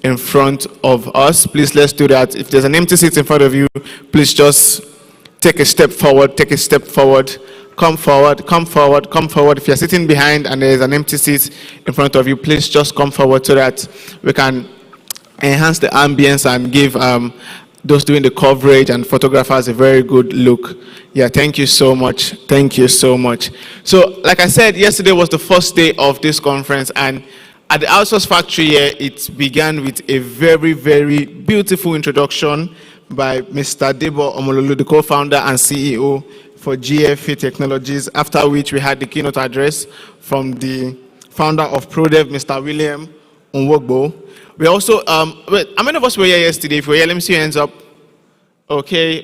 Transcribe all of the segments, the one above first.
in front of us. Please, let's do that. If there's an empty seat in front of you, please just take a step forward, take a step forward. Come forward, come forward, come forward. If you're sitting behind and there's an empty seat in front of you, please just come forward so that we can enhance the ambience and give those doing the coverage and photographers a very good look. Yeah, thank you so much. Thank you so much. So, like I said, yesterday was the first day of this conference, and at the Outsource Factory here, it began with a very, very beautiful introduction by Mr. Debo Omololu, the co-founder and CEO for GFE Technologies, after which we had the keynote address from the founder of ProDev, Mr. William Nwogbo. We also, wait, how many of us were here yesterday? If you were here, let me see your hands up. Okay,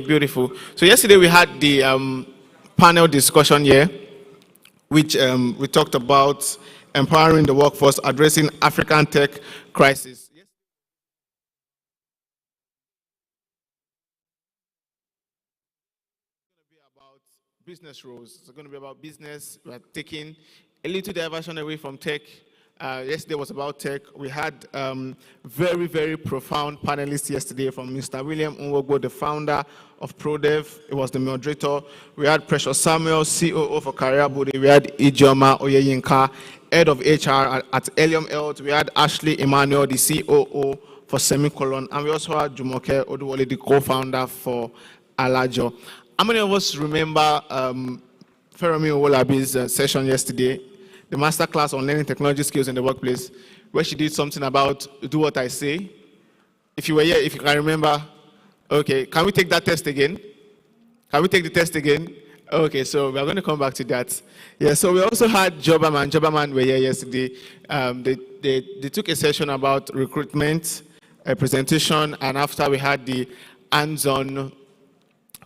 beautiful. So yesterday we had the panel discussion here, which we talked about empowering the workforce, addressing African tech crisis. Business roles. It's going to be about business. We're taking a little diversion away from tech. Yesterday was about tech. We had very, very profound panelists yesterday from Mr. William Nwogbo, the founder of ProDev. It was the moderator. We had Precious Samuel, COO for Career Body. We had Ijoma Oyeyinka, head of HR at Helium Health. We had Ashley Emmanuel, the COO for Semicolon. And we also had Jumoke Oduwole, the co-founder for Alajo. How many of us remember Feromi Owolabi's session yesterday, the masterclass on learning technology skills in the workplace, where she did something about do what I say? If you were here, if you can remember, okay, can we take that test again? Can we take the test again? Okay, so we are going to come back to that. Yeah, so we also had Jobaman. Jobaman were here yesterday. They took a session about recruitment, a presentation, and after we had the hands-on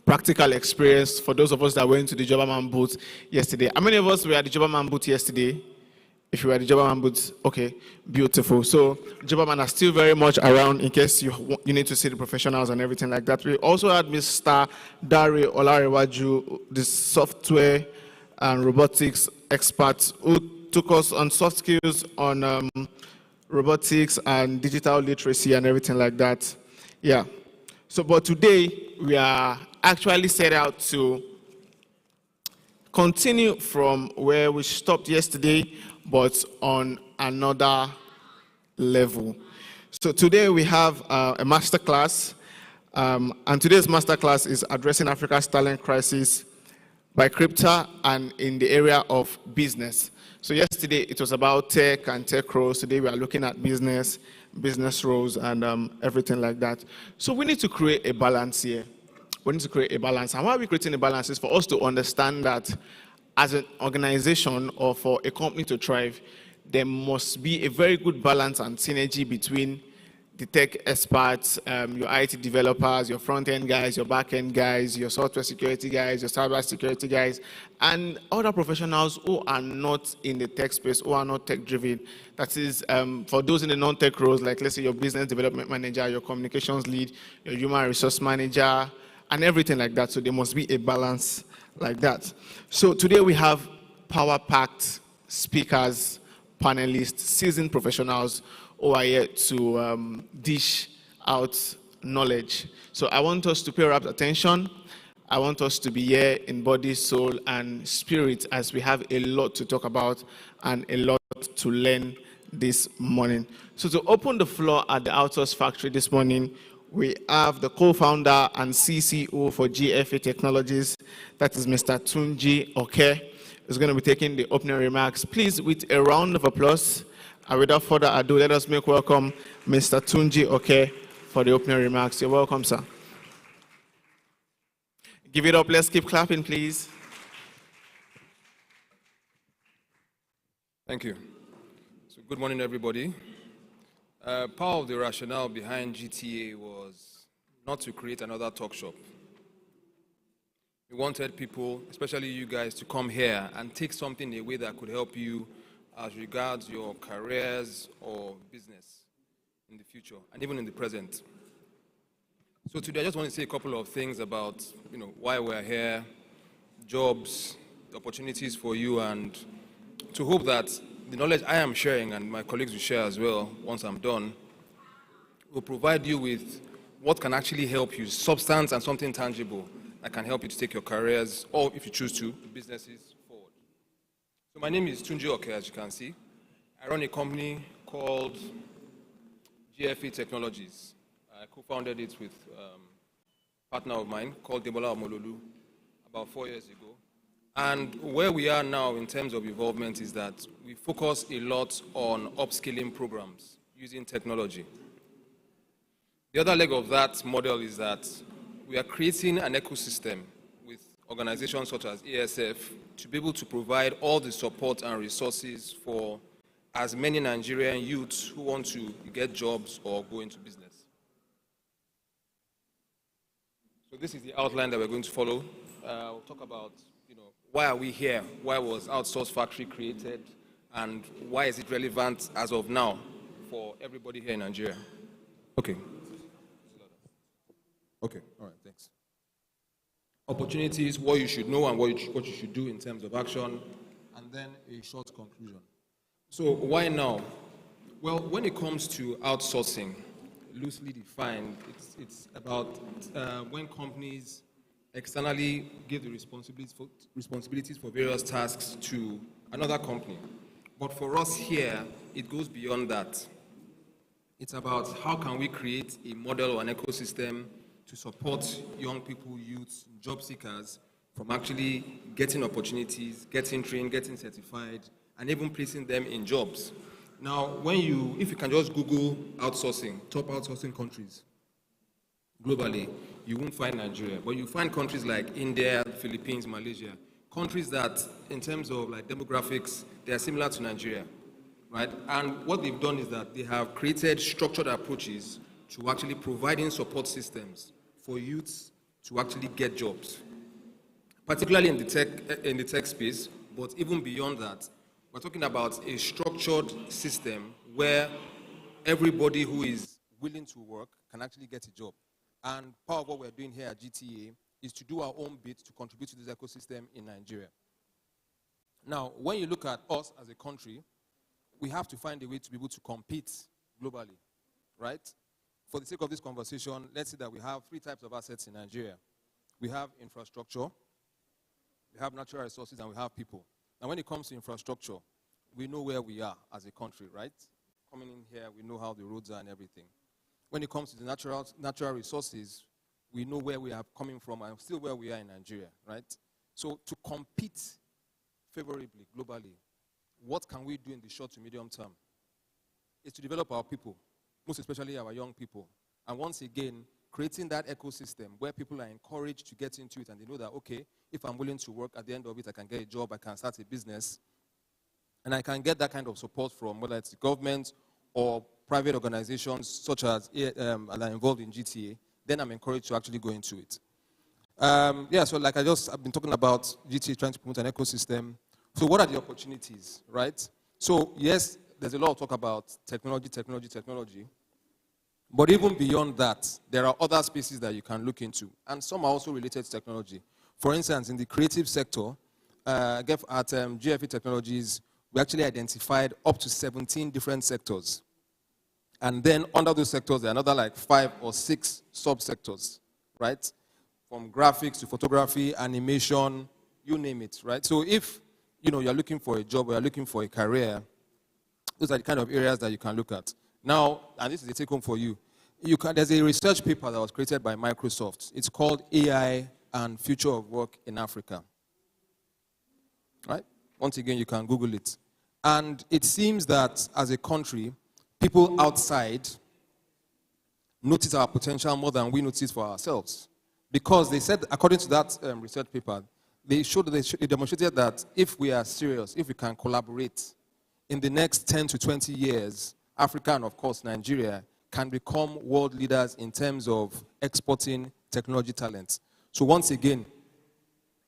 practical experience for those of us that went to the Jobaman booth yesterday. How many of us were at the Jobaman booth yesterday? If you were at the Jobaman booth, okay, beautiful. So Jobaman are still very much around in case you need to see the professionals and everything like that. We also had Mr. Dari Olarewaju, the software and robotics expert, who took us on soft skills on robotics and digital literacy and everything like that. Yeah. So, but today we are actually set out to continue from where we stopped yesterday, but on another level. So today we have a masterclass, and today's masterclass is addressing Africa's talent crisis by Crypta and in the area of business. So yesterday it was about tech and tech roles. Today we are looking at business roles and everything like that. So we need to create a balance here. We need to create a balance. And why are we creating a balance is for us to understand that as an organization or for a company to thrive, there must be a very good balance and synergy between the tech experts, your IT developers, your front-end guys, your back-end guys, your software security guys, your cyber security guys, and other professionals who are not in the tech space, who are not tech-driven. That is, for those in the non-tech roles, like let's say your business development manager, your communications lead, your human resource manager, and everything like that. So there must be a balance like that. So today we have power-packed speakers, panelists, seasoned professionals who are here to dish out knowledge. So I want us to pay rapt attention. I want us to be here in body, soul, and spirit as we have a lot to talk about and a lot to learn this morning. So to open the floor at the Outsource Factory this morning, we have the co-founder and CCO for GFE Technologies, that is Mr. Tunji Oke, who's going to be taking the opening remarks. Please, with a round of applause, and without further ado, let us make welcome Mr. Tunji Oke for the opening remarks. You're welcome, sir. Give it up. Let's keep clapping, please. Thank you. So good morning, everybody. Part of the rationale behind GTA was not to create another talk shop. We wanted people, especially you guys, to come here and take something away that could help you as regards your careers or business in the future and even in the present. So today I just want to say a couple of things about why we're here, jobs, the opportunities for you, and to hope that the knowledge I am sharing and my colleagues will share as well once I'm done We'll provide you with what can actually help you, substance and something tangible that can help you to take your careers, or if you choose to, businesses forward. So my name is Tunji Oke, as you can see. I run a company called GFE Technologies. I co-founded it with a partner of mine called Debola Omololu about 4 years ago. And where we are now in terms of involvement is that we focus a lot on upskilling programs using technology. The other leg of that model is that we are creating an ecosystem with organizations such as ASF to be able to provide all the support and resources for as many Nigerian youths who want to get jobs or go into business. So this is the outline that we're going to follow. We'll talk about, why are we here? Why was Outsource Factory created? And why is it relevant as of now for everybody here in Nigeria? Okay. Okay, all right, thanks. Opportunities, what you should know and what you should do in terms of action, and then a short conclusion. So why now? Well, when it comes to outsourcing, loosely defined, it's about when companies externally give the responsibilities for various tasks to another company. But for us here, it goes beyond that. It's about how can we create a model or an ecosystem to support young people, youths, job seekers from actually getting opportunities, getting trained, getting certified, and even placing them in jobs. Now, if you can just Google outsourcing, top outsourcing countries globally, you won't find Nigeria, but you find countries like India, Philippines, Malaysia, countries that, in terms of like demographics, they are similar to Nigeria, right? And what they've done is that they have created structured approaches to actually providing support systems for youths to actually get jobs, particularly in the tech space, but even beyond that. We're talking about a structured system where everybody who is willing to work can actually get a job. And part of what we're doing here at GTA is to do our own bit to contribute to this ecosystem in Nigeria. Now, when you look at us as a country, we have to find a way to be able to compete globally, right? For the sake of this conversation, let's say that we have 3 types of assets in Nigeria. We have infrastructure, we have natural resources, and we have people. Now, when it comes to infrastructure, we know where we are as a country, right? Coming in here, we know how the roads are and everything. When it comes to the natural resources, we know where we are coming from and still where we are in Nigeria, right? So to compete favorably, globally, what can we do in the short to medium term? Is to develop our people, most especially our young people. And once again, creating that ecosystem where people are encouraged to get into it and they know that, okay, if I'm willing to work, at the end of it, I can get a job, I can start a business, and I can get that kind of support from whether it's the government or private organizations such as that are involved in GTA, then I'm encouraged to actually go into it. So like I've been talking about GTA trying to promote an ecosystem. So what are the opportunities, right? So yes, there's a lot of talk about technology. But even beyond that, there are other spaces that you can look into. And some are also related to technology. For instance, in the creative sector, at GFE Technologies, we actually identified up to 17 different sectors. And then under those sectors, there are another like 5 or 6 subsectors, right? From graphics to photography, animation, you name it, right? So if you're looking for a job or you're looking for a career, those are the kind of areas that you can look at. Now, and this is a take home for you. There's a research paper that was created by Microsoft. It's called AI and Future of Work in Africa. Right? Once again, you can Google it. And it seems that as a country, people outside notice our potential more than we notice for ourselves. Because they said, according to that research paper, they demonstrated that if we are serious, if we can collaborate, in the next 10 to 20 years, Africa and, of course, Nigeria can become world leaders in terms of exporting technology talent. So once again,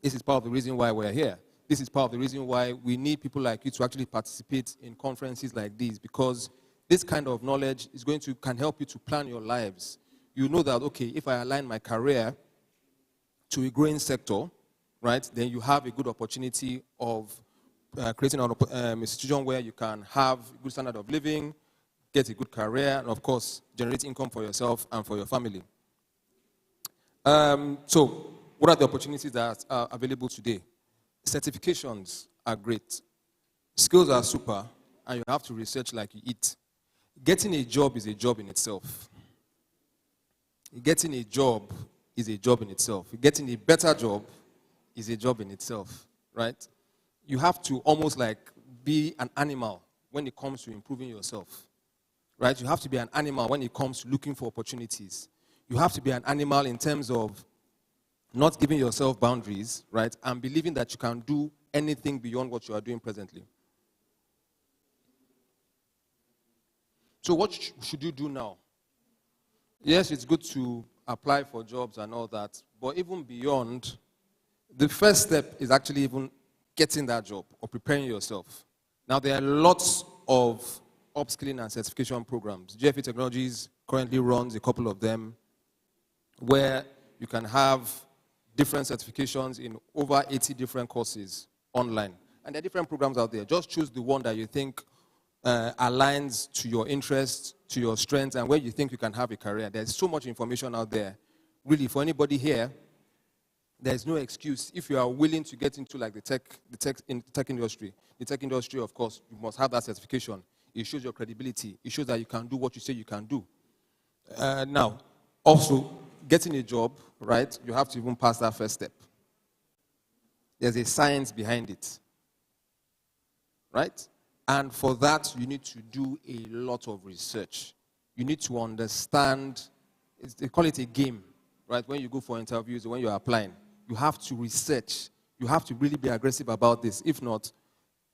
this is part of the reason why we're here. This is part of the reason why we need people like you to actually participate in conferences like these, because this kind of knowledge can help you to plan your lives. You know that, okay, if I align my career to a growing sector, right, then you have a good opportunity of creating an institution where you can have a good standard of living, get a good career, and of course, generate income for yourself and for your family. So, what are the opportunities that are available today? Certifications are great. Skills are super, and you have to research like you eat. Getting a job is a job in itself. Getting a job is a job in itself. Getting a better job is a job in itself, right? You have to almost like be an animal when it comes to improving yourself, right? You have to be an animal when it comes to looking for opportunities. You have to be an animal in terms of not giving yourself boundaries, right? And believing that you can do anything beyond what you are doing presently. So what should you do now? Yes, it's good to apply for jobs and all that, but even beyond, the first step is actually even getting that job or preparing yourself. Now, there are lots of upskilling and certification programs. GFE Technologies currently runs a couple of them where you can have different certifications in over 80 different courses online. And there are different programs out there. Just choose the one that you think aligns to your interests, to your strengths, and where you think you can have a career. There's so much information out there. Really, for anybody here, there's no excuse. If you are willing to get into like the tech industry, of course, you must have that certification. It shows your credibility. It shows that you can do what you say you can do. Now, also, getting a job, right, you have to even pass that first step. There's a science behind it, right? And for that, you need to do a lot of research. You need to understand, they call it a game, right? When you go for interviews or when you're applying, you have to research. You have to really be aggressive about this. If not,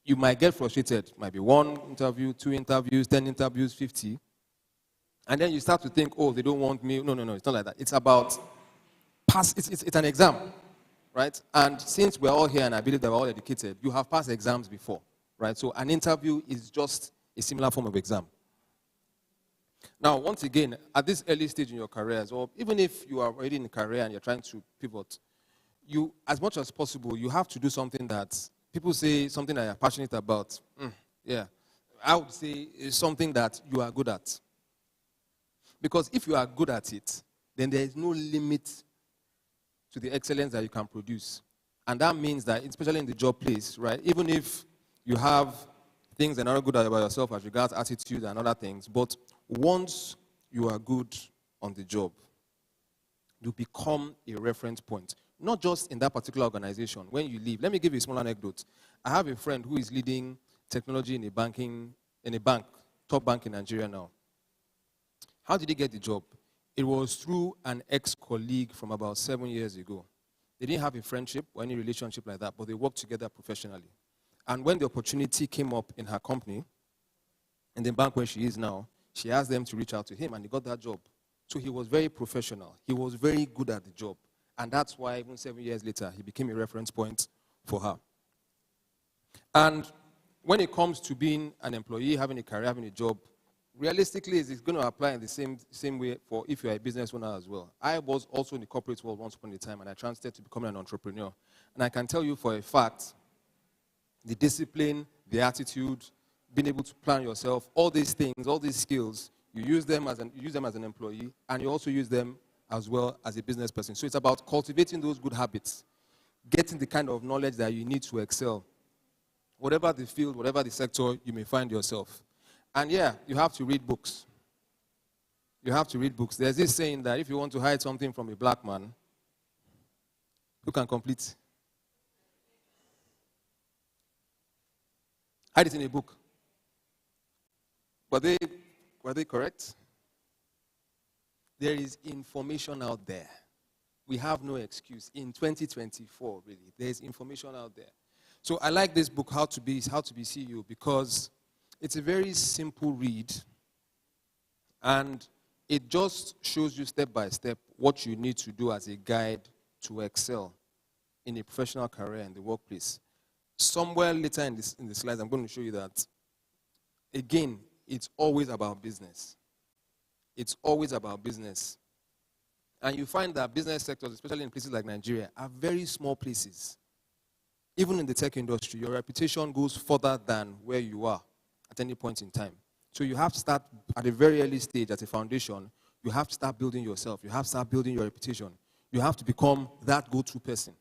you might get frustrated. It might be 1 interview, 2 interviews, 10 interviews, 50. And then you start to think, oh, they don't want me. No, it's not like that. It's about it's an exam, right? And since we're all here and I believe that we're all educated, you have passed exams before, right? So an interview is just a similar form of exam. Now, once again, at this early stage in your careers, or even if you are already in a career and you're trying to pivot, you, as much as possible, you have to do something that people say something that you're passionate about. Yeah, I would say it's something that you are good at. Because if you are good at it, then there is no limit to the excellence that you can produce. And that means that, especially in the job place, right, even if you have things that are not good about yourself as regards attitude and other things, but once you are good on the job, you become a reference point. Not just in that particular organization. When you leave, let me give you a small anecdote. I have a friend who is leading technology in a bank, top bank in Nigeria now. How did he get the job? It was through an ex-colleague from about 7 years ago. They didn't have a friendship or any relationship like that, but they worked together professionally. And when the opportunity came up in her company, in the bank where she is now, she asked them to reach out to him, and he got that job. So he was very professional. He was very good at the job. And that's why even 7 years later, he became a reference point for her. And when it comes to being an employee, having a career, having a job, realistically, it's going to apply in the same way for if you're a business owner as well. I was also in the corporate world once upon a time, and I transferred to becoming an entrepreneur. And I can tell you for a fact, the discipline, the attitude, being able to plan yourself, all these things, all these skills, you use them as an employee, and you also use them as well as a business person. So it's about cultivating those good habits, getting the kind of knowledge that you need to excel, whatever the field, whatever the sector you may find yourself. And yeah, you have to read books. You have to read books. There's this saying that if you want to hide something from a black man, who can complete? Hide it in a book. Were they correct? There is information out there. We have no excuse. In 2024, really, there is information out there. So I like this book, How to Be CEO, because it's a very simple read, and it just shows you step by step what you need to do as a guide to excel in a professional career in the workplace. Somewhere later in the slides, I'm going to show you that, again, it's always about business. It's always about business. And you find that business sectors, especially in places like Nigeria, are very small places. Even in the tech industry, your reputation goes further than where you are at any point in time. So you have to start at a very early stage as a foundation. You have to start building yourself. You have to start building your reputation. You have to become that go-to person.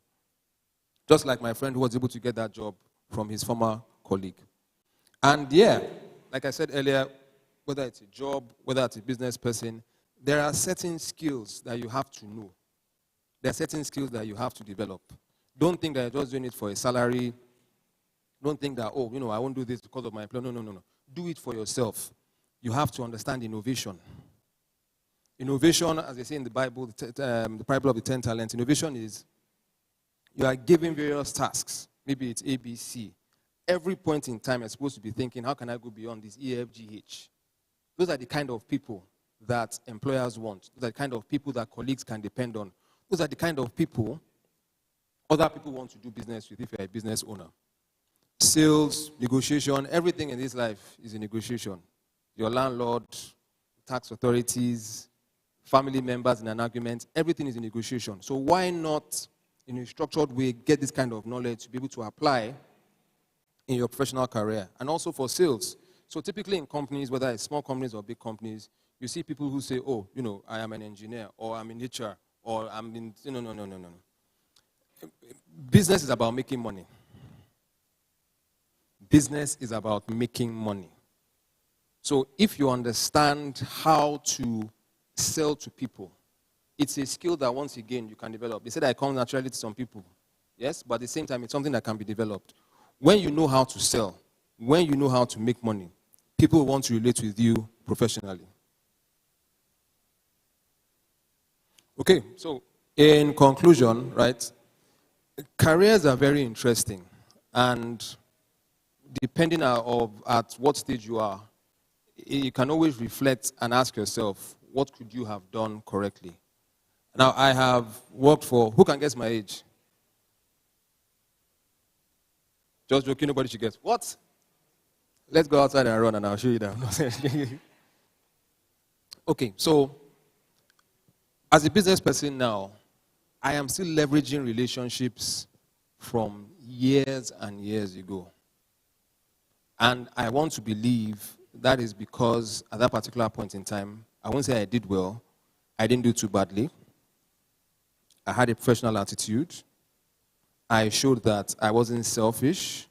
Just like my friend who was able to get that job from his former colleague. And yeah, like I said earlier, whether it's a job, whether it's a business person, there are certain skills that you have to know. There are certain skills that you have to develop. Don't think that you're just doing it for a salary. Don't think that, oh, I won't do this because of my employer. No. Do it for yourself. You have to understand innovation. Innovation, as they say in the Bible, the parable of the 10 talents, innovation is you are given various tasks. Maybe it's A, B, C. Every point in time, you're supposed to be thinking, how can I go beyond this E, F, G, H? Those are the kind of people that employers want. Those are the kind of people that colleagues can depend on. Those are the kind of people other people want to do business with if you're a business owner. Sales, negotiation, everything in this life is a negotiation. Your landlord, tax authorities, family members in an argument, everything is a negotiation. So why not, in a structured way, get this kind of knowledge to be able to apply in your professional career, and also for sales. So typically in companies, whether it's small companies or big companies, you see people who say, oh, I am an engineer, or I'm in HR, or I'm in, no. Business is about making money. Business is about making money. So if you understand how to sell to people, it's a skill that once again you can develop. They said that it comes naturally to some people. Yes, but at the same time, it's something that can be developed. When you know how to sell, when you know how to make money, people want to relate with you professionally. Okay, so in conclusion, right, careers are very interesting, and depending at what stage you are, you can always reflect and ask yourself, what could you have done correctly? Now, I have worked for, who can guess my age? Just joking, nobody should guess. What? Let's go outside and run and I'll show you that. Okay, so as a business person now, I am still leveraging relationships from years and years ago. And I want to believe that is because at that particular point in time, I won't say I did well. I didn't do too badly. I had a professional attitude. I showed that I wasn't selfish.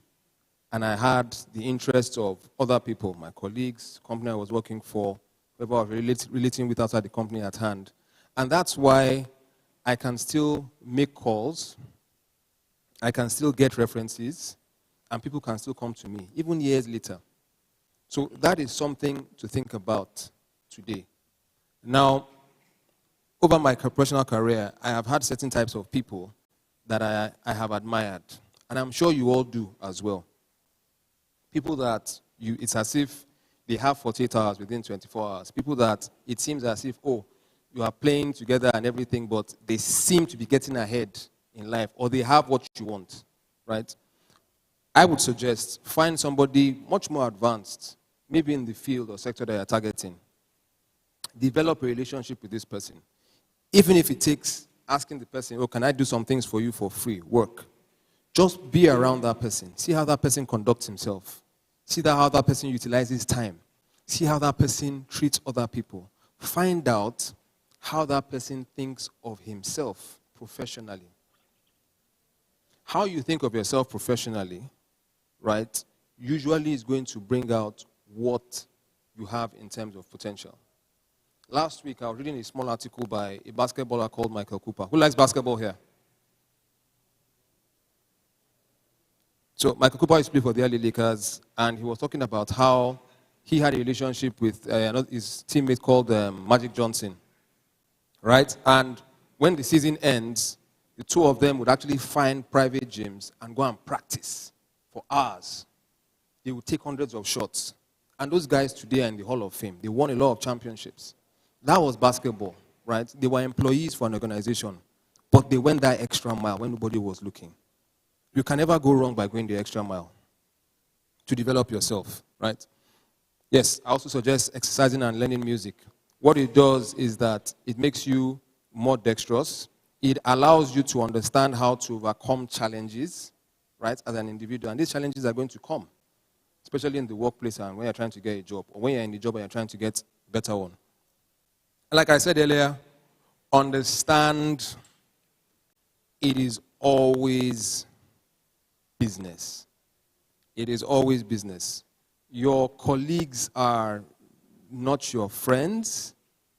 And I had the interests of other people, my colleagues, company I was working for, whoever I was relating with outside the company at hand. And that's why I can still make calls. I can still get references. And people can still come to me, even years later. So that is something to think about today. Now, over my professional career, I have had certain types of people that I have admired. And I'm sure you all do as well. People that it's as if they have 48 hours within 24 hours. People that it seems as if, oh, you are playing together and everything, but they seem to be getting ahead in life, or they have what you want, right? I would suggest find somebody much more advanced, maybe in the field or sector that you're targeting. Develop a relationship with this person. Even if it takes asking the person, oh, can I do some things for you for free? Work. Just be around that person. See how that person conducts himself. See how that person utilizes time. See how that person treats other people. Find out how that person thinks of himself professionally. How you think of yourself professionally, right, usually is going to bring out what you have in terms of potential. Last week, I was reading a small article by a basketballer called Michael Cooper. Who likes basketball here? So Michael Cooper used to play for the LA Lakers, and he was talking about how he had a relationship with his teammate called Magic Johnson, right? And when the season ends, the two of them would actually find private gyms and go and practice for hours. They would take hundreds of shots. And those guys today are in the Hall of Fame. They won a lot of championships. That was basketball, right? They were employees for an organization, but they went that extra mile when nobody was looking. You can never go wrong by going the extra mile to develop yourself, right? Yes, I also suggest exercising and learning music. What it does is that it makes you more dexterous. It allows you to understand how to overcome challenges, right, as an individual. And these challenges are going to come. especially in the workplace and when you're trying to get a job, or when you're in the job and you're trying to get a better one. Like I said earlier, understand it is always business. It is always business. Your colleagues are not your friends,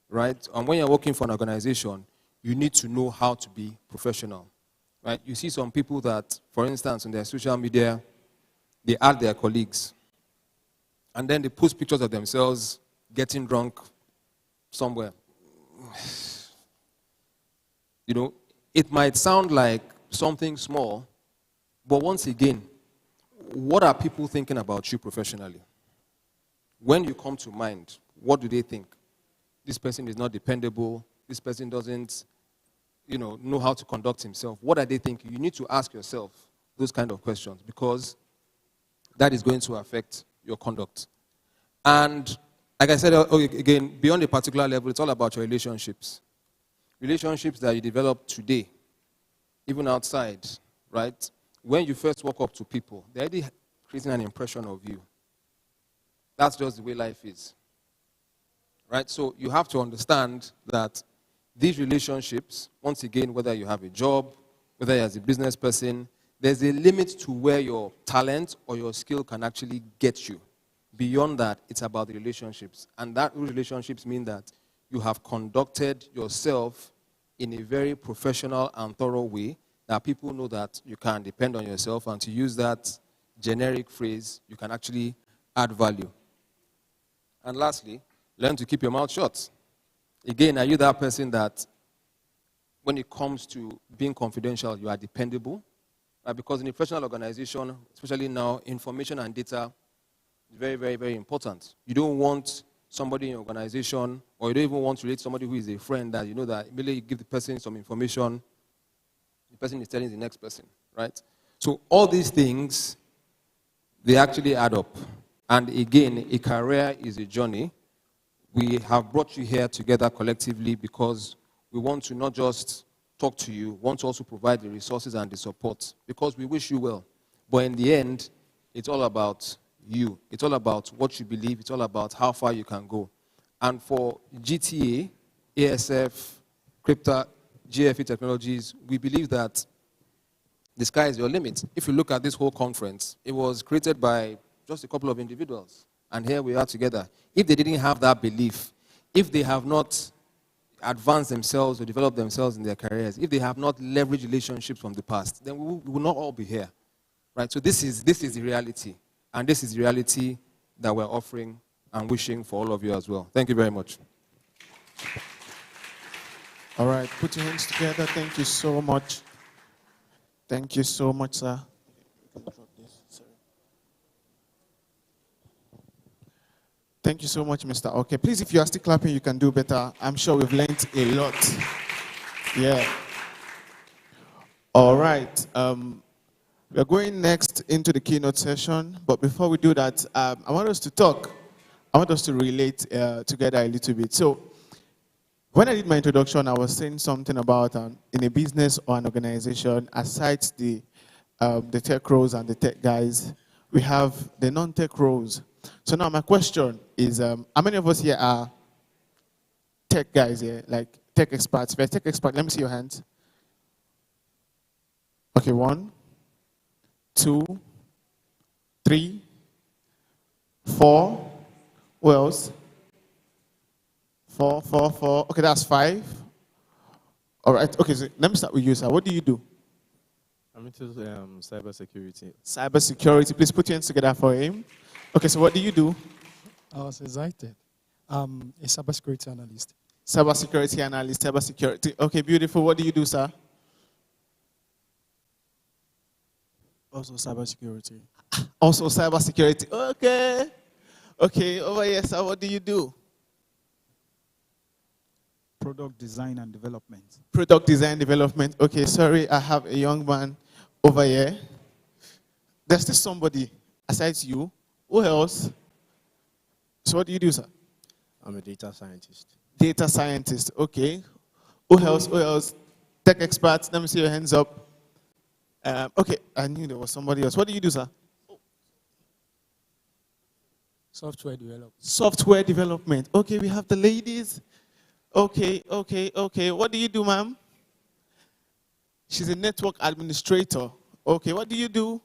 right? And when you're working for an organization, you need to know how to be professional, right? You see some people that, for instance, on their social media, they add their colleagues, and then they post pictures of themselves getting drunk somewhere. You know, it might sound like something small, but once again, what are people thinking about you professionally? When you come to mind, what do they think? This person is not dependable. This person doesn't, know how to conduct himself. What are they thinking? You need to ask yourself those kind of questions, because that is going to affect your conduct. And like I said again, beyond a particular level, it's all about your relationships. Relationships that you develop today, even outside, right? When you first walk up to people, they're already creating an impression of you. That's just the way life is. Right? So you have to understand that these relationships, once again, whether you have a job, whether you're a business person, there's a limit to where your talent or your skill can actually get you. Beyond that, it's about the relationships. And that relationships mean that you have conducted yourself in a very professional and thorough way that people know that you can depend on yourself, and to use that generic phrase, you can actually add value. And lastly, learn to keep your mouth shut. Again, are you that person that when it comes to being confidential, you are dependable? Because in a professional organization, especially now, information and data is very, very, very important. You don't want somebody in your organization, or you don't even want to relate to somebody who is a friend that you know that immediately you give the person some information, the person is telling the next person, right? So all these things, they actually add up. And again, a career is a journey. We have brought you here together collectively because we want to not just talk to you, we want to also provide the resources and the support, because we wish you well. But in the end, it's all about you. It's all about what you believe. It's all about how far you can go. And for GTA, ASF, Crypta, GFE Technologies, we believe that the sky is your limit. If you look at this whole conference, it was created by just a couple of individuals. And here we are together. If they didn't have that belief, if they have not advanced themselves or developed themselves in their careers, if they have not leveraged relationships from the past, then we will not all be here. Right? So this is the reality. And this is the reality that we're offering and wishing for all of you as well. Thank you very much. All right, put your hands together. Thank you so much. Thank you so much, sir. Thank you so much, Mr. Okay, please, if you are still clapping, you can do better. I'm sure we've learned a lot. Yeah. All right. We're going next into the keynote session, but before we do that, I want us to talk. I want us to relate together a little bit. So, when I did my introduction, I was saying something about in a business or an organization, aside the tech roles and the tech guys, we have the non-tech roles. So now my question is, how many of us here are tech guys here, like tech experts? If you're a tech expert, let me see your hands. Okay, 1, 2, 3, 4. Who else? 4. Okay, that's 5. All right. Okay, so let me start with you, sir. What do you do? I'm into cybersecurity. Cybersecurity. Please put your hands together for him. Okay, so what do you do? I was excited. I'm a cybersecurity analyst. Cybersecurity analyst, cybersecurity. Okay, beautiful. What do you do, sir? Also cybersecurity. Also cybersecurity. Okay. Okay, over here, sir. What do you do? Product design and development. Product design development. Okay, sorry, I have a young man over here. There's still somebody aside you. Who else? So what do you do, sir? I'm a data scientist. Data scientist. Okay. Who else? Who else? Tech experts. Let me see your hands up. Okay, I knew there was somebody else. What do you do, sir? Software development. Software development. Okay, we have the ladies. Okay. What do you do, ma'am? She's a network administrator. Okay, what do you do?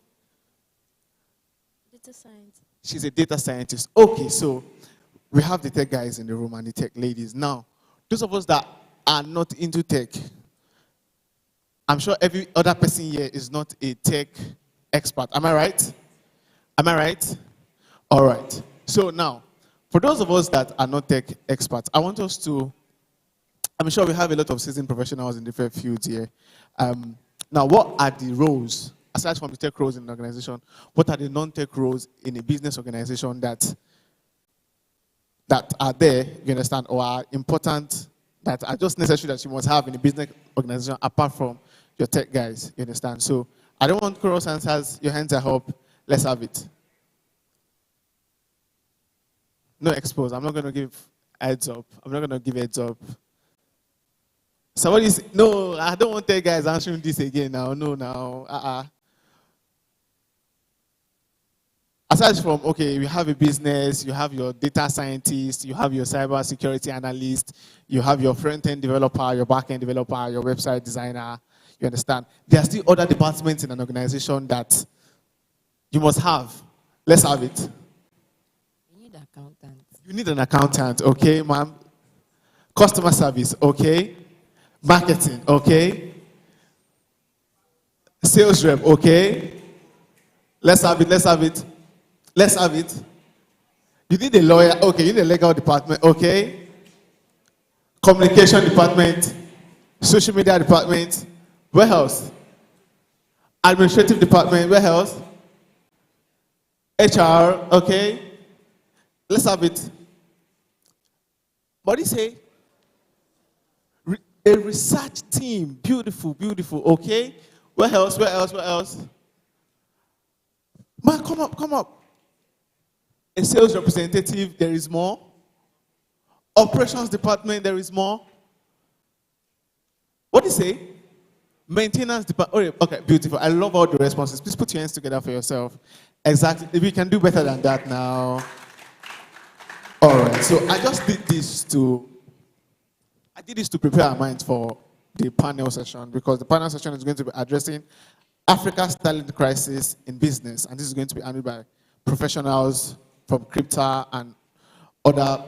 Data science. She's a data scientist. Okay, so we have the tech guys in the room and the tech ladies. Now, those of us that are not into tech, I'm sure every other person here is not a tech expert. Am I right? Am I right? All right. So now, for those of us that are not tech experts, I want us to, I'm sure we have a lot of seasoned professionals in different fields here. Now, what are the roles, aside from the tech roles in an organization, what are the non-tech roles in a business organization that are there, you understand, or are important, that are just necessary that you must have in a business organization apart from your tech guys, you understand? So I don't want cross answers, your hands are up, let's have it. No expose, I'm not going to give heads up. I'm not going to give heads up. Somebody's, no, I don't want tech guys answering this again now, no, now, Aside from, okay, you have a business, you have your data scientist, you have your cyber security analyst, you have your front-end developer, your back-end developer, your website designer, you understand? There are still other departments in an organization that you must have. Let's have it. You need accountant. You need an accountant, okay, ma'am? Customer service, okay? Marketing, okay? Sales rep, okay? Let's have it, let's have it. Let's have it. You need a lawyer, okay, you need a legal department, okay? Communication department, social media department, where else? Administrative department, where else? HR, okay? Let's have it. What do you say? A research team, beautiful, beautiful, okay? Where else, where else, where else? Man, come up, come up. A sales representative, there is more. Operations department, there is more. What do you say? Maintenance department. Okay, beautiful. I love all the responses. Please put your hands together for yourself. Exactly. We can do better than that now. All right. So I just did this to prepare our minds for the panel session, because the panel session is going to be addressing Africa's talent crisis in business, and this is going to be handled by professionals from Crypta and other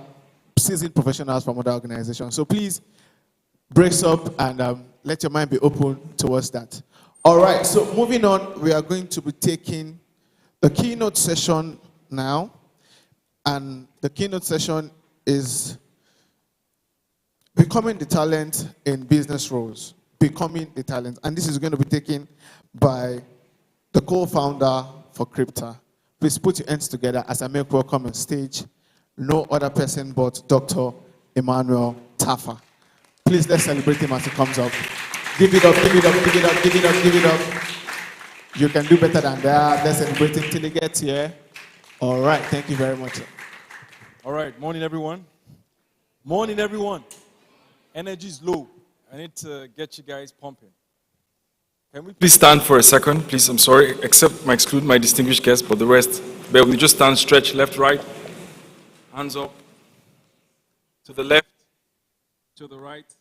seasoned professionals from other organizations. So please brace up and let your mind be open towards that. All right, so moving on, we are going to be taking the keynote session now. And the keynote session is becoming the talent in business roles. Becoming the talent. And this is going to be taken by the co-founder for Crypta. Please put your hands together as I make welcome on stage no other person but Dr. Emmanuel Taffa. Please let's celebrate him as he comes up. Give it up, give it up, give it up, give it up, give it up. You can do better than that. Let's celebrate him till he gets here. All right, thank you very much. All right, morning everyone. Morning everyone. Energy is low. I need to get you guys pumping. Can we please stand for a second, please? I'm sorry, except my exclude my distinguished guests, but the rest, bear with me. Just stand, stretch, left, right, hands up, to the left, to the right?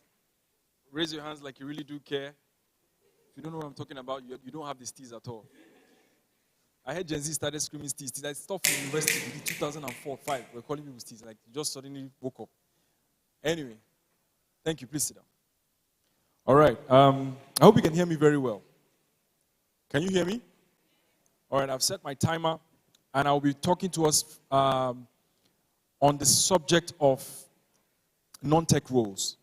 Raise your hands like you really do care. If you don't know what I'm talking about, you don't have the steez at all. I heard Gen Z started screaming steez. I stopped in university in 2004-5. We're calling people steez. Like, you just suddenly woke up. Anyway, thank you. Please sit down. All right. I hope you can hear me very well. Can you hear me? All right. I've set my timer, and I'll be talking to us on the subject of non-tech roles.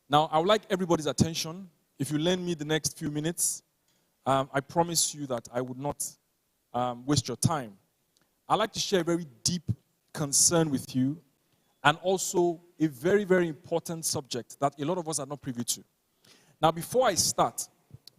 Now, I would like everybody's attention. If you lend me the next few minutes, I promise you that I would not waste your time. I'd like to share a very deep concern with you, and also a very, very important subject that a lot of us are not privy to. Now, before I start,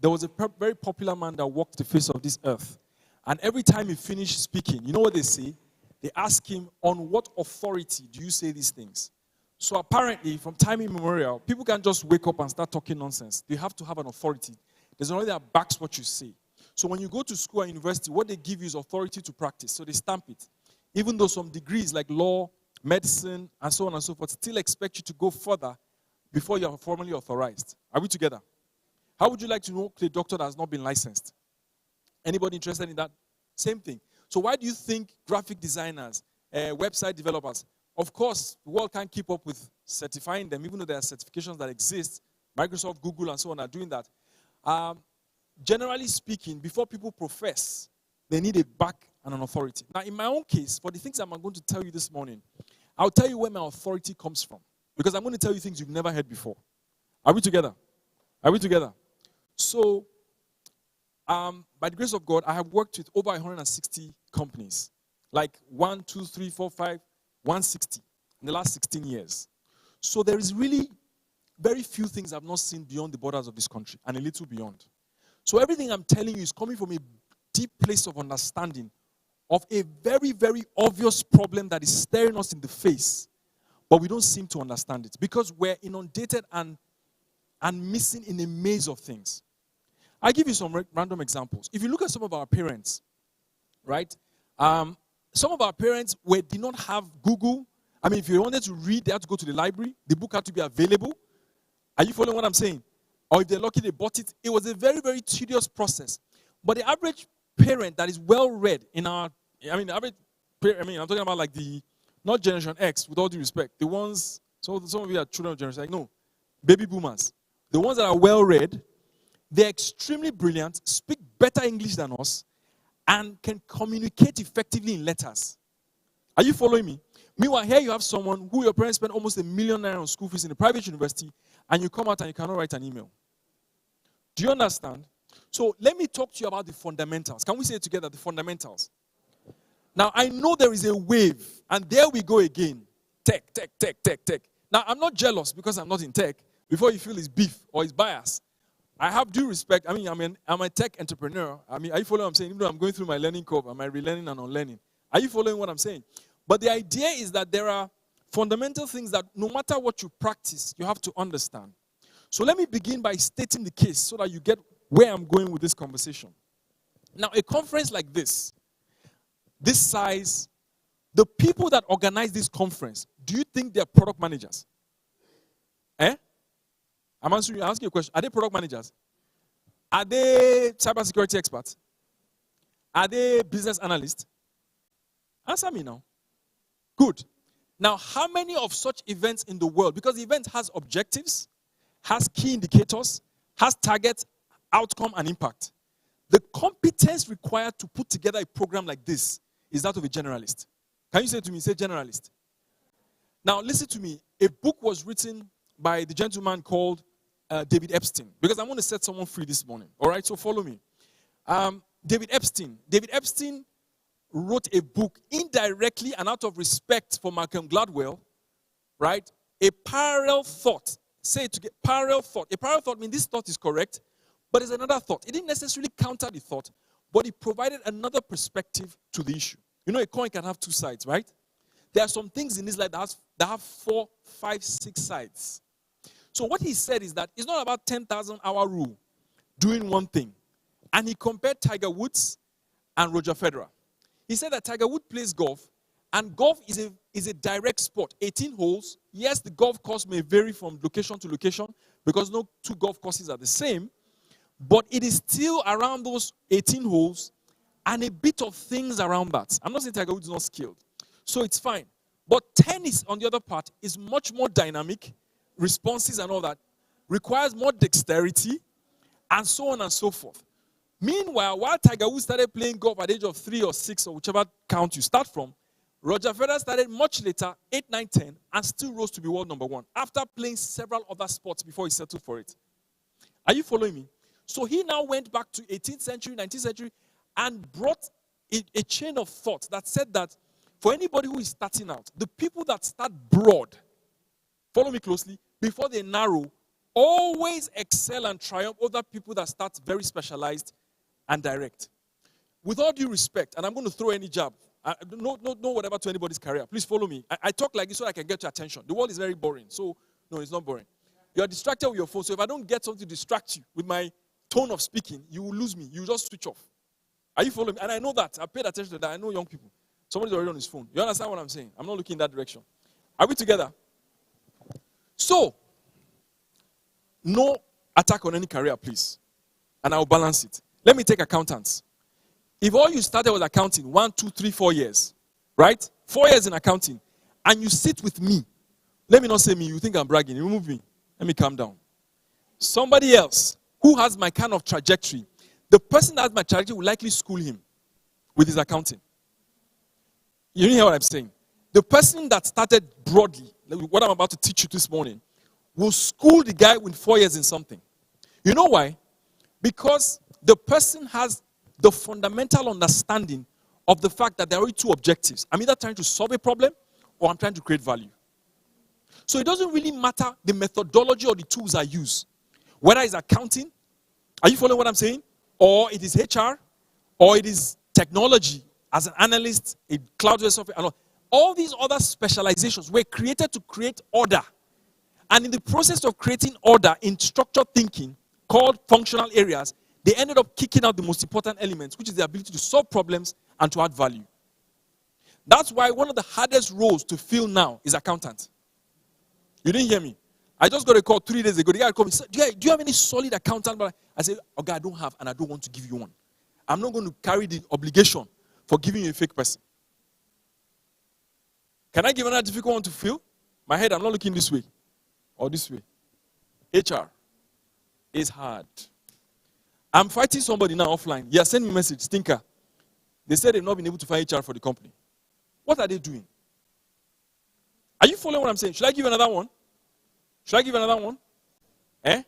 there was a very popular man that walked the face of this earth. And every time he finished speaking, you know what they say? They ask him, on what authority do you say these things? So apparently, from time immemorial, people can't just wake up and start talking nonsense. They have to have an authority. There's already that backs what you say. So when you go to school and university, what they give you is authority to practice. So they stamp it. even though some degrees like law, medicine, and so on and so forth still expect you to go further before you are formally authorized. Are we together? How would you like to know a doctor that has not been licensed? Anybody interested in that? Same thing. So why do you think graphic designers, website developers, of course, the world can't keep up with certifying them, even though there are certifications that exist. Microsoft, Google, and so on are doing that. Generally speaking, before people profess, they need a back and an authority. Now, in my own case, for the things I'm going to tell you this morning, I'll tell you where my authority comes from. Because I'm going to tell you things you've never heard before. Are we together? Are we together? So, by the grace of God, I have worked with over 160 companies. Like 1, 2, 3, 4, 5, 160 in the last 16 years. So there is really very few things I've not seen beyond the borders of this country and a little beyond. So everything I'm telling you is coming from a deep place of understanding of a very, very obvious problem that is staring us in the face, but we don't seem to understand it because we're inundated and missing in a maze of things. I'll give you some random examples. If you look at some of our parents, right? Some of our parents did not have Google. I mean, if you wanted to read, they had to go to the library. The book had to be available. Are you following what I'm saying? Or if they're lucky, they bought it. It was a very, very tedious process. But the average parent that is well-read I'm talking about like not Generation X, with all due respect. The ones, some of you are children of Generation X. No, baby boomers. The ones that are well-read, they're extremely brilliant, speak better English than us, and can communicate effectively in letters. Are you following me? Meanwhile, here you have someone who your parents spent almost $1 million on school fees in a private university, and you come out and you cannot write an email. Do you understand? So let me talk to you about the fundamentals. Can we say it together, the fundamentals? Now, I know there is a wave, and there we go again. Tech. Now, I'm not jealous because I'm not in tech. Before you feel it's beef or it's bias, I have due respect. I mean, I'm a tech entrepreneur. I mean, are you following what I'm saying? Even though I'm going through my learning curve, am I relearning and unlearning? Are you following what I'm saying? But the idea is that there are fundamental things that no matter what you practice, you have to understand. So let me begin by stating the case so that you get where I'm going with this conversation. Now, a conference like this size, the people that organize this conference, do you think they're product managers? I'm asking you a question. Are they product managers? Are they cybersecurity experts? Are they business analysts? Answer me now. Good. Now, how many of such events in the world, because the event has objectives, has key indicators, has targets, outcome, and impact. The competence required to put together a program like this is that of a generalist. Can you say to me, say generalist? Now, listen to me. A book was written by the gentleman called David Epstein, because I want to set someone free this morning. All right, so follow me. David Epstein wrote a book indirectly and out of respect for Malcolm Gladwell, right? A parallel thought. Say it together, parallel thought. A parallel thought means this thought is correct, but it's another thought. It didn't necessarily counter the thought, but it provided another perspective to the issue. You know, a coin can have two sides, right? There are some things in this life that have 4, 5, 6 sides. So what he said is that it's not about 10,000 hour rule, doing one thing. And he compared Tiger Woods and Roger Federer. He said that Tiger Woods plays golf, and golf is a direct sport, 18 holes. Yes, the golf course may vary from location to location because no two golf courses are the same, but it is still around those 18 holes and a bit of things around that. I'm not saying Tiger Woods is not skilled, so it's fine. But tennis, on the other part, is much more dynamic, responses and all that, requires more dexterity, and so on and so forth. Meanwhile, while Tiger Woods started playing golf at the age of 3 or 6, or whichever count you start from, Roger Federer started much later, 8, 9, 10, and still rose to be world number 1, after playing several other sports before he settled for it. Are you following me? So he now went back to 18th century, 19th century, and brought a chain of thought that said that for anybody who is starting out, the people that start broad, follow me closely, before they narrow, always excel and triumph over people that start very specialized and direct. With all due respect, and I'm going to throw any jab, no whatever to anybody's career. Please follow me. I talk like this so I can get your attention. The world is very boring. So, no, it's not boring. You're distracted with your phone. So if I don't get something to distract you with my tone of speaking, you will lose me. You will just switch off. Are you following me? And I know that. I paid attention to that. I know young people. Somebody's already on his phone. You understand what I'm saying? I'm not looking in that direction. Are we together? So, no attack on any career, please. And I'll balance it. Let me take accountants. If all you started was accounting, 1, 2, 3, 4 years, right? 4 years in accounting, and you sit with me, let me not say me, you think I'm bragging, remove me. Let me calm down. Somebody else who has my kind of trajectory, the person that has my trajectory will likely school him with his accounting. You didn't hear what I'm saying? The person that started broadly, like what I'm about to teach you this morning, will school the guy with 4 years in something. You know why? Because the person has the fundamental understanding of the fact that there are two objectives. I'm either trying to solve a problem or I'm trying to create value. So it doesn't really matter the methodology or the tools I use. Whether it's accounting, are you following what I'm saying? Or it is HR, or it is technology as an analyst, a cloud-based software. All these other specializations were created to create order. And in the process of creating order in structured thinking, called functional areas, they ended up kicking out the most important elements, which is the ability to solve problems and to add value. That's why one of the hardest roles to fill now is accountant. You didn't hear me. I just got a call 3 days ago. The guy called me, said, do you have any solid accountant? I said, okay, I don't have, and I don't want to give you one. I'm not going to carry the obligation for giving you a fake person. Can I give another difficult one to fill? My head, I'm not looking this way or this way. HR is hard. I'm fighting somebody now offline. Yeah, send me a message, stinker. They said they've not been able to find HR for the company. What are they doing? Are you following what I'm saying? Should I give you another one? Should I give you another one? Eh?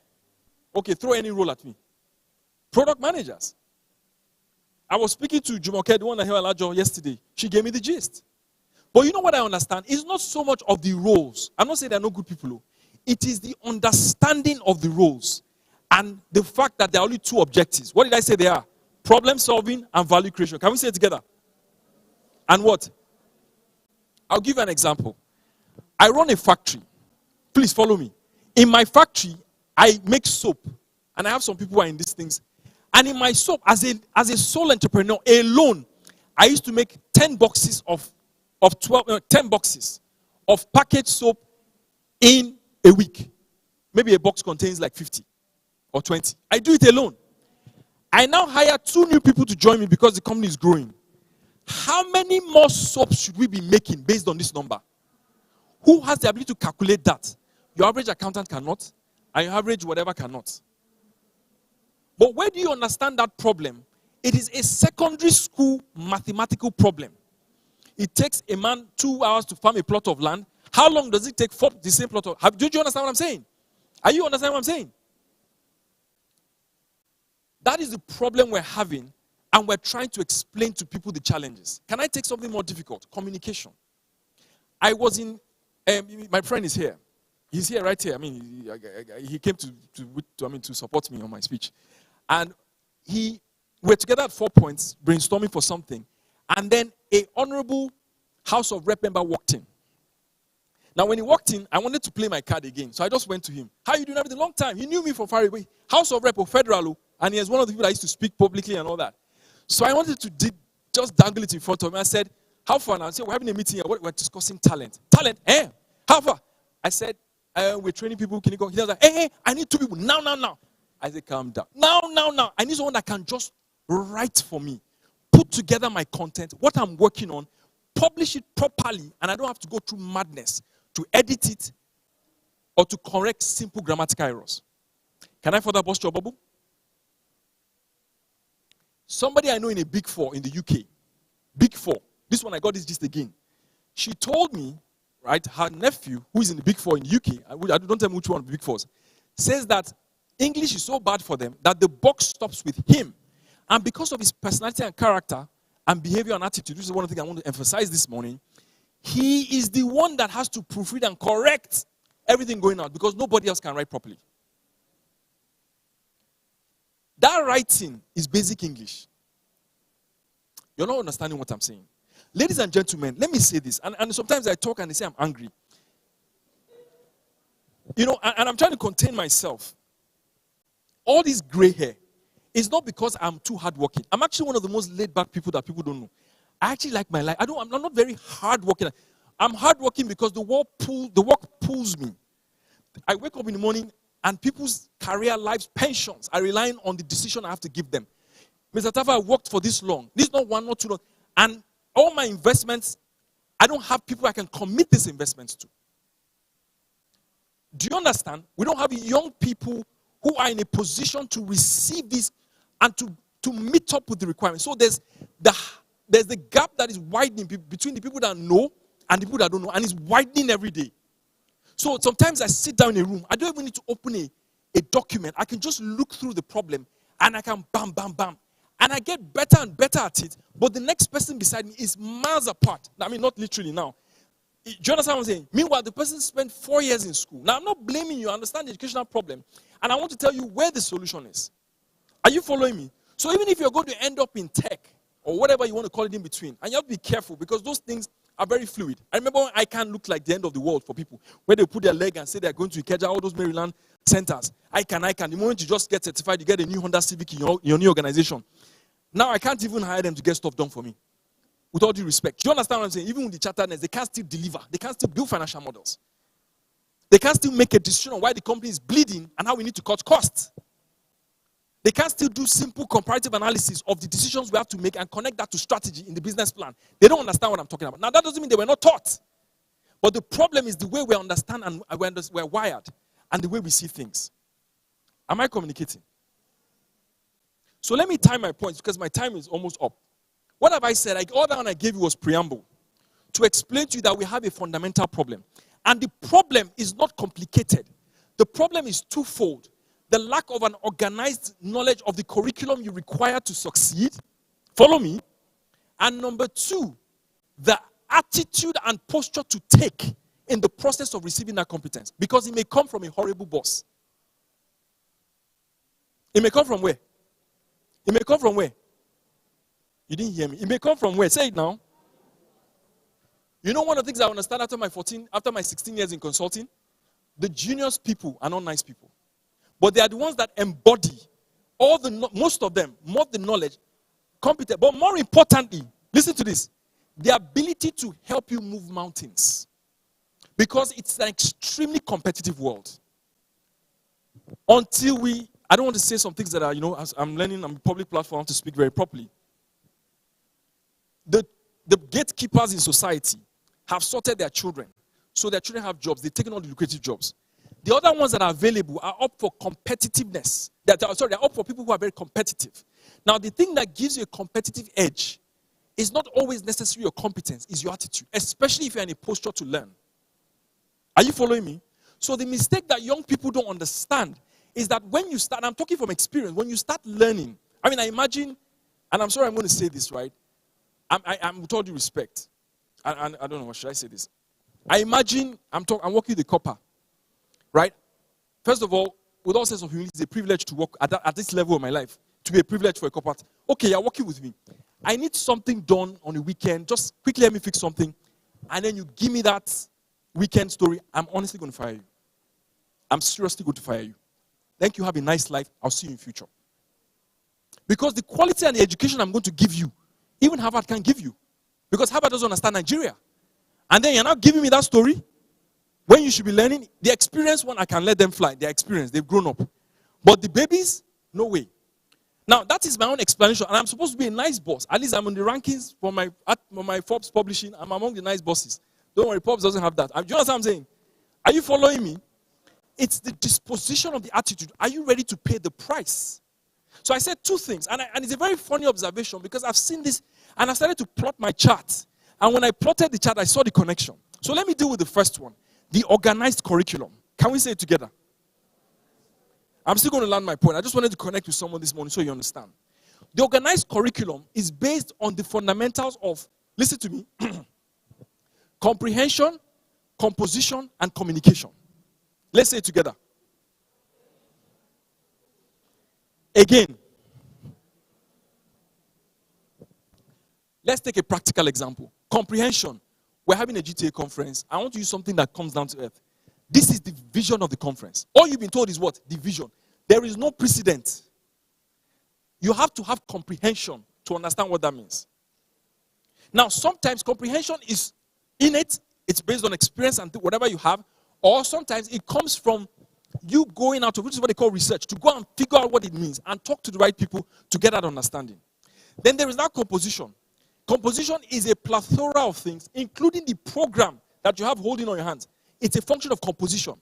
Okay, throw any role at me. Product managers. I was speaking to Jumoke, the one that held a large job yesterday. She gave me the gist. But you know what I understand? It's not so much of the roles. I'm not saying there are no good people. It is the understanding of the roles and the fact that there are only two objectives. What did I say they are? Problem solving and value creation. Can we say it together? And what? I'll give you an example. I run a factory. Please follow me. In my factory, I make soap. And I have some people who are in these things. And in my soap, as a sole entrepreneur alone, I used to make 10 boxes of 10 boxes of packaged soap in a week. Maybe a box contains like 50 or 20. I do it alone. I now hire 2 new people to join me because the company is growing. How many more soaps should we be making based on this number? Who has the ability to calculate that? Your average accountant cannot, and your average whatever cannot. But where do you understand that problem? It is a secondary school mathematical problem. It takes a man 2 hours to farm a plot of land. How long does it take for the same plot of... Do you understand what I'm saying? Are you understanding what I'm saying? That is the problem we're having, and we're trying to explain to people the challenges. Can I take something more difficult? Communication. I was in... my friend is here. He's here, right here. I mean, he came to support me on my speech. And we're together at 4 points, brainstorming for something. And then a honorable House of Rep member walked in. Now, when he walked in, I wanted to play my card again. So I just went to him. How are you doing? Everything? Long time. He knew me from far away. House of Rep or Federal. And he was one of the people that used to speak publicly and all that. So I wanted to just dangle it in front of him. I said, how far now? I said, we're having a meeting here. We're discussing talent. Talent? Eh? How far? I said, we're training people. Can you go? He was like, hey, I need 2 people. Now. I said, calm down. Now. I need someone that can just write for me. Put together my content, what I'm working on, publish it properly, and I don't have to go through madness to edit it or to correct simple grammatical errors. Can I further bust your bubble? Somebody I know in a Big Four in the UK, Big Four, this one I got this just again. She told me, right, her nephew, who is in the Big Four in the UK, I don't tell me which one of the Big Fours, says that English is so bad for them that the buck stops with him. And because of his personality and character and behavior and attitude, which is one of the things I want to emphasize this morning, he is the one that has to proofread and correct everything going on because nobody else can write properly. That writing is basic English. You're not understanding what I'm saying. Ladies and gentlemen, let me say this. And sometimes I talk and they say I'm angry. You know, and I'm trying to contain myself. All this gray hair is not because I'm too hardworking. I'm actually one of the most laid-back people that people don't know. I actually like my life. I'm not very hardworking. I'm hardworking because the work pulls me. I wake up in the morning and people's career lives, pensions are relying on the decision I have to give them. Mr. Tafa, I worked for this long. This is not one, not too long. And all my investments, I don't have people I can commit these investments to. Do you understand? We don't have young people who are in a position to receive this and to meet up with the requirements. So there's the gap that is widening between the people that know and the people that don't know, and it's widening every day. So sometimes I sit down in a room. I don't even need to open a document. I can just look through the problem, and I can bam, bam, bam. And I get better and better at it, but the next person beside me is miles apart. I mean, not literally now. Do you understand what I'm saying? Meanwhile, the person spent 4 years in school. Now, I'm not blaming you. I understand the educational problem. And I want to tell you where the solution is. Are you following me? So even if you're going to end up in tech, or whatever you want to call it in between, and you have to be careful because those things are very fluid. I remember when ICANN looked like the end of the world for people, where they put their leg and say they're going to Ikeja, all those Maryland centers. ICANN. The moment you just get certified, you get a new Honda Civic in your new organization. Now I can't even hire them to get stuff done for me. With all due respect. Do you understand what I'm saying? Even with the charteredness, they can't still deliver. They can't still build financial models. They can't still make a decision on why the company is bleeding and how we need to cut costs. They can't still do simple comparative analysis of the decisions we have to make and connect that to strategy in the business plan. They don't understand what I'm talking about. Now, that doesn't mean they were not taught. But the problem is the way we understand and we're wired and the way we see things. Am I communicating? So let me time my points because my time is almost up. What have I said? All that one I gave you was preamble to explain to you that we have a fundamental problem. And the problem is not complicated. The problem is twofold. The lack of an organized knowledge of the curriculum you require to succeed. Follow me. And number two, the attitude and posture to take in the process of receiving that competence. Because it may come from a horrible boss. It may come from where? It may come from where? You didn't hear me. It may come from where? Say it now. You know one of the things I understand after my 16 years in consulting? The genius people are not nice people. But they are the ones that embody most of them, more the knowledge, competent. But more importantly, listen to this. The ability to help you move mountains. Because it's an extremely competitive world. I don't want to say some things that are, as I'm learning on a public platform to speak very properly. The gatekeepers in society have sorted their children. So their children have jobs. They've taken all the lucrative jobs. The other ones that are available are up for competitiveness. They're up for people who are very competitive. Now, the thing that gives you a competitive edge is not always necessarily your competence, it's your attitude, especially if you're in a posture to learn. Are you following me? So the mistake that young people don't understand is that when you start, I'm talking from experience, when you start learning, I imagine, and I'm sorry I'm going to say this, right? I'm with all due respect. I don't know, should I say this? I imagine, I'm working with a copper. Right? First of all, with all sense of humility, it's a privilege to work at this level of my life. To be a privilege for a copper. Okay, you're working with me. I need something done on a weekend. Just quickly let me fix something. And then you give me that weekend story. I'm honestly going to fire you. I'm seriously going to fire you. Thank you. Have a nice life. I'll see you in future. Because the quality and the education I'm going to give you, even Harvard can't give you. Because Harvard doesn't understand Nigeria. And then you're now giving me that story. When you should be learning, the experienced one, I can let them fly. They're experienced. They've grown up. But the babies, no way. Now, that is my own explanation. And I'm supposed to be a nice boss. At least I'm on the rankings for my Forbes publishing. I'm among the nice bosses. Don't worry, Forbes doesn't have that. Do you know what I'm saying? Are you following me? It's the disposition of the attitude. Are you ready to pay the price? So I said two things. And it's a very funny observation because I've seen this. And I started to plot my chart. And when I plotted the chart, I saw the connection. So let me deal with the first one. The organized curriculum. Can we say it together? I'm still going to land my point. I just wanted to connect with someone this morning so you understand. The organized curriculum is based on the fundamentals of, listen to me, comprehension, composition, and communication. Let's say it together. Again, let's take a practical example. Comprehension. We're having a GTA conference. I want to use something that comes down to earth. This is the vision of the conference. All you've been told is what? The vision. There is no precedent. You have to have comprehension to understand what that means. Now, sometimes comprehension is innate, it's based on experience and whatever you have, or sometimes it comes from you going out to, which is what they call research, to go and figure out what it means and talk to the right people to get that understanding. Then there is now composition. Composition is a plethora of things, including the program that you have holding on your hands. It's a function of composition.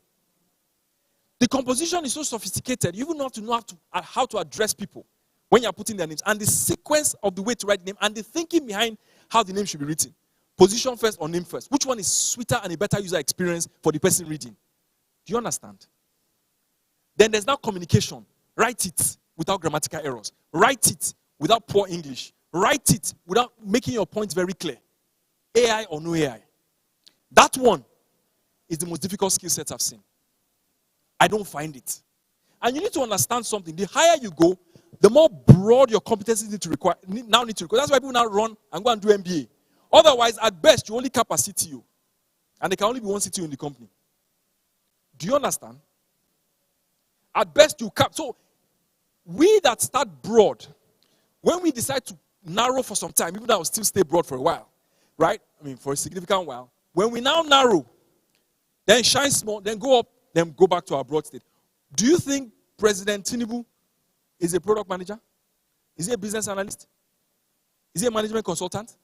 The composition is so sophisticated, you even have to know how to address people when you're putting their names, and the sequence of the way to write the name, and the thinking behind how the name should be written. Position first or name first. Which one is sweeter and a better user experience for the person reading? Do you understand? Then there's now communication. Write it without grammatical errors. Write it without poor English. Write it without making your points very clear. AI or no AI. That one is the most difficult skill set I've seen. I don't find it. And you need to understand something. The higher you go, the more broad your competencies need to require. That's why people now run and go and do MBA. Otherwise, at best, you only cap a CTO. And there can only be one CTO in the company. Do you understand? At best, you cap. So, we that start broad, when we decide to narrow for some time, even though I will still stay broad for a while, right? I mean, for a significant while. When we now narrow, then shine small, then go up, then go back to our broad state. Do you think President Tinubu is a product manager? Is he a business analyst? Is he a management consultant?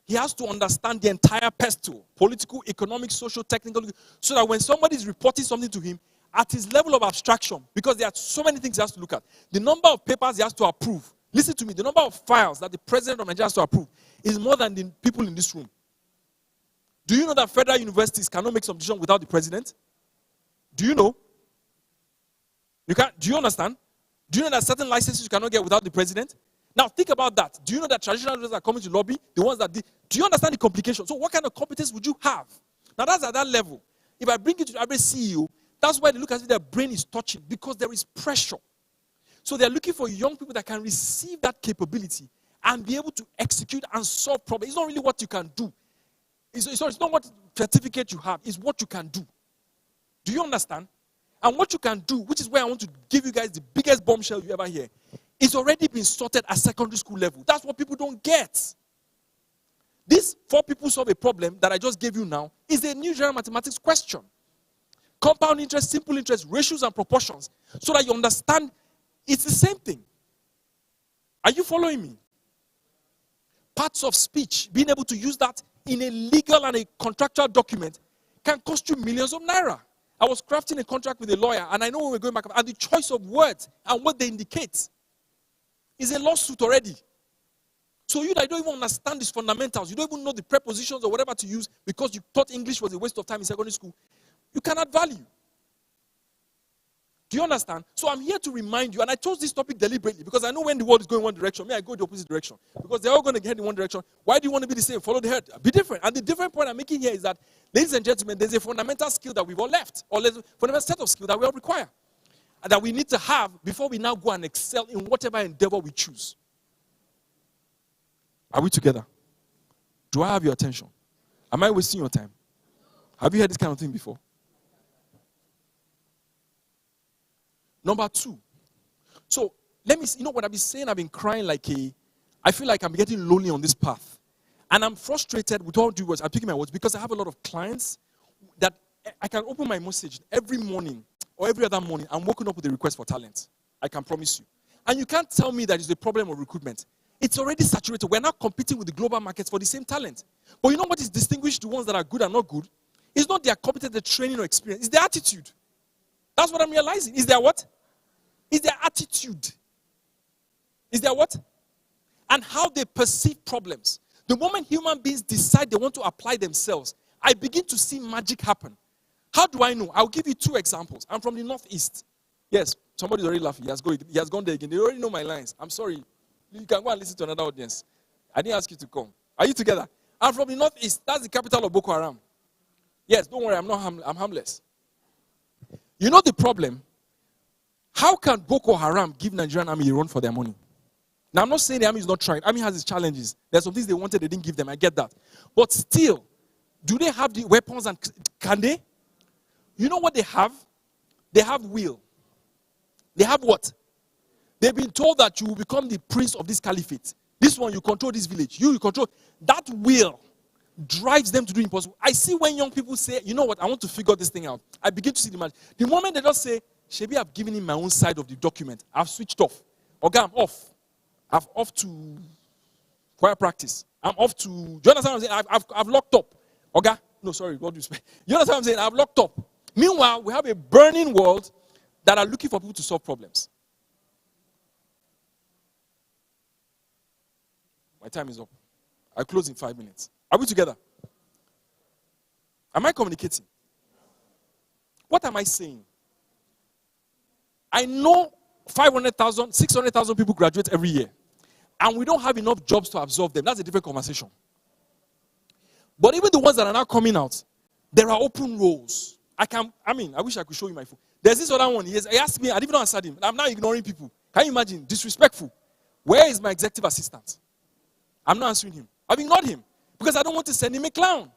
He has to understand the entire pestle, political, economic, social, technical, so that when somebody is reporting something to him, at his level of abstraction, because there are so many things he has to look at, the number of papers he has to approve, listen to me, the number of files that the president of Nigeria has to approve is more than the people in this room. Do you know that federal universities cannot make some decision without the president? Do you know? You can't. Do you understand? Do you know that certain licenses you cannot get without the president? Now think about that. Do you know that traditional leaders are coming to lobby? The ones that did. Do you understand the complications? So what kind of competence would you have? Now that's at that level. If I bring you to the average CEO, that's why they look as if their brain is touching, because there is pressure. So they're looking for young people that can receive that capability and be able to execute and solve problems. It's not really what you can do. It's not what certificate you have. It's what you can do. Do you understand? And what you can do, which is where I want to give you guys the biggest bombshell you ever hear, it's already been sorted at secondary school level. That's what people don't get. This 4 people solve a problem that I just gave you now is a new general mathematics question. Compound interest, simple interest, ratios and proportions, so that you understand it's the same thing. Are you following me? Parts of speech, being able to use that in a legal and a contractual document can cost you millions of naira. I was crafting a contract with a lawyer, and I know when we're going back, and the choice of words and what they indicate is a lawsuit already. So you that don't even understand these fundamentals, you don't even know the prepositions or whatever to use because you thought English was a waste of time in secondary school, you cannot value. Do you understand? So I'm here to remind you, and I chose this topic deliberately because I know when the world is going one direction, I go the opposite direction. Because they're all going to head in one direction. Why do you want to be the same? Follow the herd. Be different. And the different point I'm making here is that, ladies and gentlemen, there's a fundamental skill that we've all left, or there's a fundamental set of skills that we all require, and that we need to have before we now go and excel in whatever endeavor we choose. Are we together? Do I have your attention? Am I wasting your time? Have you heard this kind of thing before? Number 2. So, let me see. You know what I've been saying? I've been crying I feel like I'm getting lonely on this path. And I'm frustrated with all due words. I'm picking my words because I have a lot of clients that I can open my message every morning or every other morning. I'm waking up with a request for talent. I can promise you. And you can't tell me that it's a problem of recruitment. It's already saturated. We're not competing with the global markets for the same talent. But you know what is distinguished the ones that are good and not good? It's not their competence, their training or experience. It's their attitude. That's what I'm realizing. Is their what? Is their attitude. Is their what? And how they perceive problems. The moment human beings decide they want to apply themselves, I begin to see magic happen. How do I know? I'll give you 2 examples. I'm from the Northeast. Yes, somebody's already laughing. He has gone there again. They already know my lines. I'm sorry. You can go and listen to another audience. I didn't ask you to come. Are you together? I'm from the Northeast. That's the capital of Boko Haram. Yes, don't worry. I'm harmless. You know the problem? How can Boko Haram give Nigerian army a run for their money? Now, I'm not saying the army is not trying. The army has its challenges. There's some things they wanted, they didn't give them. I get that. But still, do they have the weapons and can they? You know what they have? They have will. They have what? They've been told that you will become the prince of this caliphate. This one, you control this village. You control. That will drives them to do impossible. I see when young people say, you know what, I want to figure this thing out. I begin to see the magic. The moment they just say, Shebi, I've given him my own side of the document. I've switched off. Okay, I'm off. I'm off to choir practice. I'm off to, do you understand what I'm saying? I've locked up. Okay? No, sorry, God respect. You understand what I'm saying? I've locked up. Meanwhile, we have a burning world that are looking for people to solve problems. My time is up. I close in 5 minutes. Are we together? Am I communicating? What am I saying? I know 500,000, 600,000 people graduate every year. And we don't have enough jobs to absorb them. That's a different conversation. But even the ones that are now coming out, there are open roles. I wish I could show you my phone. There's this other one. He asked me, I didn't even answer him. I'm now ignoring people. Can you imagine? Disrespectful. Where is my executive assistant? I'm not answering him. I've ignored him because I don't want to send him a clown.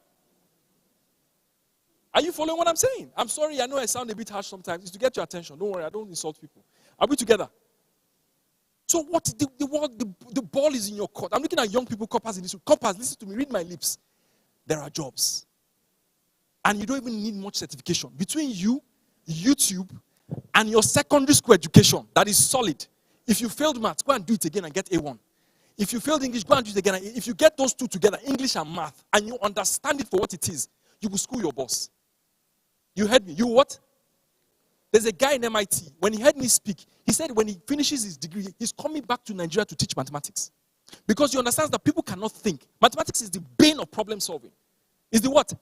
Are you following what I'm saying? I'm sorry, I know I sound a bit harsh sometimes. It's to get your attention. Don't worry, I don't insult people. Are we together? So what the ball is in your court. I'm looking at young people, coppers in this room. Coppers, listen to me, read my lips. There are jobs. And you don't even need much certification. Between you, YouTube, and your secondary school education that is solid. If you failed maths, go and do it again and get A1. If you failed English, go and do it again. If you get those two together, English and math, and you understand it for what it is, you will school your boss. You heard me. You what? There's a guy in MIT. When he heard me speak, he said when he finishes his degree, he's coming back to Nigeria to teach mathematics. Because he understands that people cannot think. Mathematics is the bane of problem solving. Is the what?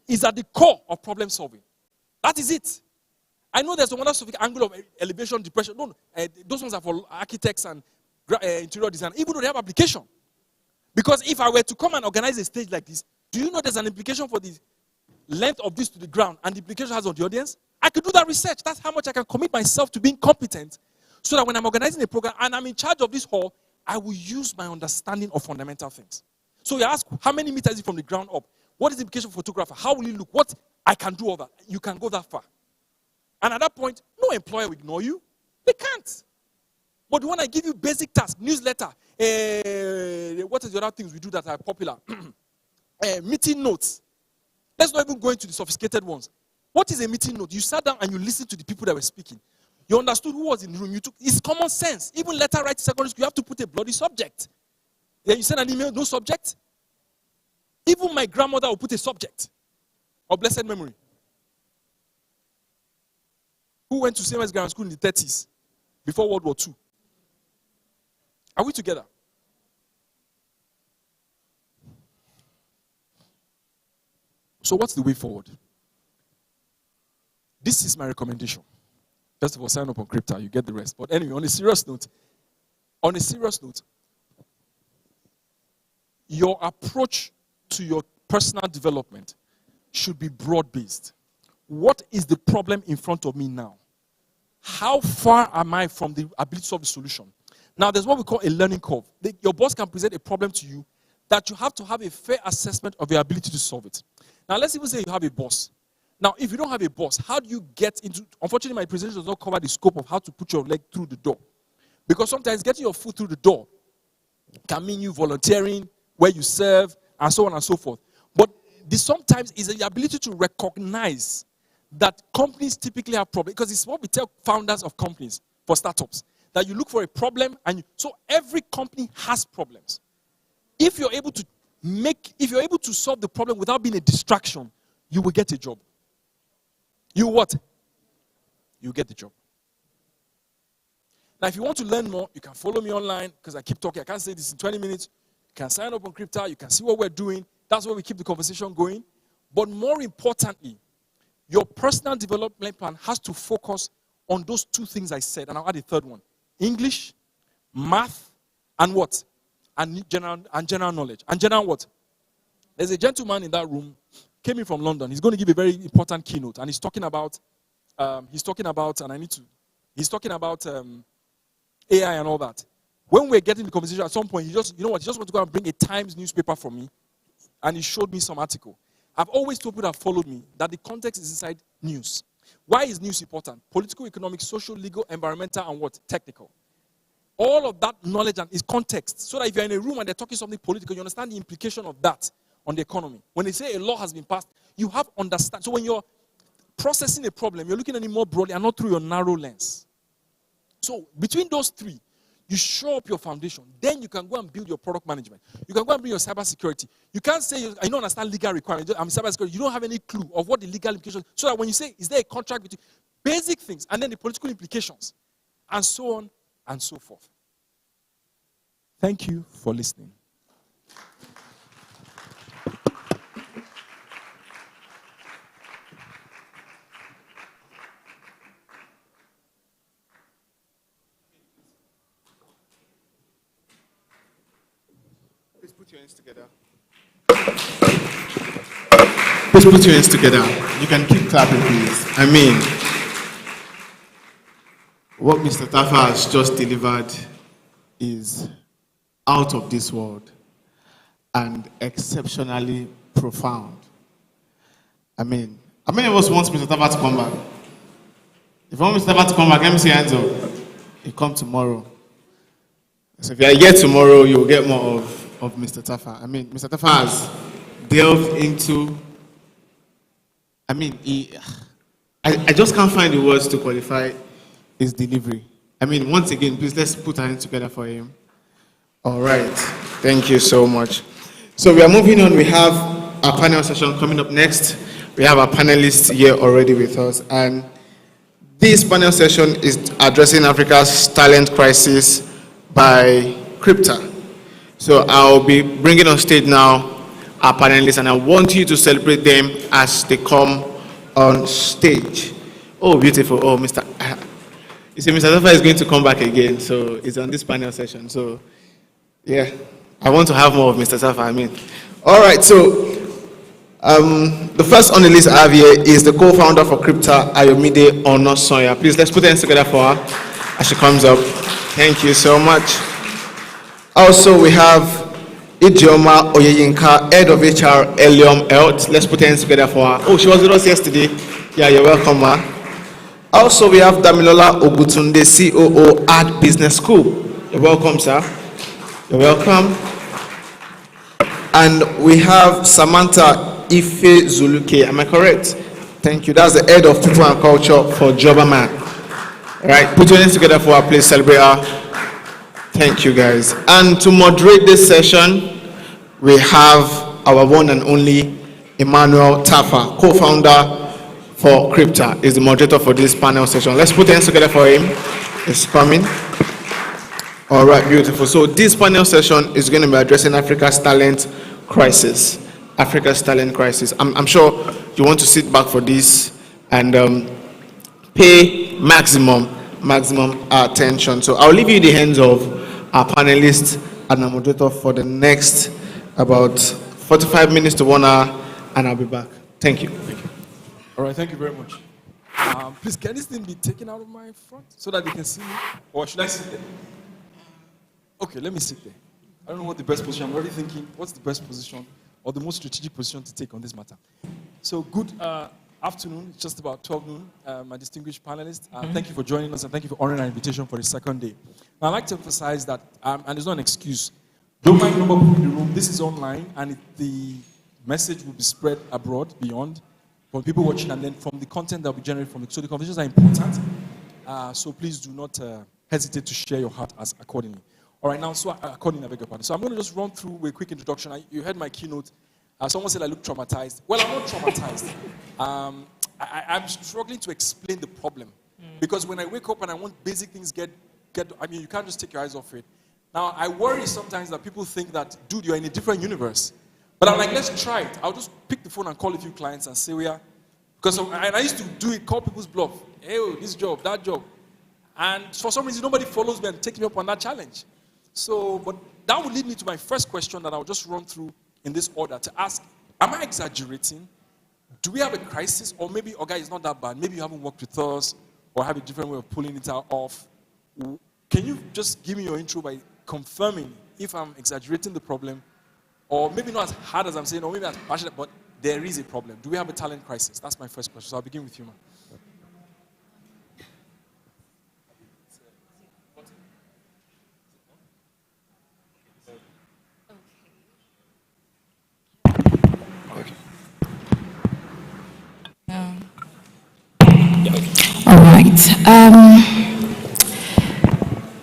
Is at the core of problem solving. That is it. I know there's another specific angle of elevation, depression. No, those ones are for architects and interior design, even though they have application. Because if I were to come and organize a stage like this, do you know there's an implication for the length of this to the ground and the implication has on the audience? I could do that research. That's how much I can commit myself to being competent so that when I'm organizing a program and I'm in charge of this hall, I will use my understanding of fundamental things. So you ask, how many meters is it from the ground up? What is the implication for photographer? How will it look? What? I can do all that. You can go that far. And at that point, no employer will ignore you. They can't. But when I give you basic tasks, newsletter, what are the other things we do that are popular? Meeting notes. Let's not even go into the sophisticated ones. What is a meeting note? You sat down and you listened to the people that were speaking. You understood who was in the room. It's common sense. Even letter writing secondary school, you have to put a bloody subject. Then you send an email, no subject. Even my grandmother will put a subject of blessed memory. Who went to CMS Grammar School in the 30s, before World War II? Are we together? So what's the way forward? This is my recommendation. First of all, sign up on Crypta, you get the rest. But anyway, on a serious note, your approach to your personal development should be broad-based. What is the problem in front of me now? How far am I from the ability to solve the solution? Now, there's what we call a learning curve. Your boss can present a problem to you that you have to have a fair assessment of your ability to solve it. Now, let's even say you have a boss. Now, if you don't have a boss, how do you get into... Unfortunately, my presentation does not cover the scope of how to put your leg through the door. Because sometimes getting your foot through the door can mean you volunteering, where you serve, and so on and so forth. But this sometimes is the ability to recognize that companies typically have problems. Because it's what we tell founders of companies for startups. That you look for a problem, and so every company has problems. If you're able to solve the problem without being a distraction, you will get a job. You what? You get the job. Now, if you want to learn more, you can follow me online because I keep talking. I can't say this in 20 minutes. You can sign up on Crypta. You can see what we're doing. That's where we keep the conversation going. But more importantly, your personal development plan has to focus on those two things I said. And I'll add a third one. English, math, and what? And general knowledge. And general what? There's a gentleman in that room, came in from London. He's going to give a very important keynote. And he's talking about AI and all that. When we're getting the conversation, at some point, he just wants to go and bring a Times newspaper for me. And he showed me some article. I've always told people that followed me that the context is inside news. Why is news important? Political, economic, social, legal, environmental, and what? Technical. all of that knowledge and is context. So that if you're in a room and they're talking something political, you understand the implication of that on the economy. When they say a law has been passed, you have understand. So when you're processing a problem, you're looking at it more broadly and not through your narrow lens. So between those three, you show up your foundation. Then you can go and build your product management. You can go and build your cybersecurity. You can't say, I don't understand legal requirements. I'm cybersecurity. You don't have any clue of what the legal implications. So that when you say, is there a contract between basic things and then the political implications and so on and so forth. Thank you for listening. Please put your hands together. Please put your hands together. You can keep clapping, please. I mean, what Mr. Tafa has just delivered is out of this world and exceptionally profound. I mean, how many of us want Mr. Tafa to come back? If you want Mr. Tafa to come back, let me see your hands up. He'll come tomorrow. So if you are here tomorrow, you'll get more of Mr. Tafa. I mean, Mr. Tafa has delved into, I mean, I just can't find the words to qualify his delivery. I mean, once again, please let's put our hands together for him. All right. Thank you so much. So we are moving on. We have our panel session coming up next. We have our panelists here already with us. And this panel session is addressing Africa's talent crisis by Crypta. So I'll be bringing on stage now our panelists, and I want you to celebrate them as they come on stage. Oh, beautiful. Oh, Mr. You see, Mr. Tafa is going to come back again, so it's on this panel session. So, yeah, I want to have more of Mr. Tafa, I mean. All right, so the first on the list I have here is the co-founder for Crypta, Ayomide Onosoya. Please, let's put hands together for her as she comes up. Thank you so much. Also, we have Ijeoma Oyeyinka, head of HR, Elium Health. Let's put hands together for her. Oh, she was with us yesterday. Yeah, you're welcome, ma. Also, we have Damilola Ogutunde, COO at Business School. You're welcome, sir. You're welcome. And we have Samantha Ife Zuluke. Am I correct? Thank you. That's the head of People and Culture for Jobberman. All right, put your hands together for our please celebrate her. Thank you, guys. And to moderate this session, we have our one and only Emmanuel Tafa, co-founder for Crypta, is the moderator for this panel session. Let's put hands together for him. It's coming. All right, beautiful. So this panel session is going to be addressing Africa's talent crisis. Africa's talent crisis. I'm sure you want to sit back for this and pay maximum attention. So I'll leave you in the hands of our panelists and our moderator for the next about 45 minutes to 1 hour, and I'll be back. Thank you. All right, thank you very much. Please, can this thing be taken out of my front so that they can see me? Or should I sit there? Okay, let me sit there. I don't know what the best position, I'm already thinking, what's the best position or the most strategic position to take on this matter? So, good afternoon, it's just about 12 noon, my distinguished panelists. Thank you for joining us and thank you for honoring our invitation for the second day. Now, I'd like to emphasize that, and there's not an excuse, don't mind the number of people in the room, this is online and the message will be spread abroad, beyond, from people watching, and then from the content that will be generated from it. So the conversations are important. So please do not hesitate to share your heart as accordingly. All right, now, so accordingly, I beg your pardon. So I'm going to just run through a quick introduction. You heard my keynote. Someone said I look traumatized. Well, I'm not traumatized. I'm struggling to explain the problem. Because when I wake up and I want basic things I mean, you can't just take your eyes off it. Now, I worry sometimes that people think that, dude, you're in a different universe. But I'm like, let's try it. I'll just pick the phone and call a few clients and say, because I used to do it, call people's bluff. Hey, this job, that job. And for some reason, nobody follows me and takes me up on that challenge. So, but that would lead me to my first question that I'll just run through in this order to ask, am I exaggerating? Do we have a crisis? Or maybe, okay, it's not that bad. Maybe you haven't worked with us or have a different way of pulling it off. Can you just give me your intro by confirming if I'm exaggerating the problem? Or maybe not as hard as I'm saying, or maybe as passionate, but there is a problem. Do we have a talent crisis? That's my first question. So I'll begin with you, man.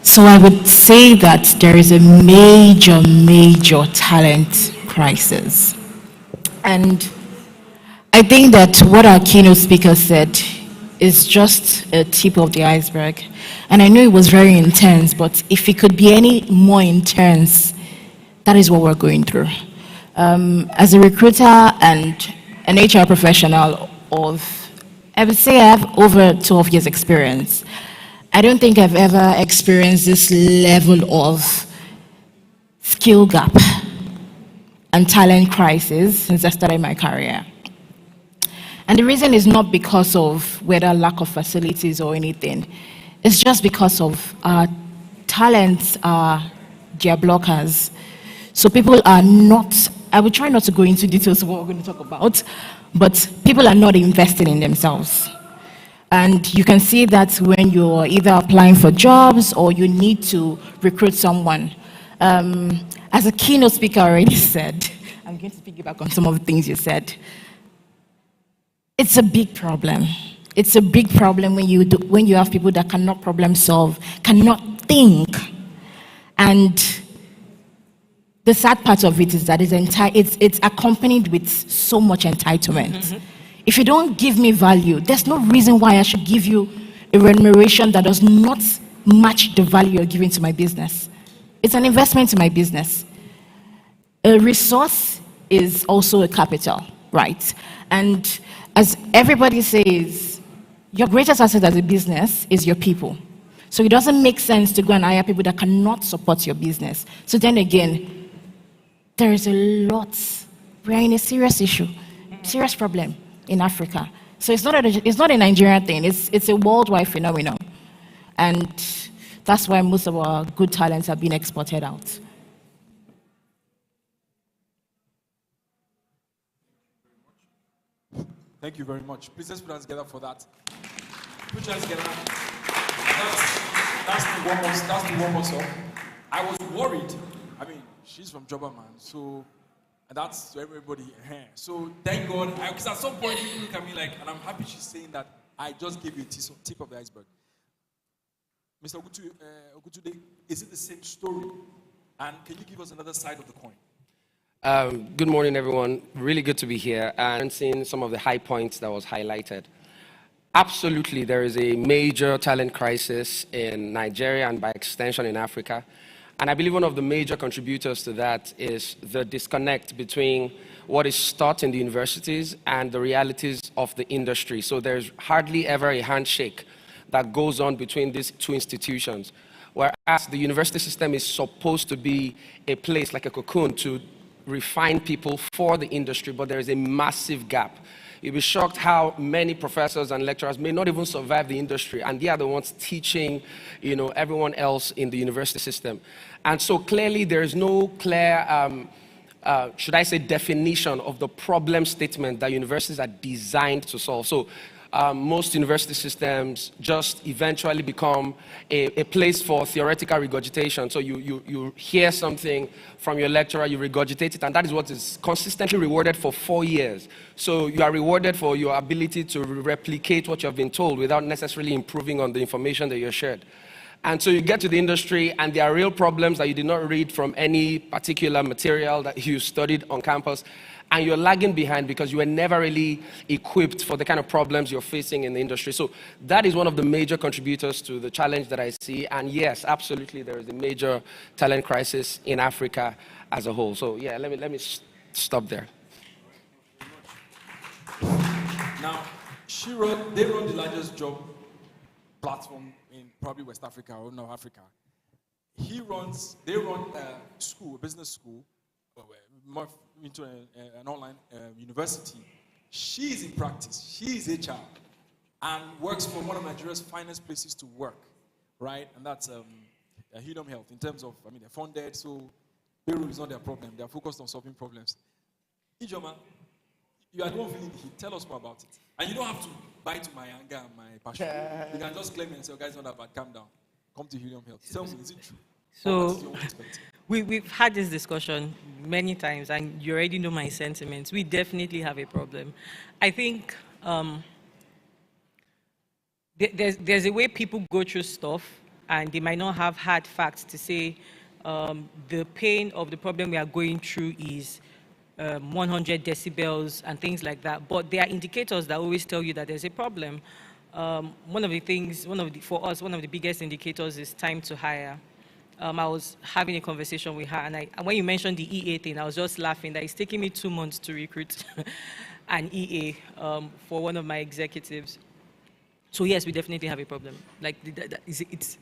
So I would say that there is a major talent crisis. And I think that what our keynote speaker said is just a tip of the iceberg. And I know it was very intense, but if it could be any more intense, that is what we're going through. As a recruiter and an HR professional I would say I have over 12 years experience. I don't think I've ever experienced this level of skill gap and talent crisis since I started my career. And the reason is not because of whether lack of facilities or anything. It's just because of our talents are their blockers. So people are not, I will try not to go into details of what we're going to talk about, but people are not investing in themselves. And you can see that when you're either applying for jobs or you need to recruit someone. As a keynote speaker already said, I'm going to piggyback on some of the things you said. It's a big problem. It's a big problem when you have people that cannot problem solve, cannot think. And the sad part of it is that it's accompanied with so much entitlement. Mm-hmm. If you don't give me value, there's no reason why I should give you a remuneration that does not match the value you're giving to my business. It's an investment in my business. A resource is also a capital, right? And as everybody says, your greatest asset as a business is your people. So it doesn't make sense to go and hire people that cannot support your business. So then again, there is a lot. We are in a serious issue, serious problem in Africa. So it's not a Nigerian thing. It's a worldwide phenomenon. And that's why most of our good talents are being exported out. Thank you very much. Please let's put hands together for that. Put your hands together. That's the warm-up song. I was worried. I mean, she's from Jobberman, so that's everybody. So thank God, because at some point people look at me like, and I'm happy she's saying that I just gave you a tip of the iceberg. Mr. Ogutude, is it the same story? And can you give us another side of the coin? Good morning, everyone. Really good to be here and seeing some of the high points that was highlighted. Absolutely, there is a major talent crisis in Nigeria and by extension in Africa. And I believe one of the major contributors to that is the disconnect between what is taught in the universities and the realities of the industry. So there's hardly ever a handshake that goes on between these two institutions. Whereas the university system is supposed to be a place like a cocoon to refine people for the industry, but there is a massive gap. You'll be shocked how many professors and lecturers may not even survive the industry, and they are the ones teaching, everyone else in the university system. And so clearly there is no clear, should I say, definition of the problem statement that universities are designed to solve. So most university systems just eventually become a place for theoretical regurgitation. So you hear something from your lecturer, you regurgitate it, and that is what is consistently rewarded for 4 years. So you are rewarded for your ability to replicate what you have been told without necessarily improving on the information that you're shared. And so you get to the industry, and there are real problems that you did not read from any particular material that you studied on campus. And you're lagging behind because you were never really equipped for the kind of problems you're facing in the industry. So that is one of the major contributors to the challenge that I see. And yes, absolutely, there is a major talent crisis in Africa as a whole. So yeah, let me stop there. Now, they run the largest job platform in probably West Africa or North Africa. They run a business school, more into an online university. She is in practice. She is HR and works for one of Nigeria's finest places to work, right? And that's Helium Health in terms of, they're funded, so payroll is not their problem. They're focused on solving problems. Ijoma, you are the one feeling the heat. Tell us more about it. And you don't have to bite my anger and my passion. You can just claim and say, guys, not that bad, calm down. Come to Helium Health. Tell me, is it true? So, we've had this discussion many times, and you already know my sentiments. We definitely have a problem. I think there's a way people go through stuff, and they might not have hard facts to say the pain of the problem we are going through is 100 decibels and things like that. But there are indicators that always tell you that there's a problem. One of the biggest indicators is time to hire. I was having a conversation with her, and when you mentioned the EA thing, I was just laughing that it's taking me 2 months to recruit an EA for one of my executives. So yes, we definitely have a problem. Like it's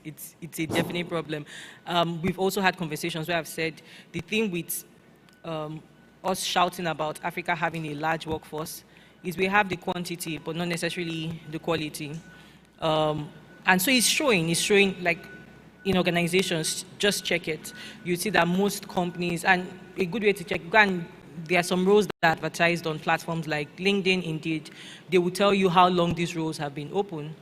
a definite problem. We've also had conversations where I've said the thing with us shouting about Africa having a large workforce is we have the quantity, but not necessarily the quality. And so it's showing like in organizations, just check it. You see that most companies, and a good way to check, there are some roles that are advertised on platforms like LinkedIn, Indeed. They will tell you how long these roles have been open,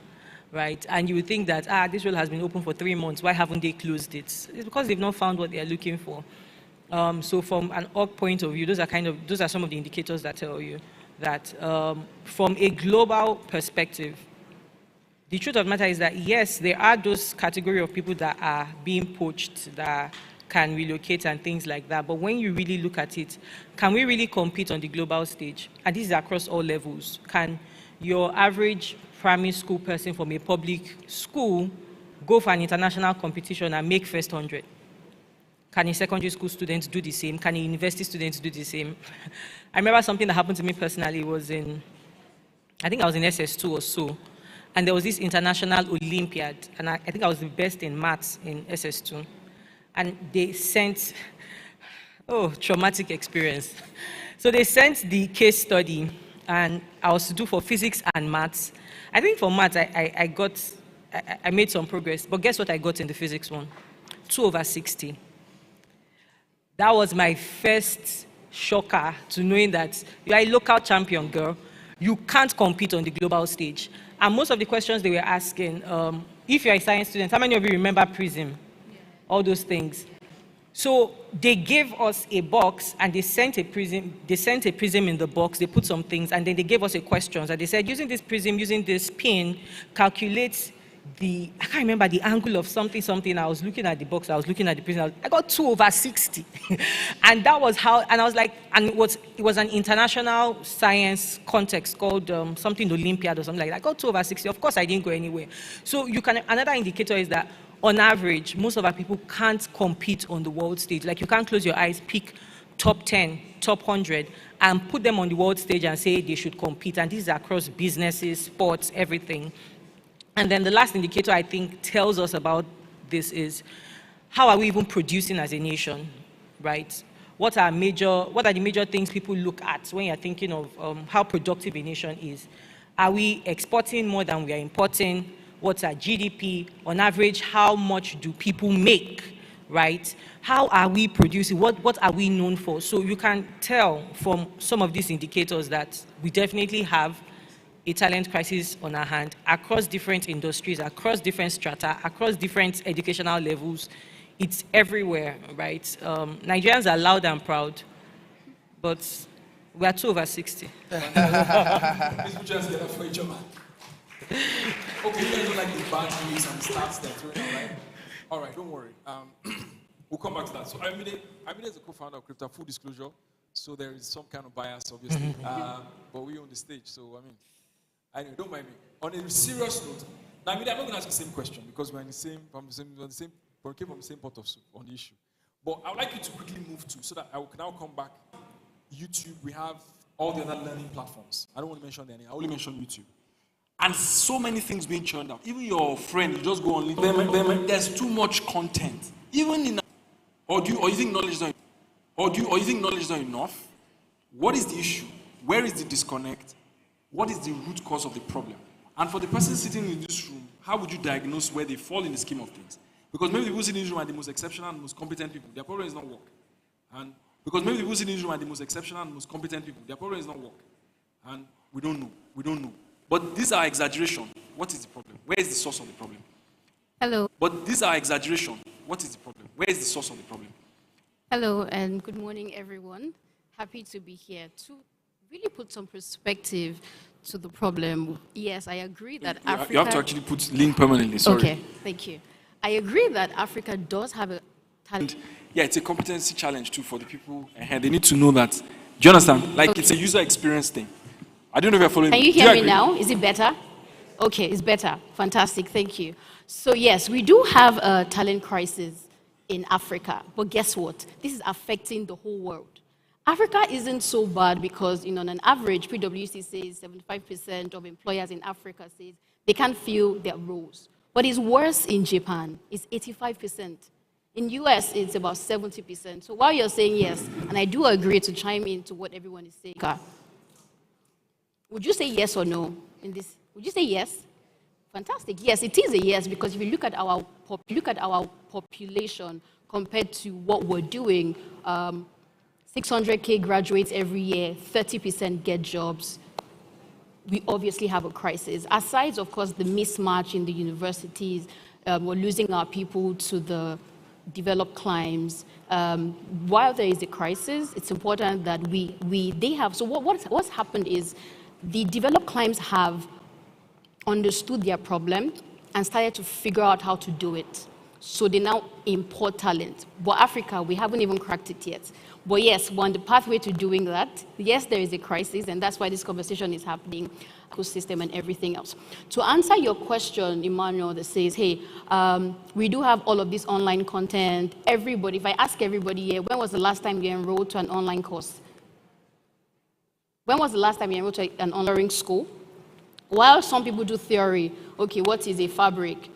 right? And you would think that, this role has been open for 3 months. Why haven't they closed it? It's because they've not found what they are looking for. So from an org point of view, those are some of the indicators that tell you that from a global perspective, the truth of the matter is that, yes, there are those category of people that are being poached, that can relocate and things like that. But when you really look at it, can we really compete on the global stage? And this is across all levels. Can your average primary school person from a public school go for an international competition and make first 100? Can a secondary school student do the same? Can a university student do the same? I remember something that happened to me personally was I think I was in SS2 or so. And there was this international Olympiad, and I think I was the best in maths in SS2. And they sent, traumatic experience. So they sent the case study, and I was to do for physics and maths. I think for maths, I made some progress, but guess what I got in the physics one? 2/60. That was my first shocker to knowing that you are a local champion, girl. You can't compete on the global stage. And most of the questions they were asking, if you're a science student, how many of you remember PRISM? All those things. So they gave us a box, and they sent a prism in the box. They put some things, and then they gave us a questions. And they said, using this prism, using this pin, calculate I can't remember the angle of something. I was looking at the box, I was looking at the prism. I got 2/60. And that was how, and I was like, and it was an international science context called something Olympiad or something like that. I got 2/60. Of course, I didn't go anywhere. So another indicator is that on average, most of our people can't compete on the world stage. Like, you can't close your eyes, pick top 10, top 100, and put them on the world stage and say they should compete. And this is across businesses, sports, everything. And then the last indicator I think tells us about this is, how are we even producing as a nation, right? What are the major things people look at when you're thinking of how productive a nation is? Are we exporting more than we are importing? What's our GDP? On average, how much do people make, right? How are we producing? What are we known for? So you can tell from some of these indicators that we definitely have a talent crisis on our hand across different industries, across different strata, across different educational levels. It's everywhere, right? Nigerians are loud and proud, but we are 2/60. Please put your hands together for each other. Okay, you guys don't like the bad news and stats that's right now, right? All right, don't worry. We'll come back to that. So Amide is a co-founder of Crypto, full disclosure. So there is some kind of bias, obviously. But we're on the stage, so anyway, don't mind me. On a serious note, now I'm not going to ask the same question because we're we came from the same pot of soup on the issue. But I would like you to quickly move to, so that I can now come back. YouTube, we have all the other learning platforms. I don't want to mention any. I only mention YouTube. And so many things being churned out. Even your friend, you just go on LinkedIn. There's too much content. Even in, or you think knowledge is not, or you think knowledge is not enough? What is the issue? Where is the disconnect? What is the root cause of the problem? And for the person sitting in this room, how would you diagnose where they fall in the scheme of things? Because maybe the people sitting in this room are the most exceptional and most competent people. Their problem is not work. And because maybe the people sitting in this room are the most exceptional and most competent people. Their problem is not work. And we don't know. But these are exaggeration. What is the problem? Where is the source of the problem? Hello. But these are exaggeration. What is the problem? Where is the source of the problem? Hello, and good morning, everyone. Happy to be here to really put some perspective to the problem, yes, I agree that You Africa... you have to actually put link permanently, sorry. Okay, thank you. I agree that Africa does have a talent. Yeah, it's a competency challenge too for the people ahead. They need to know that. Do you understand? Like, it's a user experience thing. I don't know if you're following Can me. you Do hear me agree? now? Is it better? Okay, it's better. Fantastic, thank you. So yes, we do have a talent crisis in Africa, but guess what? This is affecting the whole world. Africa isn't so bad because, on an average, PwC says 75% of employers in Africa says they can't fill their roles. But it's worse in Japan. It's 85%. In US, it's about 70%. So while you're saying yes, and I do agree to chime in to what everyone is saying, would you say yes or no in this? Would you say yes? Fantastic. Yes, it is a yes, because if you look at our population compared to what we're doing, 600K graduates every year, 30% get jobs. We obviously have a crisis. Aside, of course, the mismatch in the universities, we're losing our people to the developed climes. While there is a crisis, it's important that they have, so what's happened is the developed climes have understood their problem and started to figure out how to do it. So they now import talent. But Africa, we haven't even cracked it yet. But yes, we're on the pathway to doing that. Yes, there is a crisis, and that's why this conversation is happening, ecosystem and everything else. To answer your question, Emmanuel, that says, hey, we do have all of this online content. Everybody, if I ask everybody here, when was the last time you enrolled to an online course? When was the last time you enrolled to an online school? While some people do theory, okay, what is a fabric?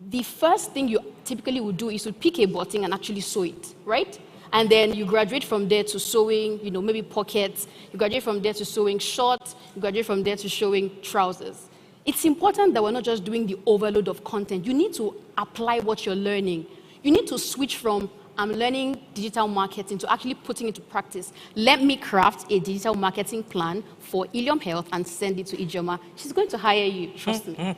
The first thing you typically would do is to pick a button and actually sew it, right? And then you graduate from there to sewing, maybe pockets. You graduate from there to sewing shorts. You graduate from there to sewing trousers. It's important that we're not just doing the overload of content. You need to apply what you're learning. You need to switch from I'm learning digital marketing to actually putting it into practice. Let me craft a digital marketing plan for Ilium Health and send it to Ijoma. She's going to hire you, trust me.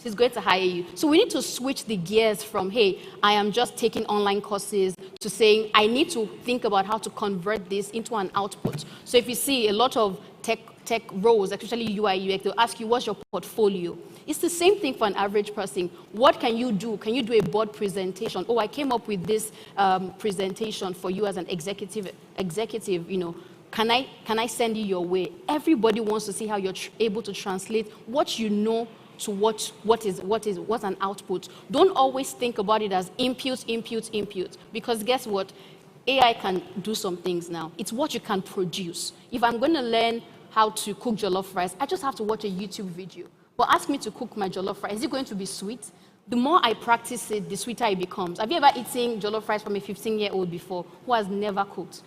She's going to hire you. So we need to switch the gears from, hey, I am just taking online courses, to saying, I need to think about how to convert this into an output. So if you see a lot of tech roles, especially UI, UX, they'll ask you, what's your portfolio? It's the same thing for an average person. What can you do? Can you do a board presentation? Oh, I came up with this presentation for you as an executive, Can I send you your way? Everybody wants to see how you're able to translate what you know to what's an output. Don't always think about it as input, because guess what? AI can do some things now. It's what you can produce. If I'm going to learn how to cook jollof rice, I just have to watch a YouTube video. But ask me to cook my jollof rice, is it going to be sweet? The more I practice it, the sweeter it becomes. Have you ever eaten jollof rice from a 15-year-old before who has never cooked?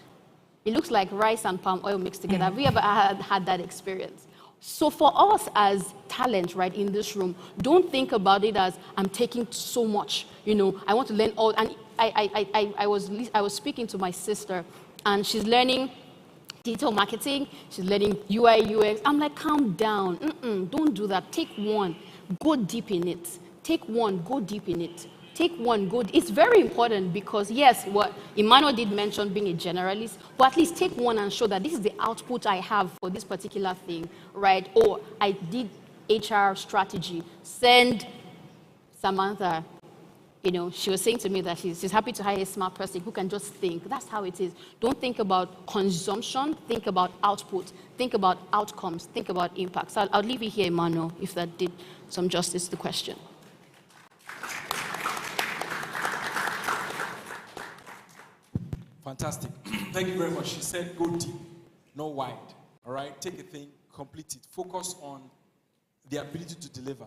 It looks like rice and palm oil mixed together. Have you ever had that experience? So for us as talent, right, in this room, don't think about it as I'm taking so much, I want to learn all. And I was speaking to my sister, and she's learning digital marketing, she's learning UI, UX. I'm like, calm down, don't do that. Take one, go deep in it. Take one, go deep in it. Take one, go. It's very important because, yes, what Emmanuel did mention being a generalist, but at least take one and show that this is the output I have for this particular thing, right? Or I did HR strategy. Send Samantha, she was saying to me that she's happy to hire a smart person who can just think. That's how it is. Don't think about consumption, think about output, think about outcomes, think about impact. So I'll leave it here, Emmanuel, if that did some justice to the question. Fantastic. Thank you very much. She said go deep, not wide. All right? Take a thing, complete it. Focus on the ability to deliver.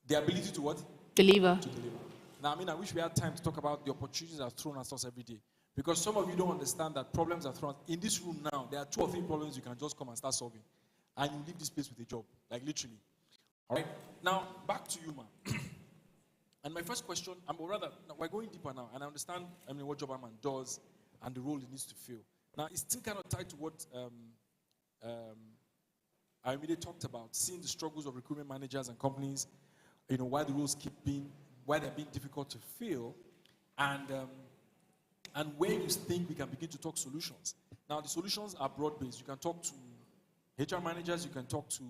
The ability to what? Deliver. To deliver. Now, I wish we had time to talk about the opportunities that are thrown at us every day. Because some of you don't understand that problems are thrown. In this room now, there are 2 or 3 problems you can just come and start solving. And you leave this place with a job. Like literally. All right? Now, back to you, man. And my first question, we're going deeper now, and I understand what Job Man does and the role he needs to fill. Now, it's still kind of tied to what Ayomide talked about, seeing the struggles of recruitment managers and companies, why the roles why they're being difficult to fill, and where you think we can begin to talk solutions. Now, the solutions are broad-based. You can talk to HR managers you can talk to.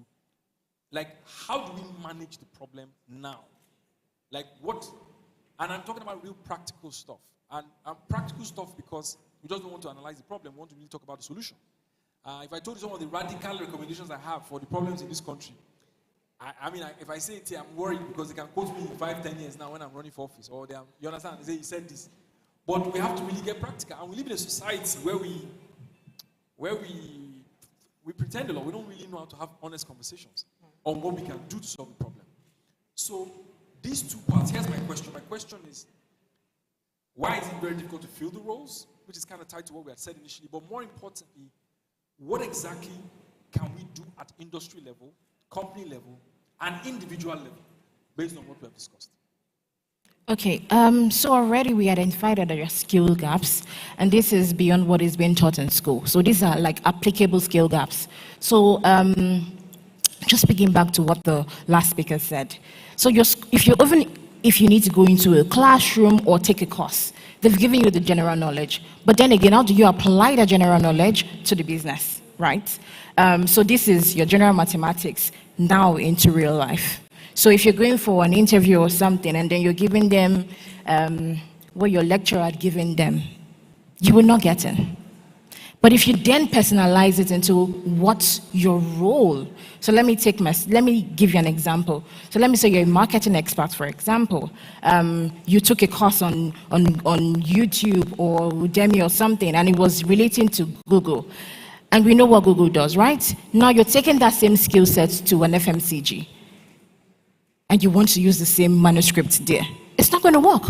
Like, how do we manage the problem now? Like what? And I'm talking about real practical stuff. And practical stuff because we just don't want to analyze the problem. We want to really talk about the solution. If I told you some of the radical recommendations I have for the problems in this country, if I say it here, I'm worried because they can quote me in 5-10 years now when I'm running for office. Or you understand? They say, he said this. But we have to really get practical. And we live in a society where we pretend a lot. We don't really know how to have honest conversations on what we can do to solve the problem. So these two parts, here's my question. My question is, why is it very difficult to fill the roles? Which is kind of tied to what we had said initially. But more importantly, what exactly can we do at industry level, company level, and individual level, based on what we have discussed? Okay, so already we identified that there are skill gaps, and this is beyond what is being taught in school. So these are like applicable skill gaps. So just picking back to what the last speaker said. So if you need to go into a classroom or take a course, they've given you the general knowledge. But then again, how do you apply that general knowledge to the business, right? So this is your general mathematics now into real life. So if you're going for an interview or something and then you're giving them what your lecturer had given them, you will not get in. But if you then personalize it into what's your role, so let me give you an example. So let me say you're a marketing expert, for example. You took a course on YouTube or Udemy or something, and it was relating to Google. And we know what Google does, right? Now you're taking that same skill set to an FMCG, and you want to use the same manuscript there. It's not going to work.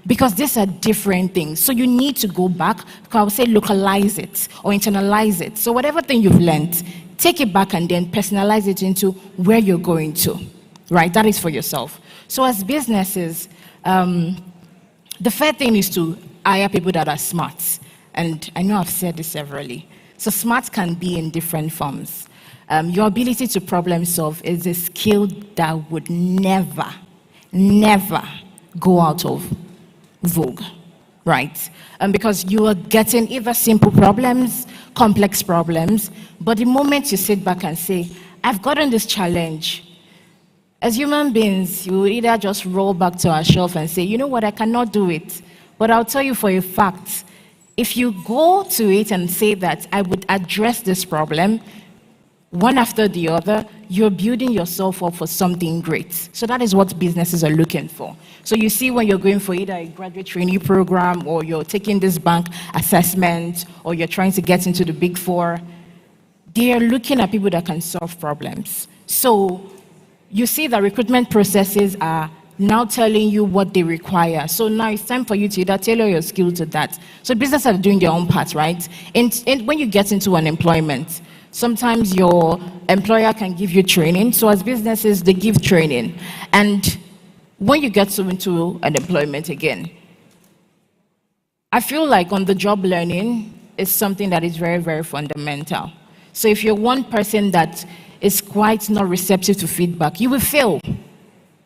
Because these are different things. So you need to go back, I would say localize it or internalize it. So whatever thing you've learned, take it back and then personalize it into where you're going to, right? That is for yourself. So as businesses, the fair thing is to hire people that are smart. And I know I've said this severally. So smart can be in different forms. Your ability to problem solve is a skill that would never go out of vogue, right? Because you are getting either simple problems, complex problems, but the moment you sit back and say, I've gotten this challenge, as human beings, you will either just roll back to our shelf and say, you know what, I cannot do it. But I'll tell you for a fact, if you go to it and say that I would address this problem, one after the other, you're building yourself up for something great. So that is what businesses are looking for. So you see when you're going for either a graduate trainee program or you're taking this bank assessment or you're trying to get into the Big Four, they are looking at people that can solve problems. So you see that recruitment processes are now telling you what they require. So now it's time for you to either tailor your skill to that. So businesses are doing their own part, right? And when you get into an employment, sometimes your employer can give you training. So as businesses, they give training. And when you get into an employment again, I feel like on-the-job learning is something that is very, very fundamental. So if you're one person that is quite not receptive to feedback, you will fail.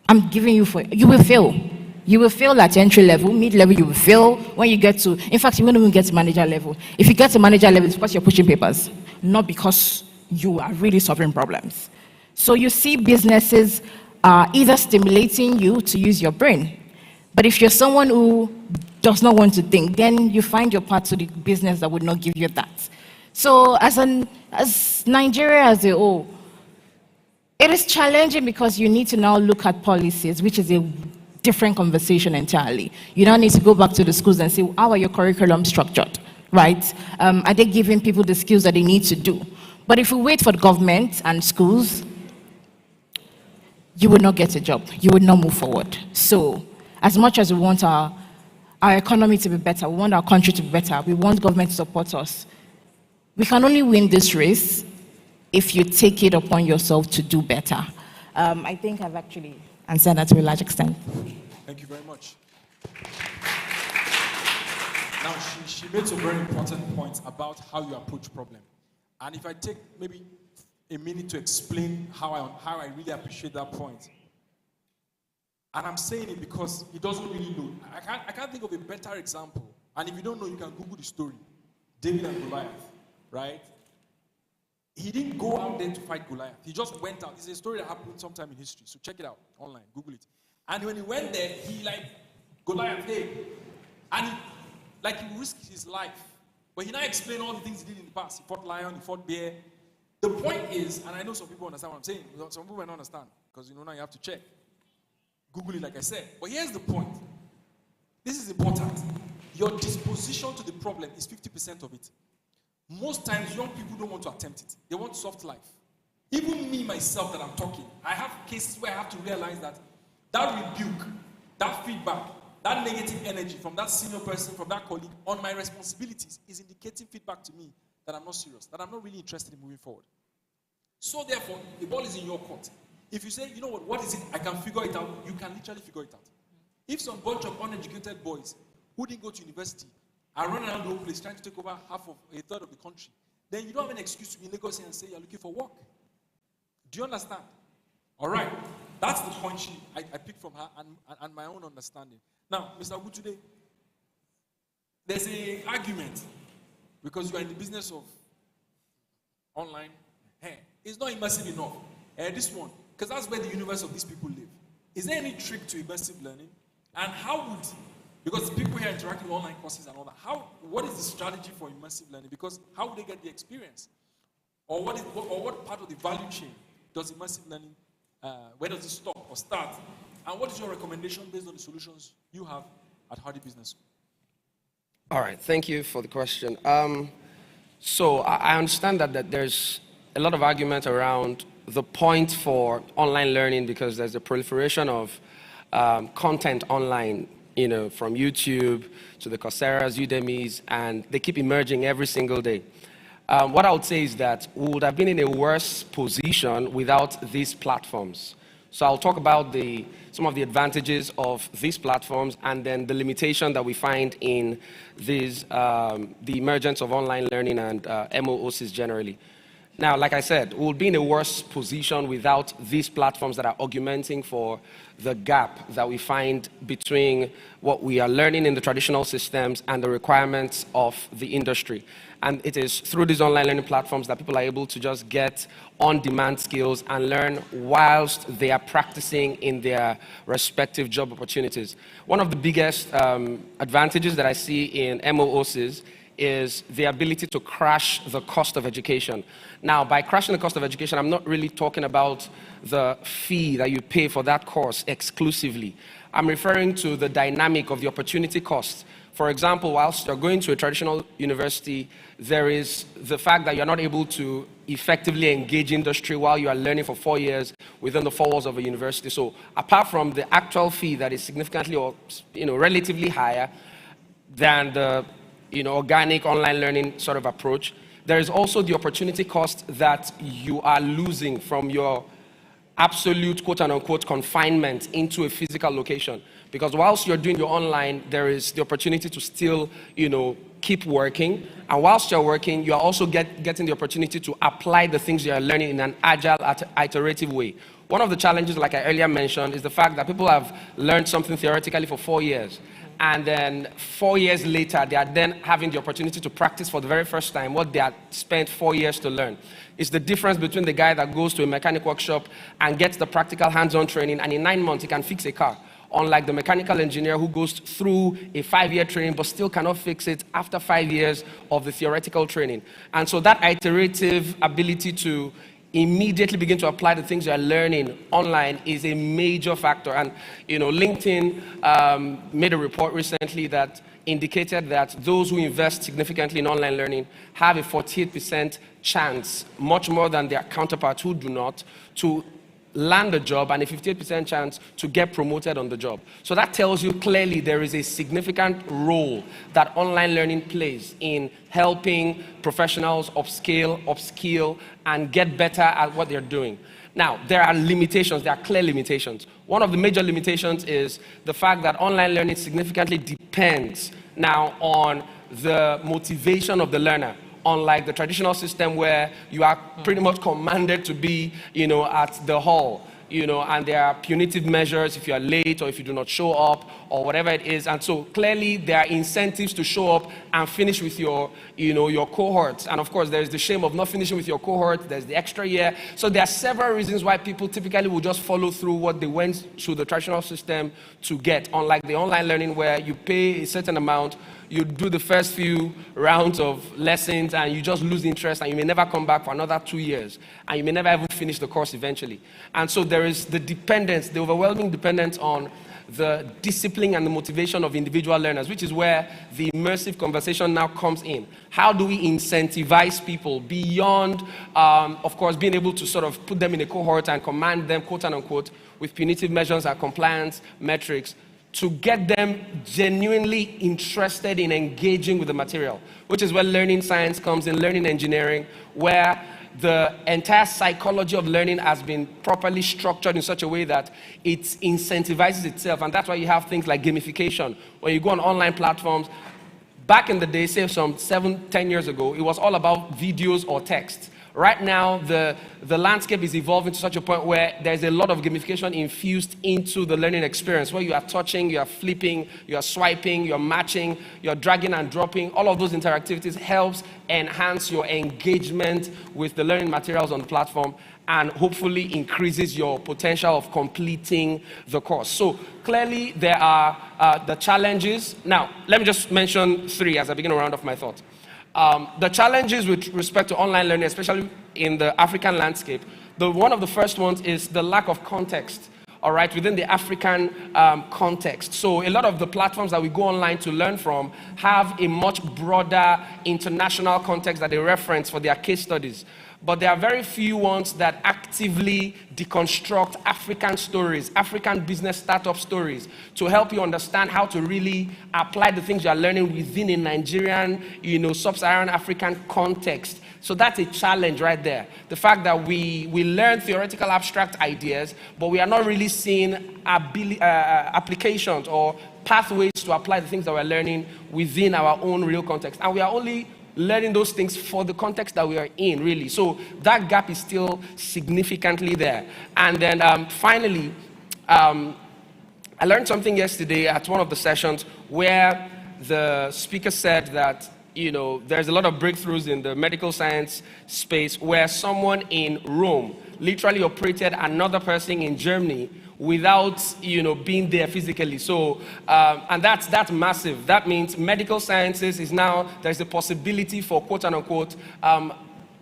I'm giving you you will fail. You will fail at entry level, mid-level, you will fail. When you get to, in fact, you won't even get to manager level. If you get to manager level, it's because you're pushing papers, not because you are really solving problems. So you see businesses are either stimulating you to use your brain. But if you're someone who does not want to think, then you find your path to the business that would not give you that. So as Nigeria as a whole, it is challenging because you need to now look at policies, which is a different conversation entirely. You now need to go back to the schools and say, how are your curriculum structured, right? Are they giving people the skills that they need to do? But if we wait for the government and schools, you will not get a job. You will not move forward. So as much as we want our economy to be better, we want our country to be better, we want government to support us, we can only win this race if you take it upon yourself to do better. I think I've actually answered that to a large extent. Thank you very much. Now, she made some very important points about how you approach problem. And if I take maybe a minute to explain how I really appreciate that point. And I'm saying it because he doesn't really know. I can't think of a better example. And if you don't know, you can Google the story. David and Goliath, right? He didn't go out there to fight Goliath. He just went out. It's a story that happened sometime in history. So check it out online, Google it. And when he went there, he like, Goliath, hey. And he risked his life. But he now explained all the things he did in the past. He fought lion, he fought bear. The point is, and I know some people understand what I'm saying. Some people don't understand. Because now you have to check. Google it like I said. But here's the point. This is important. Your disposition to the problem is 50% of it. Most times, young people don't want to attempt it. They want soft life. Even me, myself, that I'm talking, I have cases where I have to realize that rebuke, that feedback, that negative energy from that senior person, from that colleague, on my responsibilities is indicating feedback to me that I'm not serious, that I'm not really interested in moving forward. So therefore, the ball is in your court. If you say, you know what is it, I can figure it out, you can literally figure it out. If some bunch of uneducated boys who didn't go to university are running around the whole place trying to take over a third of the country, then you don't have an excuse to be in Lagos and say you're looking for work. Do you understand? All right. That's the point I picked from her and my own understanding. Now, Mr. Abutude, there's an argument because you are in the business of online. Hey, it's not immersive enough. This one, because that's where the universe of these people live. Is there any trick to immersive learning? And how would, because the people here interacting with online courses and all that, what is the strategy for immersive learning? Because how would they get the experience? Or what part of the value chain does immersive learning, where does it stop or start? And what is your recommendation based on the solutions you have at Hardy Business School? All right, thank you for the question. So I understand that there's a lot of argument around the point for online learning because there's a proliferation of content online, from YouTube to the Coursera's, Udemy's, and they keep emerging every single day. What I would say is that we would have been in a worse position without these platforms. So I'll talk about some of the advantages of these platforms and then the limitation that we find in the emergence of online learning and MOOCs generally. Now, like I said, we'll be in a worse position without these platforms that are augmenting for the gap that we find between what we are learning in the traditional systems and the requirements of the industry. And it is through these online learning platforms that people are able to just get on-demand skills and learn whilst they are practicing in their respective job opportunities. One of the biggest advantages that I see in MOOCs is the ability to crash the cost of education. Now, by crashing the cost of education, I'm not really talking about the fee that you pay for that course exclusively. I'm referring to the dynamic of the opportunity cost. For example, whilst you're going to a traditional university, there is the fact that you're not able to effectively engage industry while you are learning for 4 years within the 4 walls of a university. So apart from the actual fee that is significantly or relatively higher than the organic online learning sort of approach, there is also the opportunity cost that you are losing from your absolute quote-unquote confinement into a physical location. Because whilst you're doing your online, there is the opportunity to still, keep working. And whilst you're working, you are also getting the opportunity to apply the things you are learning in an agile, iterative way. One of the challenges, like I earlier mentioned, is the fact that people have learned something theoretically for 4 years. And then 4 years later, they are then having the opportunity to practice for the very first time what they had spent 4 years to learn. It's the difference between the guy that goes to a mechanic workshop and gets the practical hands-on training, and in 9 months, he can fix a car. Unlike the mechanical engineer who goes through a 5-year training but still cannot fix it after 5 years of the theoretical training. And so that iterative ability to immediately begin to apply the things you're learning online is a major factor. And LinkedIn made a report recently that indicated that those who invest significantly in online learning have a 48% chance, much more than their counterparts who do not, to land a job and a 58% chance to get promoted on the job. So that tells you clearly there is a significant role that online learning plays in helping professionals upskill, and get better at what they're doing. Now, there are limitations, there are clear limitations. One of the major limitations is the fact that online learning significantly depends now on the motivation of the learner. Unlike the traditional system where you are pretty much commanded to be, at the hall, and there are punitive measures if you are late or if you do not show up or whatever it is. And so clearly there are incentives to show up and finish with your cohort. And of course, there's the shame of not finishing with your cohort. There's the extra year. So there are several reasons why people typically will just follow through what they went through the traditional system to get, unlike the online learning where you pay a certain amount, you do the first few rounds of lessons and you just lose interest and you may never come back for another 2 years and you may never even finish the course eventually. And so there is the dependence, the overwhelming dependence on the discipline and the motivation of individual learners, which is where the immersive conversation now comes in. How do we incentivize people beyond, of course, being able to sort of put them in a cohort and command them, quote unquote, with punitive measures and compliance metrics, to get them genuinely interested in engaging with the material, which is where learning science comes in, learning engineering, where the entire psychology of learning has been properly structured in such a way that it incentivizes itself. And that's why you have things like gamification. When you go on online platforms, back in the day, say some 7-10 years ago, it was all about videos or text. Right now, the landscape is evolving to such a point where there's a lot of gamification infused into the learning experience, where you are touching, you are flipping, you are swiping, you are matching, you are dragging and dropping. All of those interactivities helps enhance your engagement with the learning materials on the platform and hopefully increases your potential of completing the course. So clearly, there are the challenges. Now, let me just mention 3 as I begin to round off my thoughts. The challenges with respect to online learning, especially in the African landscape, one of the first ones is the lack of context, all right, within the African context. So a lot of the platforms that we go online to learn from have a much broader international context that they reference for their case studies. But there are very few ones that actively deconstruct African stories, African business startup stories, to help you understand how to really apply the things you are learning within a Nigerian, sub-Saharan African context. So that's a challenge right there. The fact that we learn theoretical abstract ideas, but we are not really seeing applications or pathways to apply the things that we're learning within our own real context. And we are only learning those things for the context that we are in, really. So that gap is still significantly there. And then finally, I learned something yesterday at one of the sessions where the speaker said that, there's a lot of breakthroughs in the medical science space where someone in Rome literally operated another person in Germany without being there physically. So and that's massive. That means medical sciences is now, there's a possibility for quote unquote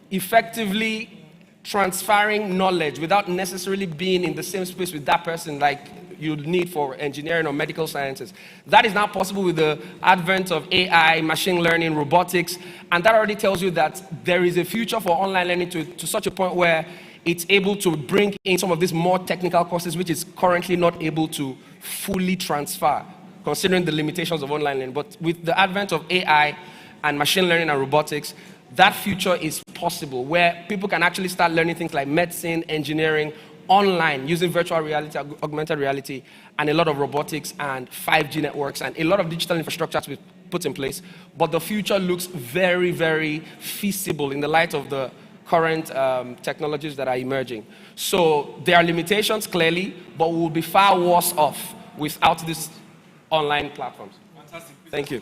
effectively transferring knowledge without necessarily being in the same space with that person like you'd need for engineering or medical sciences. That is now possible with the advent of AI, machine learning, robotics, and that already tells you that there is a future for online learning to such a point where it's able to bring in some of these more technical courses which is currently not able to fully transfer, considering the limitations of online learning. But with the advent of AI and machine learning and robotics, that future is possible where people can actually start learning things like medicine, engineering, online using virtual reality, augmented reality, and a lot of robotics and 5G networks and a lot of digital infrastructure to be put in place. But the future looks very, very feasible in the light of the current technologies that are emerging. So there are limitations clearly, but we'll be far worse off without these online platforms. Fantastic. Thank you.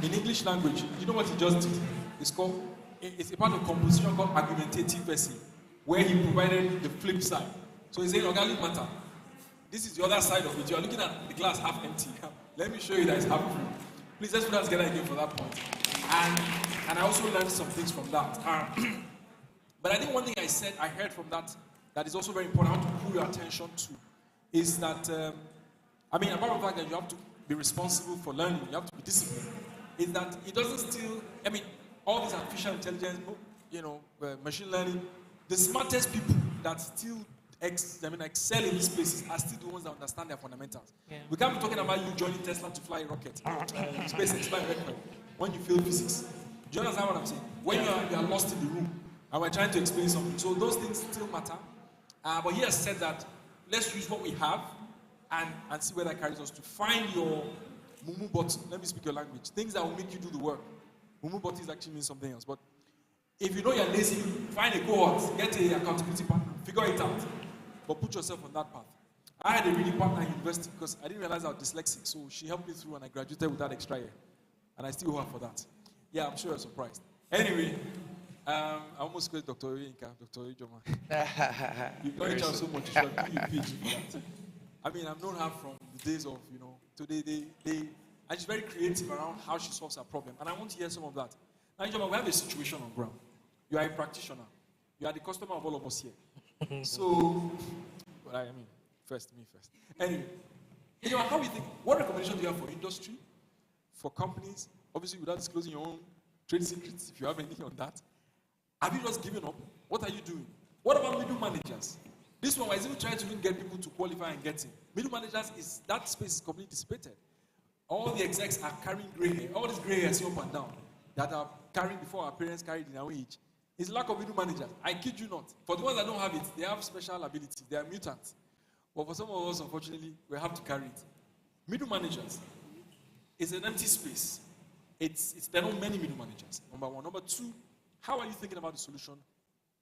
In English language, you know what he just did? It's a part of composition called argumentative essay, where he provided the flip side. So he's saying organic matter. This is the other side of it. You are looking at the glass half empty. Let me show you that it's half full. Please let's put us together again for that point. And I also learned some things from that. But I think one thing I heard from that is also very important. I want to pull your attention to is that apart from the fact that you have to be responsible for learning, you have to be disciplined. Is that it doesn't still, all this artificial intelligence, machine learning, the smartest people that still excel in these places are still the ones that understand their fundamentals. Yeah. We can't be talking about you joining Tesla to fly a rocket, SpaceX fly a rocket, when you fail physics. Do you understand what I'm saying? When you are lost in the room and we're trying to explain something. So those things still matter. But he has said that let's use what we have and see where that carries us to. Find your mumu button. Let me speak your language. Things that will make you do the work. Mumu button actually means something else. But If you know you're lazy, find a cohort, get a accountability partner, figure it out, but put yourself on that path. I had a reading partner in university because I didn't realize I was dyslexic, so she helped me through and I graduated with that extra year. And I still owe her for that. Yeah, I'm sure you're surprised. Anyway, I almost called Dr. Oyinka, Dr. Ijoma. You've known each other so much, you should have given you a PhD for that. I mean, I've known her from the days of, today, and she's very creative around how she solves her problem. And I want to hear some of that. Now, Ijoma, we have a situation on ground. You are a practitioner. You are the customer of all of us here. So, I mean, me first. Anyway, how we think, what recommendation do you have for industry, for companies, obviously without disclosing your own trade secrets, if you have anything on that? Have you just given up? What are you doing? What about middle managers? This one, I even trying to get people to qualify and get in. Middle managers, that space is completely dissipated. All the execs are carrying gray hair. All this gray hair is up and down that are carrying before our parents carried in our age. It's lack of middle managers. I kid you not. For the ones that don't have it, they have special abilities. They are mutants. But for some of us, unfortunately, we have to carry it. Middle managers is an empty space. There are not many middle managers, number one. Number two, how are you thinking about the solution?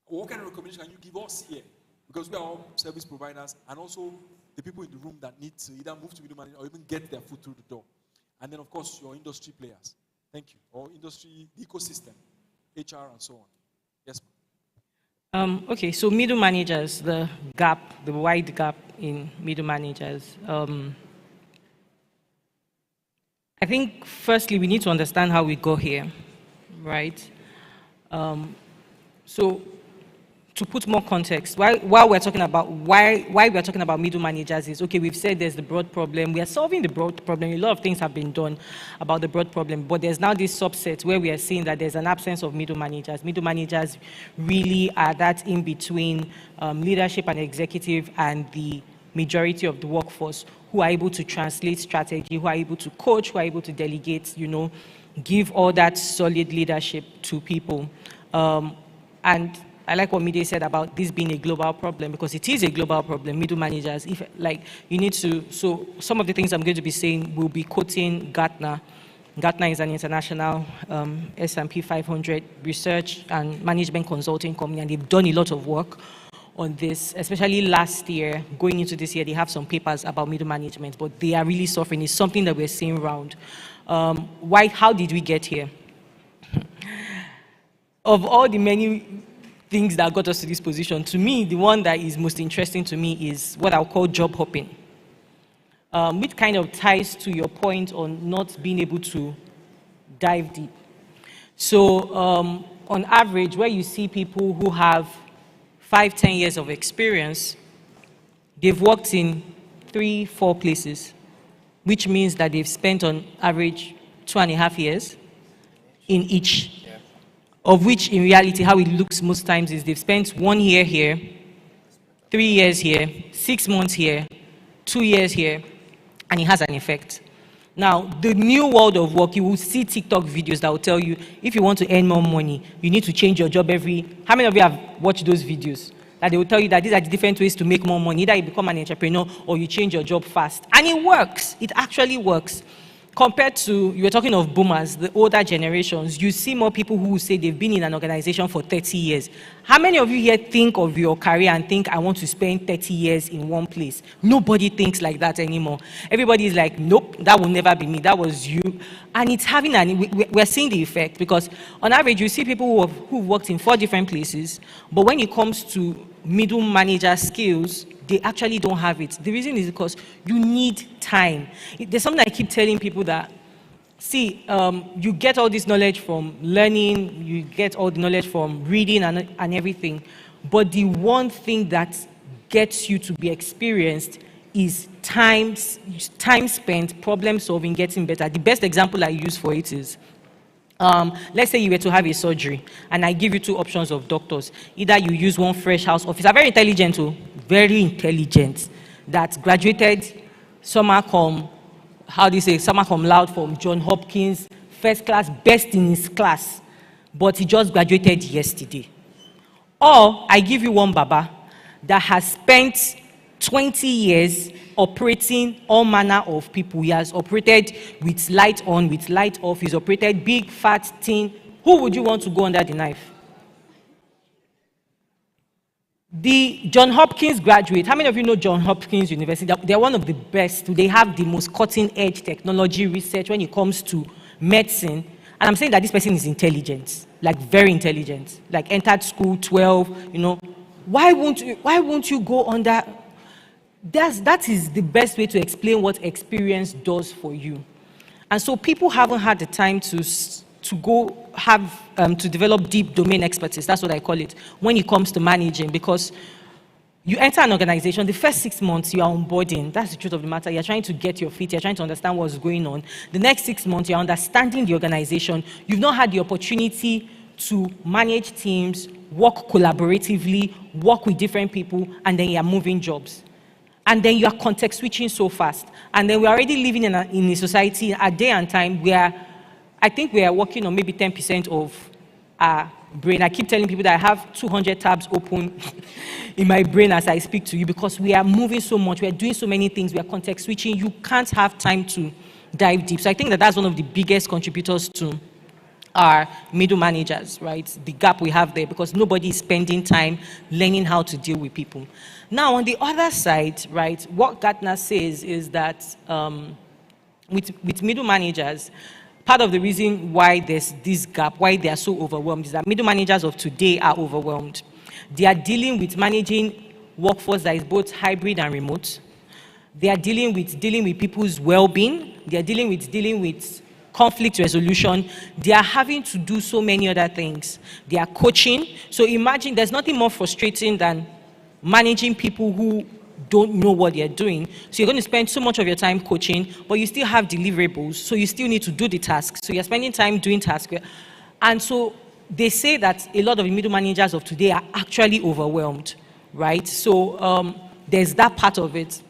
What kind of recommendation can you give us here? Because we are all service providers and also the people in the room that need to either move to middle management or even get their foot through the door. And then, of course, your industry players. Thank you. Or industry, the ecosystem, HR, and so on. Yes, ma'am. Okay, so middle managers, the wide gap in middle managers. I think, firstly, we need to understand how we got here, right? So, to put more context, while we're talking about why we're talking about middle managers is, okay, we've said there's the broad problem. We are solving the broad problem. A lot of things have been done about the broad problem, but there's now this subset where we are seeing that there's an absence of middle managers. Middle managers really are that in between leadership and executive and the majority of the workforce who are able to translate strategy, who are able to coach, who are able to delegate, give all that solid leadership to people. And I like what Mide said about this being a global problem, because it is a global problem. Middle managers, so some of the things I'm going to be saying will be quoting Gartner. Gartner is an international S&P 500 research and management consulting company, and they've done a lot of work on this, especially last year. Going into this year, they have some papers about middle management, but they are really suffering. It's something that we're seeing around. How did we get here? Of all the many things that got us to this position, to me, the one that is most interesting to me is what I'll call job hopping, which kind of ties to your point on not being able to dive deep. So on average, where you see people who have 5-10 years of experience, they've worked in 3-4 places, which means that they've spent on average 2.5 years in each. Of which, in reality, how it looks most times is they've spent 1 year here, 3 years here, 6 months here, 2 years here, and it has an effect. Now, the new world of work, you will see TikTok videos that will tell you, if you want to earn more money, you need to change your job how many of you have watched those videos? That they will tell you that these are the different ways to make more money. Either you become an entrepreneur or you change your job fast. And it works. It actually works. Compared to, you were talking of boomers, the older generations, you see more people who say they've been in an organization for 30 years. How many of you here think of your career and think, I want to spend 30 years in one place? Nobody thinks like that anymore. Everybody is like, nope, that will never be me. That was you. And it's having we're seeing the effect, because on average, you see people who've worked in 4 different places, but when it comes to middle manager skills, they actually don't have it. The reason is because you need time. There's something I keep telling people that, see, you get all this knowledge from learning, you get all the knowledge from reading and everything, but the one thing that gets you to be experienced is time spent, problem solving, getting better. The best example I use for it is, let's say you were to have a surgery, and I give you 2 options of doctors. Either you use one fresh house officer, very intelligent, that graduated summa cum laude from John Hopkins, first class, best in his class, but he just graduated yesterday. Or I give you one Baba that has spent 20 years operating all manner of people. He has operated with light on, with light off. He's operated big, fat, thin. Who would you want to go under the knife? The John Hopkins graduate, how many of you know John Hopkins University? They're one of the best. They have the most cutting-edge technology research when it comes to medicine. And I'm saying that this person is intelligent, like very intelligent, like entered school 12, you know. Why won't you go under? That is the best way to explain what experience does for you. And so people haven't had the time to go have, to develop deep domain expertise, that's what I call it, when it comes to managing, because you enter an organization, the first 6 months you are onboarding, that's the truth of the matter, you're trying to get your feet, you're trying to understand what's going on. The next 6 months you're understanding the organization, you've not had the opportunity to manage teams, work collaboratively, work with different people, and then you're moving jobs. And then you are context switching so fast. And then we're already living in a society, a day and time where I think we are working on maybe 10% of our brain. I keep telling people that I have 200 tabs open in my brain as I speak to you because we are moving so much, we are doing so many things, we are context switching. You can't have time to dive deep. So I think that that's one of the biggest contributors to our middle managers, right? The gap we have there because nobody is spending time learning how to deal with people. Now, on the other side, right, what Gartner says is that with middle managers, part of the reason why there's this gap, why they are so overwhelmed, is that middle managers of today are overwhelmed. They are dealing with managing workforce that is both hybrid and remote. They are dealing with people's well-being. They are dealing with conflict resolution. They are having to do so many other things. They are coaching. So imagine there's nothing more frustrating than managing people who don't know what they're doing. So you're going to spend so much of your time coaching, but you still have deliverables, so you still need to do the tasks. So you're spending time doing tasks. And so they say that a lot of the middle managers of today are actually overwhelmed, right? So there's that part of it.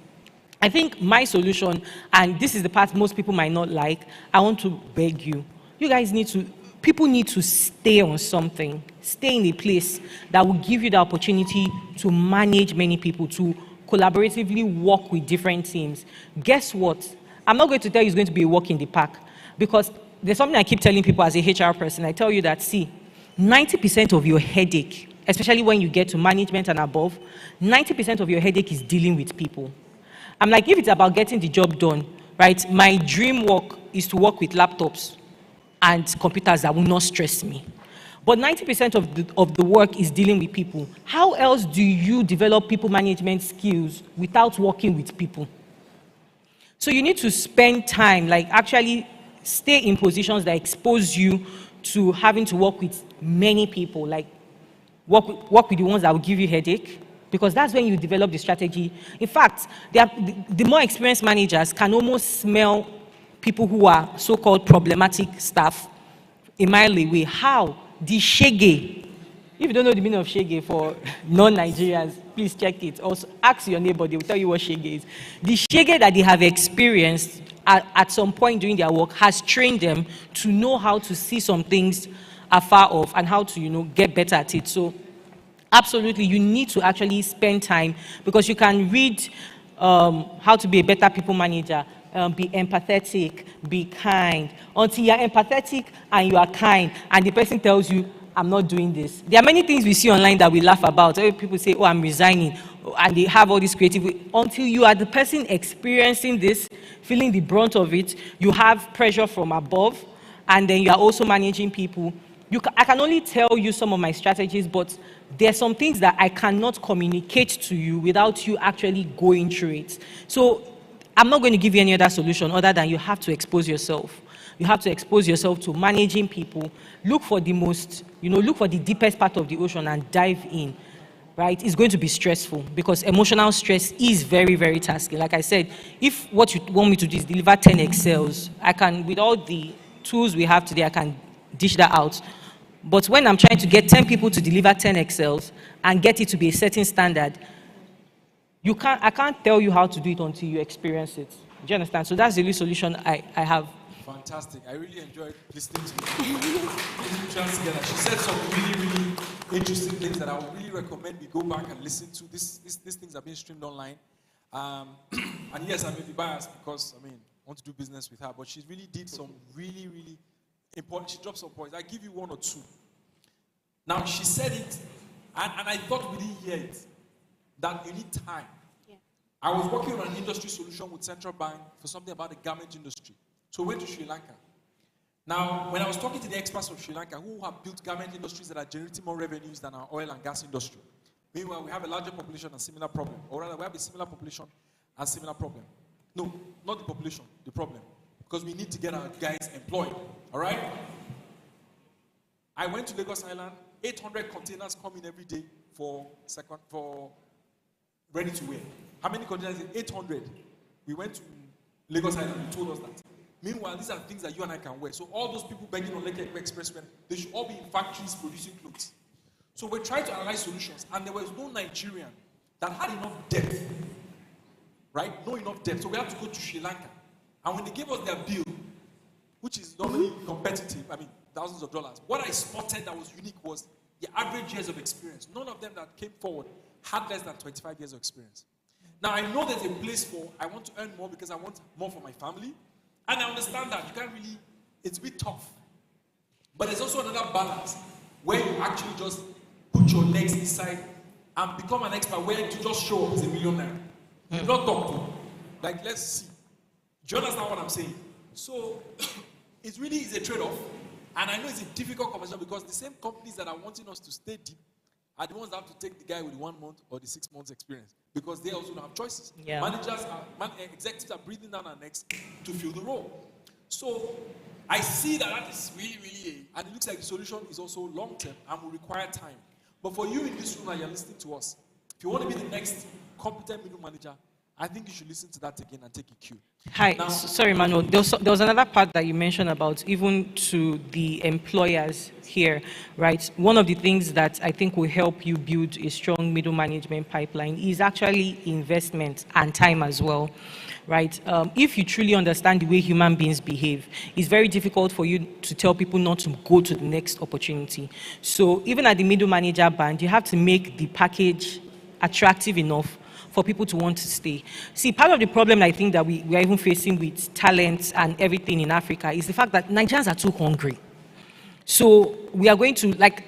I think my solution, and this is the part most people might not like, I want to beg you. You guys people need to stay on something, stay in a place that will give you the opportunity to manage many people, to collaboratively work with different teams. Guess what? I'm not going to tell you it's going to be a walk in the park because there's something I keep telling people as a HR person. I tell you that, see, 90% of your headache, especially when you get to management and above, 90% of your headache is dealing with people. I'm like, if it's about getting the job done, right, my dream work is to work with laptops and computers that will not stress me. But 90% of the work is dealing with people. How else do you develop people management skills without working with people? So you need to spend time, like actually stay in positions that expose you to having to work with many people, like work with the ones that will give you headache, because that's when you develop the strategy. In fact, the more experienced managers can almost smell people who are so-called problematic staff a mile away. How? The shege. If you don't know the meaning of shege for non-Nigerians, please check it. Also, ask your neighbor, they will tell you what shege is. The shege that they have experienced at some point during their work has trained them to know how to see some things afar off and how to, get better at it. So absolutely, you need to actually spend time because you can read how to be a better people manager, be empathetic, be kind. Until you're empathetic and you are kind and the person tells you, I'm not doing this. There are many things we see online that we laugh about. People say, oh, I'm resigning. And they have all this creative. Until you are the person experiencing this, feeling the brunt of it, you have pressure from above, and then you are also managing people. I can only tell you some of my strategies, but there are some things that I cannot communicate to you without you actually going through it. So I'm not going to give you any other solution other than you have to expose yourself. You have to expose yourself to managing people. Look for the most, look for the deepest part of the ocean and dive in, right? It's going to be stressful because emotional stress is very, very tasking. Like I said, if what you want me to do is deliver 10 Excels, I can, with all the tools we have today, I can dish that out. But when I'm trying to get 10 people to deliver 10 Excels and get it to be a certain standard, I can't tell you how to do it until you experience it. Do you understand? So that's the only solution I have. Fantastic. I really enjoyed listening to you. She said some really, really interesting things that I would really recommend we go back and listen to. These things are being streamed online. And yes, I may be biased because, I want to do business with her, but she really did some really, really important. She dropped some points. I'll give you one or two. Now, she said it, and I thought we didn't hear it. that you need time. I was working on an industry solution with Central Bank for something about the garment industry. So we went to Sri Lanka. Now, when I was talking to the experts of Sri Lanka who have built garment industries that are generating more revenues than our oil and gas industry, meanwhile, we have a larger population and similar problem. Or rather, we have a similar population and similar problem. No, not the population, the problem. Because we need to get our guys employed. All right? I went to Lagos Island. 800 containers come in every day for ready to wear. How many containers? 800. We went to Lagos Island. They told us that. Meanwhile, these are things that you and I can wear. So all those people begging on Lekki Expressway, they should all be in factories producing clothes. So we tried to analyze solutions, and there was no Nigerian that had enough depth, right? No enough depth. So we had to go to Sri Lanka. And when they gave us their bill, which is normally competitive, I mean, thousands of dollars, what I spotted that was unique was the average years of experience. None of them that came forward had less than 25 years of experience. Now, I know there's a place for, I want to earn more because I want more for my family. And I understand that. You can't really, it's a bit tough. But there's also another balance where you actually just put your legs inside and become an expert where to just show up as a millionaire. You not talk to. Like, let's see. Do you understand what I'm saying? So, it really is a trade-off. And I know it's a difficult conversation because the same companies that are wanting us to stay deep are the ones that have to take the guy with the 1 month or the 6 months experience because they also don't have choices. Yeah. Executives are breathing down our necks to fill the role. So I see that is really, and it looks like the solution is also long-term and will require time. But for you in this room and you're listening to us, if you want to be the next competent middle manager, I think you should listen to that again and take a cue. Hi, Now, sorry, Manuel. There was another part that you mentioned about even to the employers here, right? One of the things that I think will help you build a strong middle management pipeline is actually investment and time as well, right? If you truly understand the way human beings behave, it's very difficult for you to tell people not to go to the next opportunity. So even at the middle manager band, you have to make the package attractive enough for people to want to stay. See, part of the problem I think that we are even facing with talent and everything in Africa is the fact that Nigerians are too hungry. So we are going to, like,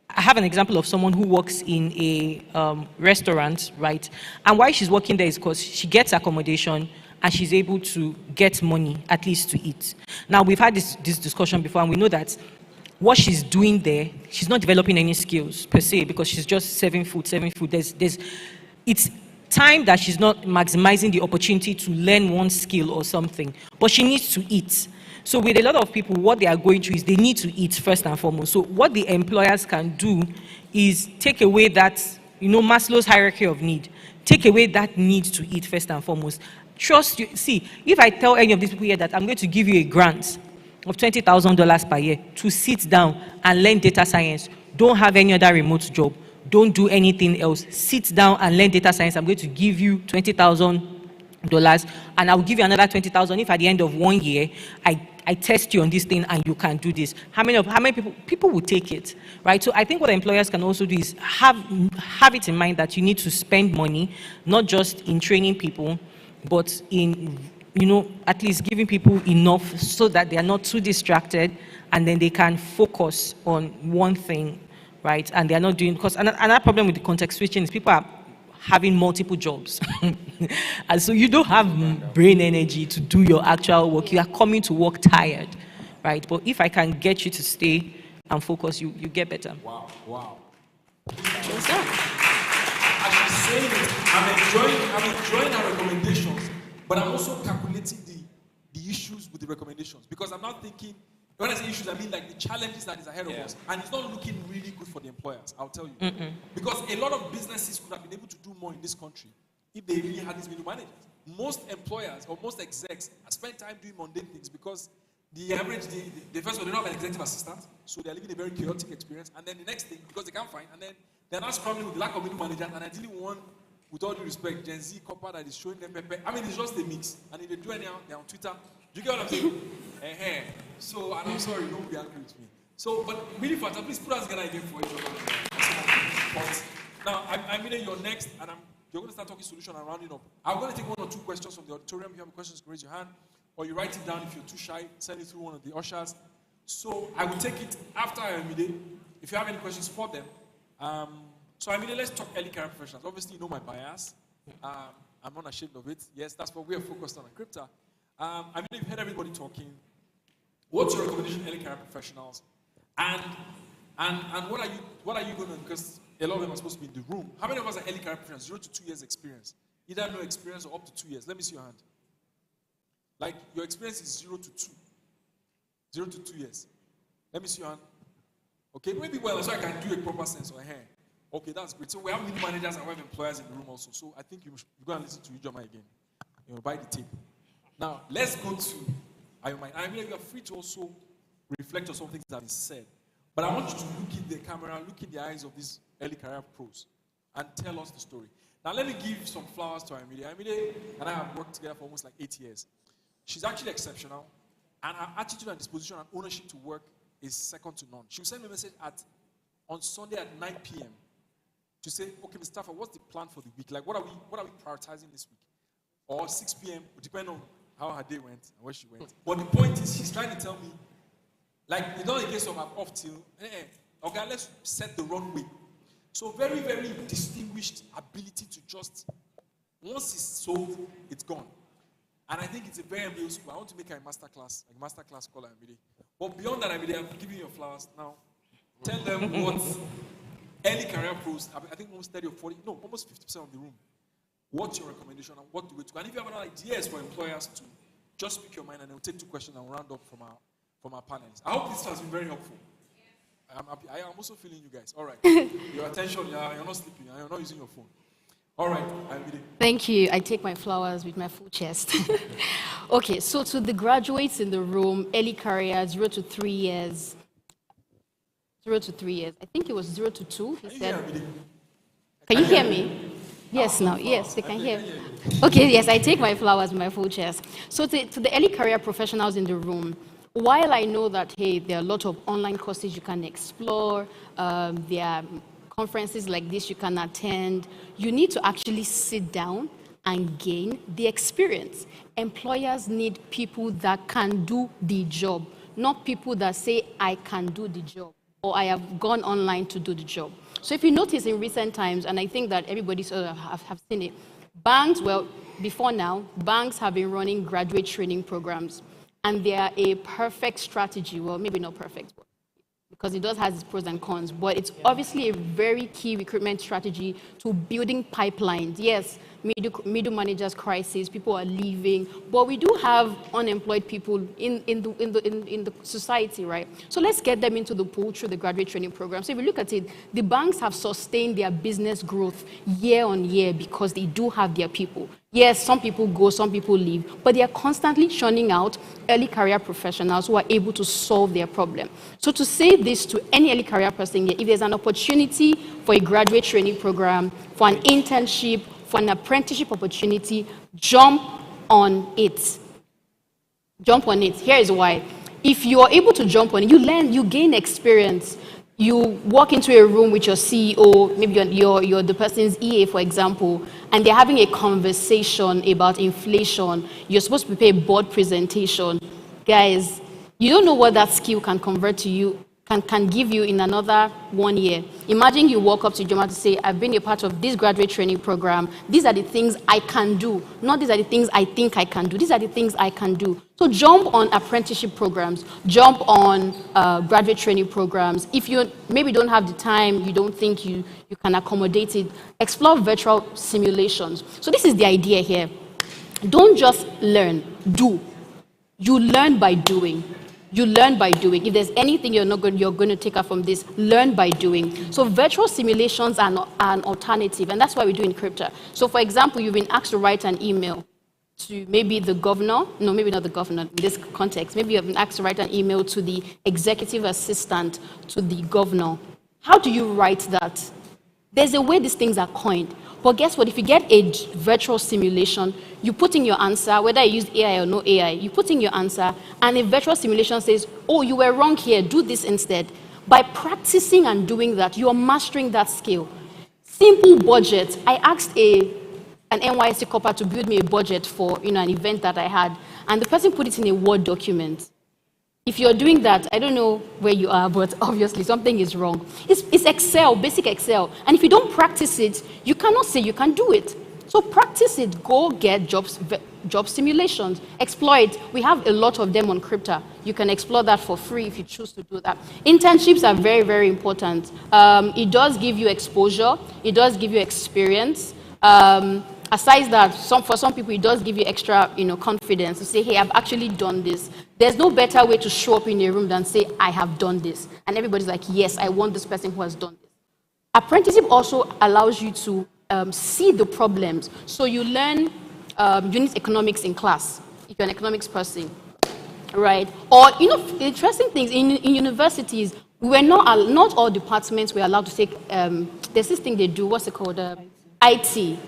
I have an example of someone who works in a restaurant, right? And why she's working there is because she gets accommodation and she's able to get money, at least to eat. Now, we've had this discussion before, and we know that what she's doing there, she's not developing any skills per se because she's just serving food. It's time that she's not maximizing the opportunity to learn one skill or something, but she needs to eat. So with a lot of people, what they are going through is they need to eat first and foremost. So what the employers can do is take away that, Maslow's hierarchy of need. Take away that need to eat first and foremost. Trust you. See, if I tell any of these people here that I'm going to give you a grant of $20,000 per year to sit down and learn data science, don't have any other remote job, don't do anything else, sit down and learn data science, I'm going to give you $20,000 and I'll give you another $20,000 if at the end of 1 year I test you on this thing and you can do this. How many people will take it, right? So I think what employers can also do is have it in mind that you need to spend money, not just in training people, but in, at least giving people enough so that they are not too distracted and then they can focus on one thing, right? And they are not doing, because another problem with the context switching is people are having multiple jobs. And so you don't have brain energy to do your actual work. You are coming to work tired, right? But if I can get you to stay and focus, you get better. Wow. As she's saying it, I'm enjoying our recommendations, but I'm also calculating the issues with the recommendations, because I'm not thinking, when I say issues, I mean like the challenges that is ahead of us. And it's not looking really good for the employers, I'll tell you. Because a lot of businesses could have been able to do more in this country if they really had these middle managers. Most employers or most execs spend time doing mundane things because the average, the first one, they don't have an executive assistant, so they're living a very chaotic experience. And then the next thing, because they can't find, and then they're not struggling with the lack of middle managers, and ideally one, with all due respect, Gen Z copper that is showing them pepper. I mean, it's just a mix. And if they do anyhow, they're on Twitter. Do you get what I'm saying? So, and I'm sorry, don't be angry with me. So, but really fast, please put us together again for each other. Now, I'm in your next, and you're going to start talking solution and rounding up. I'm going to take 1 or 2 questions from the auditorium. If you have questions, raise your hand. Or you write it down if you're too shy, send it through one of the ushers. So I will take it after Ayomide. If you have any questions for them, So I mean, let's talk early career professionals. Obviously, you know my bias. I'm not ashamed of it. Yes, that's what we are focused on at Crypta. I mean, you've heard everybody talking. What's your recommendation, early career professionals? And what are you going to, because a lot of them are supposed to be in the room. How many of us are early career professionals? 0 to 2 years experience. Either no experience or up to 2 years. Let me see your hand. Like, your experience is 0 to 2. 0 to 2 years. Let me see your hand. Okay, maybe well, so I can do a proper sense on here. Okay, that's great. So we have many managers and we have employers in the room also. So I think you should go and listen to Ijoma again. You know, buy the tape. Now, let's go to Ayomai. I mean, you are free to also reflect on some things that have been said. But I want you to look in the camera, look in the eyes of these early career pros, and tell us the story. Now, let me give some flowers to Ayomide. Ayomide and I have worked together for almost like 8 years. She's actually exceptional, and her attitude and disposition and ownership to work is second to none. She will send me a message on Sunday at 9 p.m. to say, okay, Mr. Stafford, what's the plan for the week? Like, what are we prioritizing this week? Or 6 p.m., depending on how her day went and where she went. But the point is, she's trying to tell me, like, it's not a case of I'm off till, okay, let's set the runway. So very, very distinguished ability to just, once it's sold, it's gone. And I think it's a very ambitious school. I want to make her a masterclass call Ayomide. But beyond that, Ayomide, I'm giving you your flowers now. Tell them what early career pros, I think almost 30 or 40, no, almost 50% of the room. What's your recommendation and what do we do? And if you have any ideas for employers to just speak your mind, and we'll take 2 questions and we'll round up from our panelists. I hope this has been very helpful. I am also feeling you guys. All right. Your attention, you're not sleeping, you're not using your phone. All right, Ayomide. Thank you. I take my flowers with my full chest. Okay, so to the graduates in the room, early career, 0 to 3 years. 0 to 3 years. I think it was 0 to 2, he said. Can you hear me? Yes, now. Yes, they can hear. Okay, yes, I take my flowers with my full chest. So to the early career professionals in the room, while I know that, hey, there are a lot of online courses you can explore, there are conferences like this you can attend, you need to actually sit down and gain the experience. Employers need people that can do the job, not people that say, I can do the job, or I have gone online to do the job. So if you notice in recent times, and I think that everybody sort of have seen it, banks, well, before now, banks have been running graduate training programs, and they are a perfect strategy. Well, maybe not perfect, because it does have its pros and cons, but it's obviously a very key recruitment strategy to building pipelines. Yes, middle managers crisis, people are leaving, but we do have unemployed people in the society, right? So let's get them into the pool through the graduate training program. So if you look at it, the banks have sustained their business growth year on year because they do have their people. Yes, some people go, some people leave, but they are constantly churning out early career professionals who are able to solve their problem. So to say this to any early career person here, if there's an opportunity for a graduate training program, for an internship, for an apprenticeship opportunity, jump on it. Jump on it. Here is why. If you are able to jump on it, you learn, you gain experience. You walk into a room with your CEO, maybe you're the person's EA, for example, and they're having a conversation about inflation. You're supposed to prepare a board presentation. Guys, you don't know what that skill can convert to you, can give you in another 1 year. Imagine you walk up to Ijoma to say, I've been a part of this graduate training program. These are the things I can do. Not these are the things I think I can do. These are the things I can do. So jump on apprenticeship programs. Jump on graduate training programs. If you maybe don't have the time, you don't think you can accommodate it, explore virtual simulations. So this is the idea here. Don't just learn, do. You learn by doing. You learn by doing. If there's anything you're going to take out from this, learn by doing. So virtual simulations are an alternative, and that's why we do in Crypta. So for example, you've been asked to write an email to maybe the governor, no, maybe not the governor in this context, maybe you've been asked to write an email to the executive assistant to the governor. How do you write that? There's a way these things are coined. But guess what? If you get a virtual simulation, you put in your answer, whether you use AI or no AI, you put in your answer, and a virtual simulation says, oh, you were wrong here, do this instead. By practicing and doing that, you are mastering that skill. Simple budget. I asked an NYSC corper to build me a budget for an event that I had, and the person put it in a Word document. If you're doing that, I don't know where you are, but obviously something is wrong. It's Excel, basic Excel. And if you don't practice it, you cannot say you can do it. So practice it. Go get job simulations. Explore it. We have a lot of them on Crypta. You can explore that for free if you choose to do that. Internships are very, very important. It does give you exposure. It does give you experience. Aside that, for some people, it does give you extra, confidence to say, hey, I've actually done this. There's no better way to show up in a room than say, I have done this. And everybody's like, yes, I want this person who has done this. Apprenticeship also allows you to see the problems. So you learn unit economics in class, if you're an economics person, right? Or, interesting things, in universities, not all departments were allowed to take, there's this thing they do, what's it called? IT.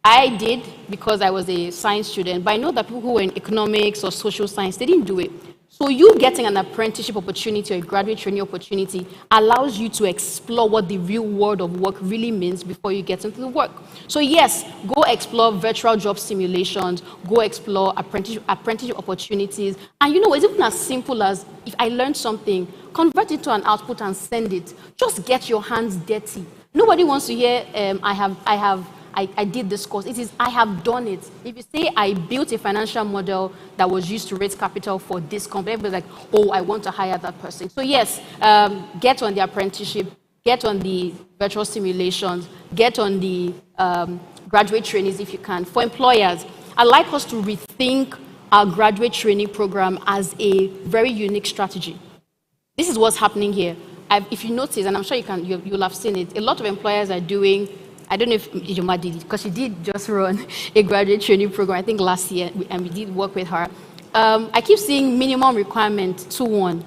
I did because I was a science student, but I know that people who were in economics or social science, they didn't do it. So you getting an apprenticeship opportunity or a graduate training opportunity allows you to explore what the real world of work really means before you get into the work. So yes, go explore virtual job simulations, go explore apprenticeship opportunities. And it's even as simple as, if I learned something, convert it to an output and send it. Just get your hands dirty. Nobody wants to hear, I did this course. It is, I have done it. If you say, I built a financial model that was used to raise capital for this company, everybody's like, oh, I want to hire that person. So yes, get on the apprenticeship, get on the virtual simulations, get on the graduate trainings if you can. For employers, I'd like us to rethink our graduate training program as a very unique strategy. This is what's happening here. If you notice, and I'm sure you'll have seen it, a lot of employers are doing, I don't know if Ijoma did it, because she did just run a graduate training program, I think last year, and we did work with her. I keep seeing minimum requirement 2-1.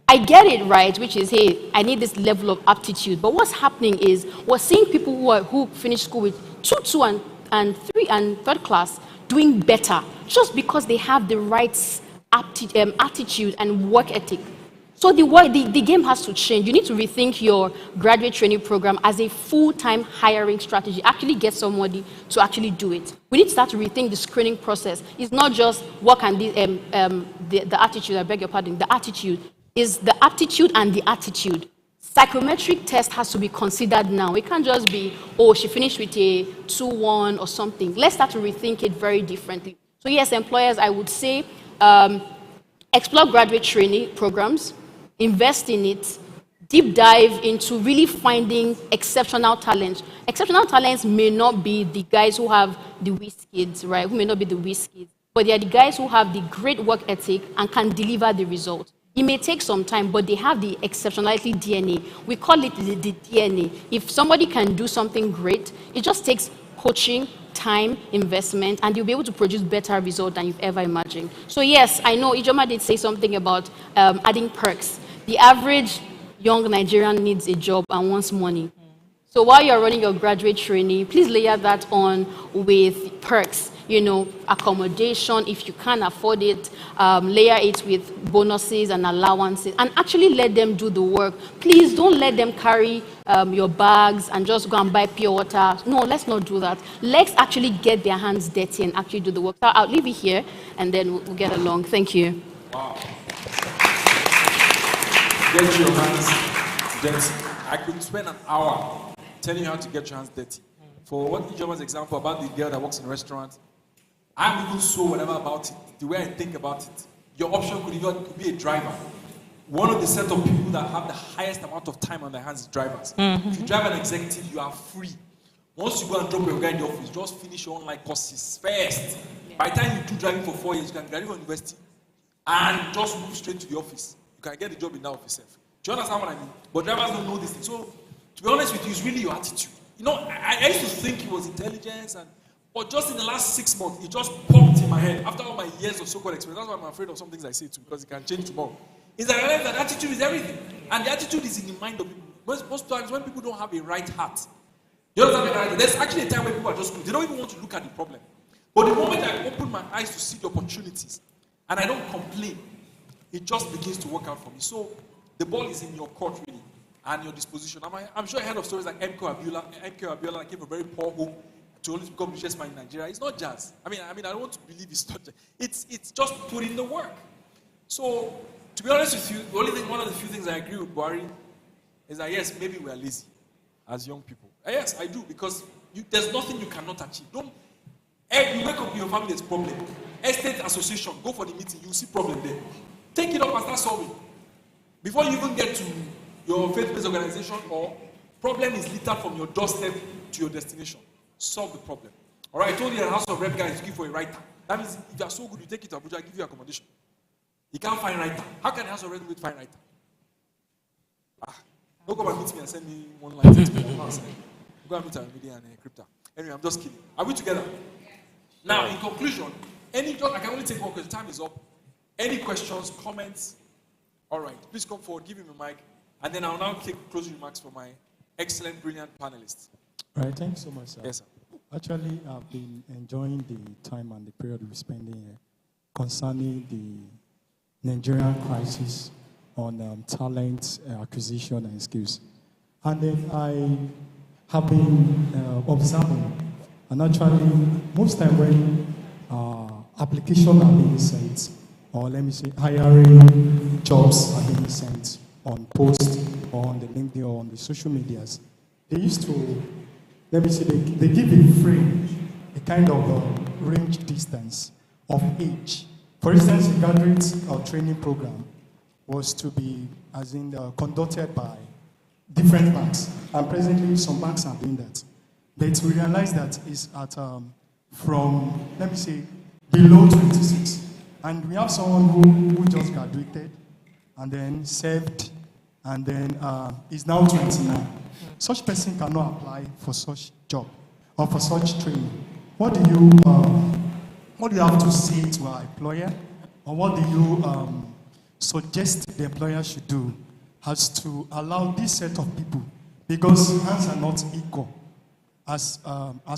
I get it, right, which is, hey, I need this level of aptitude. But what's happening is we're seeing people who finish school with 2 and 3 and 3rd class doing better just because they have the right attitude and work ethic. So the game has to change. You need to rethink your graduate training program as a full-time hiring strategy. Actually get somebody to actually do it. We need to start to rethink the screening process. It's not just what can the attitude, I beg your pardon, the attitude is the aptitude and the attitude. Psychometric test has to be considered now. It can't just be, oh, she finished with a 2-1 or something. Let's start to rethink it very differently. So yes, employers, I would say, explore graduate training programs, invest in it, deep dive into really finding exceptional talent. Exceptional talents may not be the guys who have the whiz kids, right? Who may not be the whiz kids, but they are the guys who have the great work ethic and can deliver the result. It may take some time, but they have the exceptionality DNA. We call it the DNA. If somebody can do something great, it just takes coaching, time, investment, and you'll be able to produce better results than you've ever imagined. So yes, I know Ijoma did say something about adding perks. The average young Nigerian needs a job and wants money. So while you're running your graduate training, please layer that on with perks, accommodation, if you can afford it, layer it with bonuses and allowances, and actually let them do the work. Please don't let them carry your bags and just go and buy pure water. No, let's not do that. Let's actually get their hands dirty and actually do the work. So I'll leave it here, and then we'll get along. Thank you. Wow. Get your hands dirty. I could spend an hour telling you how to get your hands dirty. For what Ijoma's example about the girl that works in a restaurant, I'm even so whatever about it, the way I think about it. Your option could be a driver. One of the set of people that have the highest amount of time on their hands is drivers. If you drive an executive, you are free. Once you go and drop your guy in the office, just finish your online courses first. By the time you do driving for 4 years, you can graduate from university and just move straight to the office. You can get the job in that office self. Do you understand what I mean? But drivers don't know this thing. So, to be honest with you, it's really your attitude. I used to think it was intelligence, but just in the last 6 months, it just popped in my head. After all my years of so-called experience, that's why I'm afraid of some things I say too, because it can change tomorrow. Is that I realize that attitude is everything. And the attitude is in the mind of people. Most times when people don't have a right heart, you understand? There's actually a time when people are just, they don't even want to look at the problem. But the moment I open my eyes to see the opportunities, and I don't complain, it just begins to work out for me. So the ball is in your court, really, and your disposition. I'm sure I heard of stories like MK Abiola that came from a very poor home to only become the richest man in Nigeria. It's not jazz. I mean, I don't want to believe it's not jazz. It's just put in the work. So, to be honest with you, the only thing, one of the few things I agree with Buhari is that yes, maybe we are lazy as young people. Yes, I do, because there's nothing you cannot achieve. You wake up in your family, there's problem. Estate association, go for the meeting, you see problem there. Take it up and start solving. Before you even get to your faith-based organization, or problem is littered from your doorstep to your destination. Solve the problem. All right, I told you the House of Rep guy is looking for a writer. That means if you are so good, you take it to Abuja, I give you accommodation. You can't find writer. How can the House of Rep find writer? Don't come and meet me and send me one line. Go and meet our media and crypto. Anyway, I'm just kidding. Are we together? Now, in conclusion, I can only take one because the time is up. Any questions, comments? All right, please come forward, give him a mic, and then I'll now take closing remarks for my excellent, brilliant panelists. All right, thanks so much, sir. Yes, sir. Actually, I've been enjoying the time and the period we're spending here concerning the Nigerian crisis on talent acquisition and skills. And then I have been observing, and actually, most time when applications are being sent, or let me say, hiring jobs are being sent on posts or on the LinkedIn or on the social medias, they used to, let me say, they give a frame, a kind of range distance of age. For instance, a graduate or training program was to be, as in, conducted by different banks, and presently some banks are doing that. But we realize that it's at from, let me say, below 26. And we have someone who just graduated and then served and then is now 29. Such person cannot apply for such job or for such training. What do you have to say to our employer, or what do you suggest the employer should do as to allow this set of people, because hands are not equal as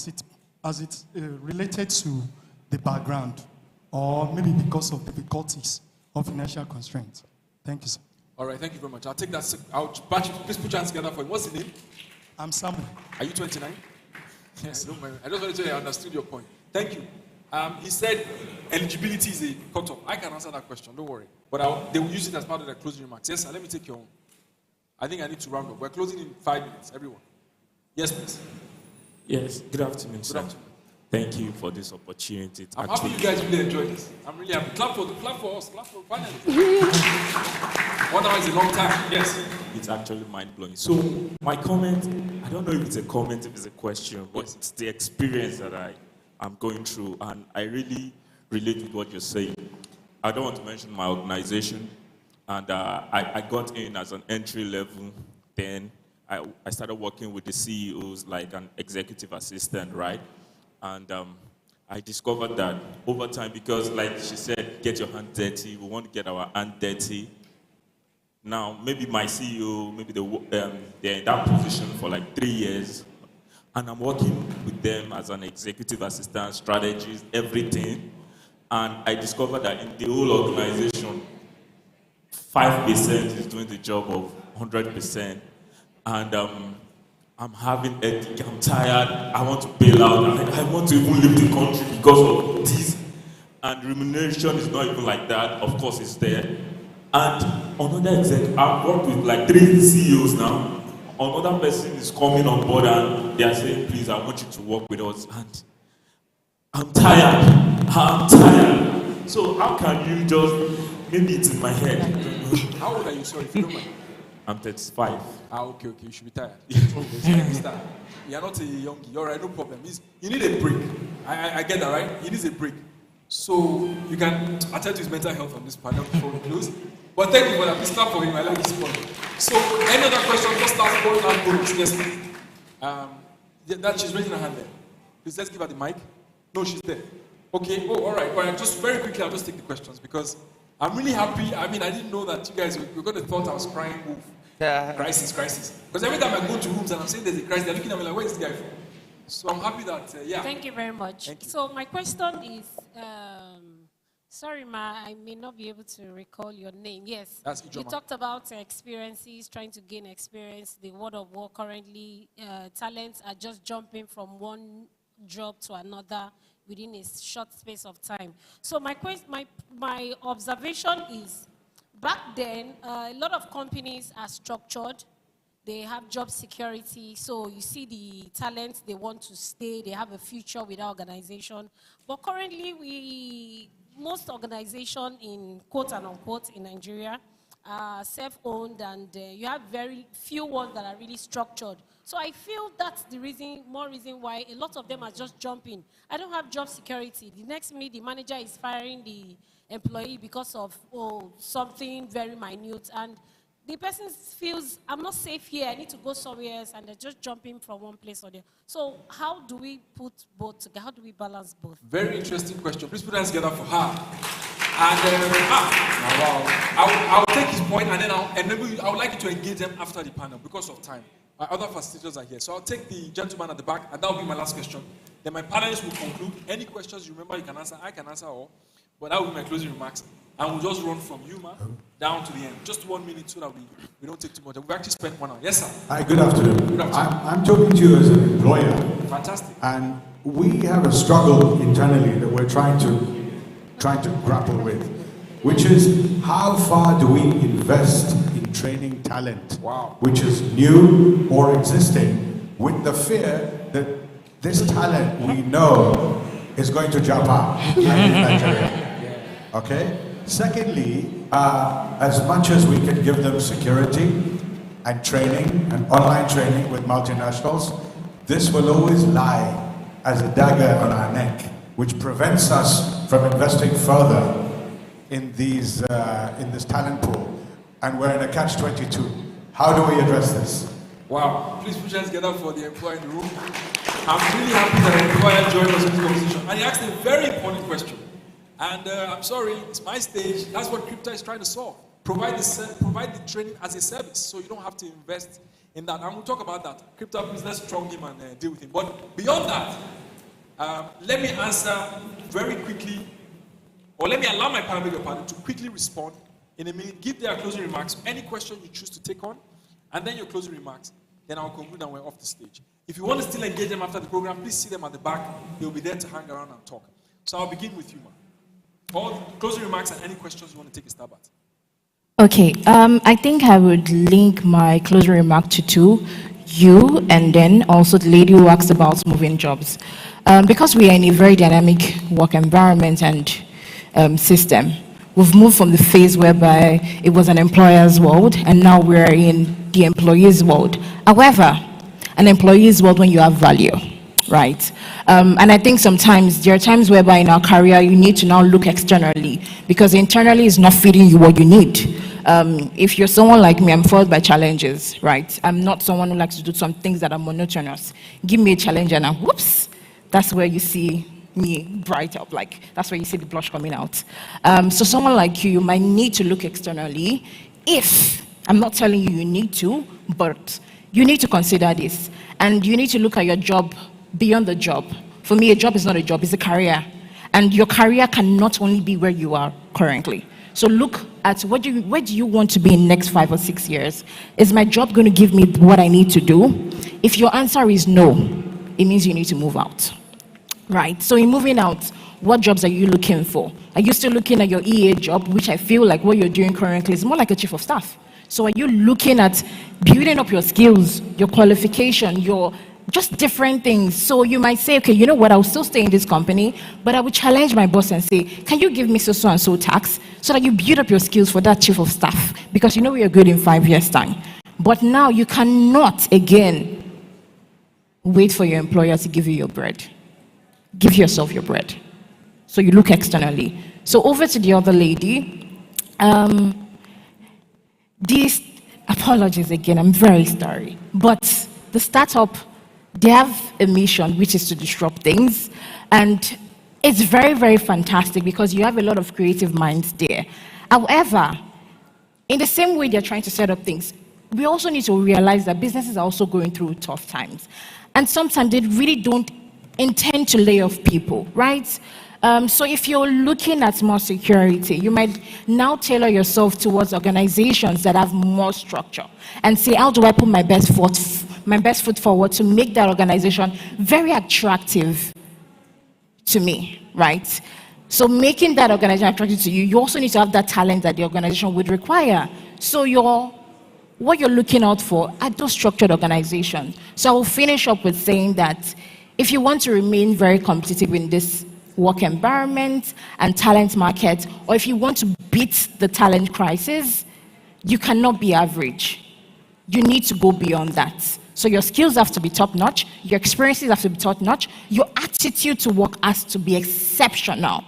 it related to the background, or maybe because of difficulties or financial constraints. Thank you, sir. All right, thank you very much. I'll take that. Please put your hands together for him. What's the name? I'm Samuel. Are you 29? Yes. I just want to say I understood your point. Thank you. He said eligibility is a cutoff. I can answer that question, don't worry. But they will use it as part of their closing remarks. Yes, sir, let me take your own. I think I need to round up. We're closing in 5 minutes, everyone. Yes, please. Yes, good afternoon, sir. Good afternoon. Thank you for this opportunity. I'm happy you guys really enjoyed this. I'm really happy. Clap for us, clap for finally. 1 hour is a long time, yes. It's actually mind-blowing. So, my comment, I don't know if it's a comment, if it's a question, but it's the experience that I'm going through, and I really relate with what you're saying. I don't want to mention my organization, and I got in as an entry level, then I started working with the CEOs like an executive assistant, right? And I discovered that over time, because like she said, get your hand dirty, we want to get our hand dirty. Now, maybe my CEO, maybe they're in that position for like 3 years, and I'm working with them as an executive assistant, strategist, everything. And I discovered that in the whole organization, 5% is doing the job of 100%. And I'm having headache, I'm tired, I want to bail out, I want to even leave the country because of this. And remuneration is not even like that, of course it's there. And another exec, I've worked with like 3 CEOs now. Another person is coming on board and they are saying, please, I want you to work with us. And I'm tired. So how can you just, maybe it's in my head. How old are you, sorry, if you don't mind? I'm 35. Okay, you should be tired. You're not a youngie, all right, no problem. You need a break. I get that, right? He needs a break. So you can attend to his mental health on this panel before we close. But thank you for that. Please clap for him. I like his point. So any other question? Just start going and go. Yes, please. That she's raising her hand there. Please let's give her the mic. No, she's there. Okay. Oh, all right. All right. Just very quickly, I'll just take the questions because I'm really happy. I mean, I didn't know that you guys were going to thought I was crying wolf. Crisis. Because every time I go to rooms and I'm saying there's a crisis, they're looking at me like, where is this guy from? So I'm happy that, yeah. Thank you very much. Thank you. So my question is, sorry, Ma, I may not be able to recall your name. Yes, That's you talked about experiences, trying to gain experience, the world of work currently, talents are just jumping from one job to another within a short space of time. So my observation is, back then, a lot of companies are structured. They have job security, so you see the talent, they want to stay, they have a future with our organization. But currently, most organizations in quote and unquote in Nigeria are self-owned, and you have very few ones that are really structured. So I feel that's the more reason why a lot of them are just jumping. I don't have job security. The next minute, the manager is firing the employee because of something very minute, and the person feels, I'm not safe here, I need to go somewhere else, and they're just jumping from one place or the other. So how do we put both together? How do we balance both? Very interesting question. Please put hands together for her. And I'll take his point, and then I would like you to engage them after the panel because of time. Our other facilitators are here. So I'll take the gentleman at the back, and that will be my last question. Then my panelists will conclude. Any questions you remember you can answer, I can answer all. But that will be my closing remarks. And we'll just run from you, down to the end. Just 1 minute so that we don't take too much. We've actually spent 1 hour. Yes, sir. Hi, good afternoon. Good afternoon. I'm talking to you as an employer. Fantastic. And we have a struggle internally that we're trying to grapple with, which is how far do we invest in training talent, which is new or existing, with the fear that this talent we know is going to jump out in Nigeria. Okay? Secondly, as much as we can give them security and training and online training with multinationals, this will always lie as a dagger on our neck, which prevents us from investing further in these in this talent pool. And we're in a catch-22. How do we address this? Wow. Please put your hands together for the employer in the room. I'm really happy that the employer joined us in this conversation. And he asked a very important question. And I'm sorry, it's my stage. That's what Crypta is trying to solve. Provide the training as a service, so you don't have to invest in that. And we'll talk about that. Crypta, please, let's strong him and deal with him. But beyond that, let me answer very quickly, or let me allow my panel to quickly respond in a minute, give their closing remarks, any question you choose to take on, and then your closing remarks. Then I'll conclude and we're off the stage. If you want to still engage them after the program, please see them at the back. They'll be there to hang around and talk. So I'll begin with you, ma'am. All closing remarks and any questions you want to take a stab at. Okay, I think I would link my closing remark to two, you and then also the lady who asked about moving jobs. Because we are in a very dynamic work environment and system, we've moved from the phase whereby it was an employer's world, and now we're in the employee's world. However, an employee's world when you have value, right? And I think sometimes there are times whereby in our career you need to now look externally, because internally is not feeding you what you need. If you're someone like me, I'm foiled by challenges, right? I'm not someone who likes to do some things that are monotonous. Give me a challenge and whoops, that's where you see me bright up, like that's where you see the blush coming out. So someone like you might need to look externally. If, I'm not telling you you need to, but you need to consider this. And you need to look at your job beyond the job. For me, a job is not a job, it's a career. And your career can not only be where you are currently. So look at where do you want to be in the next 5 or 6 years? Is my job going to give me what I need to do? If your answer is no, it means you need to move out. Right, so in moving out, what jobs are you looking for? Are you still looking at your EA job, which I feel like what you're doing currently is more like a chief of staff? So are you looking at building up your skills, your qualification, your just different things? So you might say, okay, you know what, I'll still stay in this company, but I will challenge my boss and say, can you give me so and so tax so that you build up your skills for that chief of staff? Because you know we are good in 5 years' time. But now you cannot, again, wait for your employer to give you your bread. Give yourself your bread. So you look externally. So over to the other lady. These apologies again, I'm very sorry. But the startup, they have a mission which is to disrupt things. And it's very, very fantastic because you have a lot of creative minds there. However, in the same way they're trying to set up things, we also need to realize that businesses are also going through tough times. And sometimes they really don't intend to lay off people, right? So if you're looking at more security, you might now tailor yourself towards organizations that have more structure and say, how do I put my best foot forward to make that organization very attractive to me, right? So making that organization attractive to you, you also need to have that talent that the organization would require. So what you're looking out for are those structured organizations. So I will finish up with saying that if you want to remain very competitive in this work environment and talent market, or if you want to beat the talent crisis, you cannot be average. You need to go beyond that. So your skills have to be top-notch, your experiences have to be top-notch, your attitude to work has to be exceptional.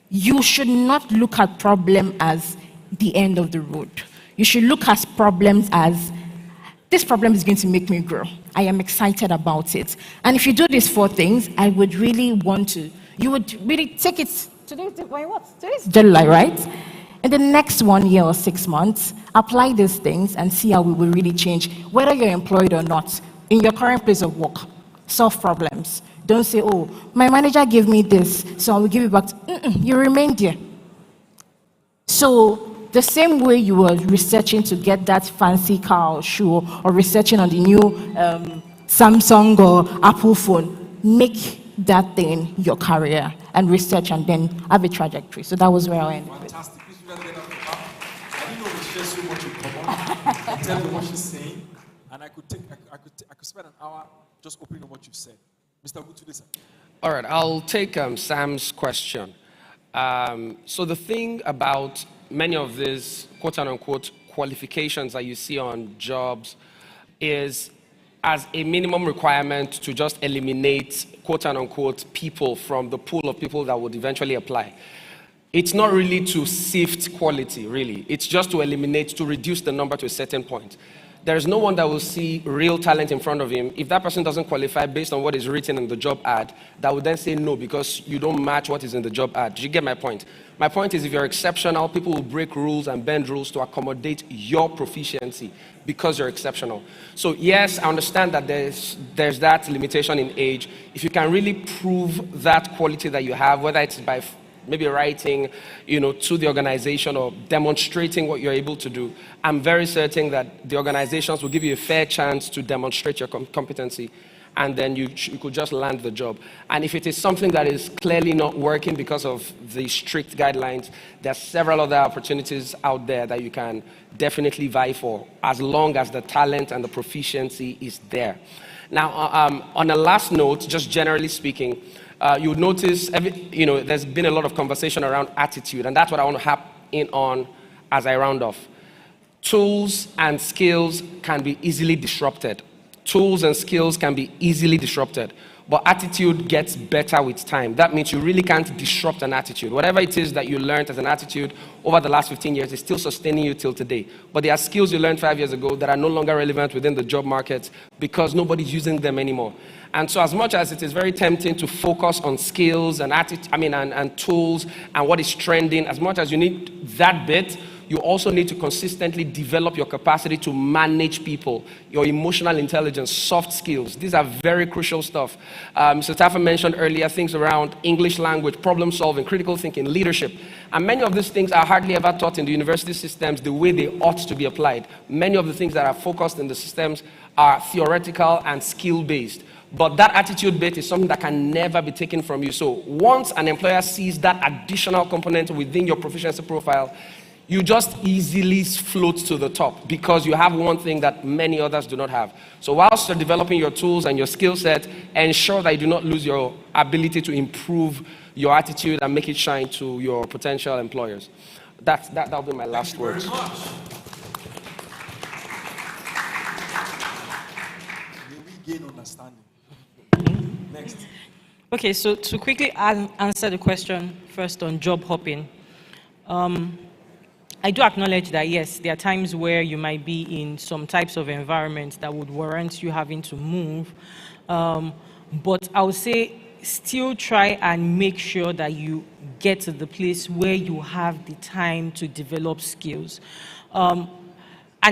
You should not look at problem as the end of the road. You should look at problems as, this problem is going to make me grow. I am excited about it. And if you do these 4 things, I would really want to, you would really take it, today's July, right? In the next 1 year or 6 months, apply these things and see how we will really change, whether you're employed or not, in your current place of work. Solve problems. Don't say, oh, my manager gave me this, so I will give it back. You remain there. So the same way you were researching to get that fancy car or shoe, or researching on the new Samsung or Apple phone, make that thing your career and research and then have a trajectory. So that was where I ended. Fantastic. I didn't know we share so much in common. I tell you what she's saying, and I could spend an hour just opening on what you've said. Mr. Gutude, sir. All right, I'll take Sam's question. So the thing about many of these quote-unquote qualifications that you see on jobs is as a minimum requirement to just eliminate quote-unquote people from the pool of people that would eventually apply. It's not really to sift quality, really. It's just to eliminate, to reduce the number to a certain point. There's no one that will see real talent in front of him. If that person doesn't qualify based on what is written in the job ad, that would then say no because you don't match what is in the job ad. Do you get my point? My point is if you're exceptional, people will break rules and bend rules to accommodate your proficiency because you're exceptional. So yes, I understand that there's that limitation in age. If you can really prove that quality that you have, whether it's by maybe writing, to the organization or demonstrating what you're able to do, I'm very certain that the organizations will give you a fair chance to demonstrate your competency, and then you could just land the job. And if it is something that is clearly not working because of the strict guidelines, there are several other opportunities out there that you can definitely vie for, as long as the talent and the proficiency is there. Now, on a last note, just generally speaking, you would notice, there's been a lot of conversation around attitude, and that's what I want to hop in on as I round off. Tools and skills can be easily disrupted. Tools and skills can be easily disrupted, but attitude gets better with time. That means you really can't disrupt an attitude. Whatever it is that you learned as an attitude over the last 15 years is still sustaining you till today. But there are skills you learned 5 years ago that are no longer relevant within the job market because nobody's using them anymore. And so as much as it is very tempting to focus on skills and and tools and what is trending, as much as you need that bit, you also need to consistently develop your capacity to manage people, your emotional intelligence, soft skills. These are very crucial stuff. Mr. Taffa mentioned earlier things around English language, problem solving, critical thinking, leadership. And many of these things are hardly ever taught in the university systems the way they ought to be applied. Many of the things that are focused in the systems are theoretical and skill-based. But that attitude bit is something that can never be taken from you. So once an employer sees that additional component within your proficiency profile, you just easily float to the top because you have one thing that many others do not have. So whilst you're developing your tools and your skill set, ensure that you do not lose your ability to improve your attitude and make it shine to your potential employers. That'll be my last word. May we gain understanding. Next. Okay, so to quickly answer the question first on job hopping. I do acknowledge that, yes, there are times where you might be in some types of environments that would warrant you having to move. But I would say still try and make sure that you get to the place where you have the time to develop skills. And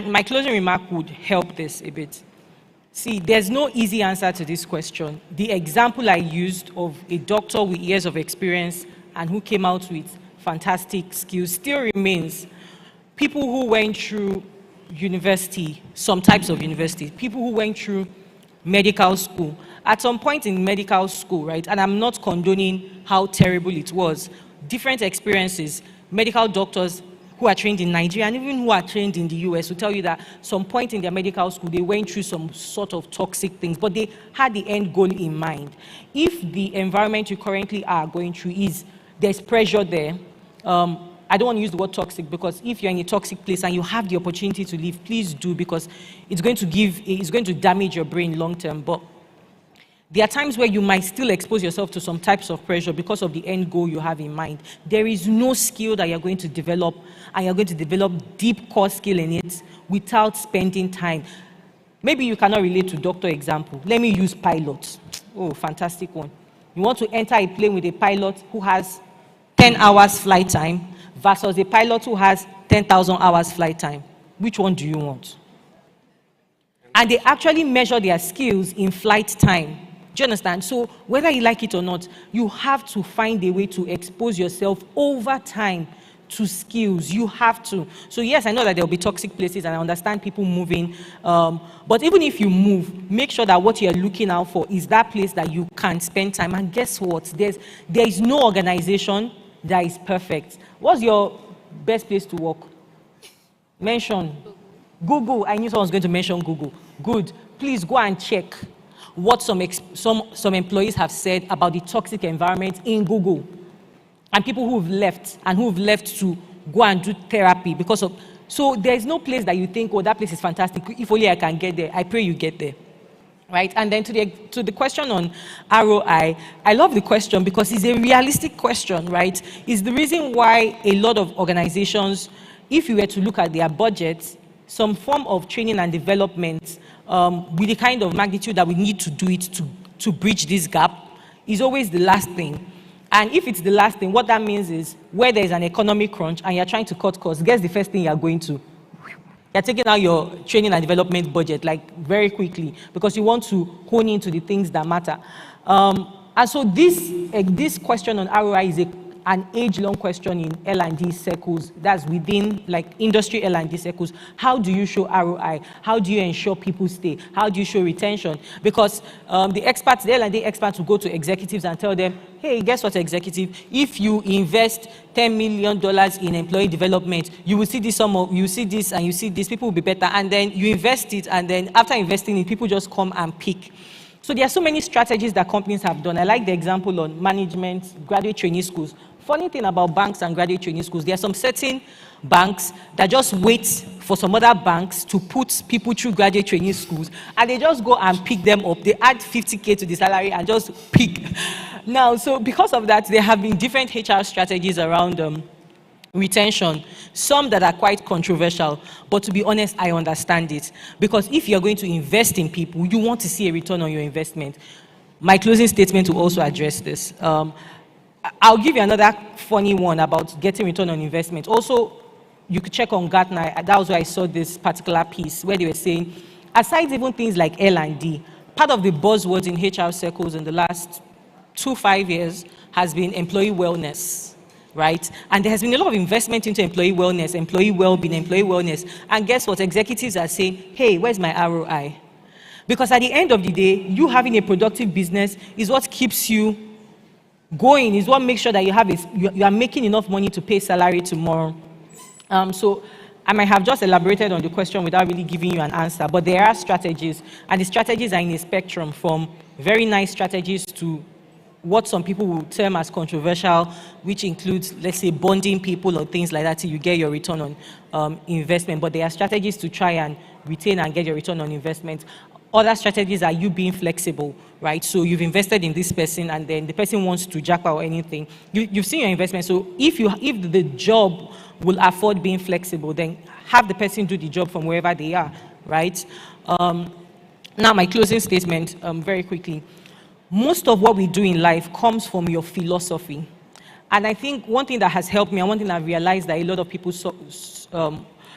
my closing remark would help this a bit. See, there's no easy answer to this question. The example I used of a doctor with years of experience and who came out with fantastic skills still remains. People who went through university, some types of university, people who went through medical school. At some point in medical school, right, and I'm not condoning how terrible it was, different experiences, medical doctors who are trained in Nigeria and even who are trained in the US will tell you that some point in their medical school, they went through some sort of toxic things, but they had the end goal in mind. If the environment you currently are going through is, there's pressure there, I don't want to use the word toxic, because if you're in a toxic place and you have the opportunity to leave, please do, because it's going to damage your brain long term. But there are times where you might still expose yourself to some types of pressure because of the end goal you have in mind. There is no skill that you're going to develop, and you're going to develop deep core skill in it without spending time. Maybe you cannot relate to doctor example. Let me use pilot. Oh, fantastic one. You want to enter a plane with a pilot who has 10 hours flight time versus a pilot who has 10,000 hours flight time. Which one do you want? And they actually measure their skills in flight time. Do you understand? So whether you like it or not, you have to find a way to expose yourself over time to skills. You have to. So yes, I know that there will be toxic places, and I understand people moving. But even if you move, make sure that what you're looking out for is that place that you can spend time. And guess what? There is no organization that is perfect. What's your best place to work? Mention. Google. I knew someone was going to mention Google. Good. Please go and check what some employees have said about the toxic environment in Google, and people who've left to go and do therapy because of. So there is no place that you think, oh, that place is fantastic. If only I can get there. I pray you get there, right? And then to the question on ROI, I love the question because it's a realistic question, right? It's the reason why a lot of organizations, if you were to look at their budgets, some form of training and development with the kind of magnitude that we need to do it to bridge this gap is always the last thing. And if it's the last thing, what that means is where there is an economic crunch and you're trying to cut costs, guess the first thing you're going to? You're taking out your training and development budget like very quickly because you want to hone into the things that matter. And so this question on ROI is an age-long question in L&D circles. That's within like industry L&D circles. How do you show ROI? How do you ensure people stay? How do you show retention? Because the L&D experts will go to executives and tell them, hey, guess what, executive? If you invest $10 million in employee development, you will see this you see this and you see this, people will be better. And then you invest it, and then after investing it, people just come and pick. So there are so many strategies that companies have done. I like the example on management, graduate trainee schools. Funny thing about banks and graduate training schools, there are some certain banks that just wait for some other banks to put people through graduate training schools, and they just go and pick them up. They add 50K to the salary and just pick. Now, so because of that, there have been different HR strategies around retention, some that are quite controversial, but to be honest, I understand it. Because if you're going to invest in people, you want to see a return on your investment. My closing statement will also address this. I'll give you another funny one about getting return on investment. Also, you could check on Gartner. That was where I saw this particular piece where they were saying, aside even things like L&D, part of the buzzwords in HR circles in the last 2-5 years has been employee wellness, right? And there has been a lot of investment into employee wellness, employee well-being, employee wellness. And guess what? Executives are saying, hey, where's my ROI? Because at the end of the day, you having a productive business is what keeps you going, is what makes sure that you are making enough money to pay salary tomorrow. So I might have just elaborated on the question without really giving you an answer, but there are strategies, and the strategies are in a spectrum from very nice strategies to what some people will term as controversial, which includes, let's say, bonding people or things like that till you get your return on investment. But there are strategies to try and retain and get your return on investment. Other strategies are you being flexible, right? So you've invested in this person, and then the person wants to jackpot or anything. You've seen your investment. So if the job will afford being flexible, then have the person do the job from wherever they are, right? Now, my closing statement, very quickly. Most of what we do in life comes from your philosophy. And I think one thing that has helped me, and one thing I've realized that a lot of people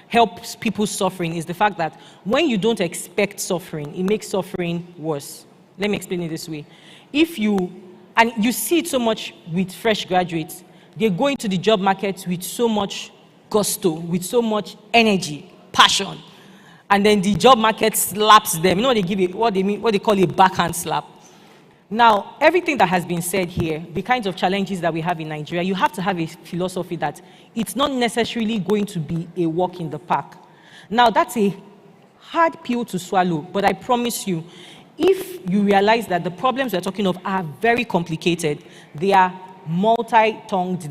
helps people suffering is the fact that when you don't expect suffering, it makes suffering worse. Let me explain it this way. And you see it so much with fresh graduates, they go into the job market with so much gusto, with so much energy, passion. and then the job market slaps them. You know what they give it, what they call a backhand slap. Now, everything that has been said here, the kinds of challenges that we have in Nigeria, you have to have a philosophy that it's not necessarily going to be a walk in the park. Now, that's a hard pill to swallow, but I promise you, if you realize that the problems we're talking of are very complicated, they are multi-tongued,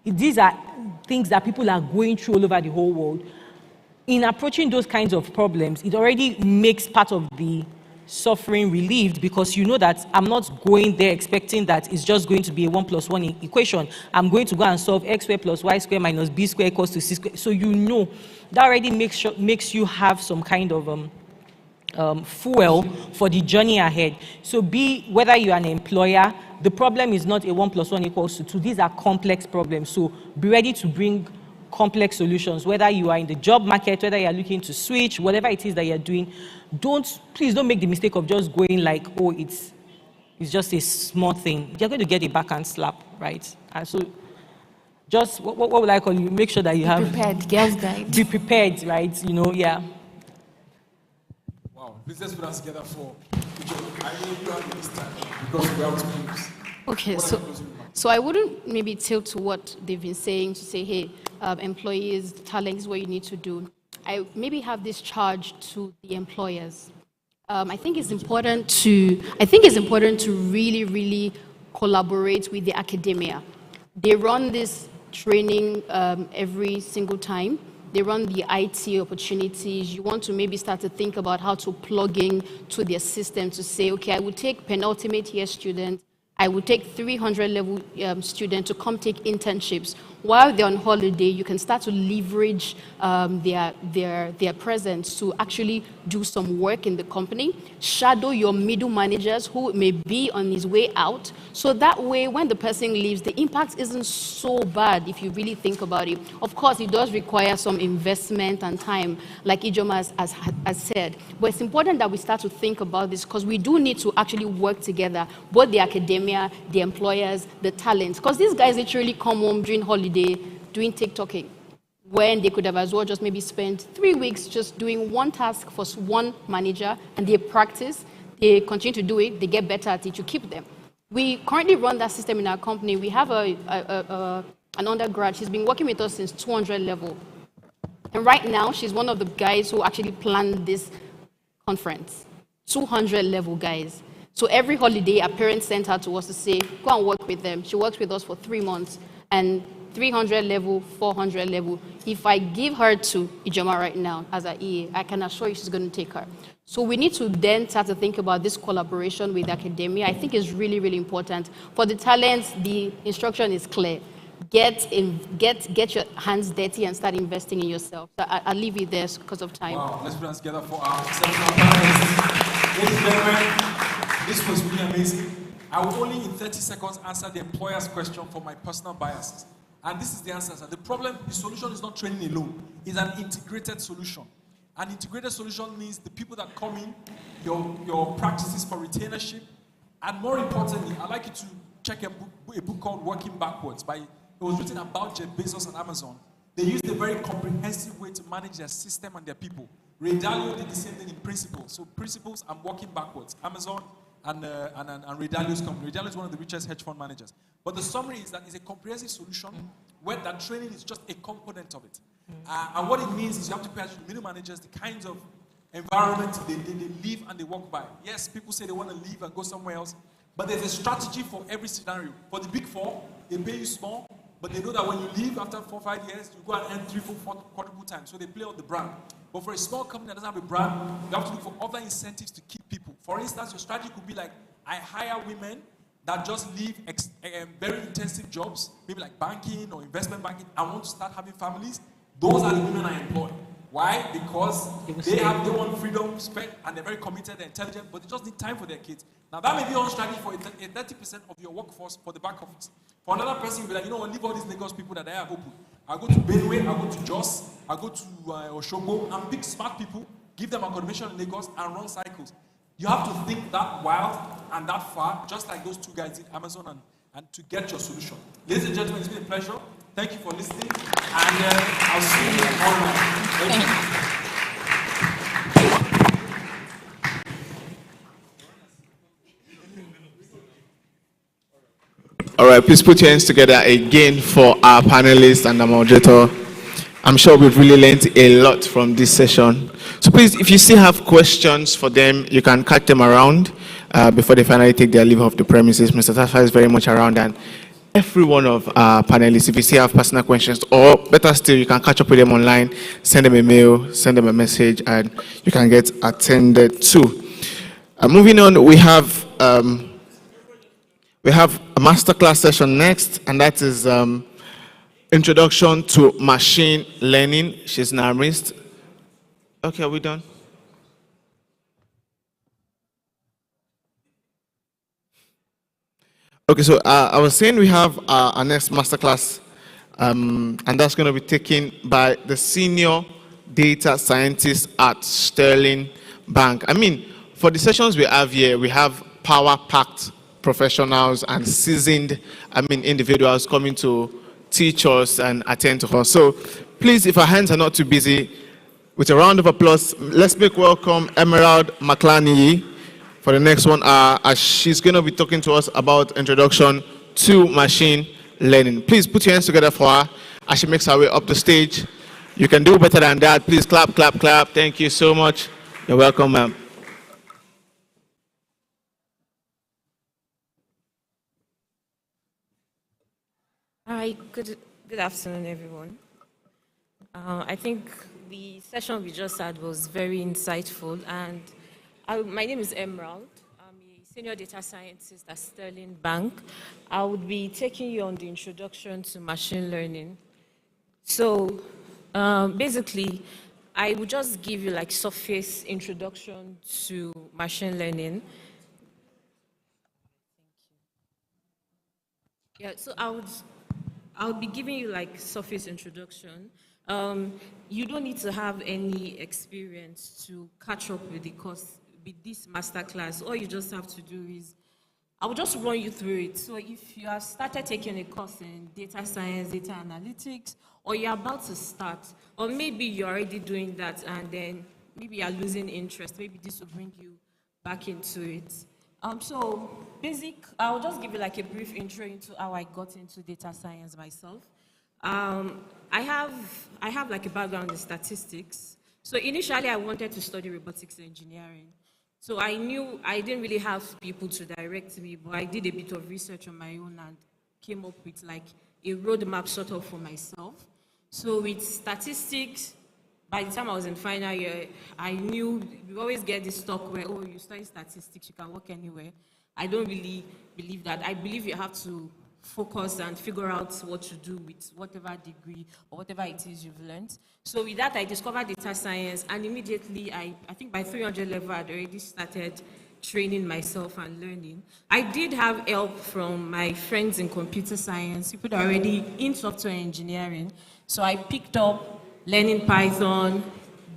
these are things that people are going through all over the whole world. In approaching those kinds of problems, it already makes part of the suffering relieved, because you know that I'm not going there expecting that it's just going to be a 1 + 1 equation. I'm going to go and solve x squared plus y squared minus b squared equals to c squared. So you know that already makes you have some kind of fuel for the journey ahead. So whether you're an employer, the problem is not a 1 + 1 equals to 2. These are complex problems. So be ready to bring complex solutions, whether you are in the job market, whether you are looking to switch, whatever it is that you're doing. Please don't make the mistake of just going like, oh, it's just a small thing. You're going to get a backhand slap, right? And so just, what would I call you? Make sure that you have... Be prepared, girls guide. Be prepared, right? You know, yeah. Wow, please let's put us together for... I know you have this time, because we have to close. Okay, so I wouldn't maybe tilt to what they've been saying to say, hey, employees, talent is what you need to do. I maybe have this charge to the employers. I think it's important to really, really collaborate with the academia. They run this training every single time. They run the IT opportunities. You want to maybe start to think about how to plug in to their system to say, okay, I will take penultimate year students, I would take 300 level students to come take internships. While they're on holiday, you can start to leverage their presence to actually do some work in the company, shadow your middle managers who may be on his way out, so that way when the person leaves, the impact isn't so bad if you really think about it. Of course, it does require some investment and time, like Ijoma has said, but it's important that we start to think about this, because we do need to actually work together, both the academia, the employers, the talents, because these guys literally come home during holiday doing TikToking, when they could have as well just maybe spent 3 weeks just doing one task for one manager, and they practice, they continue to do it, they get better at it, you keep them. We currently run that system in our company. We have an undergrad, she's been working with us since 200 level. And right now, she's one of the guys who actually planned this conference, 200 level guys. So every holiday, our parents sent her to us to say, go and work with them. She works with us for 3 months, and 300 level, 400 level. If I give her to Ijoma right now as an EA, I can assure you she's going to take her. So we need to then start to think about this collaboration with academia. I think it's really, really important. For the talents, the instruction is clear. Get your hands dirty and start investing in yourself. So I'll leave it there because of time. Wow, let's put us together for our exceptional panelists. Ladies and gentlemen, this was really amazing. I will only in 30 seconds answer the employer's question for my personal biases. And this is the answer. The solution is not training alone. It's an integrated solution. An integrated solution means the people that come in, your practices for retainership, and more importantly, I'd like you to check a book called Working Backwards. It was written about Jeff Bezos and Amazon. They used a very comprehensive way to manage their system and their people. Ray Dalio did the same thing in Principles. So Principles, I'm working backwards. Amazon and Ray Dalio's company. Ray Dalio is one of the richest hedge fund managers. But the summary is that it's a comprehensive solution where that training is just a component of it. And what it means is you have to pay attention to middle managers, the kinds of environment they live and they walk by. Yes, people say they want to leave and go somewhere else, but there's a strategy for every scenario. For the big four, they pay you small, but they know that when you leave after 4 or 5 years, you go and earn 3, 4, 4 quadruple times. So they play on the brand. But for a small company that doesn't have a brand, you have to look for other incentives to keep people. For instance, your strategy could be like, I hire women that just leave very intensive jobs, maybe like banking or investment banking, and want to start having families. Those are the women I employ. Why? Because they want freedom, respect, and they're very committed, they're intelligent, but they just need time for their kids. Now that may be one strategy for 30% of your workforce for the back office. For another person, you'll be like, you know what, leave all these Lagos people that I have open. I'll go to Benue, I'll go to Jos, I'll go to Oshogo, and pick smart people, give them accommodation in Lagos, and run cycles. You have to think that wild and that far, just like those two guys in Amazon, and to get your solution. Ladies and gentlemen, it's been a pleasure. Thank you for listening, and I'll see you online. Thank you. right, please put your hands together again for our panelists and the moderator. I'm sure we've really learned a lot from this session. So please, if you still have questions for them, you can catch them around before they finally take their leave of the premises. Mr. Tafa is very much around, and every one of our panelists, if you still have personal questions, or better still, you can catch up with them online, send them a mail, send them a message, and you can get attended to. Moving on, we have a masterclass session next, and that is Introduction to Machine Learning. She's Narmist. Okay, are we done? Okay, so I was saying we have our next masterclass, and that's going to be taken by the senior data scientist at Sterling Bank. I mean, for the sessions we have here, we have power-packed professionals and seasoned, individuals coming to teach us and attend to us. So please, if our hands are not too busy, with a round of applause, let's make welcome Emerald McClaney for the next 1 hour, as she's going to be talking to us about Introduction to Machine Learning. Please put your hands together for her as she makes her way up the stage. You can do better than that. Please clap, clap, clap. Thank you so much. You're welcome, ma'am. Hi, good afternoon, everyone. I think the session we just had was very insightful, and my name is Emerald. I'm a senior data scientist at Sterling Bank. I would be taking you on the introduction to machine learning. So basically, I would just give you like surface introduction to machine learning. Yeah, so I'll be giving you like surface introduction. You don't need to have any experience to catch up with the course, with this masterclass. All you just have to do is, I'll just run you through it. So if you have started taking a course in data science, data analytics, or you're about to start, or maybe you're already doing that and then maybe you're losing interest, maybe this will bring you back into it. So I'll just give you like a brief intro into how I got into data science myself. I have like a background in statistics. So initially I wanted to study robotics engineering. So I knew I didn't really have people to direct me, but I did a bit of research on my own and came up with like a roadmap sort of for myself. So with statistics, by the time I was in final year, I knew we always get this talk where, oh, you study statistics, you can work anywhere. I don't really believe that. I believe you have to focus and figure out what to do with whatever degree or whatever it is you've learned. So with that, I discovered data science, and immediately, I think by 300 level, I'd already started training myself and learning. I did have help from my friends in computer science, people that are already in software engineering. So I picked up learning Python,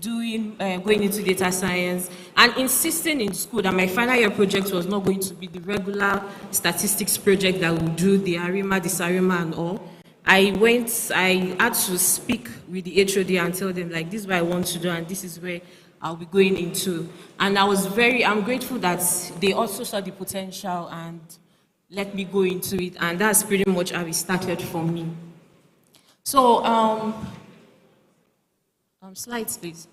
going into data science, and insisting in school that my final year project was not going to be the regular statistics project that would do the ARIMA, the SARIMA, and all. I had to speak with the HOD and tell them, like, this is what I want to do, and this is where I'll be going into. And I'm grateful that they also saw the potential and let me go into it, and that's pretty much how it started for me. So, slides, please.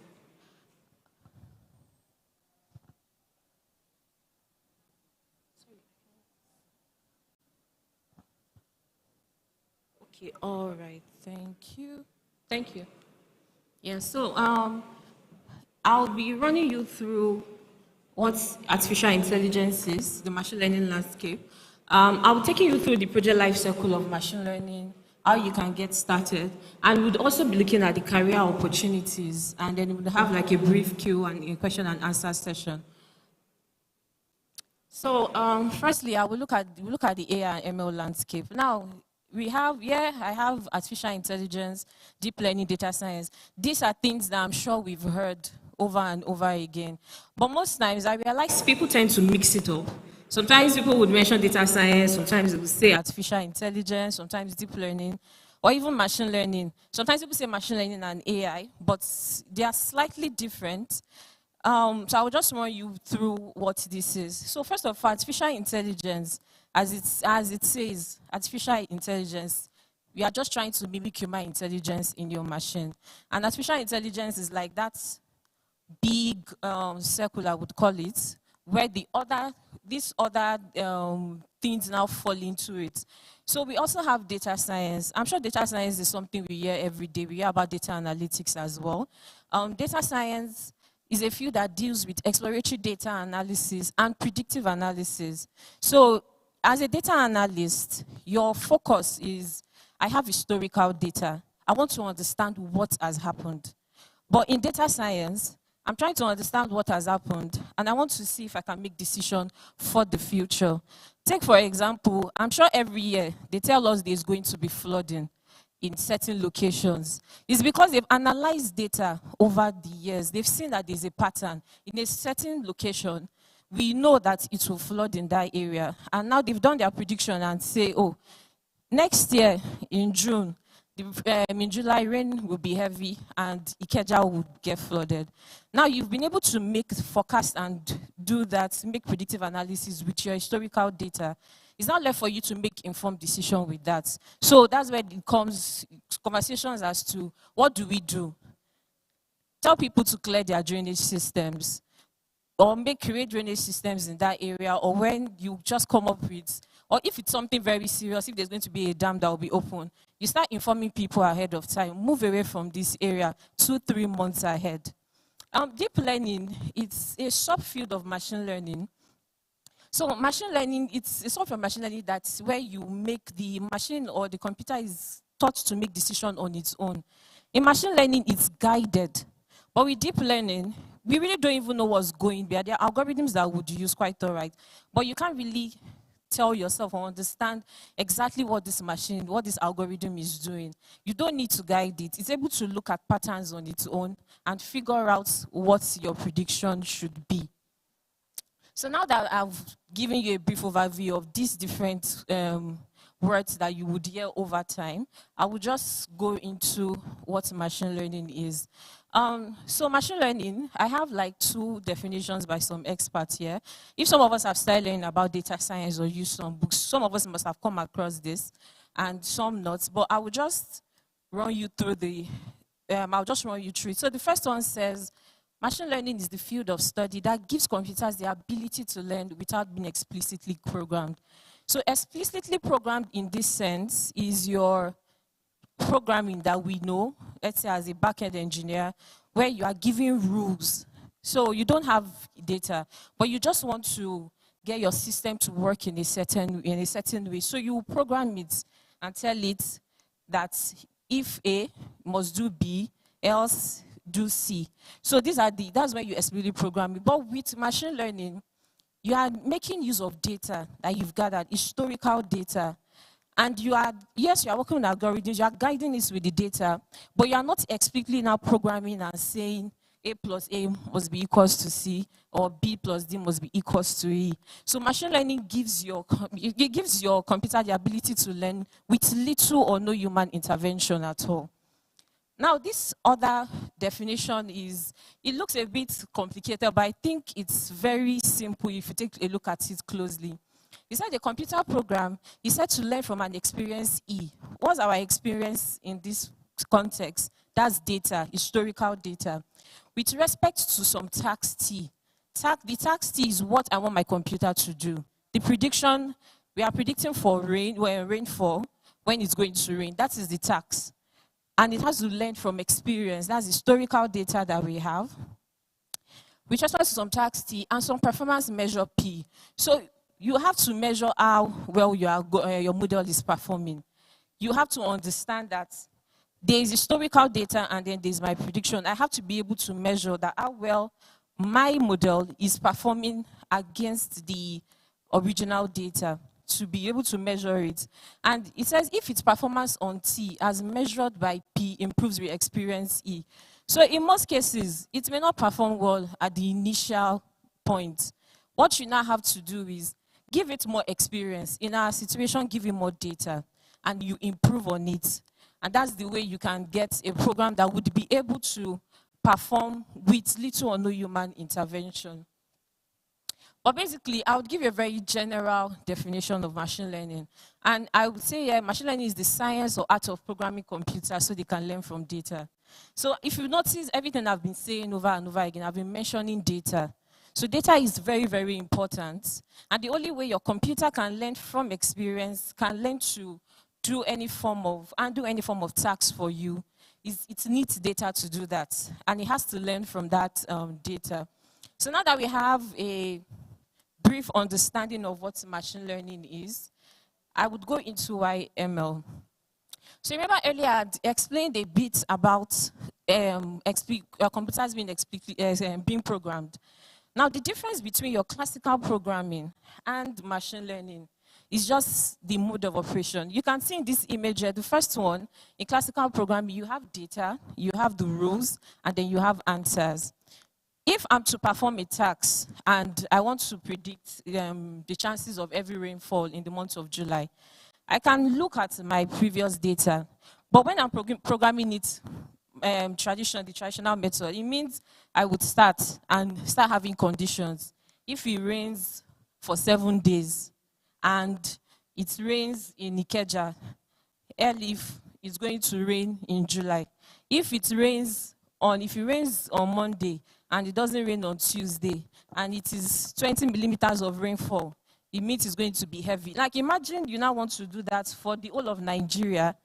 Okay, all right, thank you. Thank you. Yeah, so I'll be running you through what artificial intelligence is, the machine learning landscape. I'll be taking you through the project life cycle of machine learning, how you can get started, and we'll also be looking at the career opportunities, and then we'll have like a brief Q and a question and answer session. So firstly, we'll look at the AI and ML landscape. Now, I have artificial intelligence, deep learning, data science. These are things that I'm sure we've heard over and over again. But most times, I realize people tend to mix it up. Sometimes people would mention data science, sometimes they would say artificial intelligence, sometimes deep learning, or even machine learning. Sometimes people say machine learning and AI, but they are slightly different. So I will just run you through what this is. So first of all, artificial intelligence. as it says, artificial intelligence, we are just trying to mimic human intelligence in your machine. And artificial intelligence is like that big circle, I would call it, where these other things now fall into it. So we also have data science. I'm sure data science is something we hear every day. We hear about data analytics as well. Data science is a field that deals with exploratory data analysis and predictive analysis. So as a data analyst, your focus is, I have historical data. I want to understand what has happened. But in data science, I'm trying to understand what has happened, and I want to see if I can make decisions for the future. Take, for example, I'm sure every year they tell us there's going to be flooding in certain locations. It's because they've analyzed data over the years. They've seen that there's a pattern. In a certain location, we know that it will flood in that area. And now they've done their prediction and say, oh, next year in June, in July, rain will be heavy and Ikeja will get flooded. Now you've been able to make forecast and do that, make predictive analysis with your historical data. It's not left for you to make informed decision with that. So that's where it comes conversations as to what do we do? Tell people to clear their drainage systems, or create drainage systems in that area, or when you just come up with, or if it's something very serious, if there's going to be a dam that will be open, you start informing people ahead of time. Move away from this area 2-3 months ahead. Deep learning, it's a subfield of machine learning. So machine learning, it's a sort of machine learning that's where you make the machine or the computer is taught to make decisions on its own. In machine learning, it's guided. But with deep learning, we really don't even know what's going there. There are algorithms that would use quite all right, but you can't really tell yourself or understand exactly what this machine, what this algorithm is doing. You don't need to guide it. It's able to look at patterns on its own and figure out what your prediction should be. So now that I've given you a brief overview of these different words that you would hear over time, I will just go into what machine learning is. So machine learning, I have like 2 definitions by some experts here. If some of us have started learning about data science or used some books, some of us must have come across this and some not, but I will just run you through it. So the first one says, machine learning is the field of study that gives computers the ability to learn without being explicitly programmed. So explicitly programmed in this sense is your programming that we know, let's say as a back-end engineer, where you are giving rules. So you don't have data, but you just want to get your system to work in a certain way. So you program it and tell it that if A must do B, else do C. So that's where you explicitly program it. But with machine learning, you are making use of data that you've gathered, historical data. And you are working with algorithms, you are guiding this with the data, but you are not explicitly now programming and saying A plus A must be equals to C, or B plus D must be equals to E. So machine learning gives your computer the ability to learn with little or no human intervention at all. Now, this other definition it looks a bit complicated, but I think it's very simple if you take a look at it closely. He said the computer program is said to learn from an experience E. What's our experience in this context? That's data, historical data. With respect to some task T, the task T is what I want my computer to do. The prediction, we are predicting for rainfall, when it's going to rain. That is the task. And it has to learn from experience. That's historical data that we have. With respect to some task T and some performance measure P. So you have to measure how well your model is performing. You have to understand that there is historical data and then there's my prediction. I have to be able to measure that how well my model is performing against the original data, to be able to measure it. And it says if its performance on T as measured by P improves with experience E. So in most cases, it may not perform well at the initial point. What you now have to do is give it more experience. In our situation, give it more data, and you improve on it. And that's the way you can get a program that would be able to perform with little or no human intervention. But basically, I would give you a very general definition of machine learning. And I would say, yeah, machine learning is the science or art of programming computers so they can learn from data. So if you notice everything I've been saying over and over again, I've been mentioning data. So data is very, very important. And the only way your computer can learn from experience, can learn to do any form of task for you, is it needs data to do that. And it has to learn from that data. So now that we have a brief understanding of what machine learning is, I would go into YML. So remember earlier I explained a bit about computers being programmed. Now the difference between your classical programming and machine learning is just the mode of operation. You can see in this image here, the first one, in classical programming, you have data, you have the rules, and then you have answers. If I'm to perform a task and I want to predict the chances of every rainfall in the month of July, I can look at my previous data. But when I'm programming it the traditional method, it means I would start having conditions. If it rains for 7 days and it rains in Ikeja, if it's going to rain in July. If it rains on Monday and it doesn't rain on Tuesday and it is 20 millimeters of rainfall, it means it's going to be heavy. Like imagine you now want to do that for the whole of Nigeria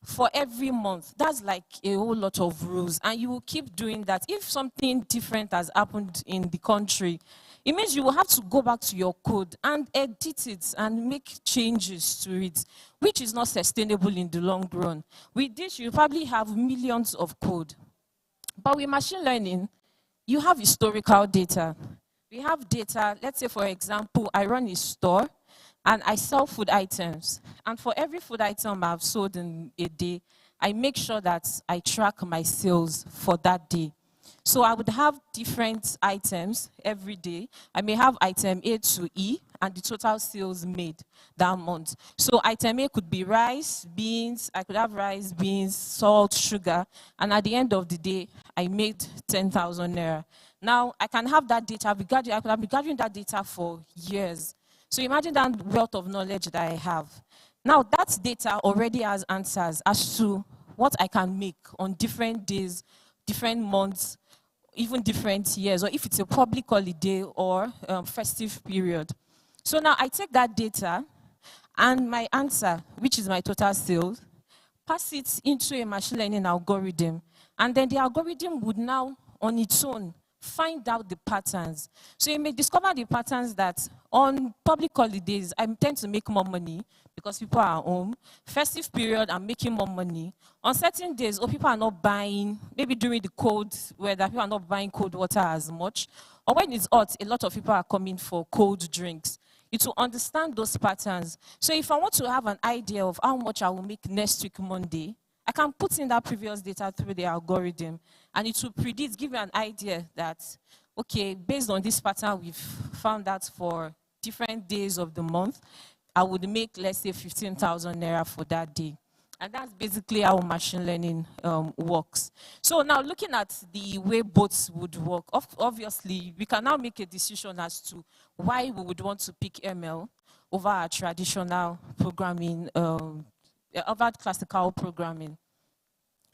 for every month. That's like a whole lot of rules, and you will keep doing that. If something different has happened in the country, it means you will have to go back to your code and edit it and make changes to it, which is not sustainable in the long run. With this, you probably have millions of code. But with machine learning, you have historical data. We have data, let's say for example, I run a store and I sell food items. And for every food item I've sold in a day, I make sure that I track my sales for that day. So I would have different items every day. I may have item A to E and the total sales made that month. So item A could be rice, beans, I could have rice, beans, salt, sugar, and at the end of the day, I made 10,000 naira. Now, I can have that data, I could have been gathering that data for years. So imagine that wealth of knowledge that I have. Now, that data already has answers as to what I can make on different days, different months, even different years, or if it's a public holiday or festive period. So now I take that data and my answer, which is my total sales, pass it into a machine learning algorithm. And then the algorithm would now, on its own, find out the patterns. So you may discover the patterns that on public holidays, I tend to make more money because people are home. Festive period, I'm making more money. On certain days, people are not buying, maybe during the cold weather, people are not buying cold water as much. Or when it's hot, a lot of people are coming for cold drinks. It will understand those patterns. So if I want to have an idea of how much I will make next week Monday, I can put in that previous data through the algorithm, and it will predict, give you an idea that, okay, based on this pattern we've found that for different days of the month, I would make, let's say, 15,000 naira for that day. And that's basically how machine learning works. So now looking at the way bots would work, obviously, we can now make a decision as to why we would want to pick ML over our traditional programming, over classical programming.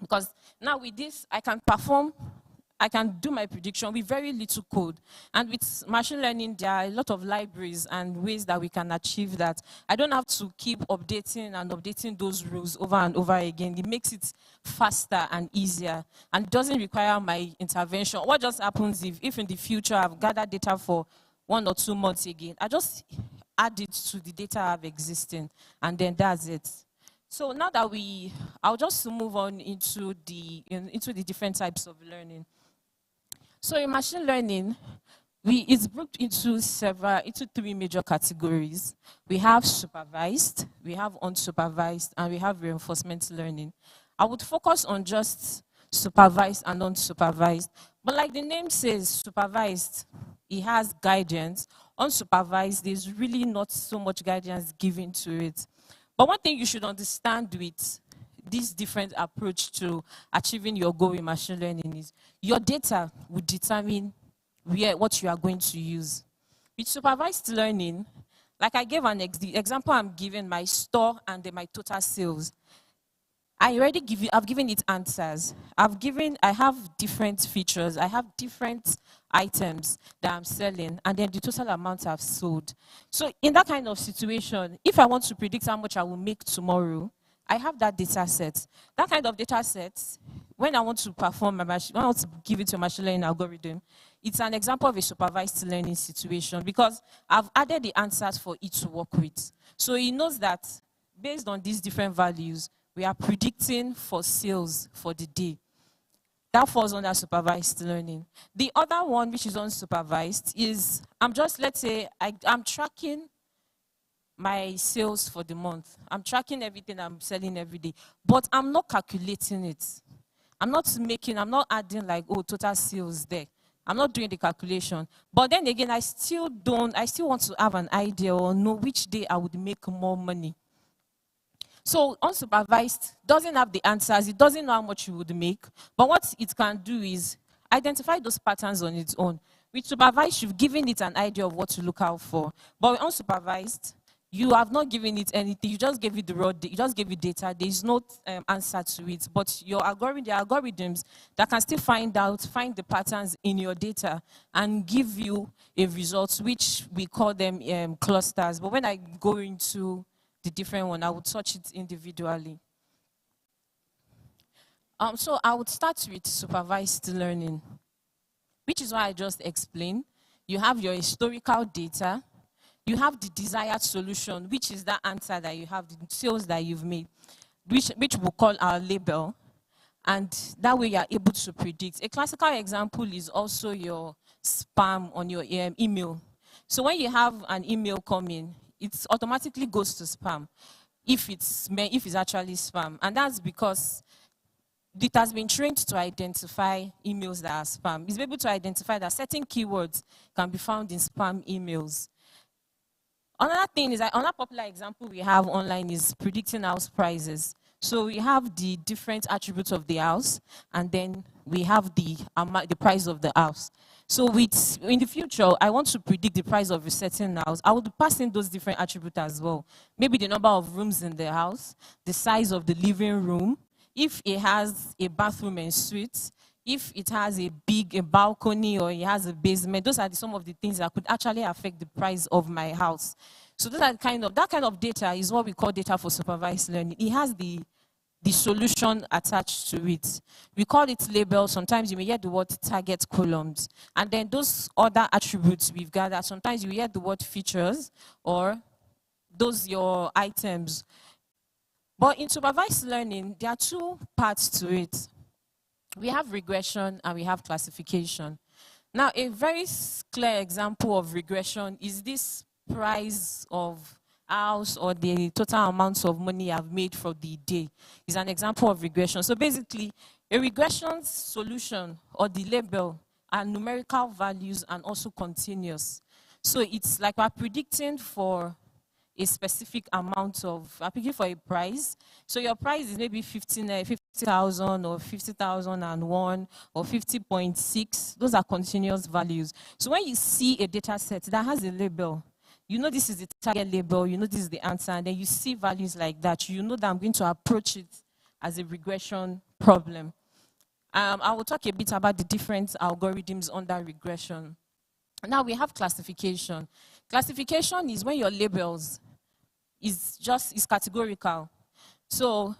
Because now with this, I can do my prediction with very little code. And with machine learning, there are a lot of libraries and ways that we can achieve that. I don't have to keep updating those rules over and over again. It makes it faster and easier, and it doesn't require my intervention. What just happens if in the future I've gathered data for 1 or 2 months again, I just add it to the data I have existing, and then that's it. So now that I'll just move on into the different types of learning. So in machine learning, it's grouped into 3 major categories. We have supervised, we have unsupervised, and we have reinforcement learning. I would focus on just supervised and unsupervised. But like the name says, supervised, it has guidance. Unsupervised, there's really not so much guidance given to it. But one thing you should understand with this different approach to achieving your goal in machine learning is your data will determine what you are going to use. With supervised learning, like I gave the example I'm giving, my store and then my total sales. I've given it answers. I have different features. I have different items that I'm selling, and then the total amount I've sold. So in that kind of situation, if I want to predict how much I will make tomorrow, I have that data set. That kind of data set, when I want to perform when I want to give it to a machine learning algorithm, it's an example of a supervised learning situation because I've added the answers for it to work with. So it knows that based on these different values, we are predicting for sales for the day. That falls under supervised learning. The other one, which is unsupervised, is let's say I'm tracking my sales for the month. I'm tracking everything I'm selling every day, but I'm not calculating it. I'm not adding like, oh, total sales there. I'm not doing the calculation. But then again, I still want to have an idea or know which day I would make more money. So unsupervised doesn't have the answers. It doesn't know how much you would make. But what it can do is identify those patterns on its own. With supervised, you've given it an idea of what to look out for. But with unsupervised, you have not given it anything. You just gave it you just gave it data. There is no answer to it. But the algorithms that can still find the patterns in your data and give you a result, which we call them clusters. But when I go into the different one, I would touch it individually. So I would start with supervised learning, which is what I just explained. You have your historical data. You have the desired solution, which is that answer that you have, the sales that you've made, which we'll call our label. And that way you are able to predict. A classical example is also your spam on your email. So when you have an email coming, it automatically goes to spam if it's actually spam. And that's because it has been trained to identify emails that are spam. It's able to identify that certain keywords can be found in spam emails. Another thing is that another popular example we have online is predicting house prices. So we have the different attributes of the house, and then we have the price of the house. So in the future, I want to predict the price of a certain house. I would pass in those different attributes as well. Maybe the number of rooms in the house, the size of the living room, if it has a bathroom and suite, if it has a balcony or it has a basement. Those are some of the things that could actually affect the price of my house. So that kind of data is what we call data for supervised learning. It has the solution attached to it. We call it labels. Sometimes you may hear the word target columns. And then those other attributes we've gathered, sometimes you hear the word features or your items. But in supervised learning, there are two parts to it. We have regression and we have classification. Now, a very clear example of regression is this price of house or the total amounts of money I've made for the day is an example of regression. So basically, a regression solution or the label are numerical values and also continuous. So it's like we're predicting for a specific amount of, I'm predicting for a price. So your price is maybe 50,000 or 50,001 or 50.6. Those are continuous values. So when you see a data set that has a label, you know this is the target label, you know this is the answer, and then you see values like that, you know that I'm going to approach it as a regression problem. I will talk a bit about the different algorithms under regression. Now we have classification. Classification is when your labels is categorical. So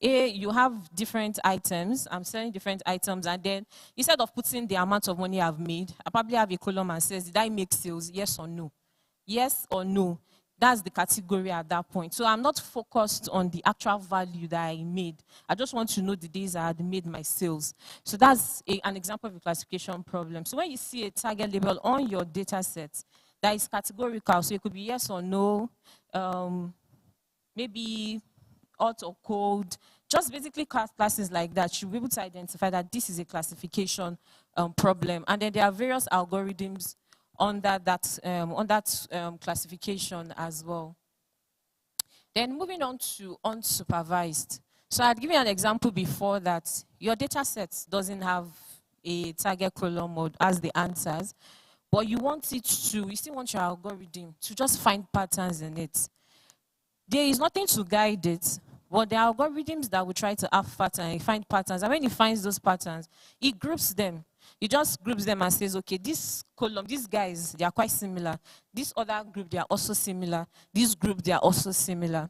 you have different items, I'm selling different items, and then instead of putting the amount of money I've made, I probably have a column and says, did I make sales, yes or no? Yes or no, that's the category at that point. So I'm not focused on the actual value that I made. I just want to know the days I had made my sales. So that's an example of a classification problem. So when you see a target label on your data set that is categorical, so it could be yes or no, maybe hot or cold, just basically classes like that, you'll be able to identify that this is a classification problem. And then there are various algorithms on that classification as well. Then moving on to unsupervised. So I had given an example before that your data set doesn't have a target column or as the answers, but you want it to, you still want your algorithm to just find patterns in it. There is nothing to guide it, but there are algorithms that will try to have patterns, find patterns, and when it finds those patterns, it groups them. It just groups them and says, okay, this column, these guys, they are quite similar. This other group, they are also similar. This group, they are also similar.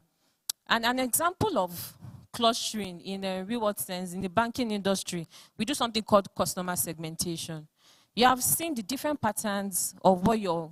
And an example of clustering in a real-world sense, in the banking industry, we do something called customer segmentation. You have seen the different patterns of what your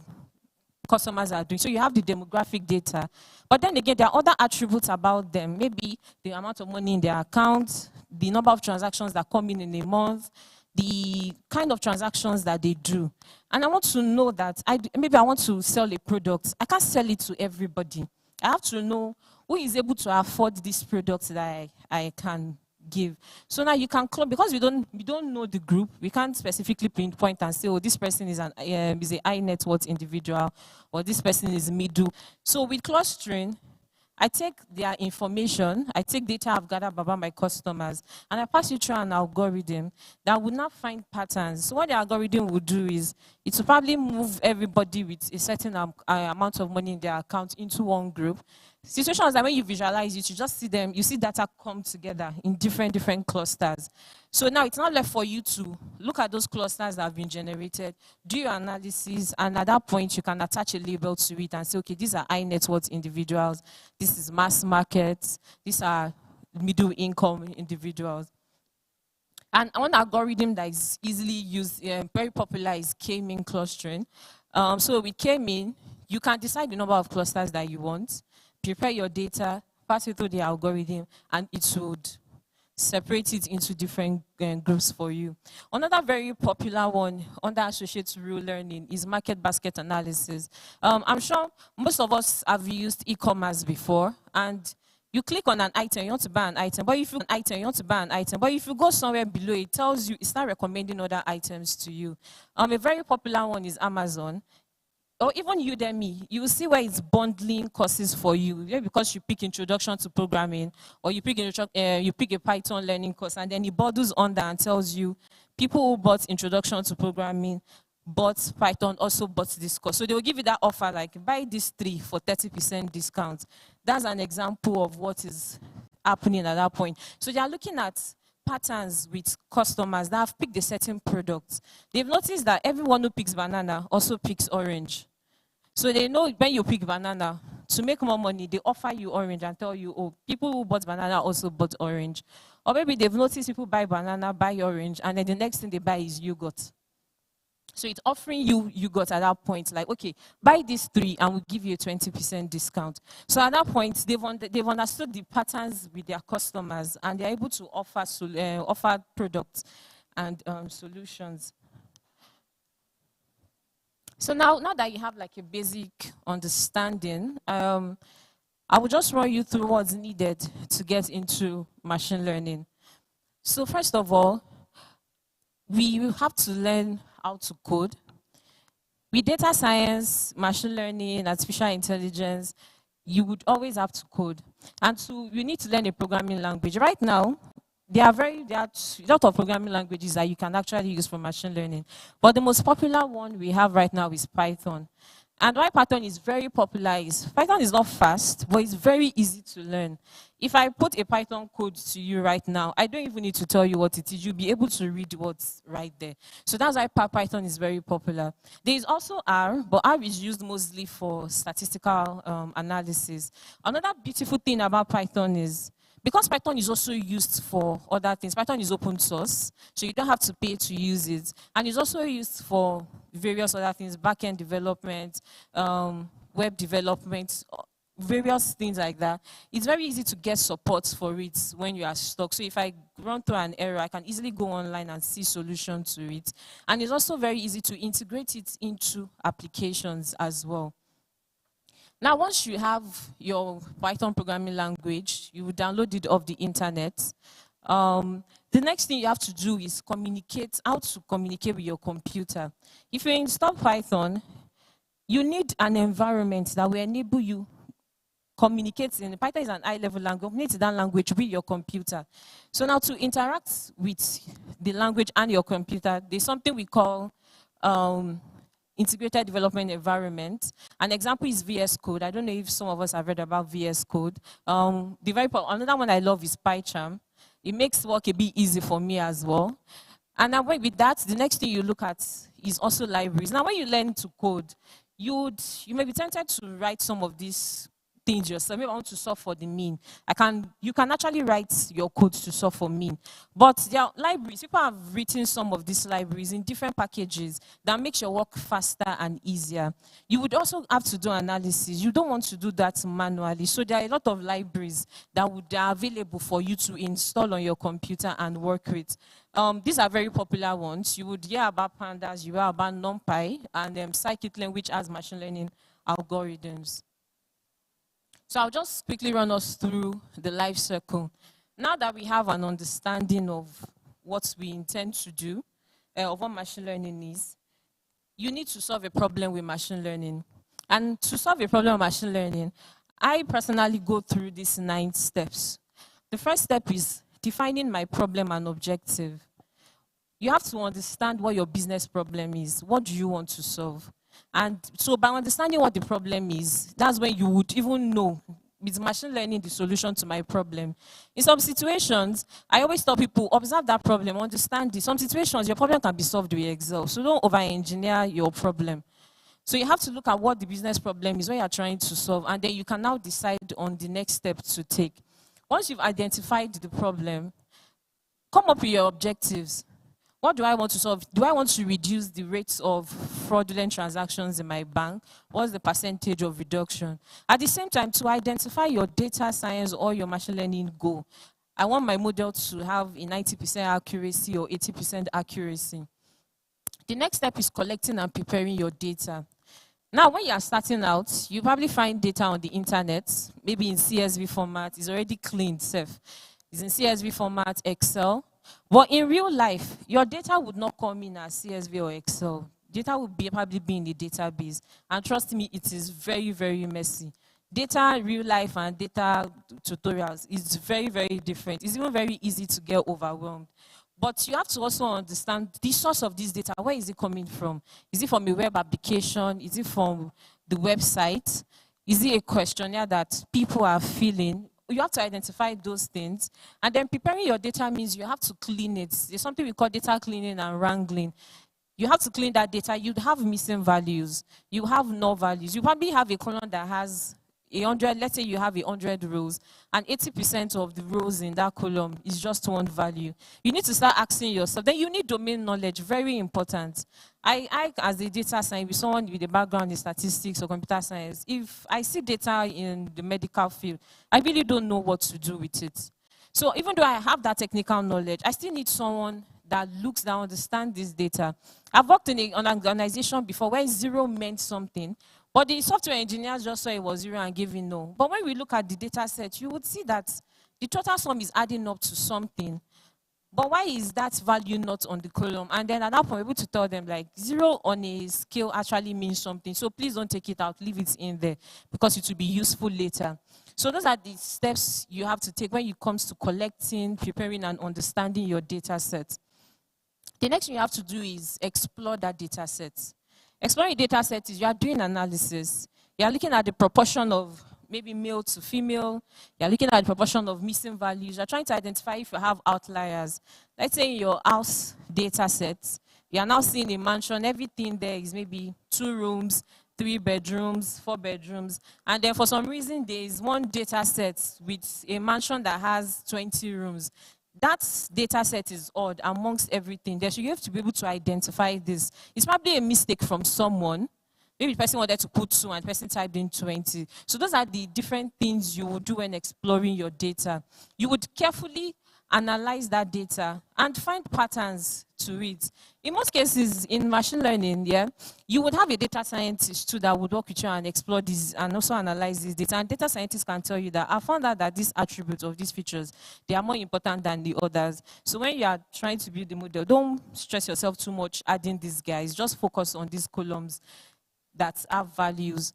customers are doing. So you have the demographic data. But then again, there are other attributes about them. Maybe the amount of money in their account, the number of transactions that come in a month, the kind of transactions that they do. And I want to know that, maybe I want to sell a product. I can't sell it to everybody. I have to know who is able to afford this product that I can give. So now you can club, because we don't know the group, we can't specifically pinpoint and say, oh, this person is a high net worth individual, or this person is middle. So with clustering, I take their information, I take data I've gathered about my customers, and I pass it through an algorithm that would not find patterns. So what the algorithm will do is, it will probably move everybody with a certain amount of money in their account into one group. Situations that when you visualize it, you just see them, you see data come together in different clusters. So now it's not left for you to look at those clusters that have been generated, do your analysis, and at that point you can attach a label to it and say, okay, these are high net worth individuals, this is mass markets, these are middle income individuals. And one algorithm that is easily used, very popular, is K-mean clustering. So with K-mean, you can decide the number of clusters that you want, prepare your data, pass it through the algorithm, and it would separate it into different groups for you. Another very popular one under associate rule learning is market basket analysis. I'm sure most of us have used e-commerce before, and you click on an item, you want to buy an item, but if you go somewhere below, it tells you, it's not recommending other items to you. A very popular one is Amazon. Or even Udemy, you will see where it's bundling courses for you. Yeah, because you pick introduction to programming, or you pick a Python learning course, and then it bundles under and tells you people who bought introduction to programming, bought Python, also bought this course. So they will give you that offer, like buy these 3 for 30% discount. That's an example of what is happening at that point. So they are looking at patterns with customers that have picked a certain product. They've noticed that everyone who picks banana also picks orange. So they know when you pick banana, to make more money, they offer you orange and tell you, oh, people who bought banana also bought orange. Or maybe they've noticed people buy banana, buy orange, and then the next thing they buy is yogurt. So it's offering you yogurt at that point, like, okay, buy these 3 and we'll give you a 20% discount. So at that point, they've understood the patterns with their customers, and they're able to offer products and solutions. So now that you have like a basic understanding, I will just run you through what's needed to get into machine learning. So first of all, we will have to learn how to code. With data science, machine learning, artificial intelligence, you would always have to code. And so you need to learn a programming language. Right now, there are a lot of programming languages that you can actually use for machine learning. But the most popular one we have right now is Python. And why Python is very popular is Python is not fast, but it's very easy to learn. If I put a Python code to you right now, I don't even need to tell you what it is. You'll be able to read what's right there. So that's why Python is very popular. There is also R, but R is used mostly for statistical analysis. Another beautiful thing about Python is, because Python is also used for other things, Python is open source, so you don't have to pay to use it. And it's also used for various other things, back-end development, web development, various things like that. It's very easy to get support for it when you are stuck. So if I run through an error, I can easily go online and see solutions to it. And it's also very easy to integrate it into applications as well. Now, once you have your Python programming language, you will download it off the internet. The next thing you have to do is how to communicate with your computer. If you install Python, you need an environment that will enable you communicate in. Python is an high-level language. You need that language with your computer. So now to interact with the language and your computer, there's something we call integrated development environment. An example is VS Code. I don't know if some of us have read about VS Code. Another one I love is PyCharm. It makes work a bit easy for me as well. And with that, the next thing you look at is also libraries. Now, when you learn to code, you may be tempted to write some of these things yourself. Maybe I want to solve for the mean. You can actually write your code to solve for mean. But there are libraries. People have written some of these libraries in different packages that makes your work faster and easier. You would also have to do analysis. You don't want to do that manually. So there are a lot of libraries that are available for you to install on your computer and work with. These are very popular ones. You would hear about Pandas, you hear about NumPy, and Scikit-learn, which has machine learning algorithms. So I'll just quickly run us through the life cycle. Now that we have an understanding of what we intend to do, of what machine learning is, you need to solve a problem with machine learning. And to solve a problem with machine learning, I personally go through these 9 steps. The first step is defining my problem and objective. You have to understand what your business problem is. What do you want to solve? And so by understanding what the problem is, that's when you would even know, with machine learning, the solution to my problem. In some situations, I always tell people, observe that problem, understand it. Some situations, your problem can be solved with Excel. So don't over-engineer your problem. So you have to look at what the business problem is, what you're trying to solve, and then you can now decide on the next step to take. Once you've identified the problem, come up with your objectives. What do I want to solve? Do I want to reduce the rates of fraudulent transactions in my bank? What's the percentage of reduction? At the same time, to identify your data science or your machine learning goal, I want my model to have a 90% accuracy or 80% accuracy. The next step is collecting and preparing your data. Now, when you are starting out, you probably find data on the internet, maybe in CSV format. It's already cleaned, safe. It's in CSV format, Excel. But in real life, your data would not come in as CSV or Excel. Data would probably be in the database. And trust me, it is very, very messy. Data, real life, and data tutorials is very, very different. It's even very easy to get overwhelmed. But you have to also understand the source of this data. Where is it coming from? Is it from a web application? Is it from the website? Is it a questionnaire that people are filling? You have to identify those things. And then preparing your data means you have to clean it. There's something we call data cleaning and wrangling. You have to clean that data. You'd have missing values. You have null values. You probably have a column that has 100, let's say you have 100 rows, and 80% of the rows in that column is just one value. You need to start asking yourself. Then you need domain knowledge, very important. I as a data scientist, someone with a background in statistics or computer science, if I see data in the medical field, I really don't know what to do with it. So even though I have that technical knowledge, I still need someone that looks down, understands this data. I've worked in an organization before where 0 meant something, but the software engineers just saw it was 0 and gave it no. But when we look at the data set, you would see that the total sum is adding up to something. But why is that value not on the column? And then at that point, we're able to tell them, like, 0 on a scale actually means something. So please don't take it out, leave it in there, because it will be useful later. So those are the steps you have to take when it comes to collecting, preparing, and understanding your data set. The next thing you have to do is explore that data set. Exploring data set is you are doing analysis. You are looking at the proportion of maybe male to female. You are looking at the proportion of missing values. You are trying to identify if you have outliers. Let's say in your house data set, you are now seeing a mansion. Everything there is maybe 2 rooms, 3 bedrooms, 4 bedrooms. And then for some reason, there is one data set with a mansion that has 20 rooms. That data set is odd amongst everything. You have to be able to identify this. It's probably a mistake from someone. Maybe the person wanted to put 2 and the person typed in 20. So those are the different things you would do when exploring your data. You would carefully analyze that data and find patterns to it. In most cases, in machine learning, you would have a data scientist too that would work with you and explore this and also analyze this data. And data scientists can tell you that I found out that these attributes of these features, they are more important than the others. So when you are trying to build the model, don't stress yourself too much adding these guys. Just focus on these columns that have values.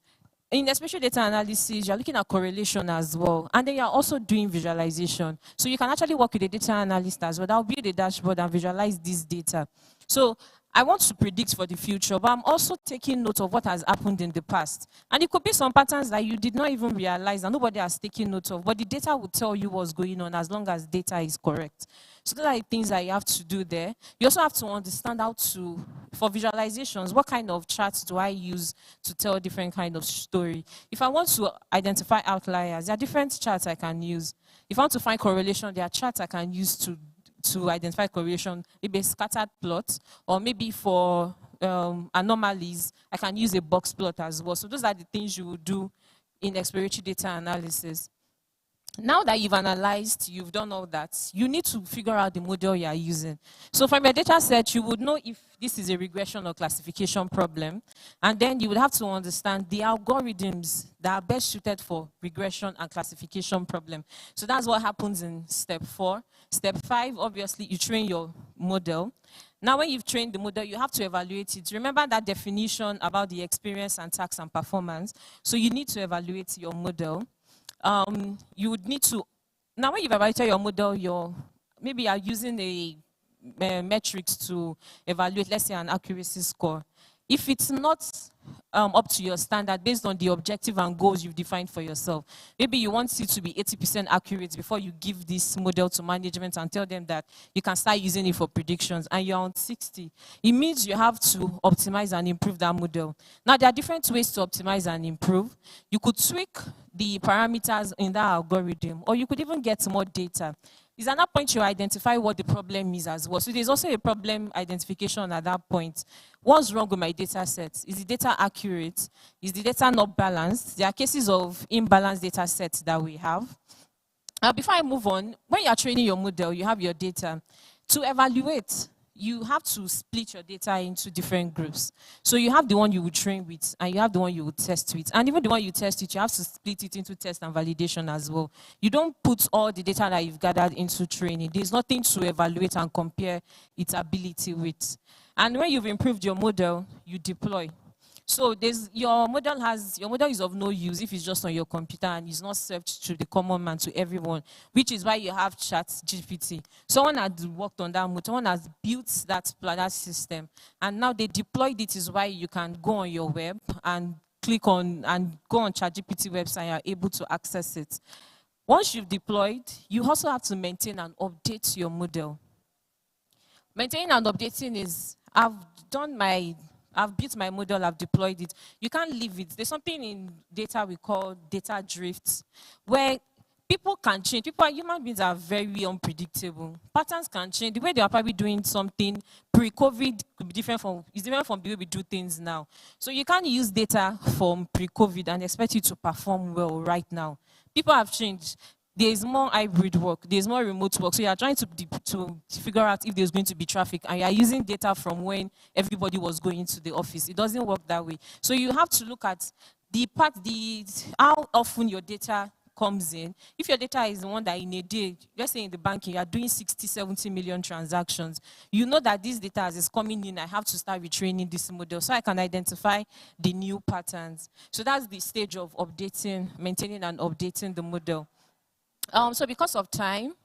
In especially data analysis, you're looking at correlation as well. And then you're also doing visualization. So you can actually work with a data analyst as well. That will build a dashboard and visualize this data. So I want to predict for the future, but I'm also taking note of what has happened in the past. And it could be some patterns that you did not even realize and nobody has taken note of, but the data will tell you what's going on as long as data is correct. So those are the things that you have to do there. You also have to understand how to, for visualizations, what kind of charts do I use to tell a different kind of story? If I want to identify outliers, there are different charts I can use. If I want to find correlation, there are charts I can use to identify correlation, maybe a scattered plot, or maybe for anomalies, I can use a box plot as well. So those are the things you would do in exploratory data analysis. Now that you've analyzed, you've done all that, you need to figure out the model you are using. So from your data set, you would know if this is a regression or classification problem, and then you would have to understand the algorithms that are best suited for regression and classification problem. So that's what happens in step 4. Step 5, obviously, you train your model. Now, when you've trained the model, you have to evaluate it. Remember that definition about the experience and task and performance. So you need to evaluate your model. You would need to, now when you've evaluated your model, maybe you are using a metrics to evaluate, let's say, an accuracy score. If it's not up to your standard based on the objective and goals you've defined for yourself, maybe you want it to be 80% accurate before you give this model to management and tell them that you can start using it for predictions, and you're on 60. It means you have to optimize and improve that model. Now, there are different ways to optimize and improve. You could tweak the parameters in that algorithm, or you could even get more data. It's at that point you identify what the problem is as well. So there's also a problem identification at that point. What's wrong with my data set? Is the data accurate? Is the data not balanced? There are cases of imbalanced data sets that we have. Before I move on, when you're training your model, you have your data. To evaluate, you have to split your data into different groups. So you have the one you would train with, and you have the one you would test with. And even the one you test with, you have to split it into test and validation as well. You don't put all the data that you've gathered into training. There's nothing to evaluate and compare its ability with. And when you've improved your model, you deploy. So your model is of no use if it's just on your computer and it's not served to the common man, to everyone, which is why you have ChatGPT. Someone had worked on that model, someone has built that system, and now they deployed it, is why you can go on your web and click on and go on ChatGPT website and you're able to access it. Once you've deployed, you also have to maintain and update your model. Maintaining and updating is, I've built my model, I've deployed it. You can't leave it. There's something in data we call data drifts, where people can change. Human beings are very unpredictable. Patterns can change. The way they are probably doing something pre-COVID could be different from the way we do things now. So you can't use data from pre-COVID and expect it to perform well right now. People have changed. There's more hybrid work, there's more remote work. So you are trying to figure out if there's going to be traffic, and you are using data from when everybody was going to the office. It doesn't work that way. So you have to look at how often your data comes in. If your data is the one that in a day, let's say in the banking, you are doing 60, 70 million transactions, you know that this data as is coming in, I have to start retraining this model so I can identify the new patterns. So that's the stage of updating, maintaining and updating the model. So because of time,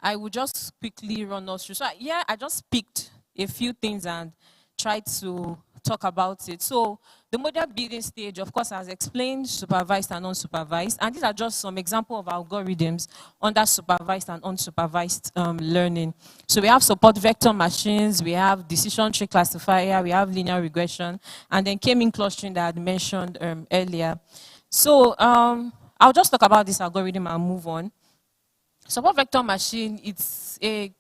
I will just quickly run us through. So yeah, I just picked a few things and tried to talk about it. So the model building stage, of course, as explained, supervised and unsupervised. And these are just some examples of algorithms under supervised and unsupervised learning. So we have support vector machines, we have decision tree classifier, we have linear regression, and then K-mean clustering that I had mentioned earlier. So I'll just talk about this algorithm and move on. Support vector machine, it's a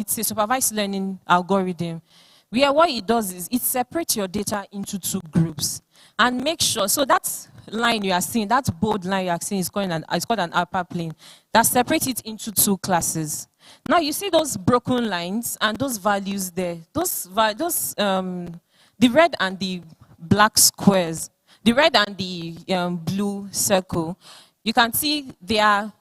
supervised learning algorithm where what it does is it separates your data into 2 groups and make sure, so that line you are seeing, that bold line you are seeing is called an hyperplane that separates it into 2 classes. Now you see those broken lines and those values there, the red and the black squares, the red and the blue circle, you can see they are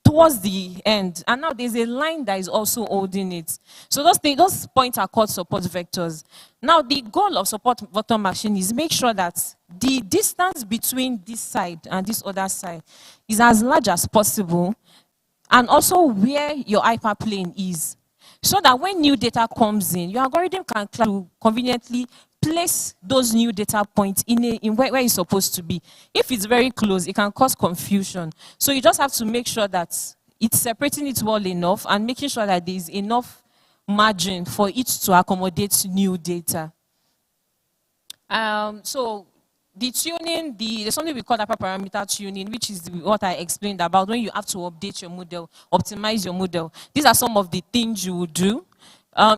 towards the end, and now there's a line that is also holding it. So those points are called support vectors. Now the goal of support vector machine is make sure that the distance between this side and this other side is as large as possible, and also where your hyperplane is. so that when new data comes in, your algorithm can conveniently place those new data points in where it's supposed to be. If it's very close, it can cause confusion. So you just have to make sure that it's separating it well enough and making sure that there's enough margin for it to accommodate new data. So the tuning, there's something we call hyperparameter tuning, which is what I explained about when you have to update your model, optimize your model. These are some of the things you would do.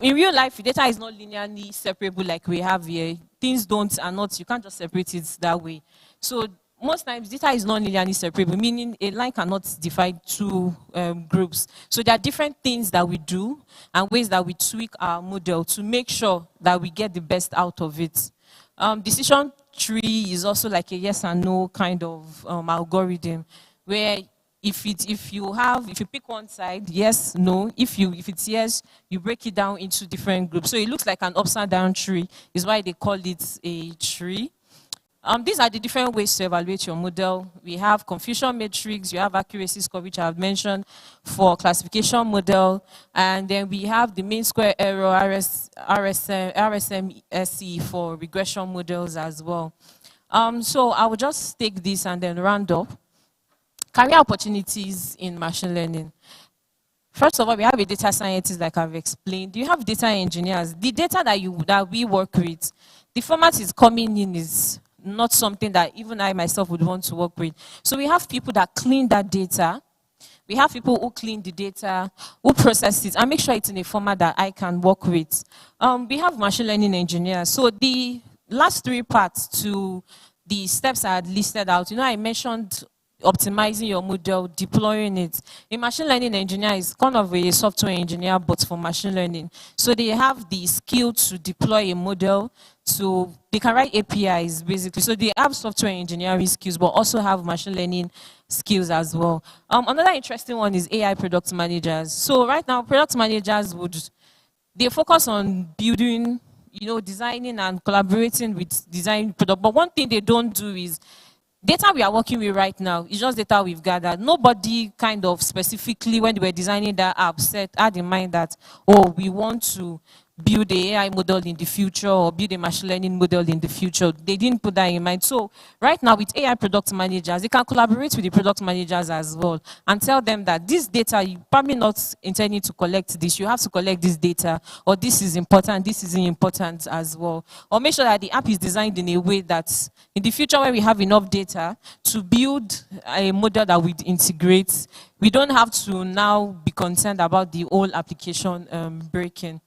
In real life, data is not linearly separable like we have here. Things you can't just separate it that way. So most times, data is not linearly separable, meaning a line cannot divide two groups. So there are different things that we do and ways that we tweak our model to make sure that we get the best out of it. Decision tree is also like a yes and no kind of algorithm, where if you pick one side, yes, no, if it's yes, you break it down into different groups. So it looks like an upside down tree, is why they call it a tree. These are the different ways to evaluate your model. We have confusion matrix, you have accuracy score, which I have mentioned for classification model, and then we have the mean square error, RSMSE for regression models as well. So I will just take this and then round up. Career opportunities in machine learning. First of all, we have a data scientist, like I've explained. You have data engineers. The data that we work with, the format is coming in is not something that even I myself would want to work with. So we have people that clean that data. We have people who clean the data, who process it, and make sure it's in a format that I can work with. We have machine learning engineers. So the last three parts to the steps I had listed out, I mentioned optimizing your model, deploying it. A machine learning engineer is kind of a software engineer, but for machine learning. So they have the skill to deploy a model, they can write APIs, basically. So they have software engineering skills, but also have machine learning skills as well. Another interesting one is AI product managers. So right now, product managers they focus on building, designing and collaborating with design product. But one thing they don't do is, data we are working with right now is just data we've gathered. Nobody kind of specifically, when they were designing that app, had in mind that, we want to build the AI model in the future or build a machine learning model in the future. They didn't put that in mind. So right now with AI product managers, they can collaborate with the product managers as well and tell them that this data, you're probably not intending to collect this. You have to collect this data, or this is important, this isn't important as well. Or make sure that the app is designed in a way that in the future when we have enough data to build a model that we integrate, we don't have to now be concerned about the whole application breaking.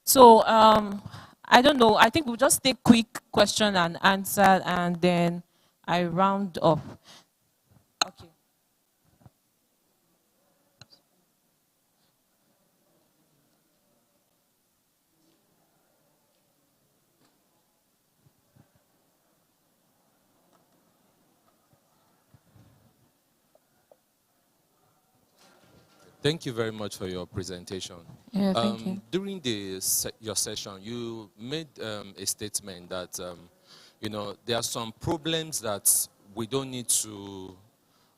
So, I don't know. I think we'll just take quick question and answer, and then I round up. Okay. Thank you very much for your presentation. Yeah, thank you. During your session, you made a statement that, there are some problems that we don't need to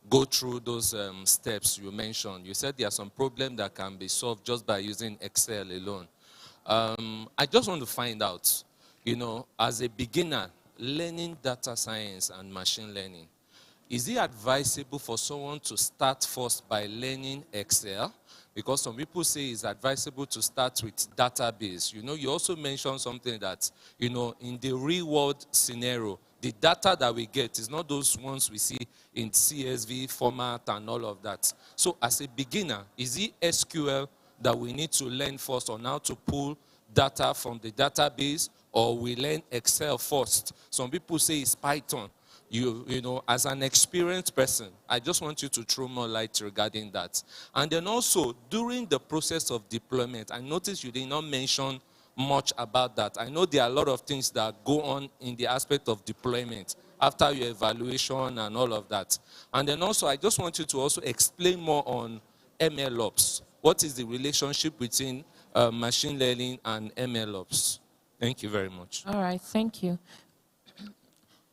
go through those steps you mentioned. You said there are some problems that can be solved just by using Excel alone. I just want to find out, as a beginner, learning data science and machine learning, is it advisable for someone to start first by learning Excel? Because some people say it's advisable to start with database. You also mentioned something that, in the real world scenario, the data that we get is not those ones we see in CSV format and all of that. So as a beginner, is it SQL that we need to learn first on how to pull data from the database, or we learn Excel first? Some people say it's Python. As an experienced person, I just want you to throw more light regarding that. And then also, during the process of deployment, I noticed you did not mention much about that. I know there are a lot of things that go on in the aspect of deployment after your evaluation and all of that. And then also, I just want you to also explain more on MLOps. What is the relationship between machine learning and MLOps? Thank you very much. All right, thank you.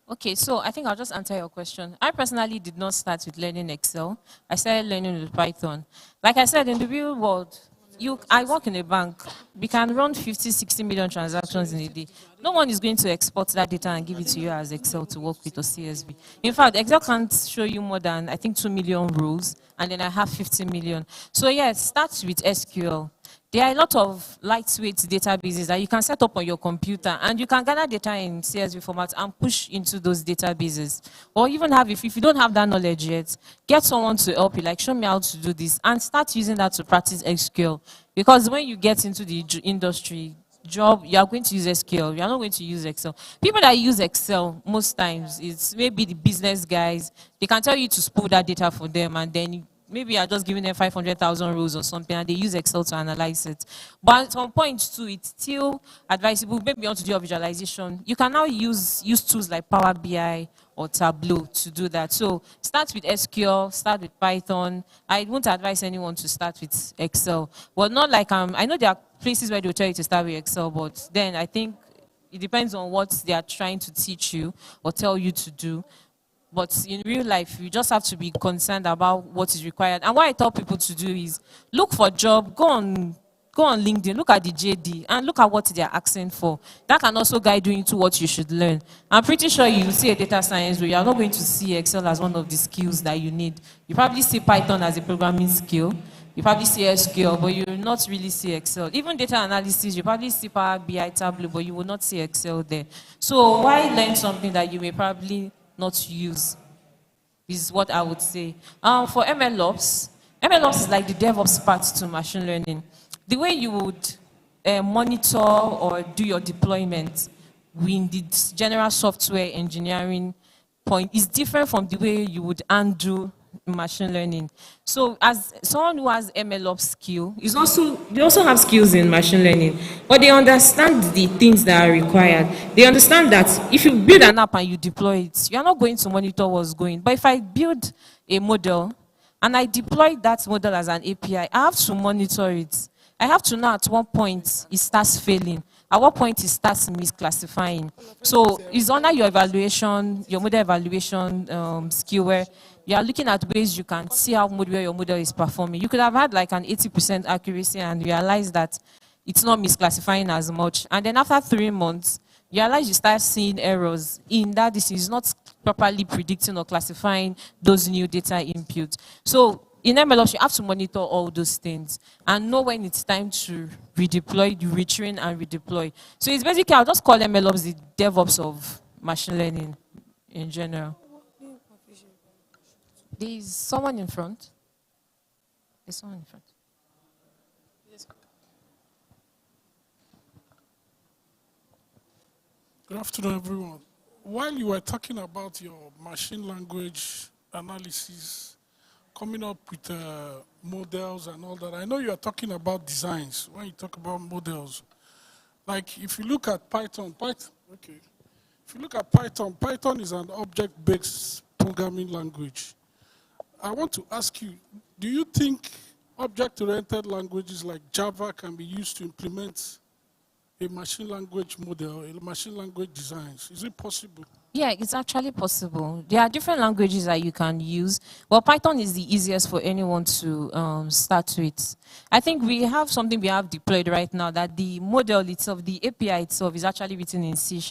Okay, so I think I'll just answer your question. I personally did not start with learning Excel. I started learning with Python. Like I said, in the real world, I work in a bank. We can run 50, 60 million transactions in a day. No one is going to export that data and give it to you as Excel to work with or CSV. In fact, Excel can't show you more than, I think, 2 million rows, and then I have 50 million. So yeah, it starts with SQL. There are a lot of lightweight databases that you can set up on your computer, and you can gather data in CSV format and push into those databases. Or even have, if you don't have that knowledge yet, get someone to help you, like show me how to do this, and start using that to practice SQL. Because when you get into the industry, job, you are going to use SQL. You are not going to use Excel. People that use Excel, most times, it's maybe the business guys. They can tell you to spool that data for them, and then maybe you're just giving them 500,000 rows or something, and they use Excel to analyze it. But at some point too, it's still advisable, maybe you want to do your visualization. You can now use tools like Power BI or Tableau to do that. So start with SQL, start with Python. I won't advise anyone to start with Excel. Well, not like, I know there are places where they'll tell you to start with Excel, but then I think it depends on what they are trying to teach you or tell you to do. But in real life, you just have to be concerned about what is required. And what I tell people to do is look for a job, go on LinkedIn, look at the JD, and look at what they are asking for. That can also guide you into what you should learn. I'm pretty sure you see a data science where you are not going to see Excel as one of the skills that you need. You probably see Python as a programming skill. You probably see SQL, but you will not really see Excel. Even data analysis, you probably see Power BI, Tableau, but you will not see Excel there. So why learn something that you may probably not use, is what I would say. For MLOps is like the DevOps part to machine learning. The way you would monitor or do your deployment in the general software engineering point is different from the way you would undo machine learning. So as someone who has MLOps skill, they also have skills in machine learning, but they understand the things that are required. They understand that if you build an app and you deploy it, you're not going to monitor what's going. But if I build a model and I deploy that model as an API, I have to monitor it. I have to know at what point it starts failing, at what point it starts misclassifying. So it's under your evaluation, your model evaluation skill, where you are looking at ways you can see how well your model is performing. You could have had like an 80% accuracy and realize that it's not misclassifying as much. And then after 3 months, you realize you start seeing errors in that this is not properly predicting or classifying those new data inputs. So in MLOps, you have to monitor all those things and know when it's time to redeploy, you retrain and redeploy. So it's basically, I'll just call MLOps the DevOps of machine learning in general. There's someone in front. There's someone in front. Good afternoon, everyone. While you were talking about your machine language analysis, coming up with models and all that, I know you are talking about designs when you talk about models. Like if you look at Python, if you look at Python is an object-based programming language. I want to ask you, do you think object-oriented languages like Java can be used to implement a machine language model, a machine language designs? Is it possible? Yeah, it's actually possible. There are different languages that you can use. Well, Python is the easiest for anyone to start with. I think we have something we have deployed right now that the model itself, the API itself is actually written in C#.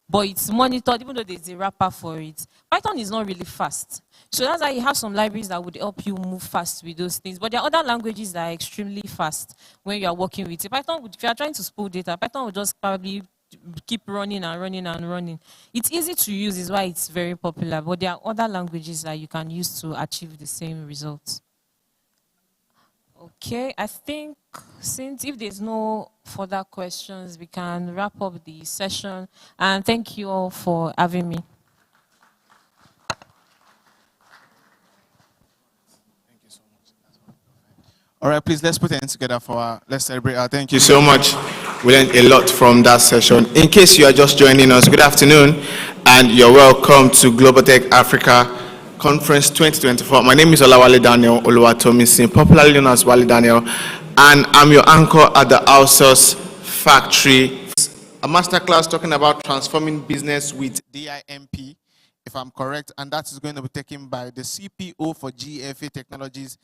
But it's monitored, even though there's a wrapper for it. Python is not really fast. So that's why you have some libraries that would help you move fast with those things. But there are other languages that are extremely fast when you are working with it. Python, if you are trying to spool data, Python will just probably keep running and running and running. It's easy to use, is why it's very popular. But there are other languages that you can use to achieve the same results. Okay, I think since if there's no further questions, we can wrap up the session. And thank you all for having me. Thank you so much. All right, please let's put it together for let's celebrate. Thank you so much. We learned a lot from that session. In case you are just joining us, good afternoon, and you're welcome to Global Tech Africa Conference 2024. My name is Olawale Daniel Oluwatomisin, popularly known as Wale Daniel, and I'm your anchor at the Outsource Factory. A masterclass talking about transforming business with DIMP, if I'm correct, and that is going to be taken by the CPO for GFA Technologies,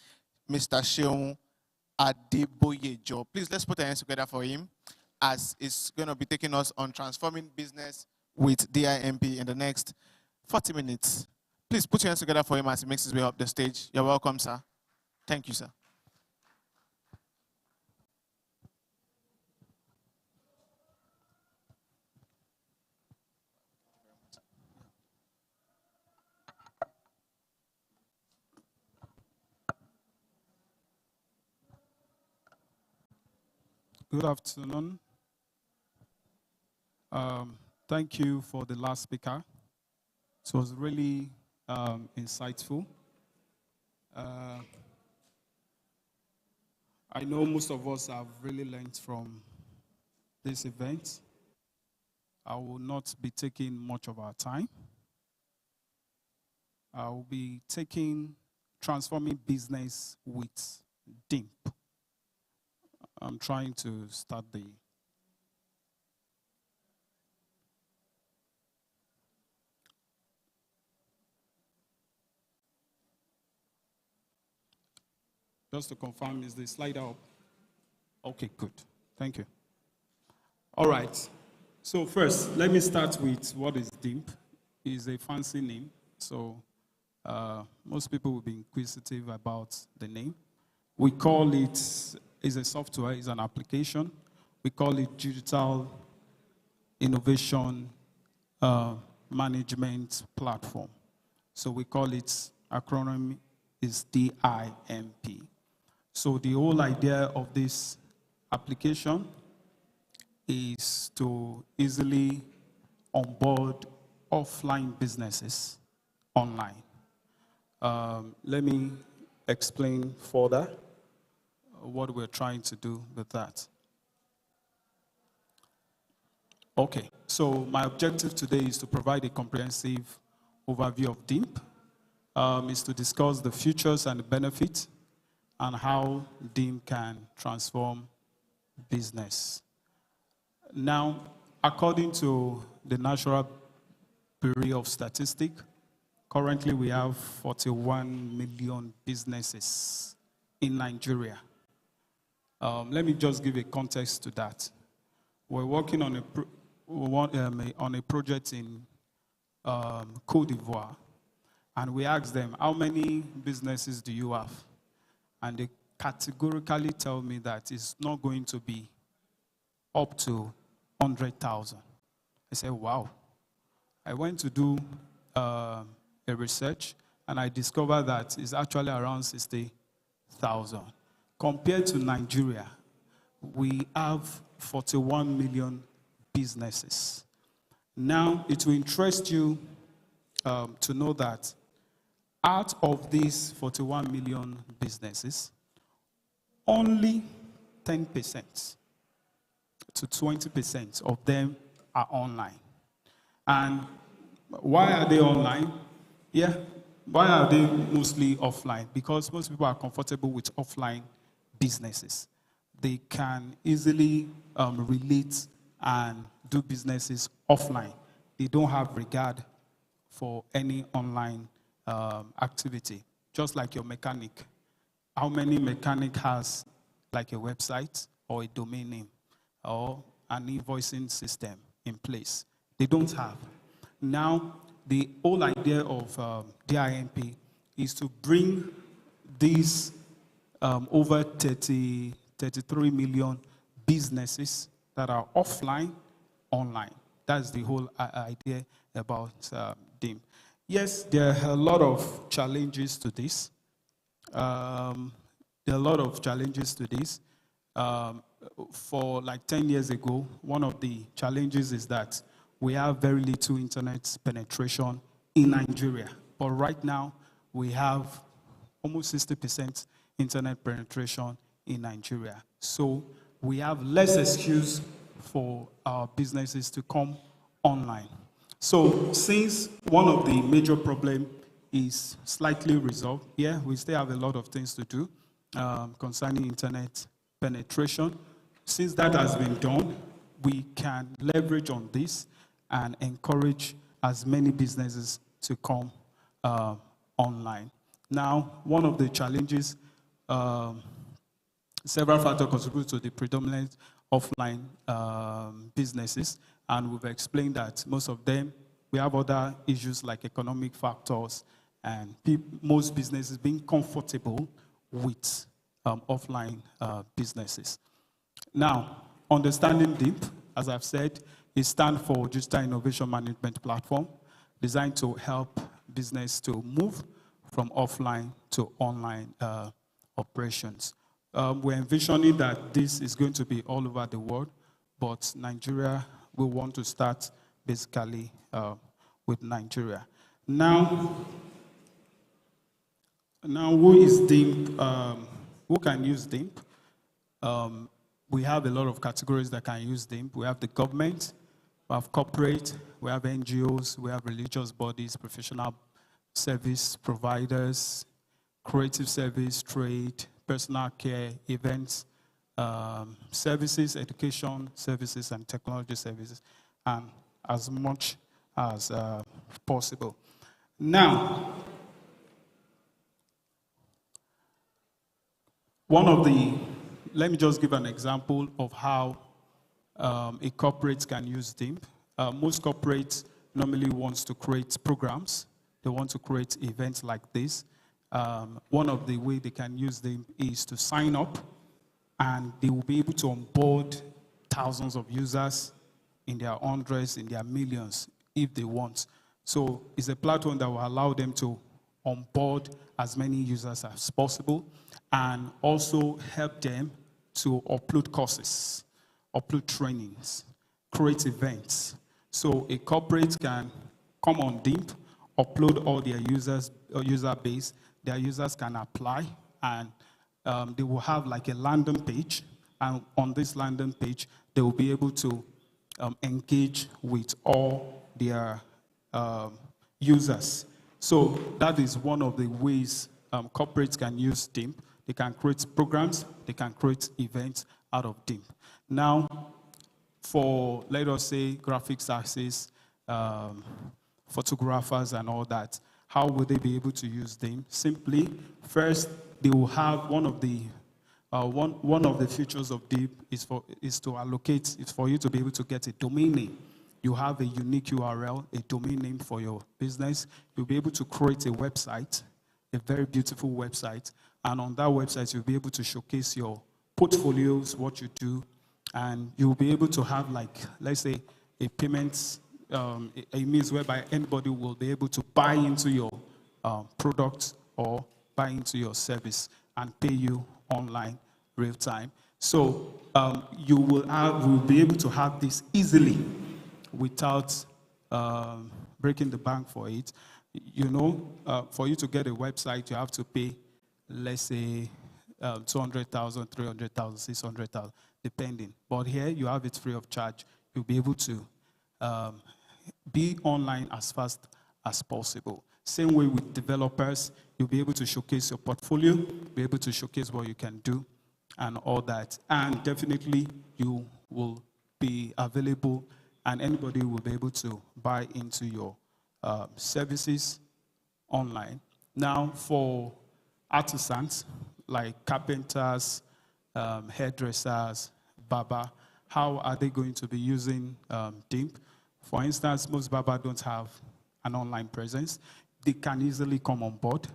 Mr. Sheung Adeboyejo. Please, let's put our hands together for him, as it's going to be taking us on transforming business with DIMP in the next 40 minutes. Please put your hands together for him as he makes his way up the stage. You're welcome, sir. Thank you, sir. Good afternoon. Thank you for the last speaker. It was really insightful. I know most of us have really learned from this event. I will not be taking much of our time. I will be transforming business with DIMP. I'm trying to start just to confirm, is the slide up? Okay, good. Thank you. All right. So first, let me start with what is DIMP. It's a fancy name, so most people will be inquisitive about the name. We call it, it's a software, it's an application. We call it Digital Innovation Management Platform. So we call it, acronym is DIMP. So the whole idea of this application is to easily onboard offline businesses online. Let me explain further what we're trying to do with that. Okay, so my objective today is to provide a comprehensive overview of DIMP, is to discuss the features and the benefits and how DIMP can transform business. Now, according to the National Bureau of Statistics, currently we have 41 million businesses in Nigeria. Let me just give a context to that. We're working on a project in Côte d'Ivoire, and we asked them, how many businesses do you have? And they categorically tell me that it's not going to be up to 100,000. I said, wow. I went to do a research, and I discovered that it's actually around 60,000. Compared to Nigeria, we have 41 million businesses. Now, it will interest you to know that out of these 41 million businesses, only 10% to 20% of them are online. And why are they online? Yeah, why are they mostly offline? Because most people are comfortable with offline businesses. They can easily relate and do businesses offline. They don't have regard for any online activity. Just like your mechanic. How many mechanic has like a website or a domain name or an invoicing system in place? They don't have. Now, the whole idea of DIMP is to bring these over 33 million businesses that are offline, online. That's the whole idea about DIMP. Yes, there are a lot of challenges to this. For like 10 years ago, one of the challenges is that we have very little internet penetration in Nigeria. But right now, we have almost 60% internet penetration in Nigeria. So we have less excuse for our businesses to come online. So since one of the major problems is slightly resolved, yeah, we still have a lot of things to do concerning internet penetration. Since that has been done, we can leverage on this and encourage as many businesses to come online. Now, one of the challenges Several factors contribute to the predominant offline businesses, and we've explained that most of them, we have other issues like economic factors, and most businesses being comfortable with offline businesses. Now, understanding DIMP, as I've said, it stands for Digital Innovation Management Platform, designed to help business to move from offline to online operations. We're envisioning that this is going to be all over the world, but Nigeria, we want to start basically with Nigeria. Now, who is DIMP? Who can use DIMP? We have a lot of categories that can use DIMP. We have the government, we have corporate, we have NGOs, we have religious bodies, professional service providers, creative service, trade, personal care, events, services, education services, and technology services, and as much as possible. Now, let me just give an example of how a corporate can use DIMP. Most corporates normally want to create programs. They want to create events like this. One of the ways they can use them is to sign up, and they will be able to onboard thousands of users in their hundreds, in their millions, if they want. So it's a platform that will allow them to onboard as many users as possible, and also help them to upload courses, upload trainings, create events. So a corporate can come on DIMP, upload all their users, user base. Their users can apply, and they will have like a landing page. And on this landing page, they will be able to engage with all their users. So that is one of the ways corporates can use DIMP. They can create programs, they can create events out of DIMP. Now, for, let us say, graphics artists, photographers and all that, how will they be able to use DIMP? Simply, first, they will have one of the features of DIMP is to allocate, is for you to be able to get a domain name. You have a unique URL, a domain name for your business. You'll be able to create a website, a very beautiful website, and on that website, you'll be able to showcase your portfolios, what you do, and you'll be able to have, like, let's say, a payment, a means whereby anybody will be able to buy into your product or buy into your service and pay you online, real time. So you will be able to have this easily without breaking the bank for it. You know, for you to get a website, you have to pay, let's say, 200,000, 300,000, 600,000, depending. But here, you have it free of charge. You'll be able to be online as fast as possible. Same way with developers, you'll be able to showcase your portfolio, be able to showcase what you can do, and all that. And definitely, you will be available, and anybody will be able to buy into your services online. Now, for artisans, like carpenters, hairdressers, barber, how are they going to be using DIMP? For instance, most barbers don't have an online presence. They can easily come on board,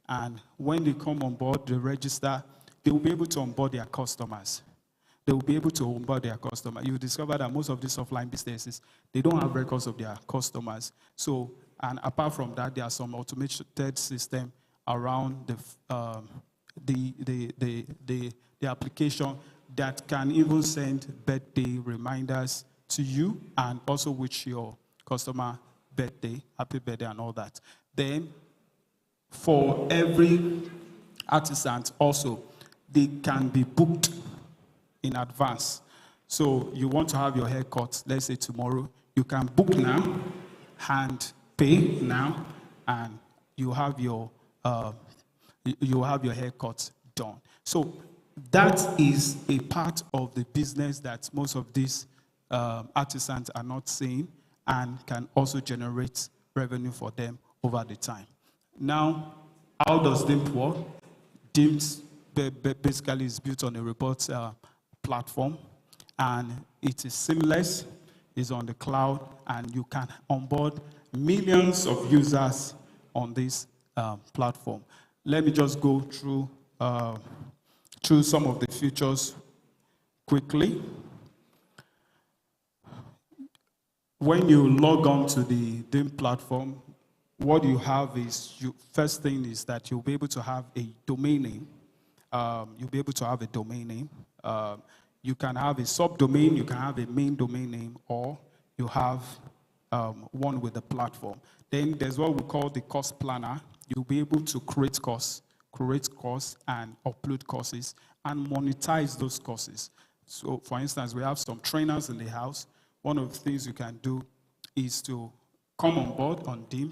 and when they come on board, they register, they will be able to onboard their customers. They will be able to onboard their customers. You discover that most of these offline businesses, they don't have records of their customers. So, and apart from that, there are some automated system around the application that can even send birthday reminders to you, and also wish your customer birthday, happy birthday and all that. Then for every artisan also, they can be booked in advance. So you want to have your haircut, let's say tomorrow, you can book now and pay now, and you have your haircut done. So that is a part of the business that most of these artisans are not seeing, and can also generate revenue for them over the time. Now, how does DIMP work? DIMP basically is built on a report platform, and it is seamless, it's on the cloud, and you can onboard millions of users on this platform. Let me just go through some of the features quickly. When you log on to the DIM platform, what you have is, first thing is that you'll be able to have a domain name. You'll be able to have a domain name. You can have a subdomain, you can have a main domain name, or you have one with the platform. Then there's what we call the course planner. You'll be able to create course and upload courses and monetize those courses. So for instance, we have some trainers in the house. One of the things you can do is to come on board on DIM,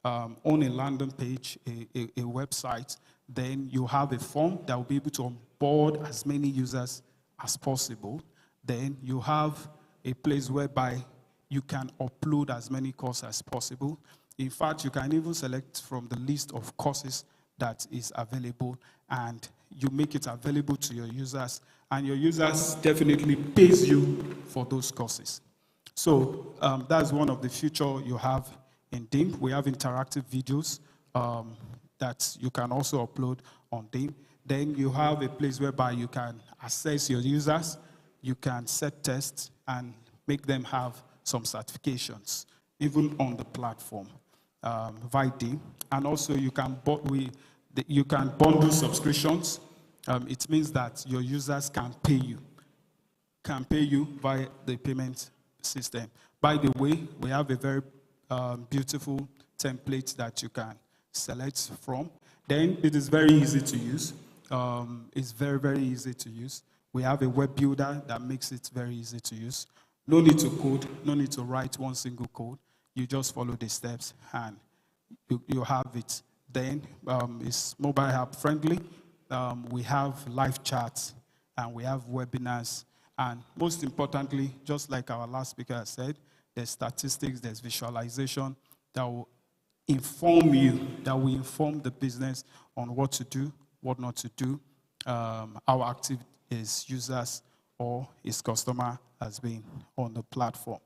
on a landing page, a website. Then you have a form that will be able to onboard as many users as possible. Then you have a place whereby you can upload as many courses as possible. In fact, you can even select from the list of courses that is available, and you make it available to your users, and your users definitely pays you for those courses. So that's one of the features you have in DIM. We have interactive videos that you can also upload on DIM. Then you have a place whereby you can assess your users, you can set tests and make them have some certifications, even on the platform via DIM. And also you can bundle subscriptions. It means that your users can pay you via the payment system. By the way, we have a very beautiful template that you can select from. Then it is very easy to use. It's very, very easy to use. We have a web builder that makes it very easy to use. No need to code, no need to write one single code. You just follow the steps and you have it. Then it's mobile app friendly. We have live chats and we have webinars. And most importantly, just like our last speaker said, there's statistics, there's visualization that will inform you, that will inform the business on what to do, what not to do, how active his users or his customer has been on the platform.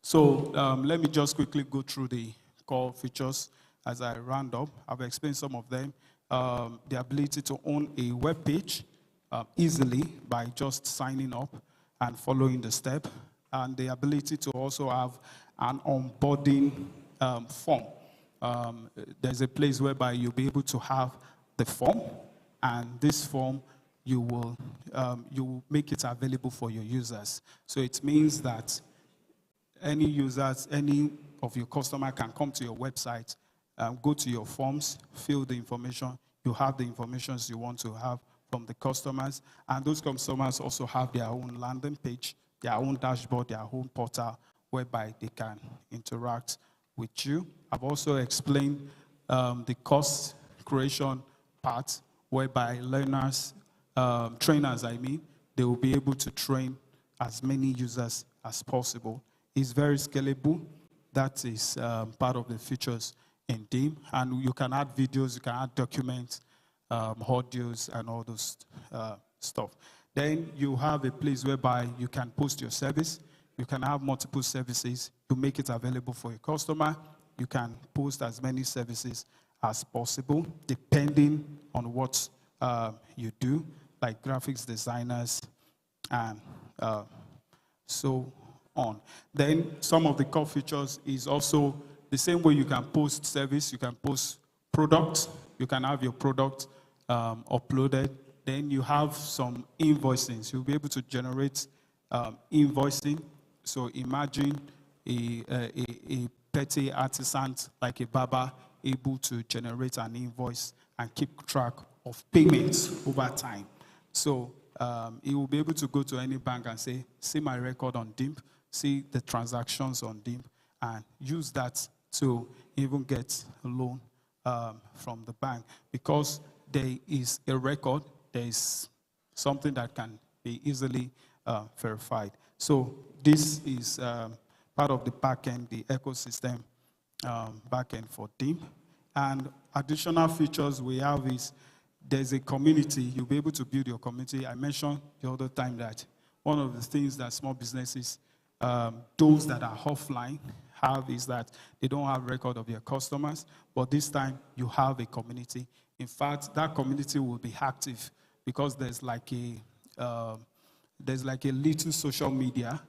So let me just quickly go through the core features as I round up. I've explained some of them. The ability to own a web page easily by just signing up and following the step, and the ability to also have an onboarding form. There's a place whereby you'll be able to have the form, and this form you will make it available for your users. So it means that any users, any of your customer can come to your website, go to your forms, fill the information. You have the information you want to have from the customers, and those customers also have their own landing page, their own dashboard, their own portal, whereby they can interact with you. I've also explained the course creation part, whereby learners, trainers, they will be able to train as many users as possible. It's very scalable. That is part of the features in DIM. And you can add videos, you can add documents, audios, and all those stuff. Then you have a place whereby you can post your service. You can have multiple services to make it available for your customer. You can post as many services as possible, depending on what you do, like graphics designers and so on. Then some of the core features is also the same way you can post service, you can post products, you can have your product uploaded. Then you have some invoicing. You'll be able to generate invoicing. So imagine a petty artisan like a barber able to generate an invoice and keep track of payments over time. So he will be able to go to any bank and say, see my record on DIM, see the transactions on DIM, and use that to even get a loan from the bank. Because there is a record, there is something that can be easily verified. So this is part of the backend, the ecosystem backend for DIM. And additional features we have is there's a community. You'll be able to build your community. I mentioned the other time that one of the things that small businesses, those that are offline, have is that they don't have record of their customers, but this time you have a community. In fact, that community will be active because there's like a little social media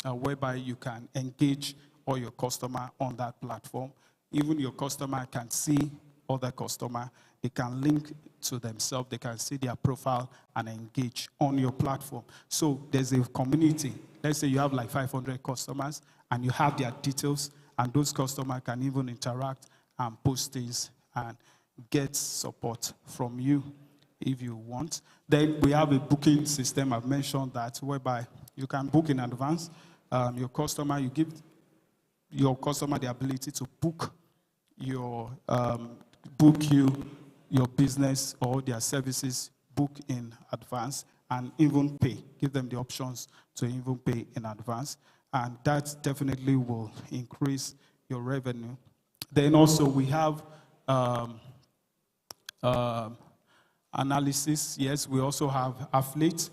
whereby you can engage all your customer on that platform. Even your customer can see other customer. They can link to themselves. They can see their profile and engage on your platform. So there's a community. Let's say you have like 500 customers and you have their details, and those customers can even interact and post things and get support from you if you want. Then we have a booking system. I've mentioned that, whereby you can book in advance. You give your customer the ability to book your business or their services, book in advance and even pay. Give them the options to even pay in advance. And that definitely will increase your revenue. Then also we have analysis. Yes, we also have affiliate.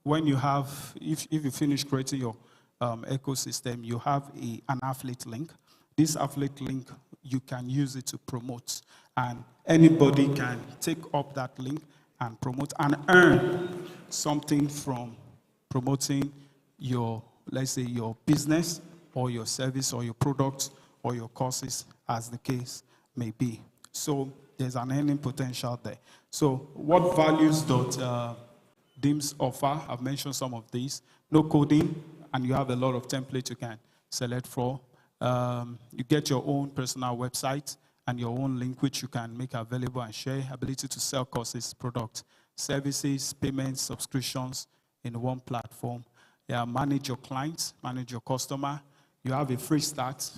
When you have, if you finish creating your ecosystem, you have an affiliate link. This affiliate link, you can use it to promote. And anybody can take up that link and promote and earn something from promoting your, let's say, your business or your service or your products or your courses, as the case may be. So there's an earning potential there. So what values does DIMS offer? I've mentioned some of these. No coding, and you have a lot of templates you can select for. You get your own personal website and your own link, which you can make available and share. Ability to sell courses, products, services, payments, subscriptions in one platform. Manage your clients, manage your customer. You have a free start.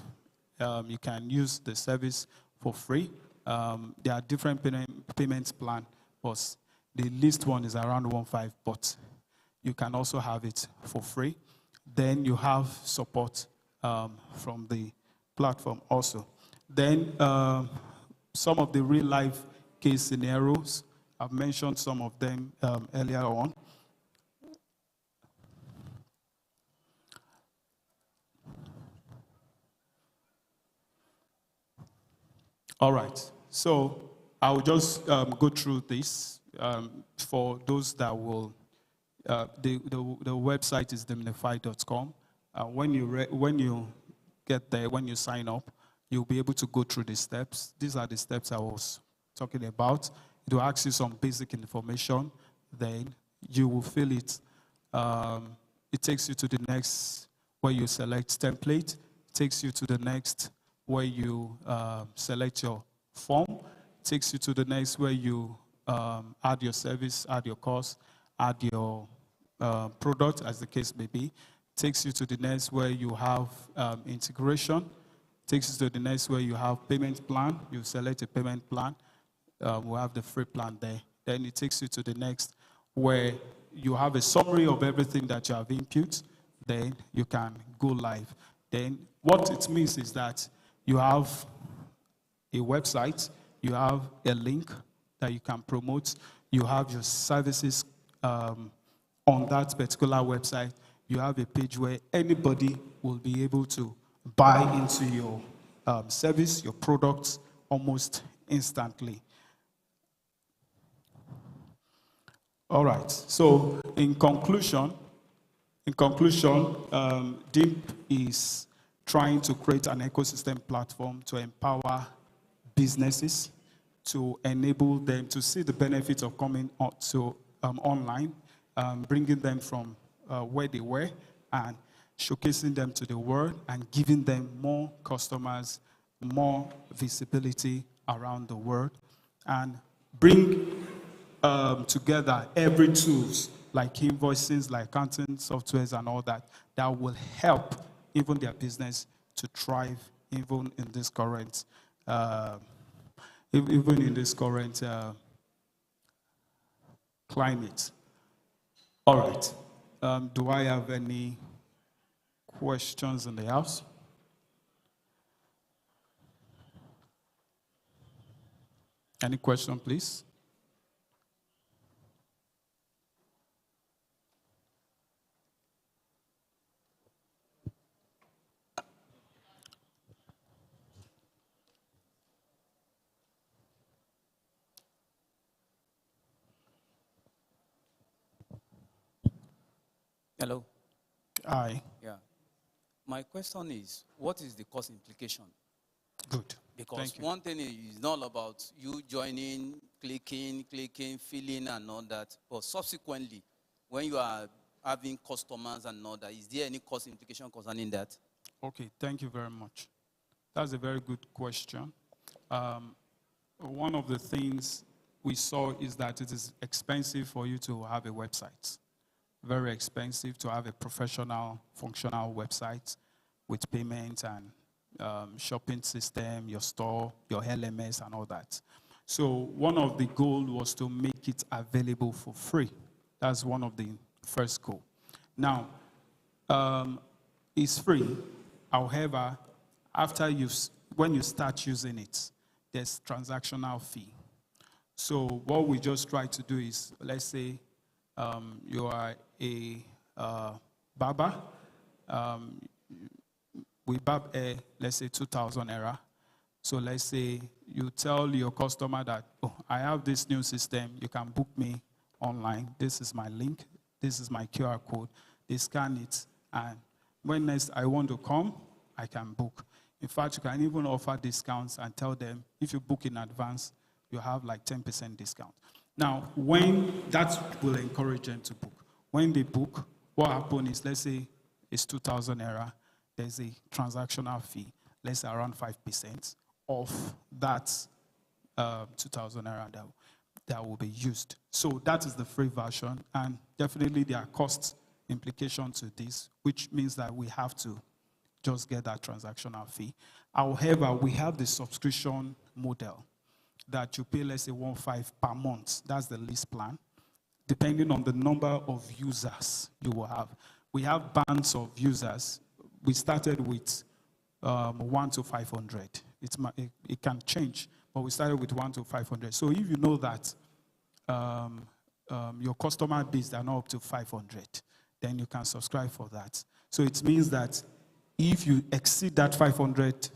You can use the service for free. There are different payments plan, but the least one is around 1.5, but you can also have it for free. Then you have support from the platform also. Then some of the real life case scenarios, I've mentioned some of them earlier on. All right, so I'll just go through this for those that will. The website is dimnify.com. When you get there, when you sign up, you'll be able to go through the steps. These are the steps I was talking about. It will ask you some basic information. Then you will fill it. It takes you to the next where you select template. It takes you to the next where you select your form. It takes you to the next where you add your service, add your course, add your product, as the case may be. It takes you to the next where you have integration. It takes you to the next where you have payment plan. You select a payment plan. We'll have the free plan there. Then it takes you to the next where you have a summary of everything that you have input. Then you can go live. Then what it means is that you have a website, you have a link that you can promote, you have your services on that particular website, you have a page where anybody will be able to buy into your service, your products, almost instantly. All right, so in conclusion, DIMP is trying to create an ecosystem platform to empower businesses, to enable them to see the benefits of coming to online, bringing them from where they were and showcasing them to the world and giving them more customers, more visibility around the world, and bring together every tools like invoicing, like accounting softwares and all that, that will help even their business to thrive even in this current climate. All right. Do I have any questions in the house? Any question, please? Hello. Aye. Yeah. My question is, what is the cost implication? Good. Because Thank you. one thing is not about you joining, clicking, filling and all that. But subsequently, when you are having customers and all that, is there any cost implication concerning that? Okay, thank you very much. That's a very good question. One of the things we saw is that it is expensive for you to have a website. Very expensive to have a professional, functional website with payment and shopping system, your store, your LMS and all that. So one of the goals was to make it available for free. That's one of the first goal. Now, it's free. However, when you start using it, there's transactional fee. So what we just try to do is, let's say you are a barber. We barb hair, let's say 2,000 naira. So let's say you tell your customer that, oh, I have this new system. You can book me online. This is my link. This is my QR code. They scan it. And when next I want to come, I can book. In fact, you can even offer discounts and tell them, if you book in advance, you have like 10% discount. Now, when that will encourage them to book. When they book, what happens is, let's say it's 2,000 naira. There's a transactional fee, let's say around 5% of that 2,000 naira that will be used. So that is the free version, and definitely there are cost implications to this, which means that we have to just get that transactional fee. However, we have the subscription model that you pay, let's say, 1.5 per month. That's the lease plan, depending on the number of users you will have. We have bands of users. We started with 1 to 500. It can change, but we started with 1 to 500. So if you know that your customer base are not up to 500, then you can subscribe for that. So it means that if you exceed that 500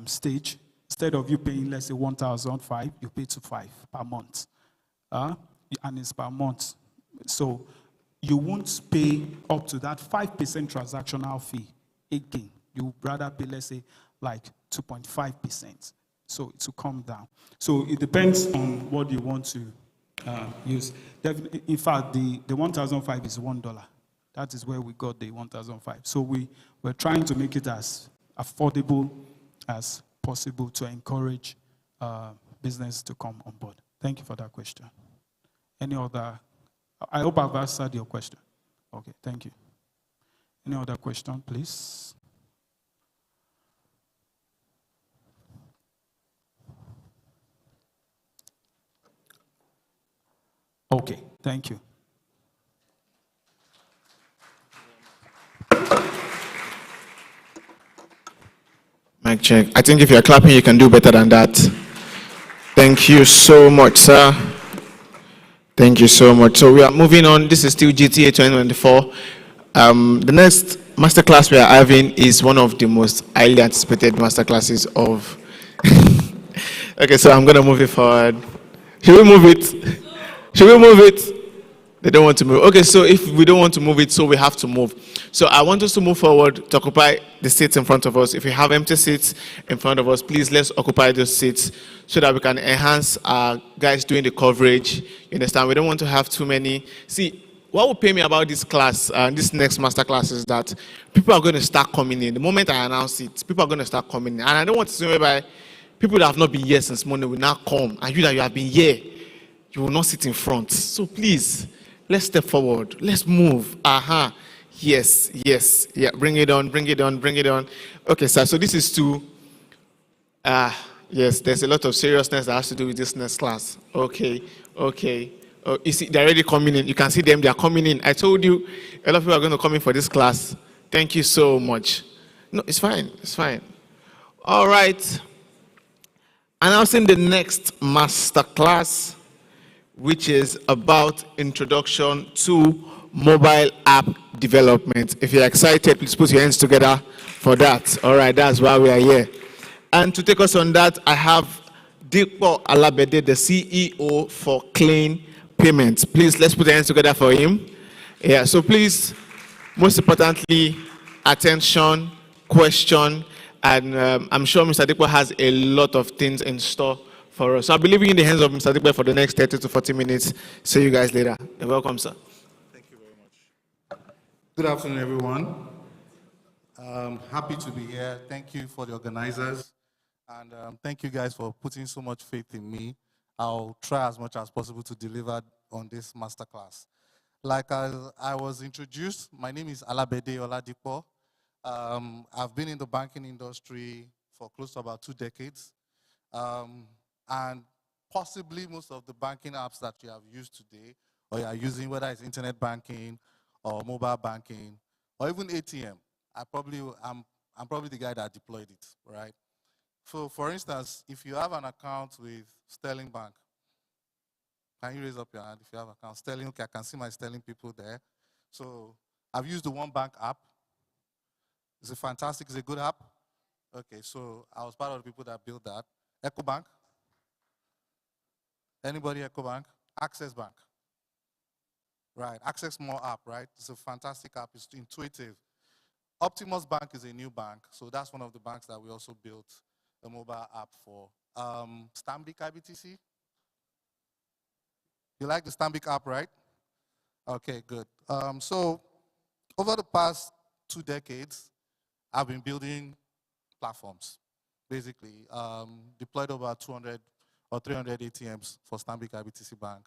stage, instead of you paying, let's say, 1,005, you pay 2,500 per month. And it's per month. So you won't pay up to that 5% transactional fee again. You rather pay, let's say, like 2.5%. So it will come down. So it depends on what you want to use. In fact, the 1,005 is $1. That is where we got the 1,005. So we're trying to make it as affordable as possible to encourage business to come on board. Thank you for that question. Any other? I hope I've answered your question. Okay, thank you. Any other question, please? Okay, thank you. Mic check. I think if you're clapping, you can do better than that. Thank you so much, sir. Thank you so much. So we are moving on. This is still GTA 2024. The next masterclass we are having is one of the most highly anticipated masterclasses of... Okay, so I'm going to move it forward. Should we move it? Should we move it? They don't want to move. Okay, so if we don't want to move it, so we have to move. So I want us to move forward to occupy the seats in front of us. If you have empty seats in front of us, please let's occupy those seats so that we can enhance our guys doing the coverage. You understand? We don't want to have too many. See, what will pay me about this class, this next master class, is that people are going to start coming in. The moment I announce it, people are going to start coming in. And I don't want to say whereby people that have not been here since Monday will now come, and you that you have been here, you will not sit in front. So please, let's step forward. Let's move. Yes, yes. Yeah, bring it on, bring it on, bring it on. Okay, sir, so this is to, yes, there's a lot of seriousness that has to do with this next class. Okay, okay. Oh, you see, they're already coming in. You can see them, they are coming in. I told you, a lot of people are going to come in for this class. Thank you so much. No, it's fine, it's fine. All right. Announcing the next master class, which is about introduction to mobile app development. If you're excited, please put your hands together for that. All right, that's why we are here. And to take us on that, I have Dipo Alabede, the CEO for Clean Payments. Please, let's put our hands together for him. Yeah, so please, most importantly, attention, question, and I'm sure Mr. Dikwa has a lot of things in store for us. So I'll be leaving in the hands of Mr. Dikwa for the next 30 to 40 minutes. See you guys later. You're welcome, sir. Good afternoon, everyone. Happy to be here. Thank you for the organizers. And thank you guys for putting so much faith in me. I'll try as much as possible to deliver on this masterclass. Like I was introduced, my name is Alabede Oladipo. I've been in the banking industry for close to about 2 decades. And possibly most of the banking apps that you have used today, or you are using, whether it's internet banking or mobile banking, or even ATM, I'm probably the guy that deployed it, right? So for instance, if you have an account with Sterling Bank, can you raise up your hand if you have an account? Sterling, okay, I can see my Sterling people there. So I've used the One Bank app. Is it fantastic? Is it a good app? Okay, so I was part of the people that built that. EcoBank? Anybody EcoBank? Access Bank. Right, Access More app, right? It's a fantastic app, it's intuitive. Optimus Bank is a new bank, so that's one of the banks that we also built a mobile app for. Stanbic IBTC? You like the Stanbic app, right? Okay, good. So over the past 2 decades, I've been building platforms, basically. Deployed over 200 or 300 ATMs for Stanbic IBTC Bank.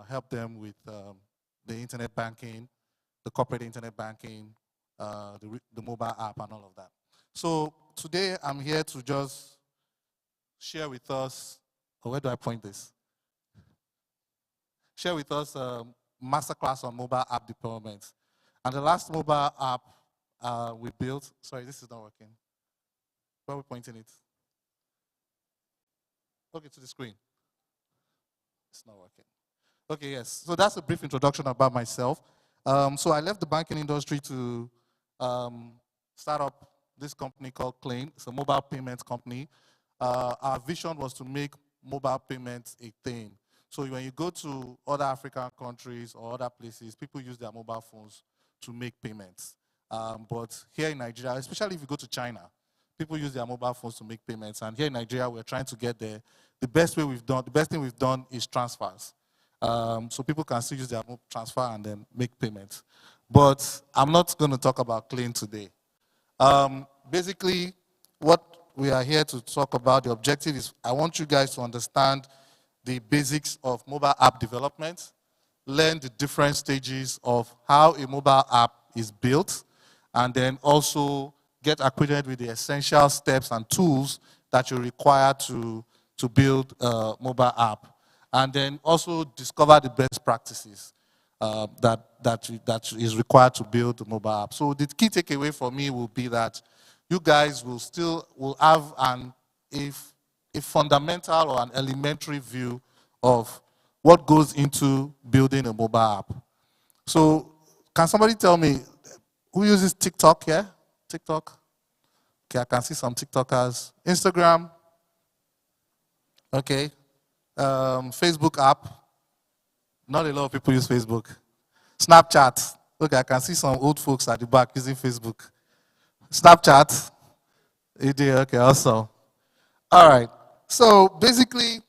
Help them with the internet banking, the corporate internet banking, the mobile app and all of that. So today I'm here to just share with us, where do I point this? Share with us a masterclass on mobile app deployment. And the last mobile app we built, sorry, this is not working. Where are we pointing it? Okay, to the screen. It's not working. Okay, yes. So that's a brief introduction about myself. So I left the banking industry to start up this company called Claim. It's a mobile payments company. Our vision was to make mobile payments a thing. So when you go to other African countries or other places, people use their mobile phones to make payments. But here in Nigeria, especially if you go to China, people use their mobile phones to make payments. And here in Nigeria, we're trying to get there. The best thing we've done is transfers. So people can still use their transfer and then make payments. But I'm not going to talk about Claim today. Basically, what we are here to talk about, the objective is I want you guys to understand the basics of mobile app development, learn the different stages of how a mobile app is built, and then also get acquainted with the essential steps and tools that you require to build a mobile app. And then also discover the best practices that is required to build a mobile app. So the key takeaway for me will be that you guys will have a fundamental or an elementary view of what goes into building a mobile app. So can somebody tell me who uses TikTok here? TikTok? Okay, I can see some TikTokers. Instagram? Okay. Facebook app. Not a lot of people use Facebook. Snapchat. Okay, I can see some old folks at the back using Facebook. Snapchat. Okay, awesome. All right. So basically,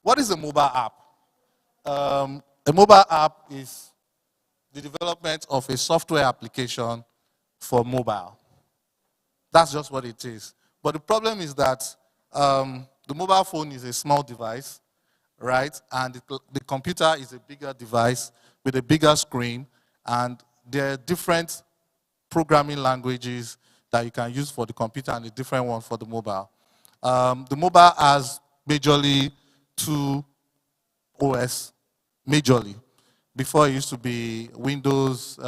what is a mobile app? A mobile app is the development of a software application for mobile. That's just what it is. But the problem is that the mobile phone is a small device, right? And the computer is a bigger device with a bigger screen, and there are different programming languages that you can use for the computer and a different one for the mobile. The mobile has majorly 2 OS, majorly. Before it used to be Windows,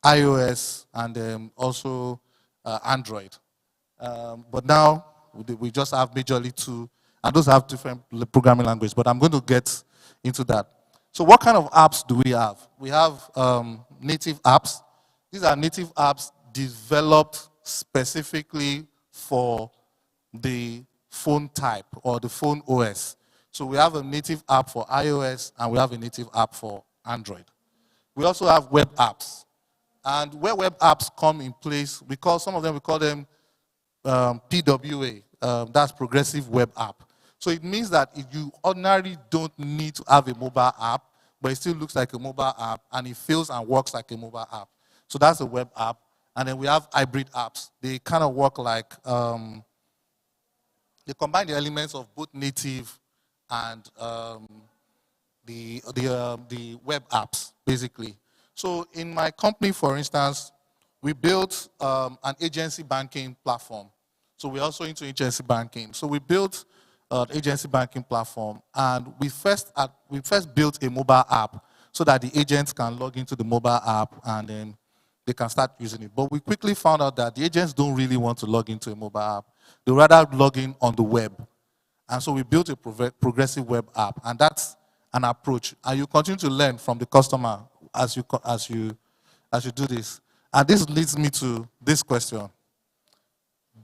iOS, and also Android. But now we just have majorly 2, and those have different programming language, but I'm going to get into that. So what kind of apps do we have? We have native apps. These are native apps developed specifically for the phone type or the phone OS. So we have a native app for iOS and we have a native app for Android. We also have web apps. And where web apps come in place, we call them PWA, that's Progressive Web App. So it means that if you ordinarily don't need to have a mobile app, but it still looks like a mobile app, and it feels and works like a mobile app. So that's a web app. And then we have hybrid apps. They kind of work like, they combine the elements of both native and the web apps, basically. So in my company, for instance, we built an agency banking platform. So we're also into agency banking. So we built an agency banking platform, and we first built a mobile app so that the agents can log into the mobile app and then they can start using it. But we quickly found out that the agents don't really want to log into a mobile app. They rather log in on the web. And so we built a progressive web app, and that's an approach. And you continue to learn from the customer as you do this. And this leads me to this question.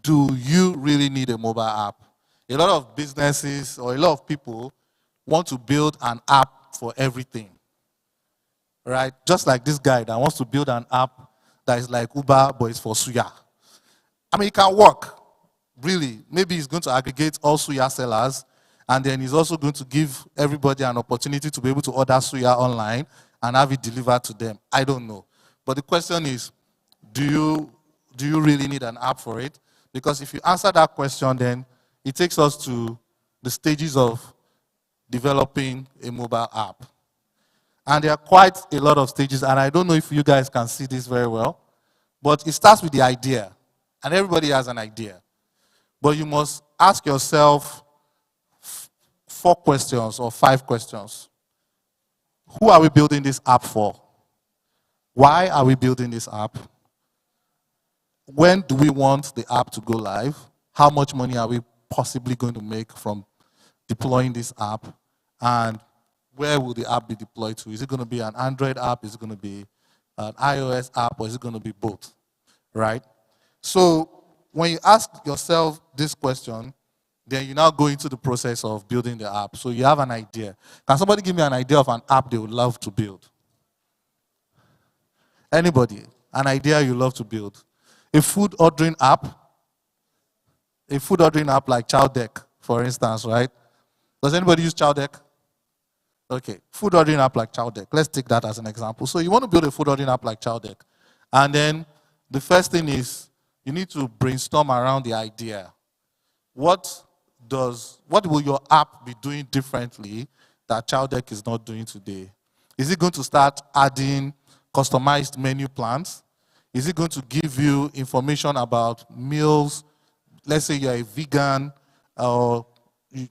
Do you really need a mobile app? A lot of businesses or a lot of people want to build an app for everything. Right? Just like this guy that wants to build an app that is like Uber, but it's for suya. I mean, it can work, really. Maybe he's going to aggregate all suya sellers, and then he's also going to give everybody an opportunity to be able to order suya online and have it delivered to them. I don't know. But the question is, do you really need an app for it? Because if you answer that question, then it takes us to the stages of developing a mobile app. And there are quite a lot of stages, and I don't know if you guys can see this very well, but it starts with the idea, and everybody has an idea. But you must ask yourself 4 questions or 5 questions. Who are we building this app for? Why are we building this app? When do we want the app to go live? How much money are we possibly going to make from deploying this app? And where will the app be deployed to? Is it going to be an Android app? Is it going to be an iOS app? Or is it going to be both? Right? So when you ask yourself this question, then you now go into the process of building the app. So you have an idea. Can somebody give me an idea of an app they would love to build? Anybody? An idea you love to build? A food ordering app? A food ordering app like Chowdeck, for instance, right? Does anybody use Chowdeck? Okay, food ordering app like Chowdeck. Let's take that as an example. So you want to build a food ordering app like Chowdeck. And then the first thing is you need to brainstorm around the idea. What will your app be doing differently that Chowdeck is not doing today? Is it going to start adding customized menu plans? Is it going to give you information about meals? Let's say you're a vegan, or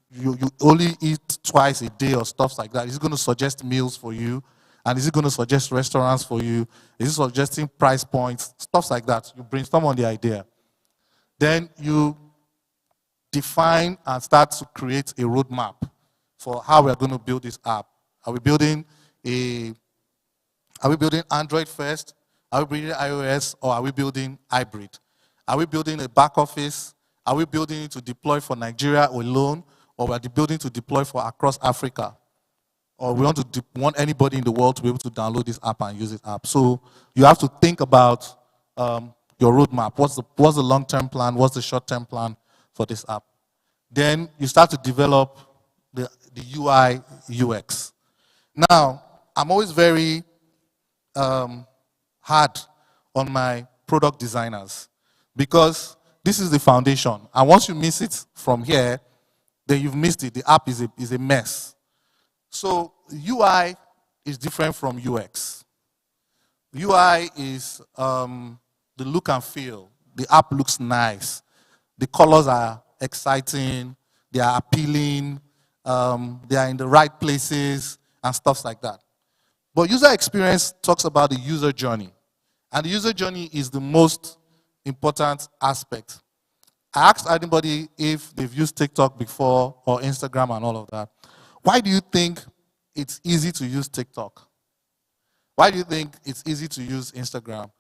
you only eat twice a day or stuff like that. Is it going to suggest meals for you? And is it going to suggest restaurants for you? Is it suggesting price points? Stuff like that. You brainstorm on the idea. Then you define and start to create a roadmap for how we're going to build this app. Are we building Android first? Are we building iOS, or are we building hybrid? Are we building a back office? Are we building it to deploy for Nigeria alone, or are we building to deploy for across Africa? Or we want anybody in the world to be able to download this app and use this app? So you have to think about your roadmap. What's the long-term plan? What's the short-term plan for this app? Then you start to develop the UI, UX. Now, I'm always very hard on my product designers, because this is the foundation. And once you miss it from here, then you've missed it. The app is a mess. So UI is different from UX. UI is the look and feel. The app looks nice. The colors are exciting. They are appealing. They are in the right places and stuff like that. But user experience talks about the user journey. And the user journey is the most important aspect. I asked anybody if they've used TikTok before or Instagram and all of that. Why do you think it's easy to use TikTok? Why do you think it's easy to use Instagram?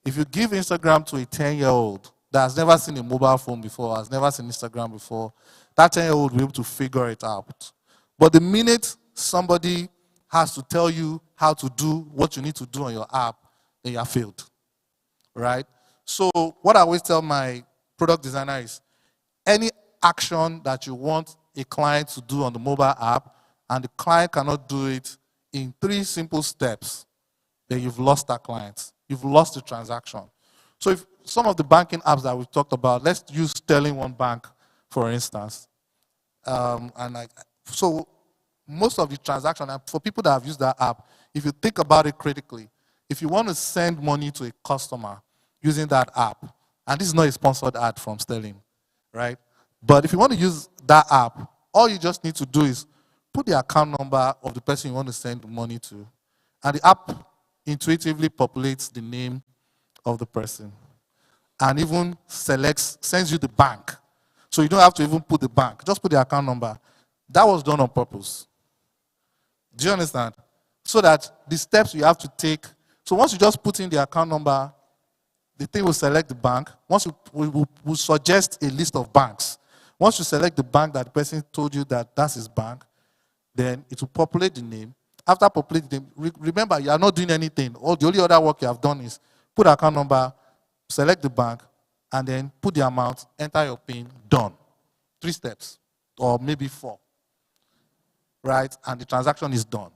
If you give Instagram to a 10-year-old that has never seen a mobile phone before, has never seen Instagram before, that 10-year-old will be able to figure it out. But the minute somebody has to tell you how to do what you need to do on your app, then you have failed, right? So what I always tell my product designer is, any action that you want a client to do on the mobile app, and the client cannot do it in 3 simple steps, then you've lost that client. You've lost the transaction. So if some of the banking apps that we've talked about, let's use Sterling One Bank, for instance. So most of the transaction, for people that have used that app, if you think about it critically, if you want to send money to a customer using that app, and this is not a sponsored ad from Sterling, right? But if you want to use that app, all you just need to do is put the account number of the person you want to send the money to, and the app intuitively populates the name of the person and even sends you the bank. So you don't have to even put the bank, just put the account number. That was done on purpose. Do you understand? So that the steps you have to take, so once you just put in the account number, the thing will select the bank. Once we'll suggest a list of banks. Once you select the bank that the person told you that that's his bank, then it will populate the name. After populating the name, remember, you are not doing anything. The only other work you have done is put the account number, select the bank, and then put the amount, enter your PIN, done. 3 steps, or maybe 4. Right? And the transaction is done.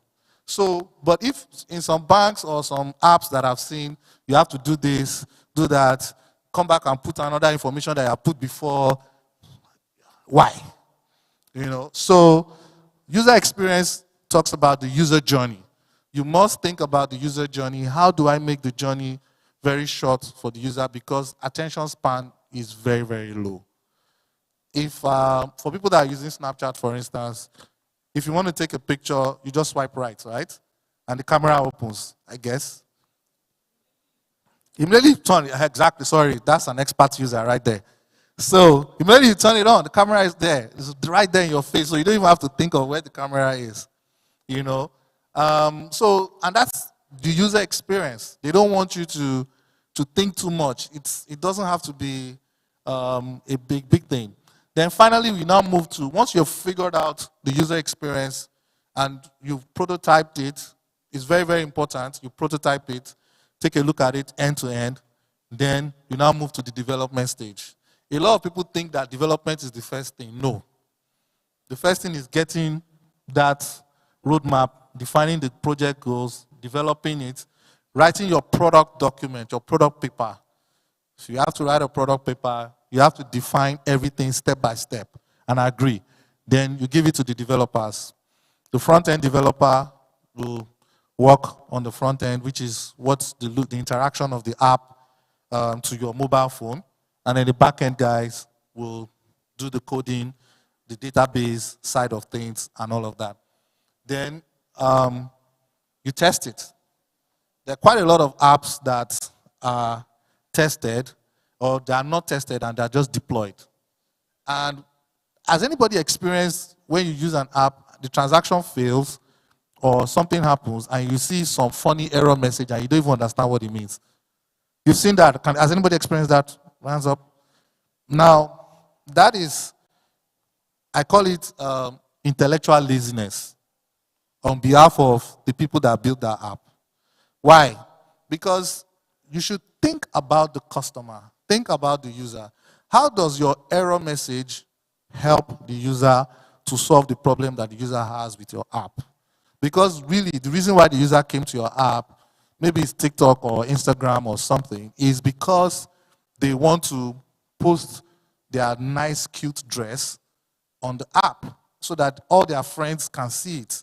So, but if in some banks or some apps that I've seen, you have to do this, do that, come back and put another information that I put before, why? You know, so user experience talks about the user journey. You must think about the user journey. How do I make the journey very short for the user? Because attention span is very, very low. If, for people that are using Snapchat, for instance, if you want to take a picture, you just swipe right, right? And the camera opens, I guess. Immediately you turn it, exactly, sorry, that's an expert user right there. So immediately you turn it on, the camera is there. It's right there in your face, so you don't even have to think of where the camera is, you know? And that's the user experience. They don't want you to think too much. It doesn't have to be a big thing. Then finally, we now move to, once you've figured out the user experience and you've prototyped it, it's very, very important. You prototype it, take a look at it end to end, then you now move to the development stage. A lot of people think that development is the first thing. No. The first thing is getting that roadmap, defining the project goals, developing it, writing your product document, your product paper. So you have to write a product paper. You have to define everything step by step, and I agree. Then you give it to the developers. The front-end developer will work on the front end, which is what's the interaction of the app to your mobile phone. And then the back-end guys will do the coding, the database side of things, and all of that. Then you test it. There are quite a lot of apps that are tested, or they are not tested and they are just deployed. And has anybody experienced when you use an app, the transaction fails, or something happens, and you see some funny error message and you don't even understand what it means? You've seen that? Has anybody experienced that? Hands up. Now, that is, I call it intellectual laziness on behalf of the people that built that app. Why? Because you should think about the customer. Think about the user. How does your error message help the user to solve the problem that the user has with your app? Because really, the reason why the user came to your app, maybe it's TikTok or Instagram or something, is because they want to post their nice, cute dress on the app so that all their friends can see it.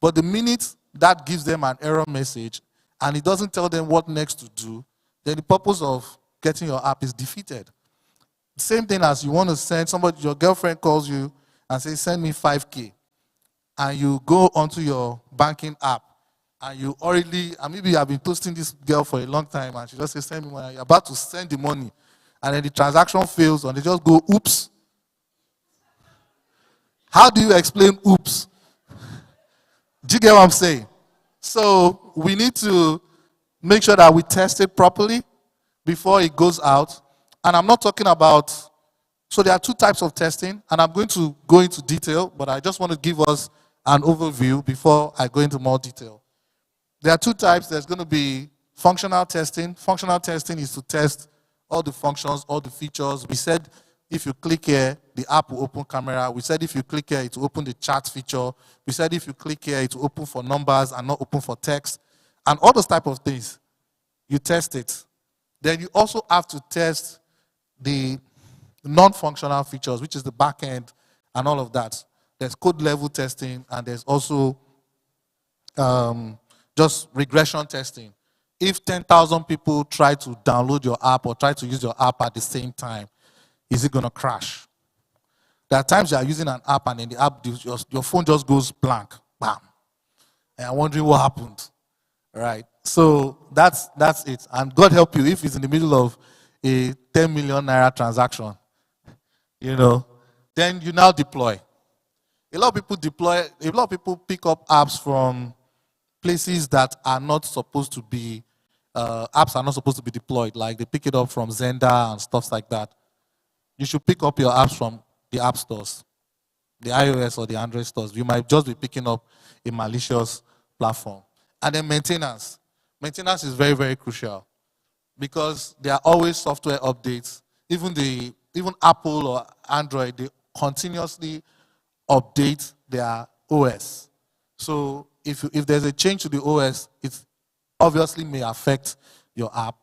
But the minute that gives them an error message and it doesn't tell them what next to do, then the purpose of getting your app is defeated. Same thing as you want to send somebody, your girlfriend calls you and says, send me 5K. And you go onto your banking app and you already, and maybe you have been toasting this girl for a long time and she just says, send me money. You're about to send the money. And then the transaction fails and they just go, oops. How do you explain oops? Do you get what I'm saying? So we need to make sure that we test it properly before it goes out. And I'm not talking about, so there are 2 types of testing, and I'm going to go into detail, but I just want to give us an overview before I go into more detail. There are two types. There's going to be functional testing. Functional testing is to test all the functions, all the features. We said if you click here, the app will open camera. We said if you click here, it will open the chat feature. We said if you click here, it will open for numbers and not open for text. And all those type of things. You test it. Then you also have to test the non-functional features, which is the back end and all of that. There's code level testing, and there's also just regression testing. If 10,000 people try to download your app or try to use your app at the same time, is it going to crash? There are times you are using an app and then the app, your phone just goes blank. Bam. And I'm wondering what happened. Right? So that's it. And God help you if it's in the middle of a 10 million naira transaction. You know, then you now deploy. A lot of people pick up apps from places that are not supposed to be, apps are not supposed to be deployed. Like they pick it up from Zenda and stuff like that. You should pick up your apps from the app stores, the iOS or the Android stores. You might just be picking up a malicious platform. And then maintenance. Maintenance is very, very crucial because there are always software updates. Even Apple or Android, they continuously update their OS. So if there's a change to the OS, it obviously may affect your app.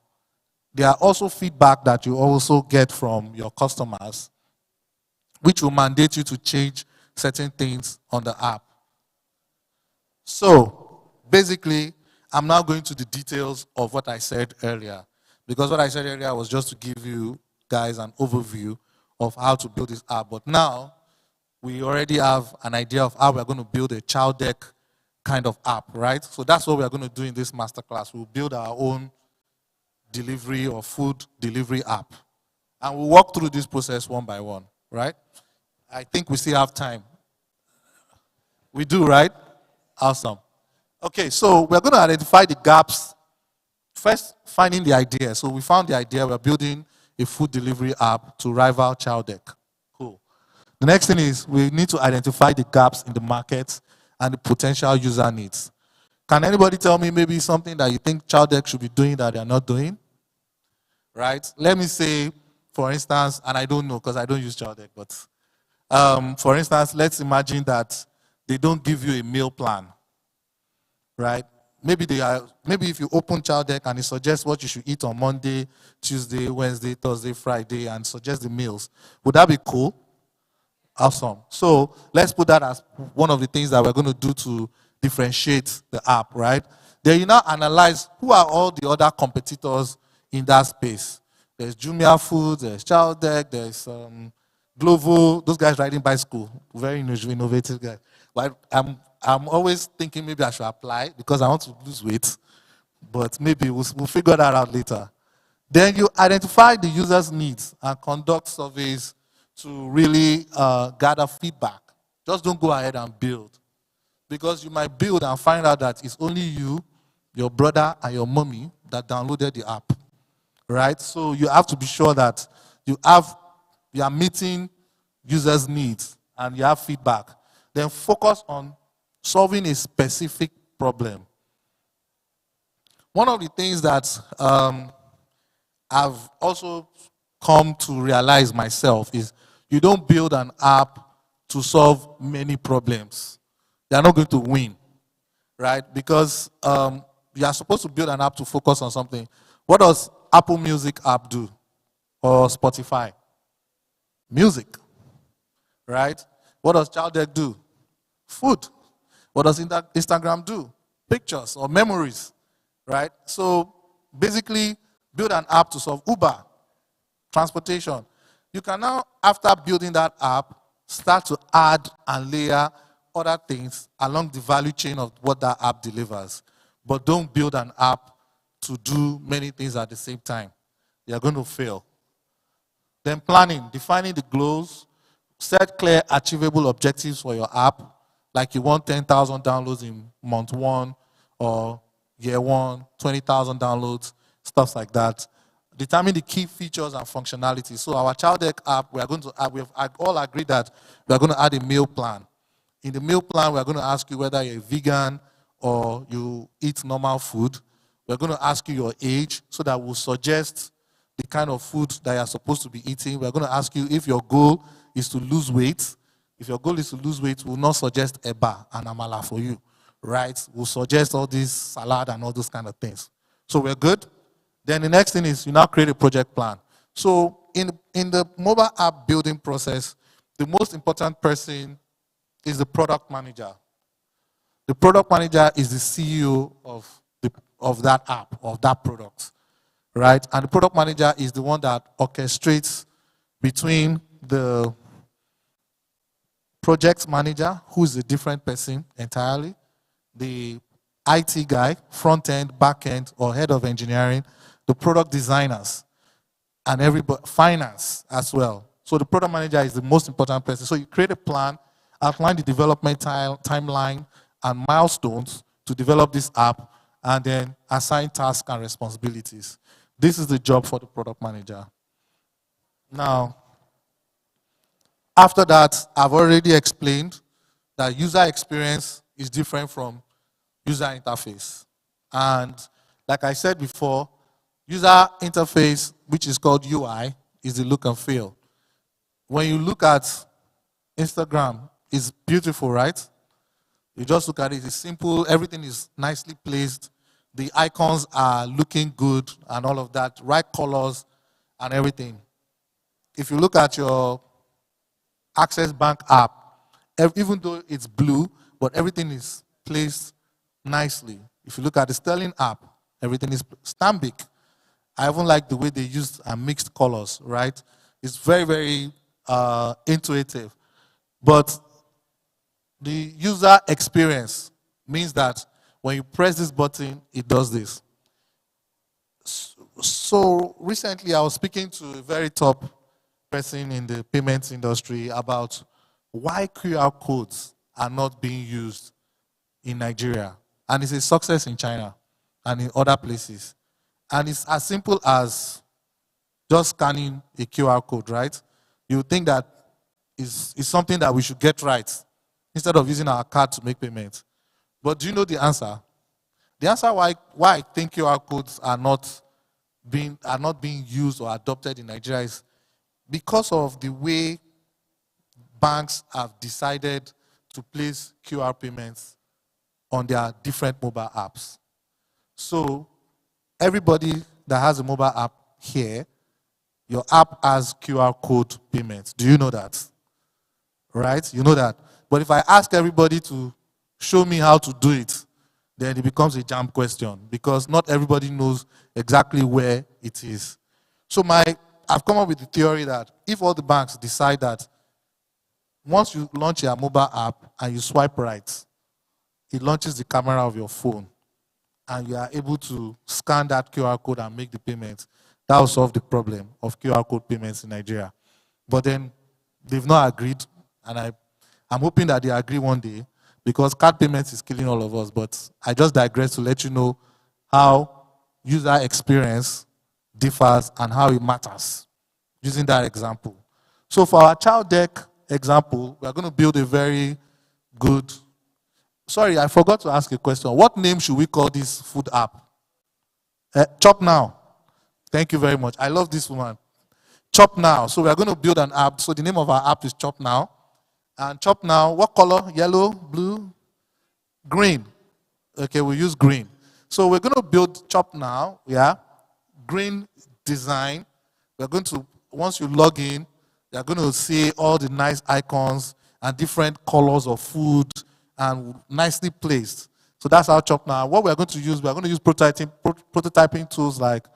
There are also feedback that you also get from your customers, which will mandate you to change certain things on the app. So basically, I'm now going to the details of what I said earlier, because what I said earlier was just to give you guys an overview of how to build this app. But now, we already have an idea of how we're going to build a child deck kind of app, right? So that's what we're going to do in this masterclass. We'll build our own delivery or food delivery app. And we'll walk through this process one by one, right? I think we still have time. We do, right? Awesome. Okay, so we're going to identify the gaps. First, finding the idea. So we found the idea. We're building a food delivery app to rival Child Deck. Cool. The next thing is we need to identify the gaps in the market and the potential user needs. Can anybody tell me maybe something that you think Child Deck should be doing that they're not doing? Right? Let me say, for instance, and I don't know because I don't use Child Deck, but for instance, let's imagine that they don't give you a meal plan. Right? Maybe if you open Child Deck and it suggests what you should eat on Monday, Tuesday, Wednesday, Thursday, Friday, and suggest the meals. Would that be cool? Awesome. So let's put that as one of the things that we're going to do to differentiate the app, right? Then you now analyze who are all the other competitors in that space. There's Jumia Foods, there's Child Deck, there's Glovo, those guys riding bicycle, very innovative guys. But I'm always thinking maybe I should apply because I want to lose weight, but maybe we'll figure that out later. Then you identify the user's needs and conduct surveys to really gather feedback. Just don't go ahead and build, because you might build and find out that it's only you, your brother, and your mommy that downloaded the app, right? So you have to be sure that you are meeting users' needs and you have feedback. Then focus on solving a specific problem. One of the things that I've also come to realize myself is you don't build an app to solve many problems. They are not going to win, right? Because you are supposed to build an app to focus on something. What does Apple Music app do? Or Spotify? Music, right? What does Child Deck do? Food. What does Instagram do? Pictures or memories, right? So basically, build an app to solve Uber, transportation. You can now, after building that app, start to add and layer other things along the value chain of what that app delivers. But don't build an app to do many things at the same time. You're going to fail. Then planning, defining the goals, set clear, achievable objectives for your app, like you want 10,000 downloads in month 1 or year 1, 20,000 downloads, stuff like that. Determine the key features and functionalities. So our Child Deck app, we have all agreed that we are going to add a meal plan. In the meal plan, we're going to ask you whether you're a vegan or you eat normal food. We're going to ask you your age so that we'll suggest the kind of food that you're supposed to be eating. We're going to ask you if your goal is to lose weight. If your goal is to lose weight, we'll not suggest eba and amala for you, right? We'll suggest all this salad and all those kind of things. So we're good. Then the next thing is you now create a project plan. So in the mobile app building process, the most important person is the product manager. The product manager is the CEO of that app, of that product, right? And the product manager is the one that orchestrates between the project manager, who is a different person entirely, the IT guy, front end, back end, or head of engineering, the product designers, and everybody, finance as well. So the product manager is the most important person. So you create a plan, outline the development timeline and milestones to develop this app, and then assign tasks and responsibilities. This is the job for the product manager. Now, after that, I've already explained that user experience is different from user interface. And like I said before, user interface, which is called UI, is the look and feel. When you look at Instagram, it's beautiful, right? You just look at it, it's simple, everything is nicely placed, the icons are looking good and all of that, right colors and everything. If you look at your Access Bank app, even though it's blue, but everything is placed nicely. If you look at the Sterling app, everything is Stanbic. I even like the way they used mixed colors, right? It's very, very intuitive. But the user experience means that when you press this button, it does this. So recently I was speaking to a very top person in the payments industry about why QR codes are not being used in Nigeria. And it's a success in China and in other places. And it's as simple as just scanning a QR code, right? You would think that is something that we should get right instead of using our card to make payments. But do you know the answer? The answer why I think QR codes are not being used or adopted in Nigeria is because of the way banks have decided to place QR payments on their different mobile apps. So everybody that has a mobile app here, your app has QR code payments. Do you know that? Right? You know that. But if I ask everybody to show me how to do it, then it becomes a jam question because not everybody knows exactly where it is. So I've come up with the theory that if all the banks decide that once you launch your mobile app and you swipe right, it launches the camera of your phone and you are able to scan that QR code and make the payment, that will solve the problem of QR code payments in Nigeria. But then they've not agreed, and I'm hoping that they agree one day because card payments is killing all of us. But I just digress to let you know how user experience differs and how it matters using that example. So for our child deck example, we're going to build a very good... Sorry, I forgot to ask a question. What name should we call this food app? Chop Now. Thank you very much. I love this one. Chop Now. So we're going to build an app. So the name of our app is Chop Now. And Chop Now, what color? Yellow, blue, green. Okay, we'll use green. So we're going to build Chop Now, yeah, green design. We're going to, once you log in, you're going to see all the nice icons and different colors of food and nicely placed. So that's our Chop Now. What we're going to use prototyping tools like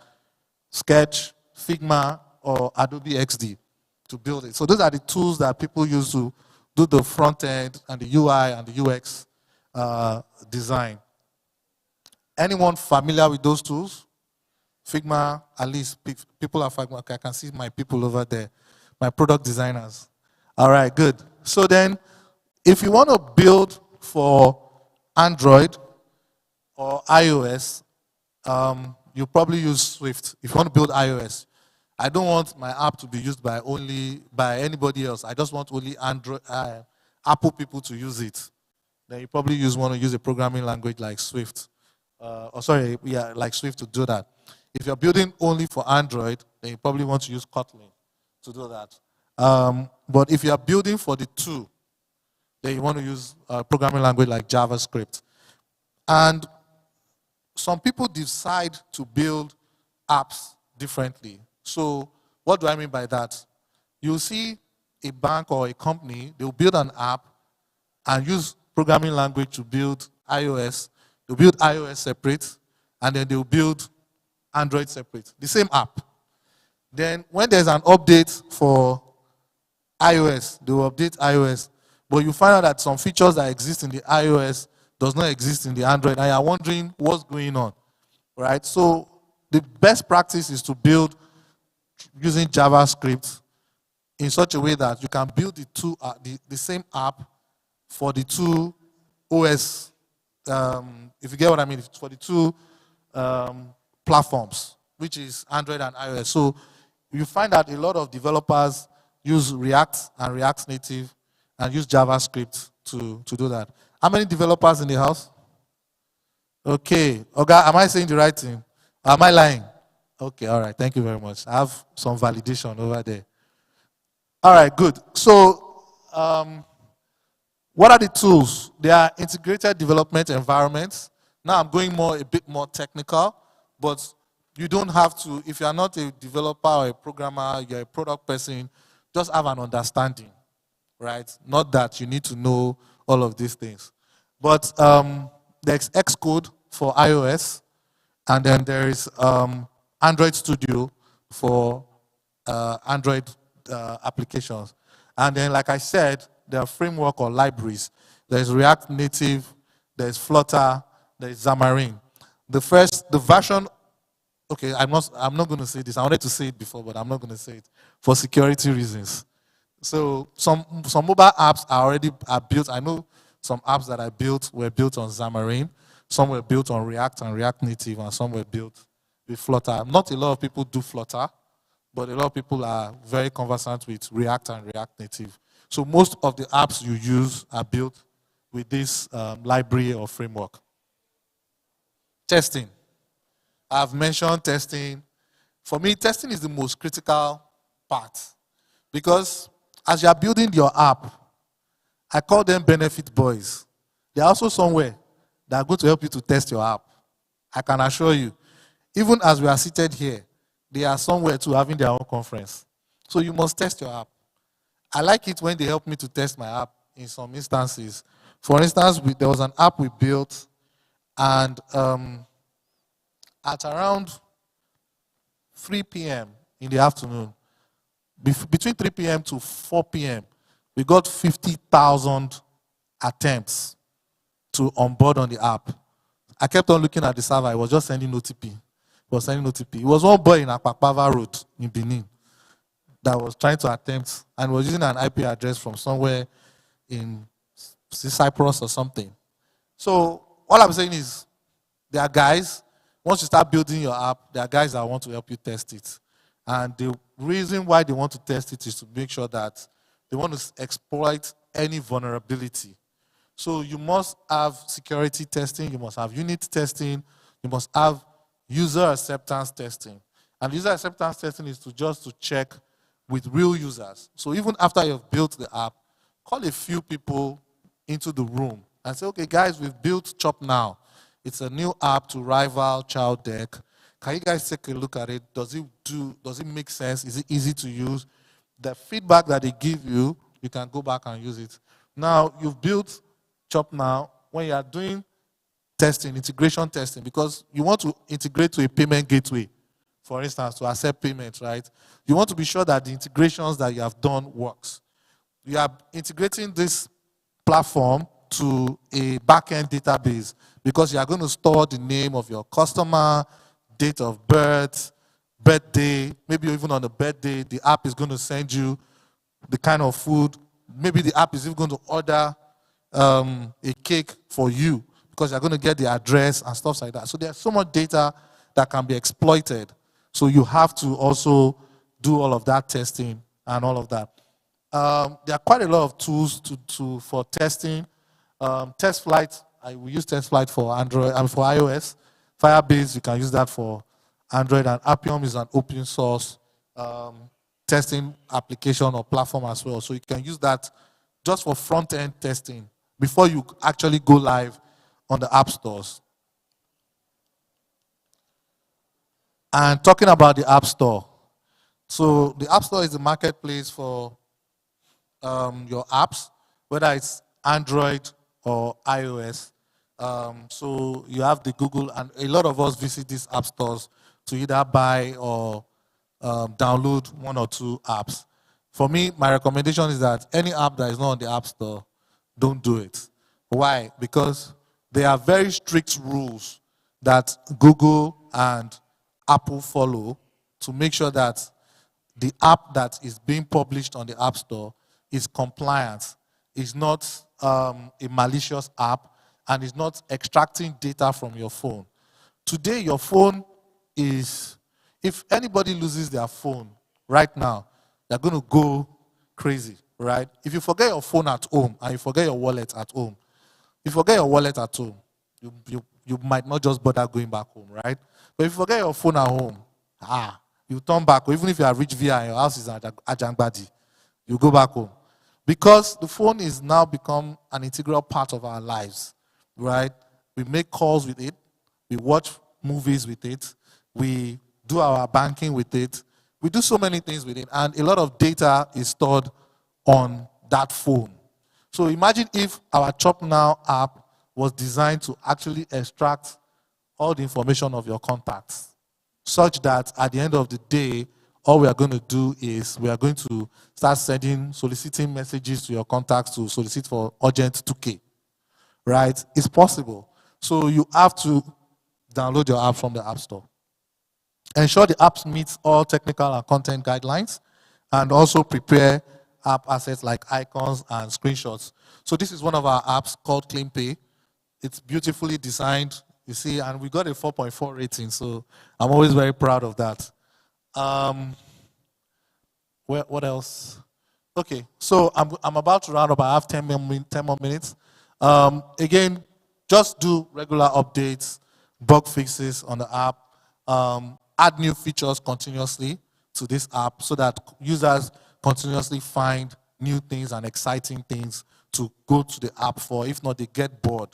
Sketch, Figma, or Adobe XD to build it. So those are the tools that people use to do the front end and the UI and the UX design. Anyone familiar with those tools? Figma, at least people are Figma. Okay, I can see my people over there, my product designers. All right, good. So then, if you want to build for Android or iOS, you probably use Swift. If you want to build iOS, I don't want my app to be used by anybody else. I just want only Apple people to use it, then you probably want to use a programming language like Swift. Like Swift to do that. If you're building only for Android, then you probably want to use Kotlin to do that. But if you are building for the two, then you want to use a programming language like JavaScript. And some people decide to build apps differently. So what do I mean by that? You'll see a bank or a company, they'll build an app and use programming language to build iOS. They'll build iOS separate, and then they'll build Android separate. The same app. Then when there's an update for iOS, they will update iOS. But you find out that some features that exist in the iOS does not exist in the Android, and you're wondering what's going on, right? So the best practice is to build using JavaScript in such a way that you can build the same app for the two OS, if you get what I mean, for the two platforms, which is Android and iOS. So you find that a lot of developers use React and React Native and use JavaScript to do that. How many developers in the house? Okay. Okay, am I saying the right thing? Am I lying? Okay, all right. Thank you very much. I have some validation over there. All right, good. So what are the tools? They are integrated development environments. Now I'm going a bit more technical, but you don't have to, if you're not a developer or a programmer, you're a product person, just have an understanding, right? Not that you need to know all of these things. But there's Xcode for iOS, and then there is Android Studio for Android applications. And then, like I said, there are framework or libraries. There's React Native, there's Flutter, there's Xamarin. The version, okay, I'm not going to say this. I wanted to say it before, but I'm not going to say it for security reasons. So some mobile apps are built. I know some apps that I built were built on Xamarin. Some were built on React and React Native, and some were built with Flutter. Not a lot of people do Flutter, but a lot of people are very conversant with React and React Native. So most of the apps you use are built with this library or framework. Testing. I've mentioned testing. For me, testing is the most critical part, because as you are building your app, I call them benefit boys. They're also somewhere that are going to help you to test your app. I can assure you, even as we are seated here, they are somewhere to having their own conference. So you must test your app. I like it when they help me to test my app in some instances. For instance, there was an app we built, and at around 3 p.m. in the afternoon, between 3 p.m. to 4 p.m., we got 50,000 attempts to onboard on the app. I kept on looking at the server. I was just sending OTP. It was one boy in Akpakpava Road in Benin that was trying to attempt and was using an IP address from somewhere in Cyprus or something. So all I'm saying is, there are guys, once you start building your app, there are guys that want to help you test it. And the reason why they want to test it is to make sure that they want to exploit any vulnerability. So you must have security testing, you must have unit testing, you must have user acceptance testing. And user acceptance testing is just to check with real users. So even after you've built the app, call a few people into the room and say, okay, guys, we've built Chop Now. It's a new app to rival Child Deck. Can you guys take a look at it? Does it make sense? Is it easy to use? The feedback that they give you, you can go back and use it. Now, you've built Chop Now. When you are doing testing, integration testing, because you want to integrate to a payment gateway, for instance, to accept payments, right? You want to be sure that the integrations that you have done works. You are integrating this platform to a backend database because you are going to store the name of your customer, date of birth, birthday, maybe even on the birthday, the app is going to send you the kind of food. Maybe the app is even going to order a cake for you because you're going to get the address and stuff like that. So there's so much data that can be exploited. So you have to also do all of that testing and all of that. There are quite a lot of tools for testing. Test Flight, we use Test Flight for Android and for iOS. Firebase, you can use that for Android, and Appium is an open source testing application or platform as well. So you can use that just for front-end testing before you actually go live on the app stores. And talking about the App Store. So the App Store is the marketplace for your apps, whether it's Android or iOS. So you have the Google, and a lot of us visit these app stores to either buy or download one or two apps. For me, my recommendation is that any app that is not on the App Store, don't do it. Why? Because there are very strict rules that Google and Apple follow to make sure that the app that is being published on the App Store is compliant, is not a malicious app, and is not extracting data from your phone. Today, your phone is, if anybody loses their phone right now, they're going to go crazy, right? If you forget your phone at home and you forget your wallet at home, if you forget your wallet at home, you might not just bother going back home, right? But if you forget your phone at home, you turn back, or even if you are rich via your house is at Ajangbadi, you go back home. Because the phone is now become an integral part of our lives, right? We make calls with it, we watch movies with it, we do our banking with it, we do so many things with it, and a lot of data is stored on that phone. So imagine if our Chop Now app was designed to actually extract all the information of your contacts, such that at the end of the day, all we are going to do is we are going to start soliciting messages to your contacts to solicit for urgent 2K, right? It's possible. So you have to download your app from the App Store. Ensure the apps meet all technical and content guidelines, and also prepare app assets like icons and screenshots. So this is one of our apps called ClaimPay. It's beautifully designed, you see, and we got a 4.4 rating, so I'm always very proud of that. What else? Okay, so I'm about to round up. I have 10 more minutes. Again, just do regular updates, bug fixes on the app, add new features continuously to this app so that users continuously find new things and exciting things to go to the app for. If not, they get bored.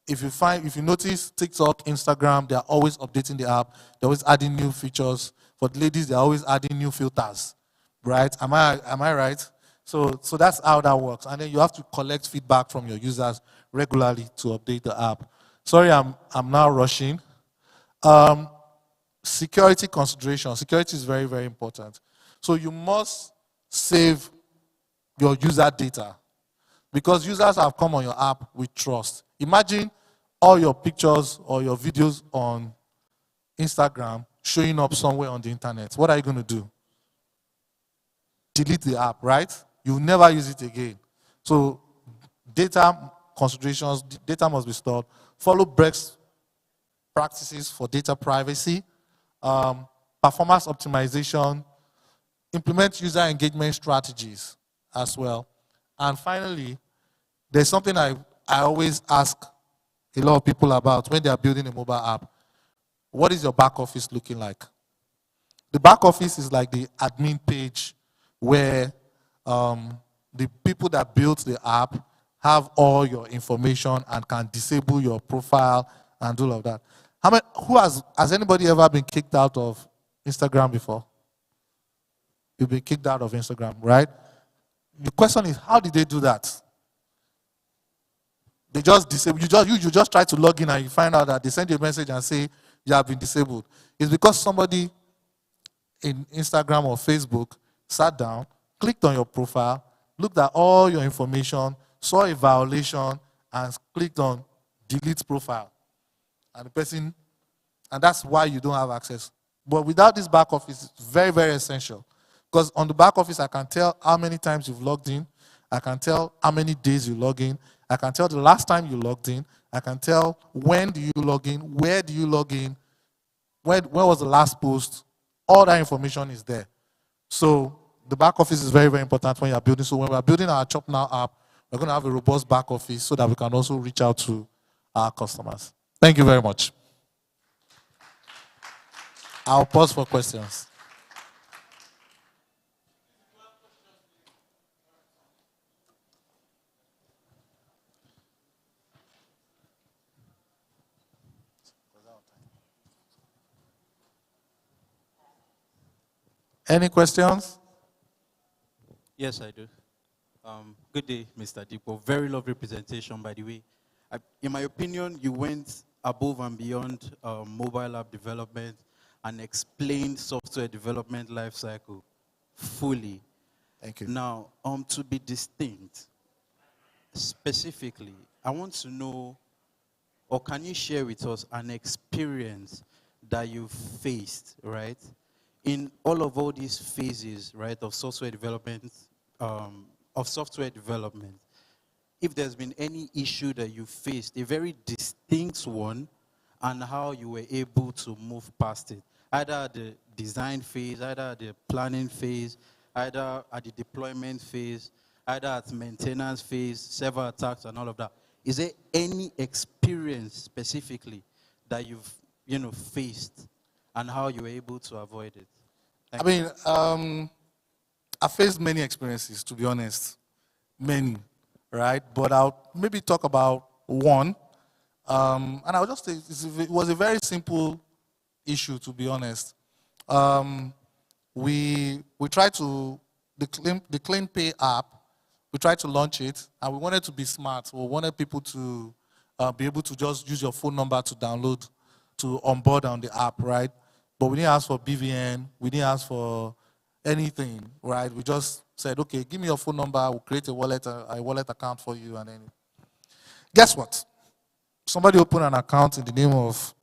If you notice TikTok, Instagram, they're always updating the app. They're always adding new features. For the ladies, they're always adding new filters, right? Am I right? So that's how that works. And then you have to collect feedback from your users regularly to update the app. Sorry, I'm now rushing. Security consideration. Security is very, very important. So you must save your user data, because users have come on your app with trust. Imagine all your pictures or your videos on Instagram showing up somewhere on the internet. What are you going to do? Delete the app, right? You'll never use it again. So data considerations, data must be stored. Follow best practices for data privacy, performance optimization, implement user engagement strategies as well. And finally, there's something I always ask a lot of people about when they are building a mobile app. What is your back office looking like? The back office is like the admin page where the people that built the app have all your information and can disable your profile and do all of that. Has anybody ever been kicked out of Instagram before? You've been kicked out of Instagram, right? The question is, how did they do that? They just disable. You just try to log in and you find out that they send you a message and say you have been disabled. It's because somebody in Instagram or Facebook sat down, clicked on your profile, looked at all your information, saw a violation, and clicked on delete profile. And the person, and that's why you don't have access. But without this back office, it's very, very essential. Because on the back office, I can tell how many times you've logged in. I can tell how many days you log in. I can tell the last time you logged in. I can tell when do you log in, where do you log in, where was the last post. All that information is there. So the back office is very, very important when you are building. So when we are building our Chop Now app, we're going to have a robust back office so that we can also reach out to our customers. Thank you very much. I'll pause for questions. Any questions? Yes, I do. Good day, Mr. Dipo. Very lovely presentation, by the way. In my opinion, you went above and beyond mobile app development and explained software development lifecycle fully. Thank you. Now, to be distinct, specifically, I want to know, or can you share with us an experience that you've faced, right? In all these phases, right, of software development, if there's been any issue that you faced, a very distinct one, and how you were able to move past it, either at the design phase, either at the planning phase, either at the deployment phase, either at maintenance phase, server attacks, and all of that. Is there any experience specifically that you've faced, and how you were able to avoid it? I mean, I faced many experiences, to be honest. Many, right? But I'll maybe talk about one. And I'll just say it was a very simple issue, to be honest. We tried to, the CleanPay app, we tried to launch it, and we wanted to be smart. We wanted people to be able to just use your phone number to download, to onboard on the app, right? But we didn't ask for BVN, we didn't ask for anything, right? We just said, okay, give me your phone number, we'll create a wallet account for you, and then guess what? Somebody opened an account in the name of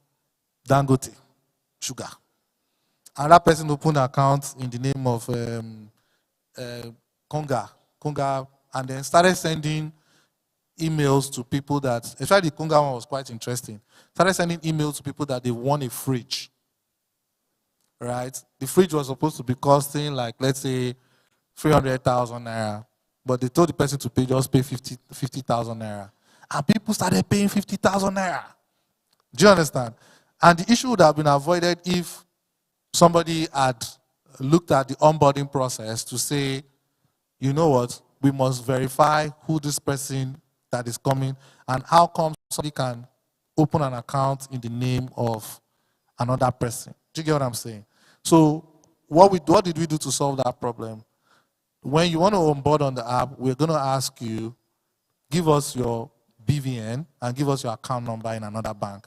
Dangote Sugar. Another person opened an account in the name of Konga, and then started sending emails to people that, especially the Konga one was quite interesting, started sending emails to people that they won a fridge. Right? The fridge was supposed to be costing, like, let's say, 300,000 naira. But they told the person to just pay 50,000 naira. And people started paying 50,000 naira. Do you understand? And the issue would have been avoided if somebody had looked at the onboarding process to say, you know what, we must verify who this person that is coming and how come somebody can open an account in the name of another person. Do you get what I'm saying? So what did we do to solve that problem? When you want to onboard on the app, we're going to ask you, give us your BVN and give us your account number in another bank.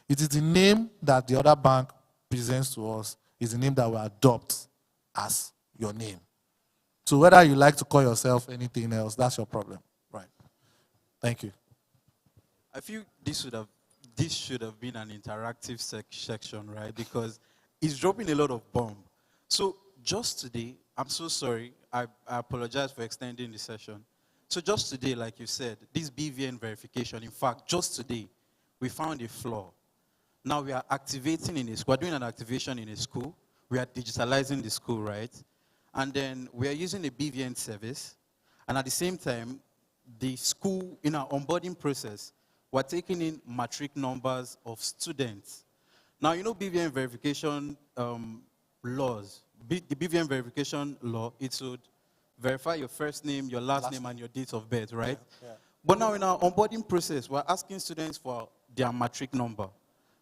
It is the name that the other bank presents to us is the name that we adopt as your name. So whether you like to call yourself anything else, that's your problem. Right. Thank you. I feel this should have been an interactive section, right? Because it's dropping a lot of bomb. So just today, I'm so sorry. I apologize for extending the session. So just today, like you said, this BVN verification, in fact, just today, we found a flaw. Now we are activating in a school. We're doing an activation in a school. We are digitalizing the school, right? And then we are using a BVN service. And at the same time, the school, in our onboarding process, we're taking in matric numbers of students. Now, you know BVN verification laws. The BVN verification law, it should verify your first name, your last name, and your date of birth, right? Yeah. But now in our onboarding process, we're asking students for their matric number.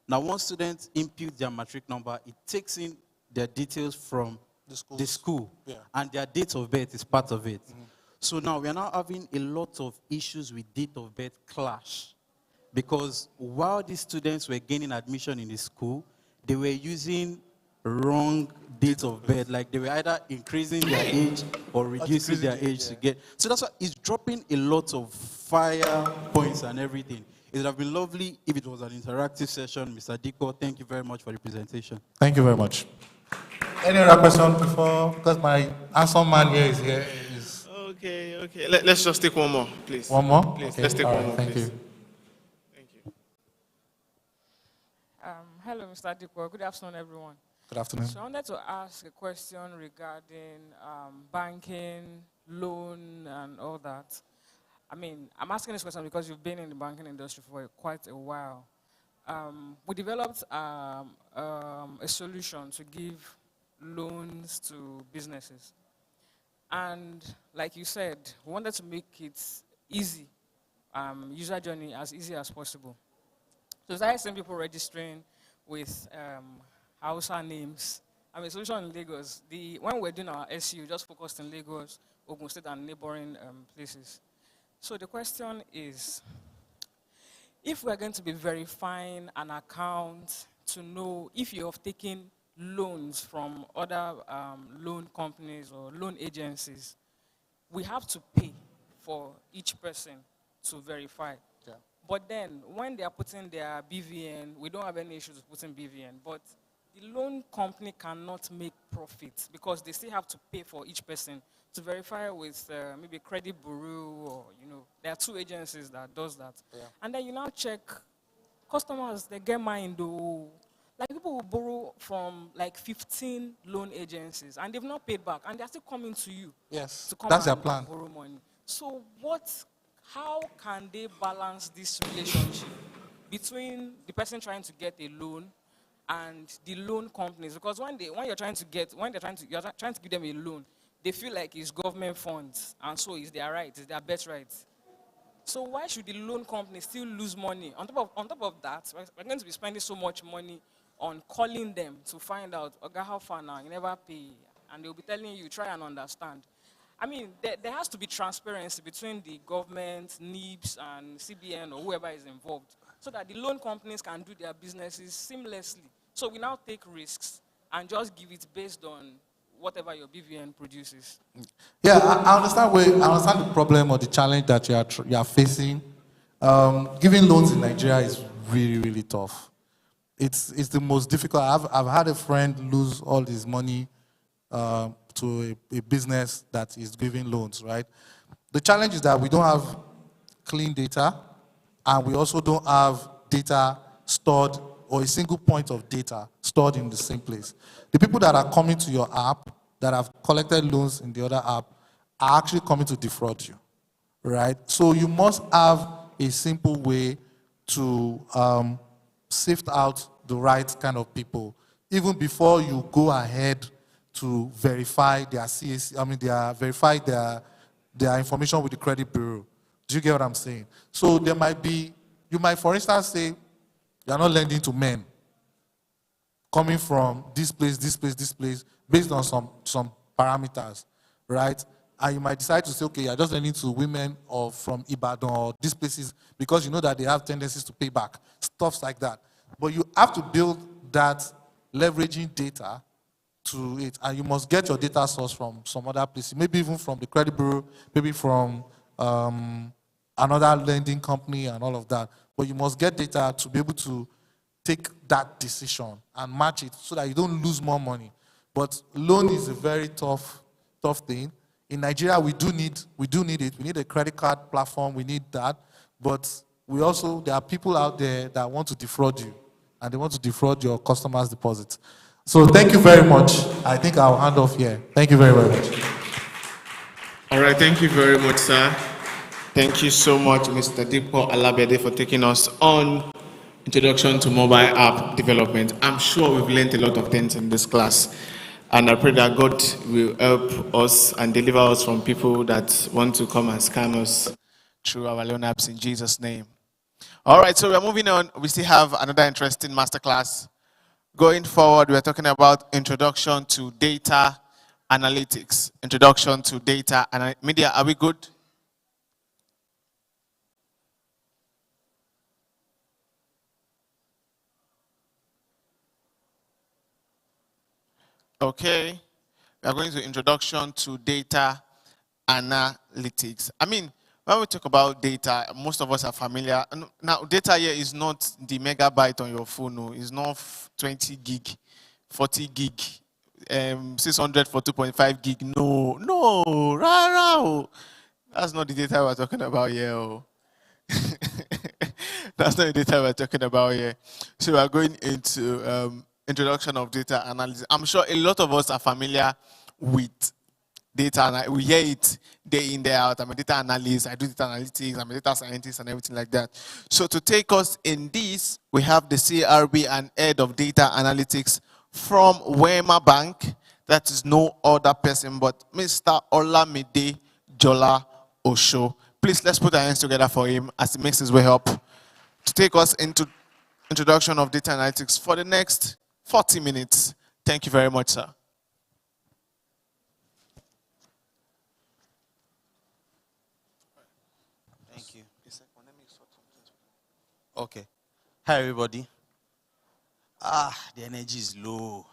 Now, once students input their matric number, it takes in their details from the school, and their date of birth is part of it. Mm-hmm. So now we are now having a lot of issues with date of birth clash. Because while these students were gaining admission in the school, they were using wrong date of birth. Like they were either increasing their age or reducing their age to get. So that's why it's dropping a lot of fire points and everything. It would have been lovely if it was an interactive session. Mr. Diko, thank you very much for the presentation. Thank you very much. Any other question before? Because my handsome man here is here. Okay. Let's just take one more, please. One more? Please, okay. Let's take one more, Thank please. you. Hello, Mr. Diko. Good afternoon, everyone. Good afternoon. So I wanted to ask a question regarding banking, loan, and all that. I mean, I'm asking this question because you've been in the banking industry for quite a while. We developed a solution to give loans to businesses. And like you said, we wanted to make it easy, user journey as easy as possible. So I started seeing people registering with Hausa names. I mean, solution in Lagos. When we're doing our SU, just focused in Lagos, Ogun State, and neighboring places. So the question is, if we're going to be verifying an account to know if you have taken loans from other loan companies or loan agencies, we have to pay for each person to verify. Yeah. But then, when they are putting their BVN, we don't have any issues with putting BVN, but the loan company cannot make profit because they still have to pay for each person to verify with maybe credit bureau or, there are two agencies that does that. Yeah. And then you now check, customers, they get mind though. Like people will borrow from like 15 loan agencies and they've not paid back and they're still coming to you. Yes, to come that's their and plan. borrow money. So how can they balance this relationship between the person trying to get a loan and the loan companies? Because you're trying to give them a loan, they feel like it's government funds, and so it's their right, it's their best right. So why should the loan company still lose money? On top of that, we're going to be spending so much money on calling them to find out, Oga, how far now? You never pay. And they'll be telling you, try and understand. I mean, there has to be transparency between the government, NIBS, and CBN, or whoever is involved, so that the loan companies can do their businesses seamlessly. So we now take risks and just give it based on whatever your BVN produces. Yeah, I understand the problem or the challenge that you are facing. Giving loans in Nigeria is really, really tough. It's the most difficult. I've had a friend lose all his money to a business that is giving loans, right? The challenge is that we don't have clean data, and we also don't have data stored or a single point of data stored in the same place. The people that are coming to your app, that have collected loans in the other app, are actually coming to defraud you, right? So you must have a simple way to sift out the right kind of people, even before you go ahead to verify their verify their information with the credit bureau. Do you get what I'm saying? So you might, for instance, say, you're not lending to men coming from this place, based on some parameters, right? And you might decide to say, okay, you're just lending to women or from Ibadan or these places because you know that they have tendencies to pay back, stuff like that. But you have to build that leveraging data to it, and you must get your data source from some other place, maybe even from the credit bureau, maybe from another lending company and all of that. But you must get data to be able to take that decision and match it so that you don't lose more money. But loan is a very tough thing. In Nigeria, we do need it. We need a credit card platform. We need that. But there are people out there that want to defraud you, and they want to defraud your customers' deposits. So thank you very much. I think I'll hand off here. Thank you very, very much. All right, thank you very much, sir. Thank you so much, Mr. Dipo Alabede, for taking us on Introduction to Mobile App Development. I'm sure we've learned a lot of things in this class, and I pray that God will help us and deliver us from people that want to come and scam us through our loan apps in Jesus' name. All right, so we're moving on. We still have another interesting masterclass. Going forward, we're talking about Introduction to Data Analytics. Introduction to Data and Media. Are we good? Okay, we are going to Introduction to Data Analytics. I mean, when we talk about data, most of us are familiar. Now, data here is not the megabyte on your phone. No. It's not 20 gig, 40 gig, 600 for 2.5 gig. No, rara. That's not the data we're talking about here. Oh. That's not the data we're talking about here. So we are going into introduction of data analysis. I'm sure a lot of us are familiar with data. We hear it day in, day out. I'm a data analyst. I do data analytics. I'm a data scientist and everything like that. So to take us in this, we have the CRB and head of data analytics from Wema Bank. That is no other person but Mr. Olamide Jola Osho. Please, let's put our hands together for him as he makes his way up to take us into introduction of data analytics for the next 40 minutes. Thank you very much, sir. Thank you. Okay. Hi, everybody. The energy is low.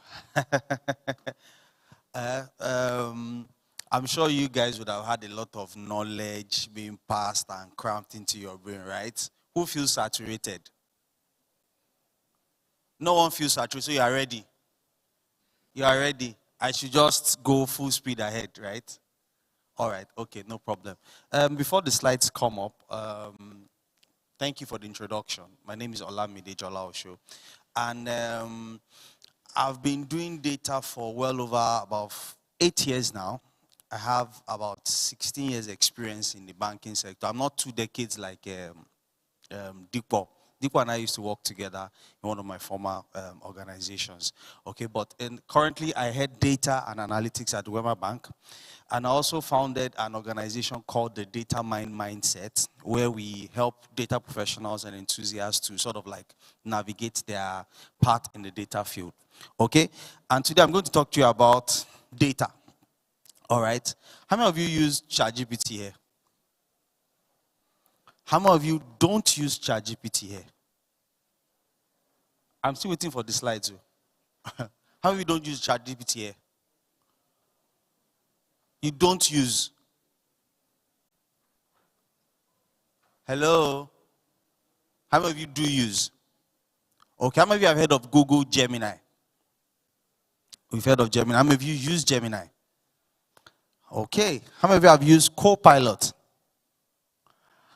I'm sure you guys would have had a lot of knowledge being passed and cramped into your brain, right? Who feels saturated? No one feels saturated, so you are ready. You are ready. I should just go full speed ahead, right? All right, okay, no problem. Before the slides come up, thank you for the introduction. My name is Olamide Jola Osho. And I've been doing data for well over about 8 years now. I have about 16 years experience in the banking sector. I'm not 2 decades like Dipo. Dipo and I used to work together in one of my former organizations. Okay, but currently I head data and analytics at Wema Bank. And I also founded an organization called the Data Mind Mindset, where we help data professionals and enthusiasts to sort of like navigate their path in the data field. Okay, and today I'm going to talk to you about data. All right, how many of you use ChatGPT here? How many of you don't use ChatGPT here? I'm still waiting for the slides. How many of you don't use ChatGPT here? You don't use. Hello? How many of you do use? Okay, how many of you have heard of Google Gemini? We've heard of Gemini. How many of you use Gemini? Okay, how many of you have used Copilot?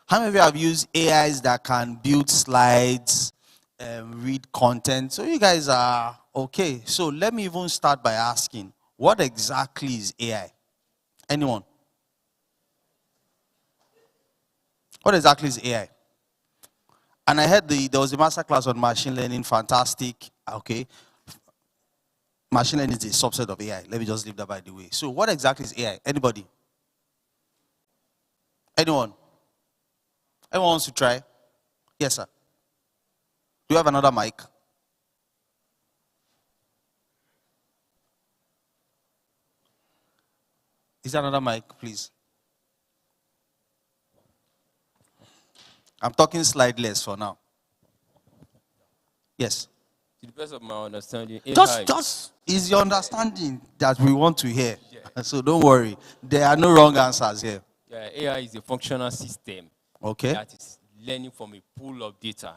How many of you have used AIs that can build slides, read content? So you guys are okay. So let me even start by asking, what exactly is AI? Anyone? What exactly is AI? And I heard there was a master class on machine learning, fantastic. Okay. Machine learning is a subset of AI. Let me just leave that by the way. So what exactly is AI? Anybody? Anyone? Anyone wants to try? Yes, sir. Do you have another mic? Is there another mic, please? I'm talking slideless for now. Yes. To the best of my understanding, Just is your understanding that we want to hear. Yeah. So don't worry. There are no wrong answers here. Yeah, AI is a functional system. Okay. That is learning from a pool of data.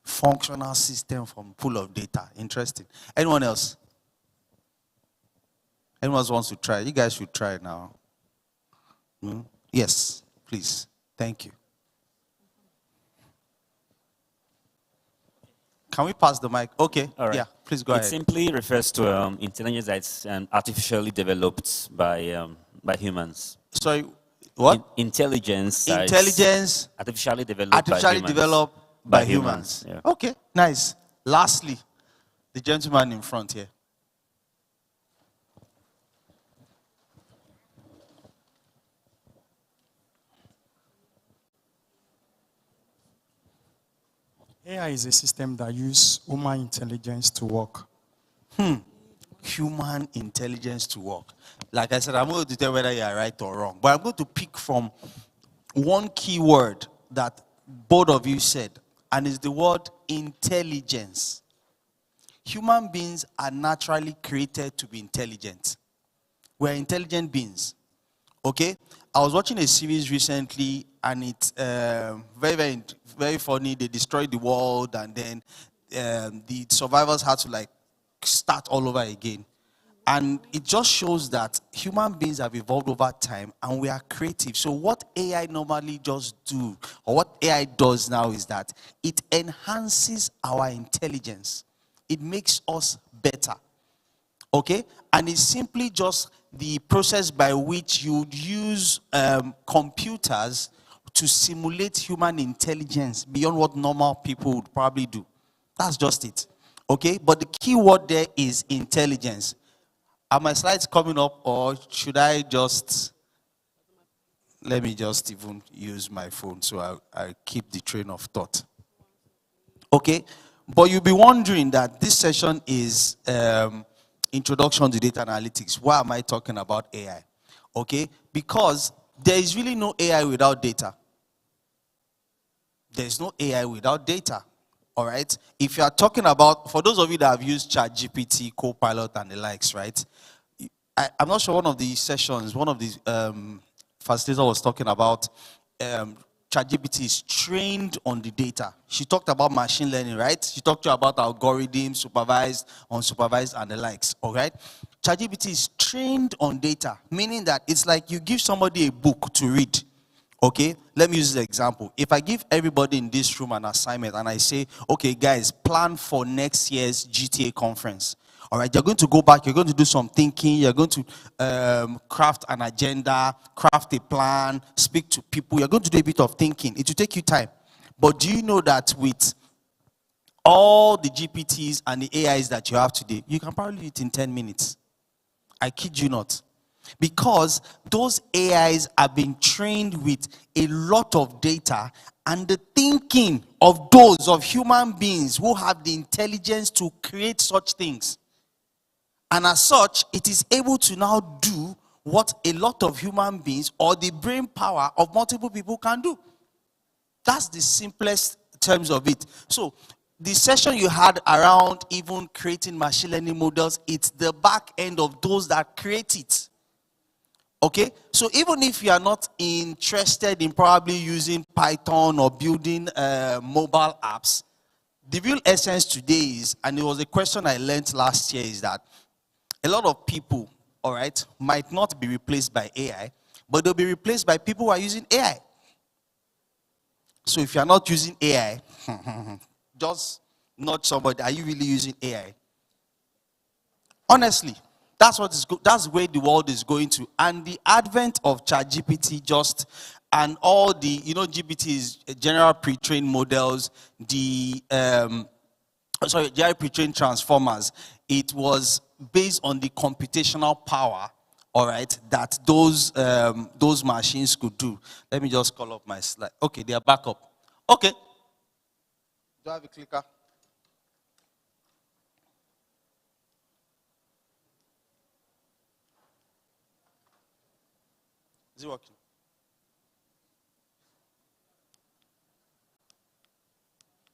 Functional system from pool of data. Interesting. Anyone else? Anyone else wants to try? You guys should try now. Yes, please. Thank you. Can we pass the mic? Okay. All right. Yeah, please go It ahead. simply refers to intelligence that's artificially developed by humans. Sorry, what? Intelligence. Intelligence. Artificially developed Artificially developed by humans. Yeah. Okay, nice. Lastly, the gentleman in front here. AI is a system that uses human intelligence to work. Human intelligence to work. Like I said, I'm going to tell whether you are right or wrong. But I'm going to pick from one key word that both of you said, and it's the word intelligence. Human beings are naturally created to be intelligent. We're intelligent beings. Okay? I was watching a series recently, and it's very funny. They destroyed the world, and then the survivors had to like start all over again. And it just shows that human beings have evolved over time, and we are creative. So what AI normally just do, or what AI does now, is that it enhances our intelligence. it makes us better. Okay? And it's simply just the process by which you use computers to simulate human intelligence beyond what normal people would probably do. That's just it. Okay? But the key word there is intelligence. Are my slides coming up, or should I just... Let me just even use my phone so I keep the train of thought. Okay? But you'll be wondering that this session is introduction to data analytics. Why am I talking about AI? Okay? Because there is really no AI without data. There is no AI without data. All right? If you are talking about, for those of you that have used ChatGPT, Copilot, and the likes, right? I'm not sure one of the sessions, one of the facilitator was talking about ChatGPT is trained on the data. She talked about machine learning, right? She talked to you about algorithms, supervised, unsupervised, and the likes, all right? ChatGPT is trained on data, meaning that it's like you give somebody a book to read, okay? Let me use this example. If I give everybody in this room an assignment and I say, okay, guys, plan for next year's GTA conference. All right, you're going to go back, you're going to do some thinking, you're going to craft an agenda, craft a plan, speak to people. You're going to do a bit of thinking. It will take you time. But do you know that with all the GPTs and the AIs that you have today, you can probably do it in 10 minutes. I kid you not. Because those AIs have been trained with a lot of data, and the thinking of those of human beings who have the intelligence to create such things. And as such, it is able to now do what a lot of human beings or the brain power of multiple people can do. That's the simplest terms of it. So the session you had around even creating machine learning models, it's the back end of those that create it. Okay? So even if you are not interested in probably using Python or building mobile apps, the real essence today is, and it was a question I learned last year, is that a lot of people, all right, might not be replaced by AI, but they'll be replaced by people who are using AI. So if you're not using AI, just nudge somebody, are you really using AI? Honestly, that's where the world is going to. And the advent of ChatGPT and all the, GPT's general pre-trained models, general pre-trained transformers, it was based on the computational power, all right, that those machines could do. Let me just call up my slide. Okay, they are back up. Okay. Do I have a clicker? Is it working?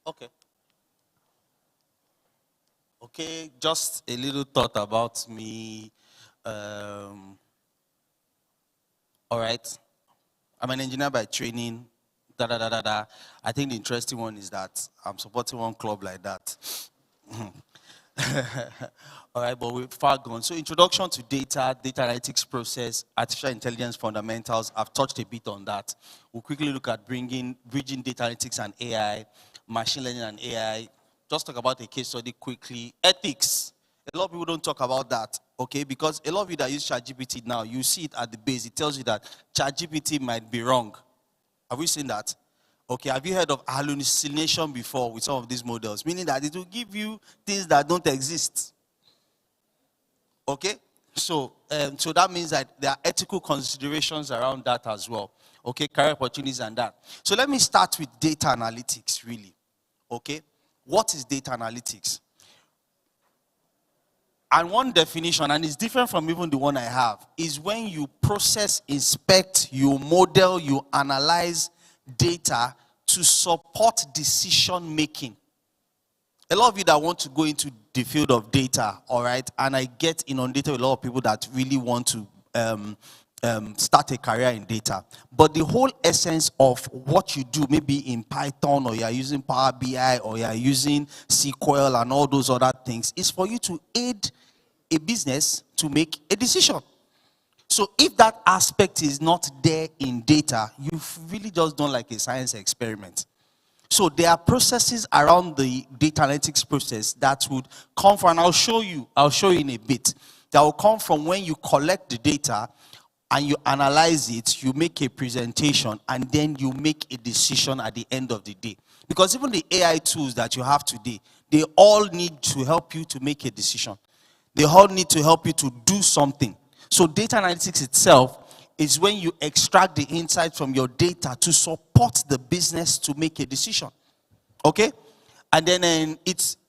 Okay. Okay, just a little thought about me. All right. I'm an engineer by training. I think the interesting one is that I'm supporting one club like that. All right, but we're far gone. So introduction to data analytics process, artificial intelligence fundamentals. I've touched a bit on that. We'll quickly look at bridging data analytics and AI, machine learning and AI. Just talk about a case study quickly. Ethics. A lot of people don't talk about that, okay? Because a lot of you that use ChatGPT now, you see it at the base. It tells you that ChatGPT might be wrong. Have you seen that? Okay, have you heard of hallucination before with some of these models? Meaning that it will give you things that don't exist. Okay? So that means that there are ethical considerations around that as well. Okay, career opportunities and that. So let me start with data analytics, really. Okay? What is data analytics? And one definition, and it's different from even the one I have, is when you process, inspect, you model, you analyze data to support decision making. A lot of you that want to go into the field of data, all right, and I get inundated with a lot of people that really want to start a career in data. But the whole essence of what you do, maybe in Python, or you are using Power BI, or you are using SQL and all those other things, is for you to aid a business to make a decision. So if that aspect is not there in data, you've really just done like a science experiment. So there are processes around the data analytics process that would come from, and I'll show you in a bit, that will come from when you collect the data and you analyze it, you make a presentation, and then you make a decision at the end of the day. Because even the AI tools that you have today, they all need to help you to make a decision. They all need to help you to do something. So data analytics itself is when you extract the insight from your data to support the business to make a decision. Okay? And then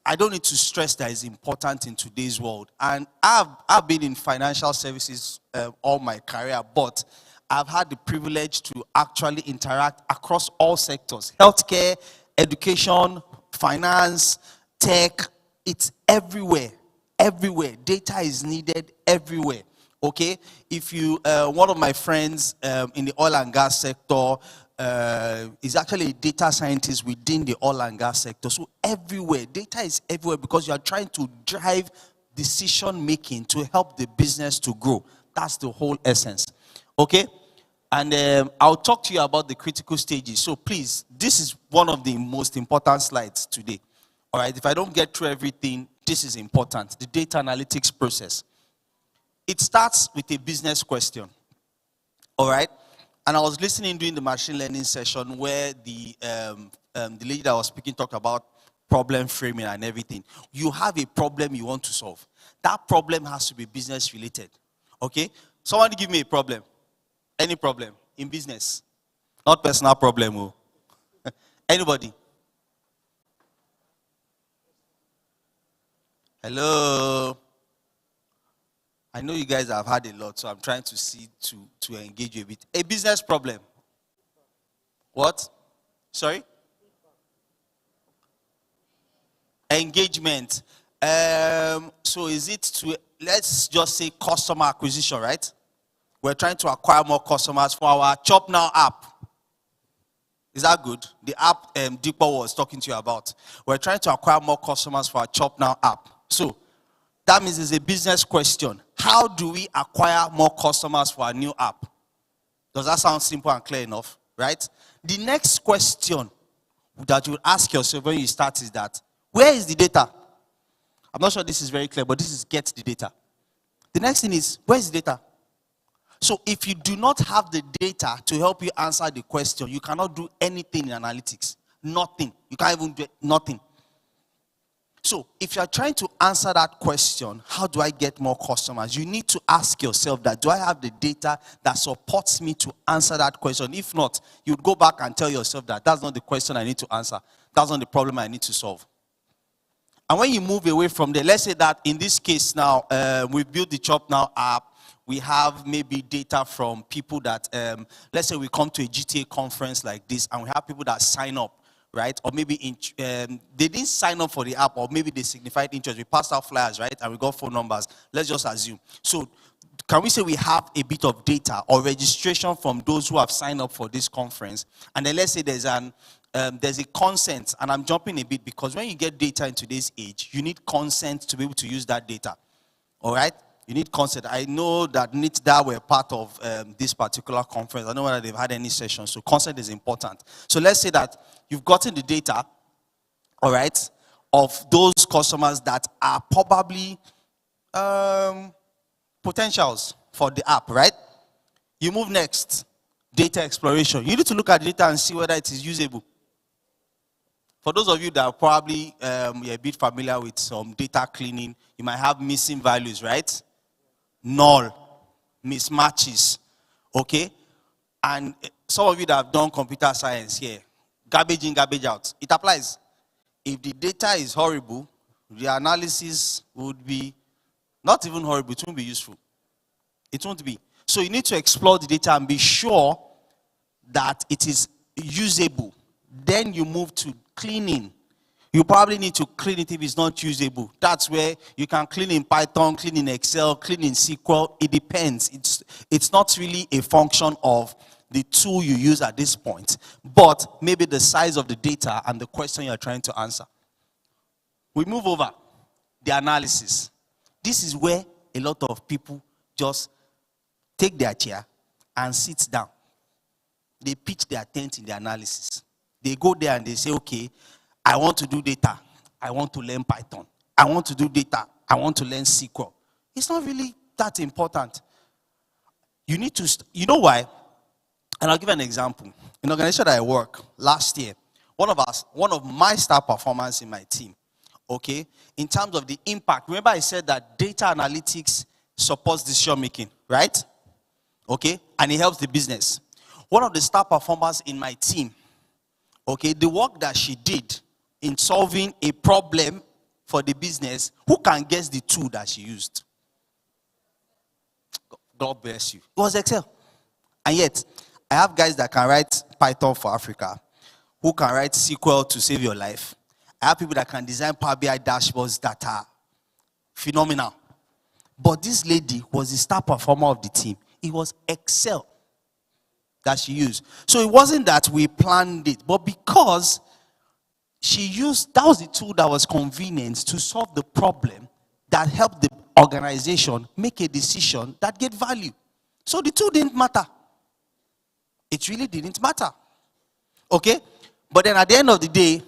I don't need to stress that it's important in today's world. And I've been in financial services all my career, but I've had the privilege to actually interact across all sectors. Healthcare, education, finance, tech, it's everywhere. Everywhere. Data is needed everywhere. Okay, if you, one of my friends in the oil and gas sector is actually a data scientist within the oil and gas sector. So everywhere, data is everywhere because you are trying to drive decision making to help the business to grow. That's the whole essence. Okay, and I'll talk to you about the critical stages. So please, this is one of the most important slides today. All right, if I don't get through everything, this is important. The data analytics process. It starts with a business question, all right? And I was listening during the machine learning session where the lady that was speaking talked about problem framing and everything. You have a problem you want to solve. That problem has to be business related, okay? Someone give me a problem, any problem in business, not personal problem. Oh. Anybody? Hello? I know you guys have had a lot, so I'm trying to see to engage you a bit. A business problem. What? Sorry? Engagement. So is it to, let's just say customer acquisition, right? We're trying to acquire more customers for our Chop Now app. Is that good? The app Deepa was talking to you about. We're trying to acquire more customers for our Chop Now app. So that means it's a business question. How do we acquire more customers for our new app? Does that sound simple and clear enough? Right? The next question that you ask yourself when you start is that, where is the data? I'm not sure this is very clear, but this is get the data. The next thing is, where is the data? So if you do not have the data to help you answer the question, you cannot do anything in analytics. Nothing. You can't even do nothing. So if you're trying to answer that question, how do I get more customers? You need to ask yourself that, do I have the data that supports me to answer that question? If not, you'd go back and tell yourself that that's not the question I need to answer. That's not the problem I need to solve. And when you move away from there, let's say that in this case now, we've built the Chop Now app. We have maybe data from people that, let's say we come to a GTA conference like this and we have people that sign up. Right? Or maybe they didn't sign up for the app, or maybe they signified interest. We passed out flyers, right? And we got phone numbers. Let's just assume. So can we say we have a bit of data or registration from those who have signed up for this conference? And then let's say there's a consent, and I'm jumping a bit because when you get data in today's age, you need consent to be able to use that data. All right? You need consent. I know that NITDA were part of this particular conference. I don't know whether they've had any sessions, so consent is important. So let's say that you've gotten the data, all right, of those customers that are probably potentials for the app, right? You move next, data exploration. You need to look at the data and see whether it is usable. For those of you that are probably a bit familiar with some data cleaning, you might have missing values, right? Null, mismatches, okay? And some of you that have done computer science here, garbage in, garbage out, it applies. If the data is horrible, the analysis would be not even horrible, it won't be useful. It won't be. So you need to explore the data and be sure that it is usable. Then you move to cleaning. You probably need to clean it if it's not usable. That's where you can clean in Python, clean in Excel, clean in SQL. It depends. It's not really a function of the tool you use at this point, but maybe the size of the data and the question you're trying to answer. We move over. The analysis. This is where a lot of people just take their chair and sit down. They pitch their tent in the analysis. They go there and they say, okay, I want to do data. I want to learn Python. I want to do data. I want to learn SQL. It's not really that important. You need to, you know why? And I'll give an example. In the organization that I work, last year, one of my star performers in my team, okay, in terms of the impact, remember I said that data analytics supports decision making, right? Okay, and it helps the business. One of the star performers in my team, okay, the work that she did in solving a problem for the business, who can guess the tool that she used? God bless you. It was Excel. And yet, I have guys that can write Python for Africa, who can write SQL to save your life. I have people that can design Power BI dashboards that are phenomenal. But this lady was the star performer of the team. It was Excel that she used. So it wasn't that we planned it, but because she used, that was the tool that was convenient to solve the problem that helped the organization make a decision that get value. So the tool didn't matter. It really didn't matter. Okay? But then at the end of the day,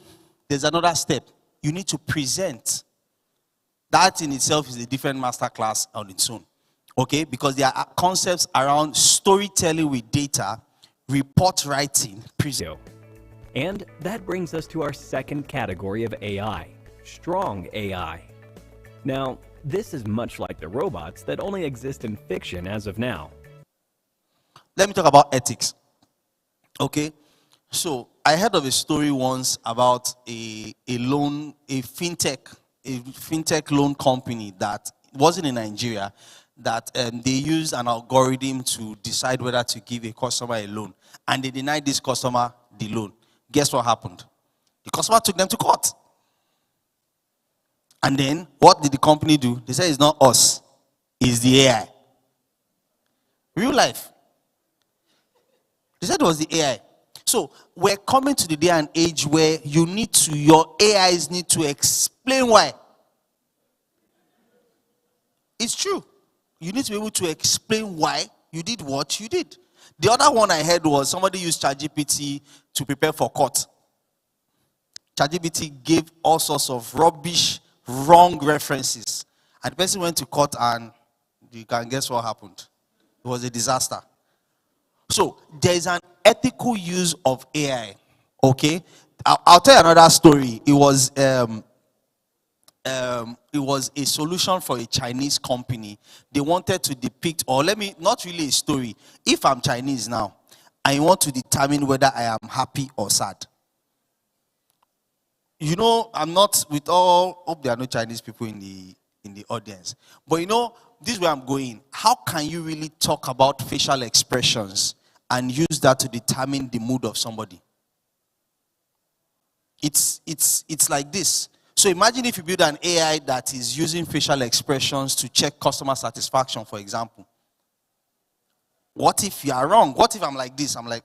there's another step. You need to present. That in itself is a different masterclass on its own. Okay? Because there are concepts around storytelling with data, report writing, present. And that brings us to our second category of AI, strong AI. Now, this is much like the robots that only exist in fiction as of now. Let me talk about ethics. Okay? So, I heard of a story once about a fintech loan company that wasn't in Nigeria, that they used an algorithm to decide whether to give a customer a loan. And they denied this customer the loan. Guess what happened? The customer took them to court. And then, what did the company do? They said it's not us, it's the AI. Real life. They said it was the AI. So, we're coming to the day and age where your AIs need to explain why. It's true. You need to be able to explain why you did what you did. The other one I heard was somebody used ChatGPT to prepare for court. ChatGPT gave all sorts of rubbish, wrong references. And the person went to court and you can guess what happened. It was a disaster. So, there is an ethical use of AI. Okay? I'll tell you another story. It was a solution for a Chinese company. They wanted to depict, or not really a story. If I'm Chinese now, I want to determine whether I am happy or sad. You know, I'm not with all, hope there are no Chinese people in the audience. But you know, this is where I'm going. How can you really talk about facial expressions and use that to determine the mood of somebody? It's like this. So imagine if you build an AI that is using facial expressions to check customer satisfaction, for example. What if you are wrong? What if I'm like this? I'm like,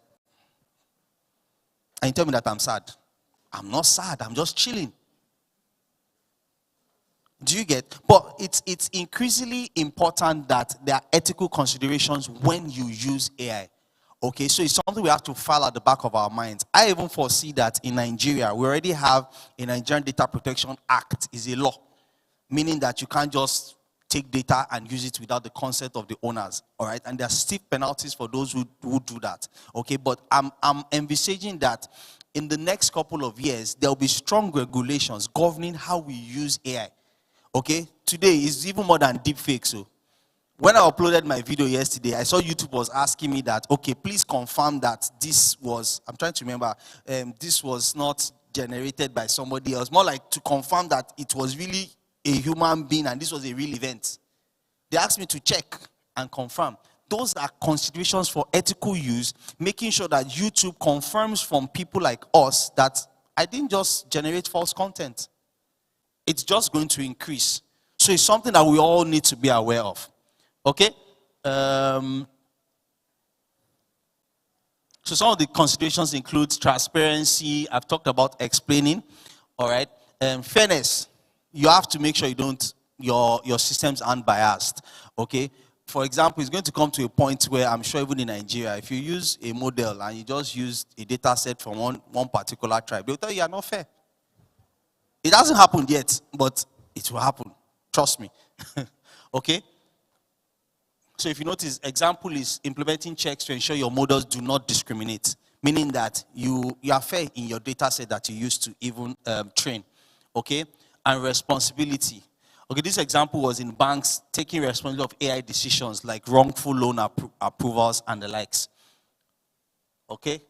and you tell me that I'm sad. I'm not sad. I'm just chilling. Do you get? But it's increasingly important that there are ethical considerations when you use AI. Okay, so it's something we have to file at the back of our minds. I even foresee that in Nigeria, we already have a Nigerian Data Protection Act is a law, meaning that you can't just take data and use it without the consent of the owners. All right, and there are stiff penalties for those who do that. Okay, but I'm envisaging that in the next couple of years, there will be strong regulations governing how we use AI. Okay, today is even more than deepfake. So, when I uploaded my video yesterday, I saw YouTube was asking me that, okay, please confirm that this was, I'm trying to remember, this was not generated by somebody else. More like to confirm that it was really a human being and this was a real event. They asked me to check and confirm. Those are considerations for ethical use, making sure that YouTube confirms from people like us that I didn't just generate false content. It's just going to increase. So it's something that we all need to be aware of. Okay? So some of the considerations include transparency. I've talked about explaining. All right? Fairness. You have to make sure your systems aren't biased. Okay? for example, it's going to come to a point where I'm sure even in Nigeria, if you use a model and you just use a data set from one particular tribe, they'll tell you you're not fair. It hasn't happened yet, but it will happen. Trust me. Okay? So if you notice, example is implementing checks to ensure your models do not discriminate, meaning that you are fair in your data set that you use to even train. Okay? And responsibility. Okay, this example was in banks taking responsibility of AI decisions like wrongful loan approvals and the likes. Okay?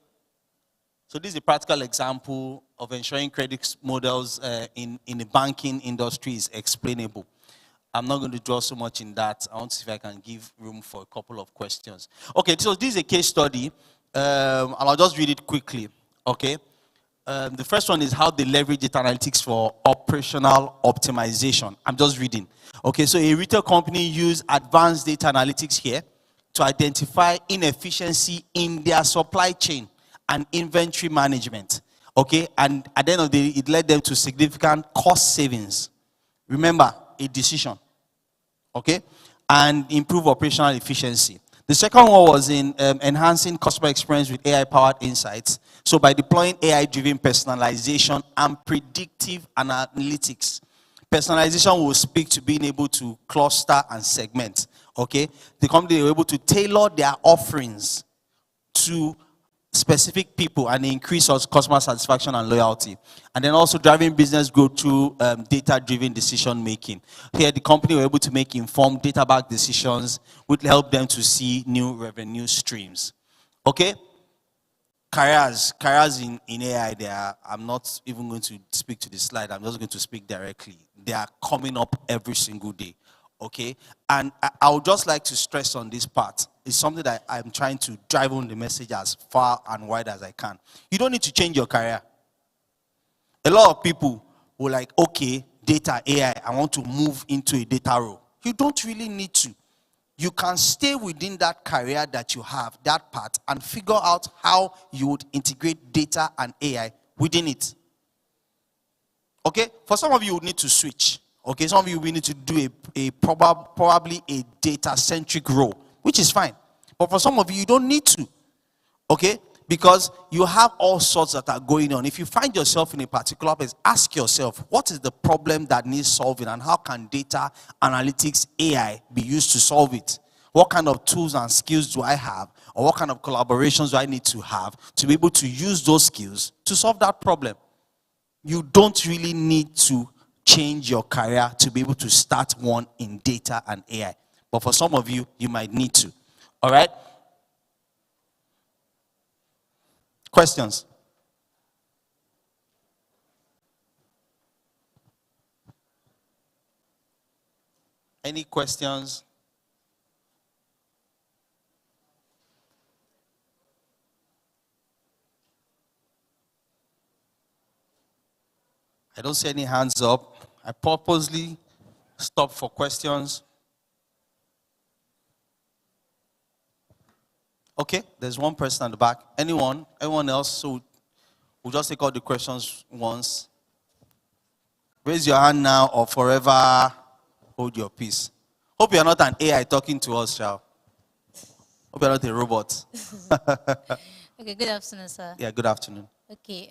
So this is a practical example of ensuring credit models in the banking industry is explainable. I'm not going to draw so much in that. I want to see if I can give room for a couple of questions. Okay, so this is a case study, and I'll just read it quickly. Okay? The first one is how they leverage data analytics for operational optimization. I'm just reading. Okay, so a retail company used advanced data analytics here to identify inefficiency in their supply chain and inventory management. Okay, and at the end of the day, it led them to significant cost savings. Remember, a decision. Okay, and improve operational efficiency. The second one was in enhancing customer experience with AI-powered insights. So by deploying AI-driven personalization and predictive analytics, personalization will speak to being able to cluster and segment. Okay, the company were able to tailor their offerings to specific people and increase customer satisfaction and loyalty. And then also driving business growth through data-driven decision making. Here, the company were able to make informed data-backed decisions, which help them to see new revenue streams. Okay? Careers in AI, I'm not even going to speak to the slide. I'm just going to speak directly. They are coming up every single day. Okay? And I would just like to stress on this part. It's something that I'm trying to drive home the message as far and wide as I can. You don't need to change your career. A lot of people will like, okay, data, AI, I want to move into a data role. You don't really need to. You can stay within that career that you have, that part, and figure out how you would integrate data and AI within it. Okay? For some of you, you would need to switch. Okay? Some of you will need to do probably a data-centric role, which is fine. But for some of you, you don't need to. Okay? Because you have all sorts that are going on. If you find yourself in a particular place, ask yourself, what is the problem that needs solving and how can data analytics, AI be used to solve it? What kind of tools and skills do I have? Or what kind of collaborations do I need to have to be able to use those skills to solve that problem? You don't really need to change your career to be able to start one in data and AI. But for some of you, you might need to. All right? Questions? Any questions? I don't see any hands up. I purposely stopped for questions. Okay, there's one person at the back. Anyone else? So we'll just take all the questions once. Raise your hand now or forever hold your peace. Hope you're not an AI talking to us, Shao. Hope you're not a robot. Okay, good afternoon, sir. Yeah, good afternoon. Okay,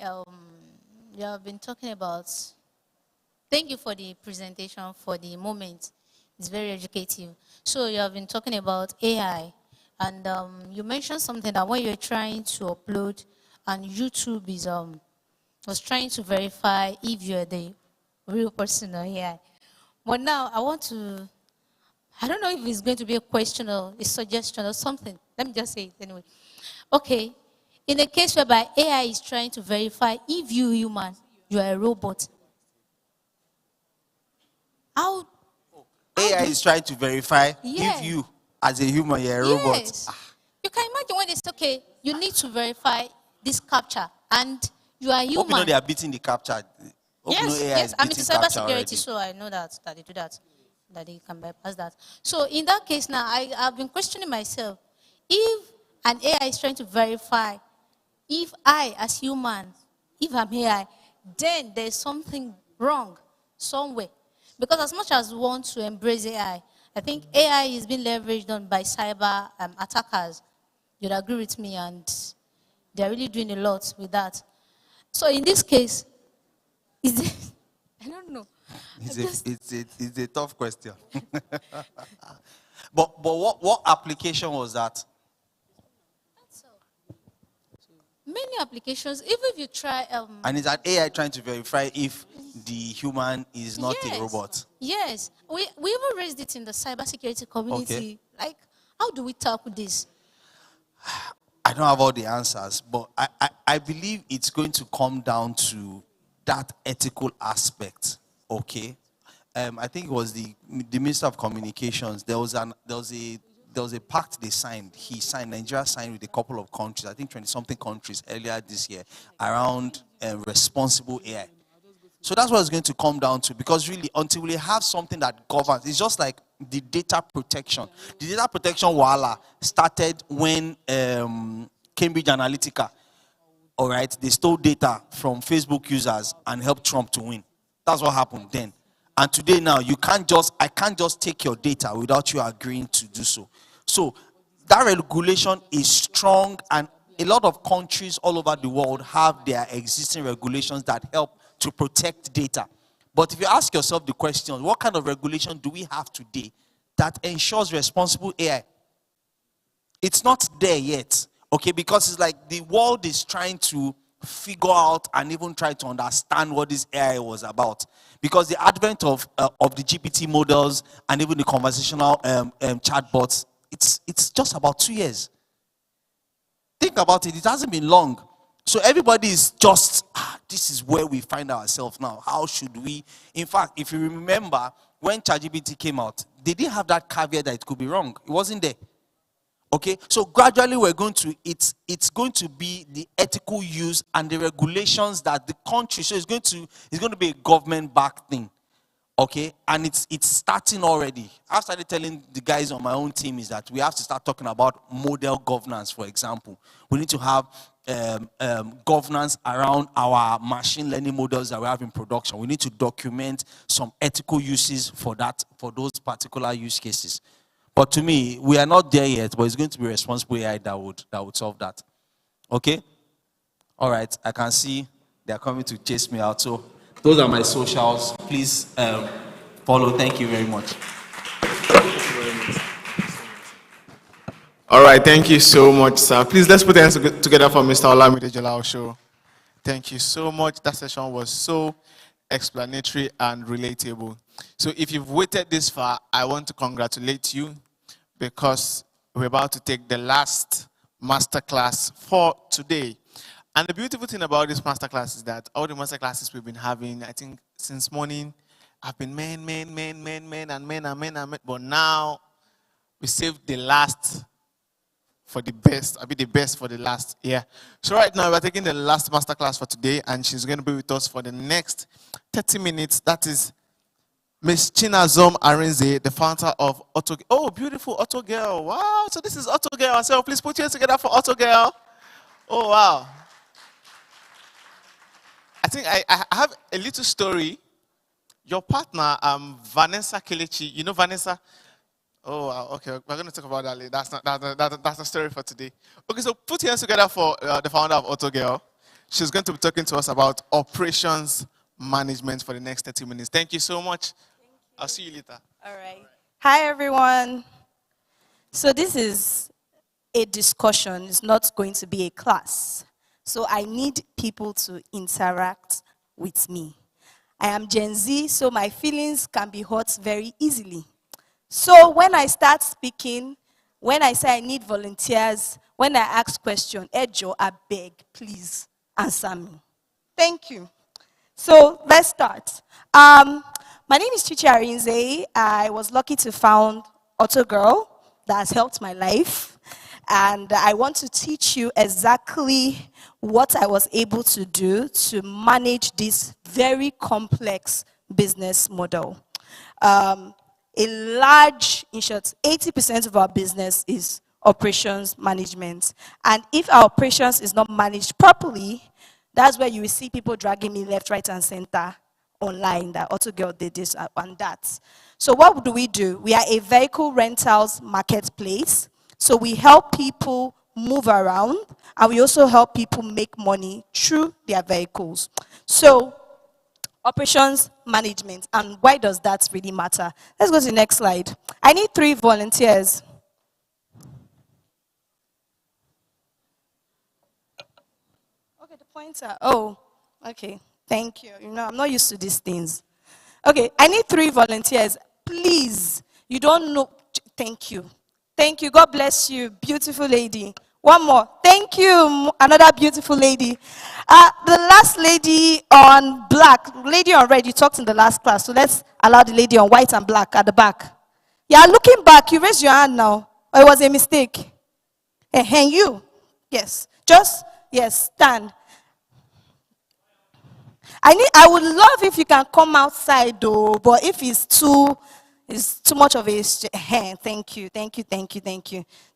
you have been talking about, thank you for the presentation, for the moment. It's very educative. So you have been talking about AI, and you mentioned something that when you're trying to upload, and YouTube is was trying to verify if you're the real person or AI. But now I want to, I don't know if it's going to be a question or a suggestion or something. Let me just say it anyway. Okay, in a case whereby AI is trying to verify if you human, you are a robot. How AI is trying to verify Yes. if you, as a human, you're a robot. You can imagine when they say, okay, you need to verify this captcha, and you are Hope you know human. they are beating the capture. Hope you know AI Yes, is I'm into beating captcha cybersecurity, already. so I know that they do that, that they can bypass that. So in that case now, I've been questioning myself, if an AI is trying to verify if I, as human, if I'm AI, then there's something wrong somewhere. Because as much as we want to embrace AI, I think AI is being leveraged on by cyber attackers. You'd agree with me, and they're really doing a lot with that. So in this case, is it, I don't know. It's a tough question. but what application was that? Many applications, even if you try... And is that AI trying to verify if the human is not yes, a robot? Yes. We even raised it in the cybersecurity community. Okay. Like, how do we tackle this? I don't have all the answers, but I believe it's going to come down to that ethical aspect, okay? I think it was the Minister of Communications. There was a pact they signed. Nigeria signed with a couple of countries, I think 20-something countries earlier this year, around responsible AI. So that's what it's going to come down to, because really, until we have something that governs, it's just like the data protection. The data protection wahala started when Cambridge Analytica, all right, they stole data from Facebook users and helped Trump to win. That's what happened then. And today now, I can't just take your data without you agreeing to do so. So that regulation is strong, and a lot of countries all over the world have their existing regulations that help to protect data. But if you ask yourself the question, what kind of regulation do we have today that ensures responsible AI? It's not there yet, okay? Because it's like the world is trying to figure out and even try to understand what this AI was about. Because the advent of the GPT models and even the conversational chatbots, it's just about 2 years. Think about it, it hasn't been long. So everybody is just, this is where we find ourselves now. How should we? In fact, if you remember, when ChatGPT came out, they didn't have that caveat that it could be wrong. It wasn't there. Okay, so gradually it's going to be the ethical use and the regulations that the country, so it's going to be a government-backed thing. Okay, and it's starting already. I started telling the guys on my own team is that we have to start talking about model governance, for example. We need to have governance around our machine learning models that we have in production. We need to document some ethical uses for those particular use cases. But to me, we are not there yet, but it's going to be responsible AI that would solve that. Okay? All right, I can see they're coming to chase me out. So those are my socials. Please follow. Thank you very much. All right, thank you so much, sir. Please, let's put hands together for Mr. Olamide Jalao Show. Thank you so much. That session was so explanatory and relatable. So if you've waited this far, I want to congratulate you, because we're about to take the last masterclass for today. And the beautiful thing about this masterclass is that all the masterclasses we've been having, I think since morning, have been men. But now we saved the last for the best. I'll be the best for the last. Yeah. So right now we're taking the last masterclass for today, and she's going to be with us for the next 30 minutes. That is Miss Chinazom Arinze, the founder of Auto. Oh, beautiful Auto Girl. Wow. So this is Auto Girl herself. Please put your hands together for Auto Girl. Oh, wow. I think I have a little story. Your partner, Vanessa Kelechi, you know Vanessa? Oh, wow. Okay, we're going to talk about that later. That's a story for today. Okay, so put your hands together for the founder of Auto Girl. She's going to be talking to us about operations management for the next 30 minutes. Thank you so much. I'll see you later. All right. Hi, everyone. So this is a discussion. It's not going to be a class. So I need people to interact with me. I am Gen Z, so my feelings can be hurt very easily. So when I start speaking, when I say I need volunteers, when I ask questions, Ejo, I beg, please answer me. Thank you. So let's start. My name is Chichi Arinze. I was lucky to found Auto Girl that has helped my life. And I want to teach you exactly what I was able to do to manage this very complex business model. A large, in short, 80% of our business is operations management. And if our operations is not managed properly, that's where you will see people dragging me left, right, and center online that Auto Girl did this and that. So what do? We are a vehicle rentals marketplace. So we help people move around, and we also help people make money through their vehicles. So operations management, and why does that really matter? Let's go to the next slide. I need 3 volunteers. Okay, the pointer. Oh, okay. Thank you. You know, I'm not used to these things. Okay, I need 3 volunteers. Please, you don't know. Thank you. Thank you. God bless you. Beautiful lady. One more. Thank you. Another beautiful lady. The last lady on black, lady on red, you talked in the last class. So let's allow the lady on white and black at the back. Yeah, looking back, you raised your hand now. Or it was a mistake? And you. Yes. Yes, stand. I would love if you can come outside though, but if it's too much of a hand. Thank you.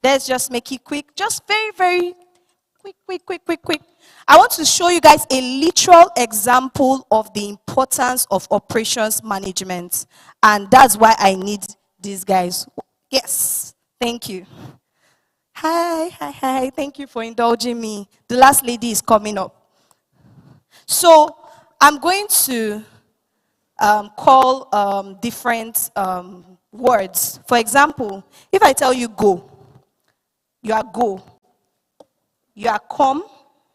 Let's just make it quick. Just very, very quick. I want to show you guys a literal example of the importance of operations management. And that's why I need these guys. Yes. Thank you. Hi. Thank you for indulging me. The last lady is coming up. So I'm going to call different words. For example, if I tell you go, you are go. You are come,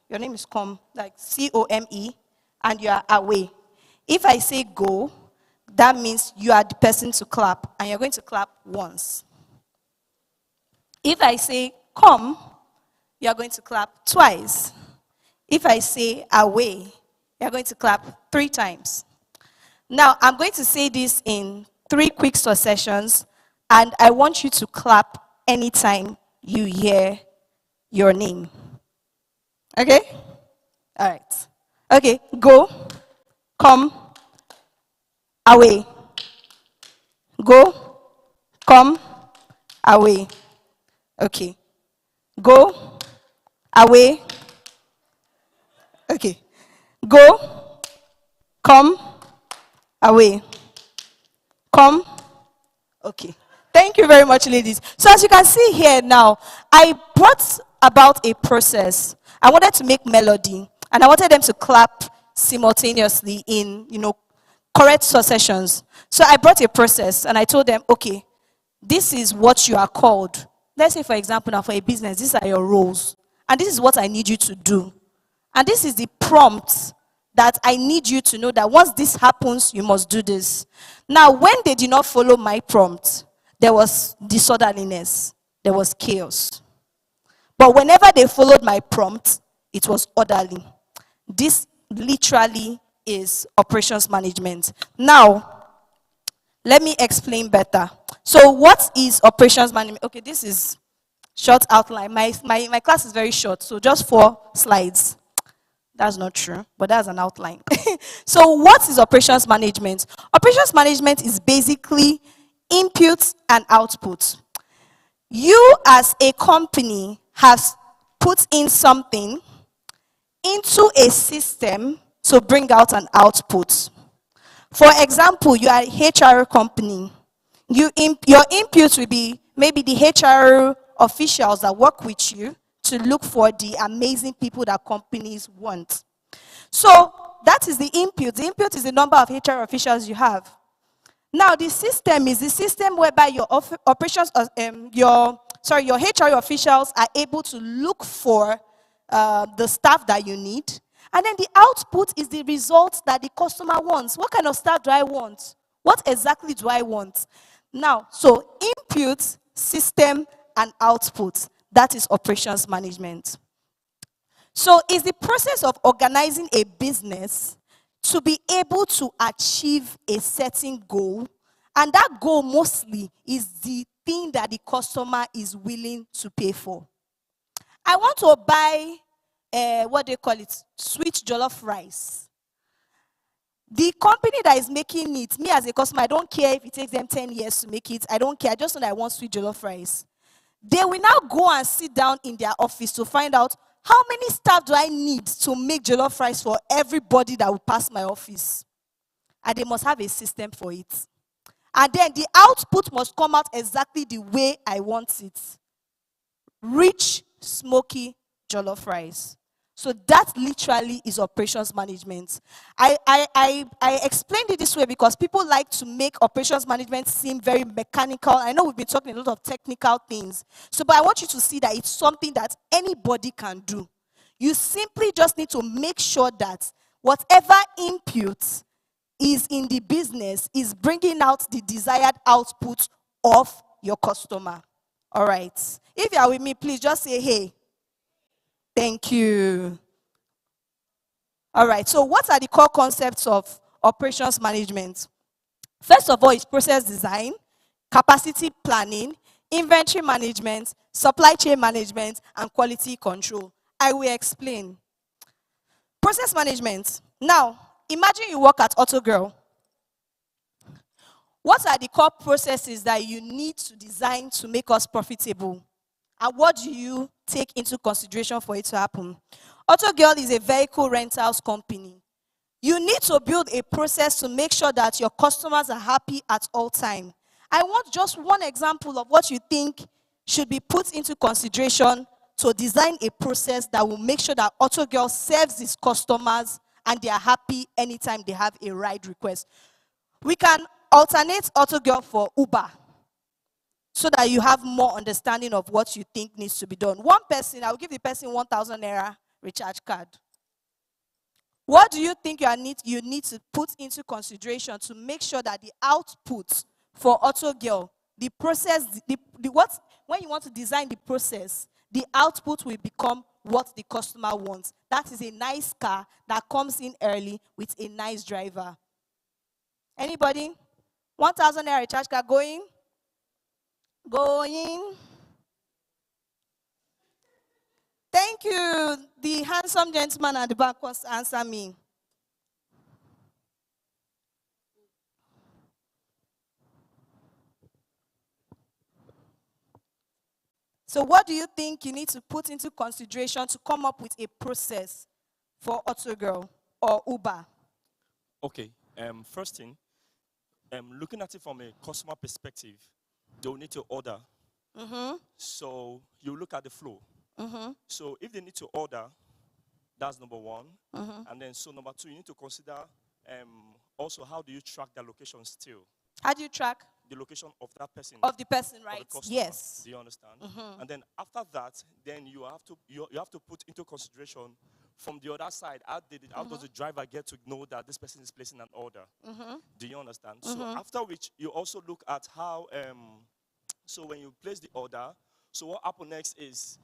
your name is come, like C-O-M-E, and you are away. If I say go, that means you are the person to clap, and you're going to clap once. If I say come, you are going to clap twice. If I say away, you are going to clap 3 times. Now, I'm going to say this in 3 quick successions, and I want you to clap anytime you hear your name. Okay? All right. Okay, go, come, away. Go, come, away. Okay. Go, away. Okay. Go, come, away. Come. Okay. Thank you very much, ladies. So as you can see here now, I brought about a process. I wanted to make melody, and I wanted them to clap simultaneously in, correct successions. So I brought a process, and I told them, okay, this is what you are called. Let's say, for example, now for a business, these are your roles, and this is what I need you to do. And this is the prompt that I need you to know that once this happens, you must do this. Now, when they did not follow my prompt, there was disorderliness, there was chaos. But whenever they followed my prompt, it was orderly. This literally is operations management. Now, let me explain better. So what is operations management? Okay, this is short outline. My class is very short, so just 4 slides. That's not true, but that's an outline. So what is operations management? Operations management is basically inputs and outputs. You as a company has put in something into a system to bring out an output. For example, you are a HR company. Your input will be maybe the HR officials that work with you to look for the amazing people that companies want. So that is the input. The input is the number of HR officials you have. Now the system is the system whereby your operations, your HR officials are able to look for the staff that you need. And then the output is the results that the customer wants. What kind of staff do I want? What exactly do I want? Now, so input, system, and output. That is operations management. So it's the process of organizing a business to be able to achieve a certain goal. And that goal mostly is the thing that the customer is willing to pay for. I want to buy, sweet jollof rice. The company that is making it, me as a customer, I don't care if it takes them 10 years to make it. I don't care. I just know that I want sweet jollof rice. They will now go and sit down in their office to find out how many staff do I need to make jollof rice for everybody that will pass my office. and they must have a system for it. And then the output must come out exactly the way I want it. Rich, smoky jollof rice. So that literally is operations management. I explained it this way because people like to make operations management seem very mechanical. I know we've been talking a lot of technical things. So, but I want you to see that it's something that anybody can do. You simply just need to make sure that whatever input is in the business is bringing out the desired output of your customer. All right. If you are with me, please just say, hey. Thank you. All right. So what are the core concepts of operations management? First of all, it's process design, capacity planning, inventory management, supply chain management, and quality control. I will explain. Process management. Now, imagine you work at AutoGirl. What are the core processes that you need to design to make us profitable? And what do you take into consideration for it to happen? AutoGirl is a vehicle rentals company. You need to build a process to make sure that your customers are happy at all times. I want just one example of what you think should be put into consideration to design a process that will make sure that AutoGirl serves its customers and they are happy anytime they have a ride request. We can alternate AutoGirl for Uber, so that you have more understanding of what you think needs to be done. One person, I'll give the person 1,000 naira recharge card. What do you think you need to put into consideration to make sure that the output for AutoGirl, the process, when you want to design the process, the output will become what the customer wants. That is a nice car that comes in early with a nice driver. Anybody? 1,000 naira recharge card going? Going. Thank you. The handsome gentleman at the back wants to answer me. So what do you think you need to put into consideration to come up with a process for AutoGirl or Uber? Okay. First thing, looking at it from a customer perspective, they'll need to order. Mm-hmm. So you look at the flow. Mm-hmm. So if they need to order, that's number one. Mm-hmm. And then so number two, you need to consider also how do you track their location still? How do you track? The location of that person. Of the person, of the right? customer. Yes. Do you understand? Mm-hmm. And then after that, then you have to put into consideration from the other side, how does the driver get to know that this person is placing an order? Mm-hmm. Do you understand? Mm-hmm. So after which, you also look at how, so when you place the order, so what happens next is,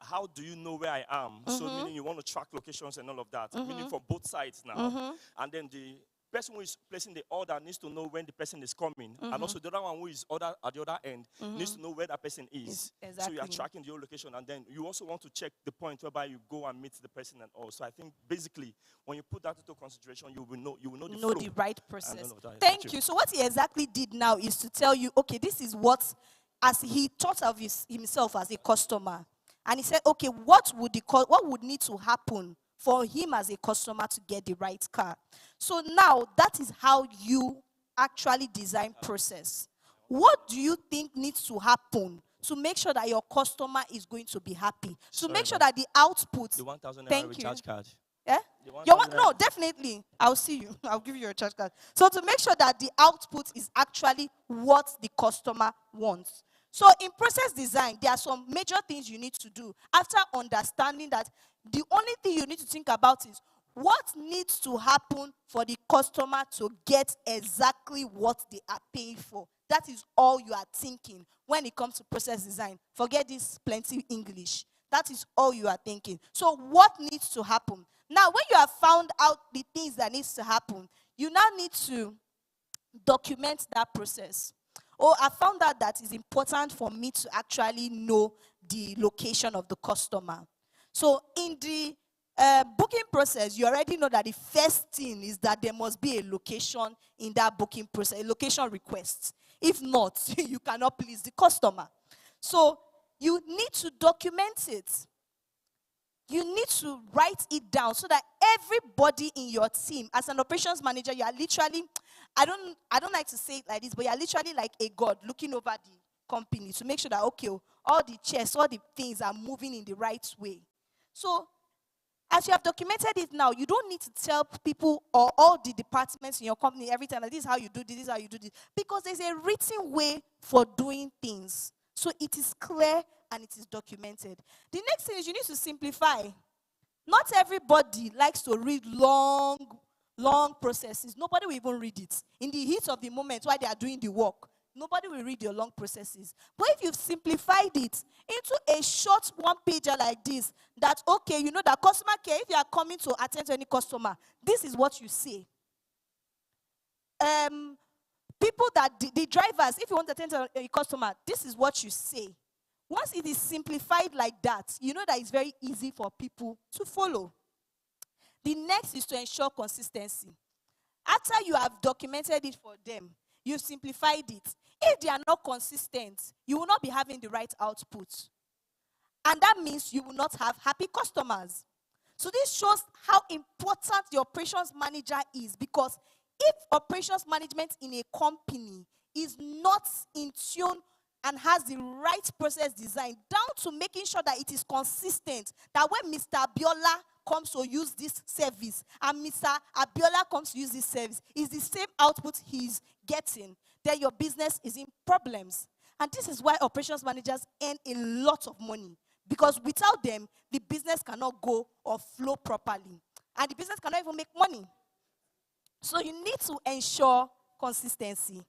how do you know where I am? So meaning you want to track locations and all of that, meaning from both sides now. And then the person who is placing the order needs to know when the person is coming. And also the other one who is order at the other end needs to know where that person is. Exactly. So you are tracking the whole location. And then you also want to check the point whereby you go and meet the person and all. So I think basically when you put that into consideration, you will know the flow. The right process. Thank you. So what he exactly did now is to tell you, okay, this is what, as he thought of himself as a customer. And he said, okay, what would need to happen for him as a customer to get the right car? So now that is how you actually design process. What do you think needs to happen to make sure that your customer is going to be happy? To make sure that the output. The 1,000 naira recharge card. Yeah? No, definitely. I'll see you. I'll give you your charge card. So to make sure that the output is actually what the customer wants. So in process design, there are some major things you need to do. After understanding that, the only thing you need to think about is what needs to happen for the customer to get exactly what they are paying for. That is all you are thinking when it comes to process design. Forget this plenty English. That is all you are thinking. So what needs to happen? Now, when you have found out the things that needs to happen, you now need to document that process. I found out that it's important for me to actually know the location of the customer. So in the booking process, you already know that the first thing is that there must be a location in that booking process, a location request. If not, you cannot please the customer. So you need to document it. you need to write it down so that everybody in your team, as an operations manager, you are literally, I don't like to say it like this, but you are literally like a god looking over the company to make sure that, okay, all the checks, all the things are moving in the right way. So, as you have documented it now, you don't need to tell people or all the departments in your company every time, like, this is how you do this is how you do this. Because there's a written way for doing things. So it is clear and it is documented. The next thing is you need to simplify. Not everybody likes to read long processes. Nobody will even read it. In the heat of the moment while they are doing the work, nobody will read your long processes. But if you've simplified it into a short one-pager like this, that, okay, you know that customer care, if you are coming to attend to any customer, this is what you say. People that, the drivers, if you want to attend to a customer, this is what you say. Once it is simplified like that, you know that it's very easy for people to follow. The next is to ensure consistency. After you have documented it for them, you've simplified it. If they are not consistent, you will not be having the right output. And that means you will not have happy customers. So this shows how important the operations manager is, because if operations management in a company is not in tune and has the right process design, down to making sure that it is consistent, that when Mr. Abiola comes to use this service and Mr. Abiola comes to use this service, is the same output he's getting, then your business is in problems. And this is why operations managers earn a lot of money, because without them, the business cannot go or flow properly. And the business cannot even make money. So you need to ensure consistency.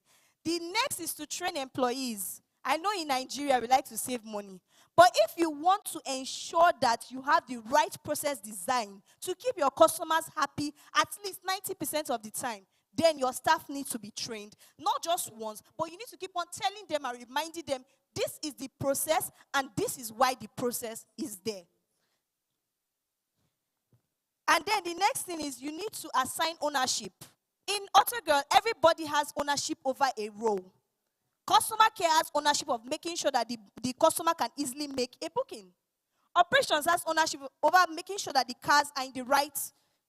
The next is to train employees. I know in Nigeria we like to save money. But if you want to ensure that you have the right process design to keep your customers happy at least 90% of the time, then your staff need to be trained. Not just once, but you need to keep on telling them and reminding them, this is the process and this is why the process is there. And then the next thing is you need to assign ownership. In Autogirl, everybody has ownership over a role. Customer care has ownership of making sure that the customer can easily make a booking. Operations has ownership over making sure that the cars are in the right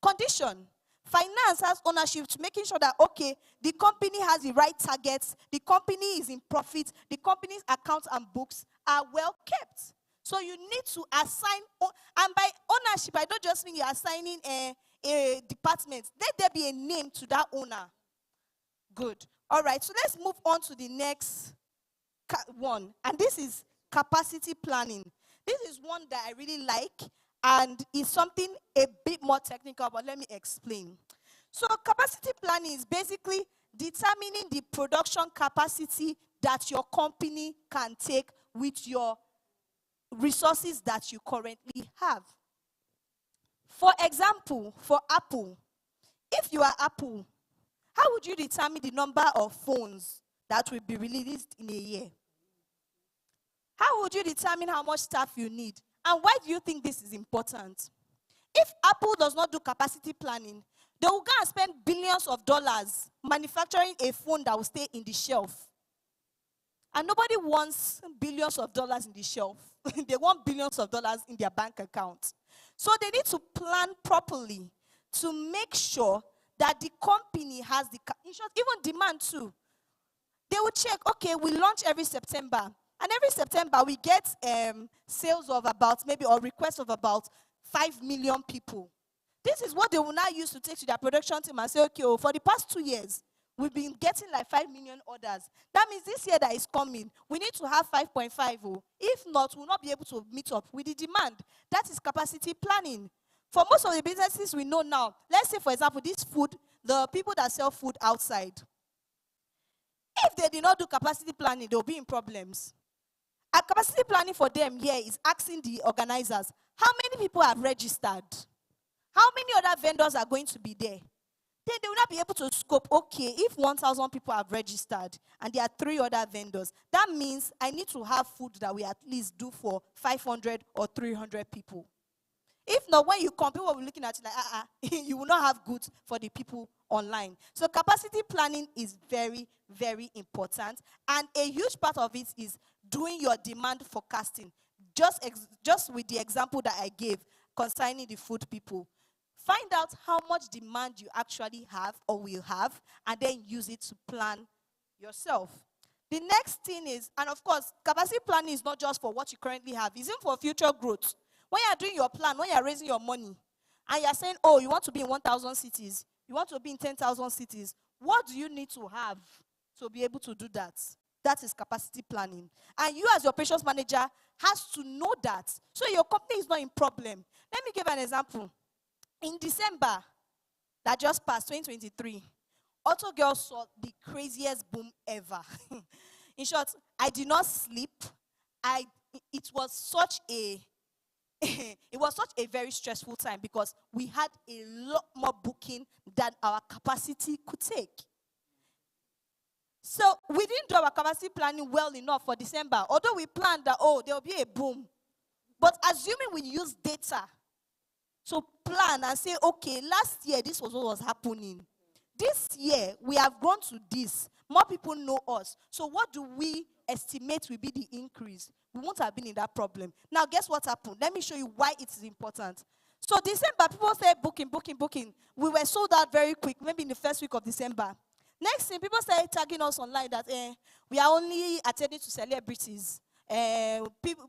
condition. Finance has ownership to making sure that, okay, the company has the right targets, the company is in profit, the company's accounts and books are well kept. So you need to assign, and by ownership, I don't just mean you're assigning a department. Let there be a name to that owner. Good. All right, so let's move on to the next one. And this is capacity planning. This is one that I really like, and it's something a bit more technical, but let me explain. So capacity planning is basically determining the production capacity that your company can take with your resources that you currently have. For example, for Apple, if you are Apple, how would you determine the number of phones that will be released in a year? How would you determine how much staff you need? And why do you think this is important? If Apple does not do capacity planning, they will go and spend billions of dollars manufacturing a phone that will stay in the shelf. And nobody wants billions of dollars in the shelf. They want billions of dollars in their bank account. So they need to plan properly to make sure that the company has the, in short, even demand too. They will check, okay, we launch every September. And every September we get sales of about maybe, or requests of about 5 million people. This is what they will now use to take to their production team and say, okay, oh, for the past 2 years, we've been getting like 5 million orders. That means this year that is coming, we need to have 5.5. Oh. If not, we'll not be able to meet up with the demand. That is capacity planning. For most of the businesses we know now, let's say, for example, this food, the people that sell food outside, if they did not do capacity planning, they'll be in problems. And capacity planning for them here is asking the organizers, how many people have registered? How many other vendors are going to be there? Then they will not be able to scope, okay, if 1,000 people have registered and there are 3 other vendors, that means I need to have food that we at least do for 500 or 300 people. If not, when you compare what we're looking at, like, you will not have goods for the people online. So capacity planning is very, very important. And a huge part of it is doing your demand forecasting. Just with the example that I gave, concerning the food people. Find out how much demand you actually have or will have, and then use it to plan yourself. The next thing is, and of course, capacity planning is not just for what you currently have, it's even for future growth. When you are doing your plan, when you are raising your money, and you are saying, oh, you want to be in 1,000 cities, you want to be in 10,000 cities, what do you need to have to be able to do that? That is capacity planning. And you as your operations manager has to know that, so your company is not in problem. Let me give an example. In December, that just passed, 2023, Autogirl saw the craziest boom ever. In short, I did not sleep. It was such a very stressful time because we had a lot more booking than our capacity could take. So we didn't do our capacity planning well enough for December, although we planned that, oh, there will be a boom. But assuming we use data to plan and say, okay, last year this was what was happening. This year we have gone to this. More people know us. So what do we estimate will be the increase? We won't have been in that problem. Now guess what happened? Let me show you why it is important. So December, people say booking. We were sold out very quick, maybe in the first week of December. Next thing, people started tagging us online that we are only attending to celebrities. The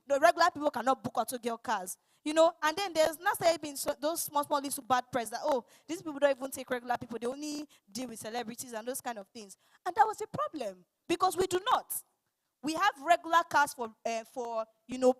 regular people cannot book Autogirl cars. You know, and then there's now started being those small little bad press that, oh, these people don't even take regular people. They only deal with celebrities and those kind of things. And that was a problem because we do not. We have regular cars for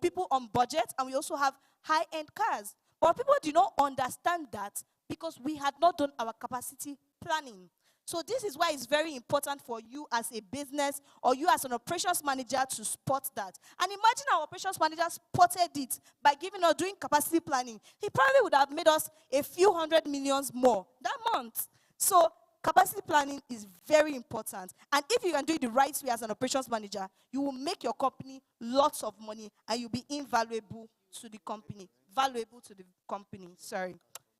people on budget, and we also have high-end cars. But people do not understand that because we had not done our capacity planning. So this is why it's very important for you as a business or you as an operations manager to spot that. And imagine our operations manager spotted it by doing capacity planning. He probably would have made us a few hundred millions more that month. So capacity planning is very important. And if you can do it the right way as an operations manager, you will make your company lots of money and you'll be invaluable to the company. Sorry.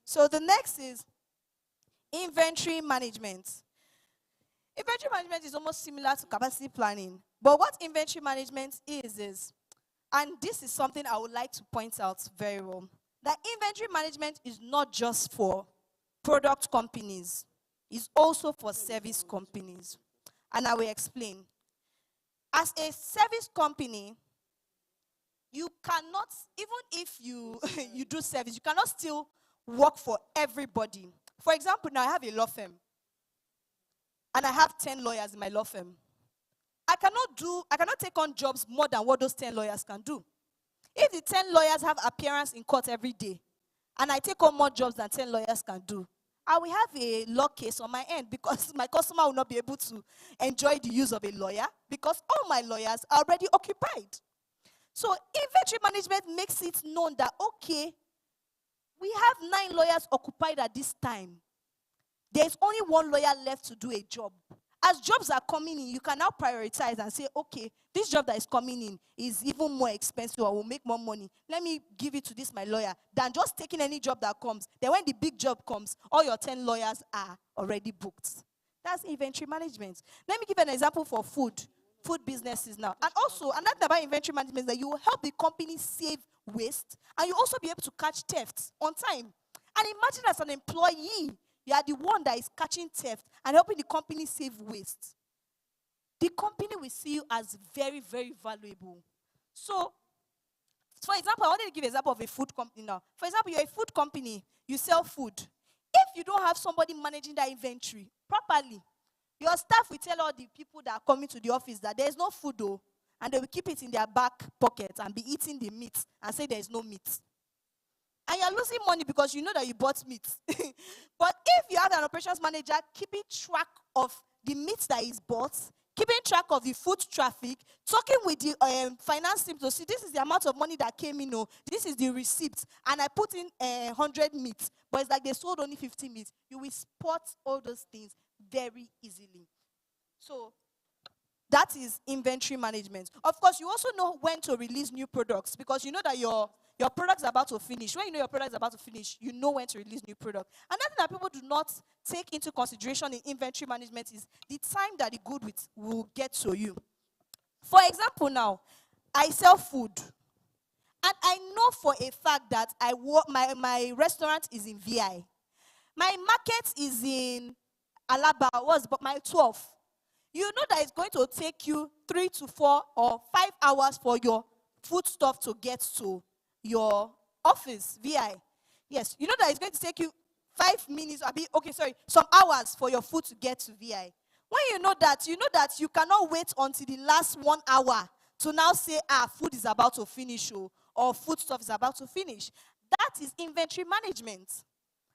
So the next is inventory management. Inventory management is almost similar to capacity planning. But what inventory management is, and this is something I would like to point out very well, that inventory management is not just for product companies. It's also for service companies. And I will explain. As a service company, you cannot, even if you, you do service, you cannot still work for everybody. For example, now I have a law firm. And I have 10 lawyers in my law firm. I cannot take on jobs more than what those 10 lawyers can do. If the 10 lawyers have appearance in court every day, and I take on more jobs than 10 lawyers can do, I will have a law case on my end because my customer will not be able to enjoy the use of a lawyer because all my lawyers are already occupied. So inventory management makes it known that, okay, we have 9 lawyers occupied at this time. There's only 1 lawyer left to do a job. As jobs are coming in, you can now prioritize and say, okay, this job that is coming in is even more expensive or will make more money. Let me give it to this, my lawyer, than just taking any job that comes. Then when the big job comes, all your 10 lawyers are already booked. That's inventory management. Let me give an example for food businesses now. And also, another thing about inventory management is that you will help the company save waste, and you also be able to catch thefts on time. And imagine as an employee, you are the one that is catching theft and helping the company save waste. The company will see you as very, very valuable. So, for example, I wanted to give an example of a food company now. For example, you're a food company, you sell food. If you don't have somebody managing that inventory properly, your staff will tell all the people that are coming to the office that there's no food though, and they will keep it in their back pocket and be eating the meat and say there's no meat. And you're losing money because you know that you bought meat. But if you have an operations manager keeping track of the meat that is bought, keeping track of the food traffic, talking with the finance team to see this is the amount of money that came in, this is the receipt, and I put in 100 meat, but it's like they sold only 50 meat. You will spot all those things very easily. So that is inventory management. Of course, you also know when to release new products because you know that your product is about to finish. When you know your product is about to finish, you know when to release new product. Another thing that people do not take into consideration in inventory management is the time that the good will get to you. For example now, I sell food. And I know for a fact that my restaurant is in VI. My market is in Alaba, but my 12. You know that it's going to take you 3 to 4 or 5 hours for your food stuff to get to your office, VI. Yes, you know that it's going to take you 5 minutes, some hours for your food to get to VI. When you know that you cannot wait until the last 1 hour to now say, food is about to finish, or food stuff is about to finish. That is inventory management.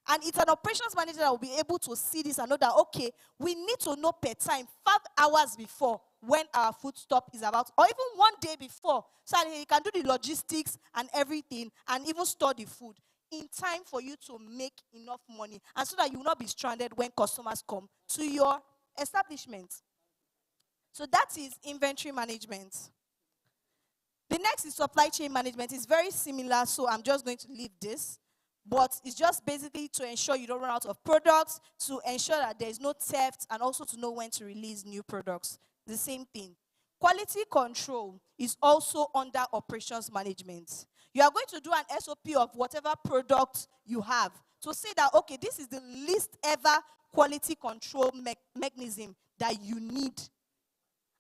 And it's an operations manager that will be able to see this and know that, okay, we need to know per time, 5 hours before when our food stop is about, or even 1 day before, so that he can do the logistics and everything and even store the food in time for you to make enough money, and so that you will not be stranded when customers come to your establishment. So that is inventory management. The next is supply chain management. It's very similar, so I'm just going to leave this. But it's just basically to ensure you don't run out of products, to ensure that there is no theft, and also to know when to release new products. The same thing. Quality control is also under operations management. You are going to do an SOP of whatever product you have to say that, okay, this is the least ever quality control mechanism that you need.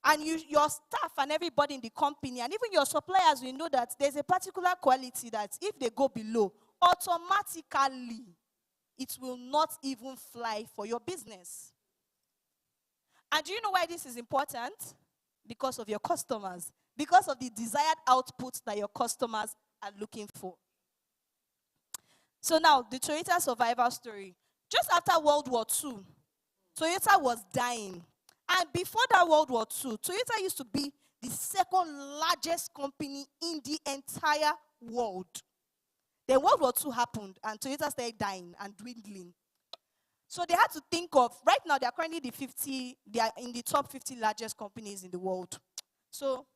And your staff and everybody in the company, and even your suppliers, will know that there's a particular quality that if they go below, automatically, it will not even fly for your business. And do you know why this is important? Because of your customers. Because of the desired output that your customers are looking for. So now, the Toyota survival story. Just after World War II, Toyota was dying. And before that World War II, Toyota used to be the second largest company in the entire world. Then World War II happened, and Toyota started dying and dwindling. So they had to think of, right now they are currently they are in the top 50 largest companies in the world. So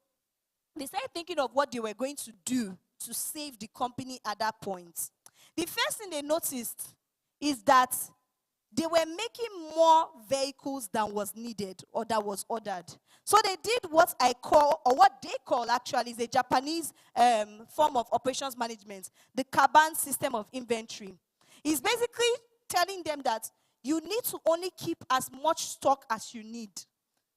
they started thinking of what they were going to do to save the company at that point. The first thing they noticed is that they were making more vehicles than was needed or that was ordered. So they did what they call actually is a Japanese form of operations management, the Kanban system of inventory. It's basically telling them that you need to only keep as much stock as you need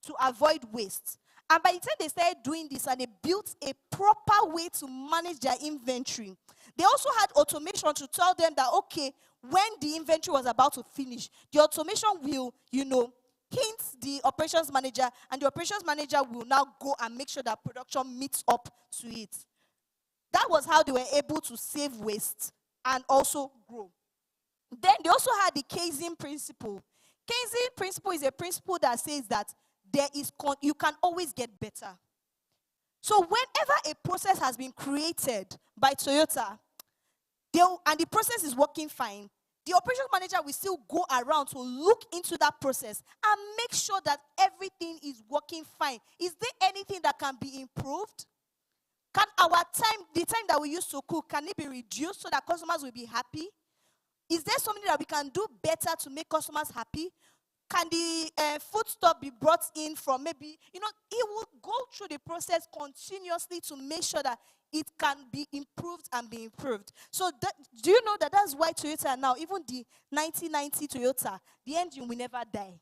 to avoid waste. And by the time they started doing this and they built a proper way to manage their inventory, they also had automation to tell them that, okay, when the inventory was about to finish, the automation will, hint the operations manager, and the operations manager will now go and make sure that production meets up to it. That was how they were able to save waste and also grow. Then they also had the Kaizen principle. Kaizen principle is a principle that says that you can always get better. So whenever a process has been created by Toyota, and the process is working fine, the operations manager will still go around to look into that process and make sure that everything is working fine. Is there anything that can be improved? Can the time that we used to cook, can it be reduced so that customers will be happy? Is there something that we can do better to make customers happy? Can the food stuff be brought in from maybe, it will go through the process continuously to make sure that it can be improved and be improved. So do you know that that's why Toyota now, even the 1990 Toyota, the engine will never die?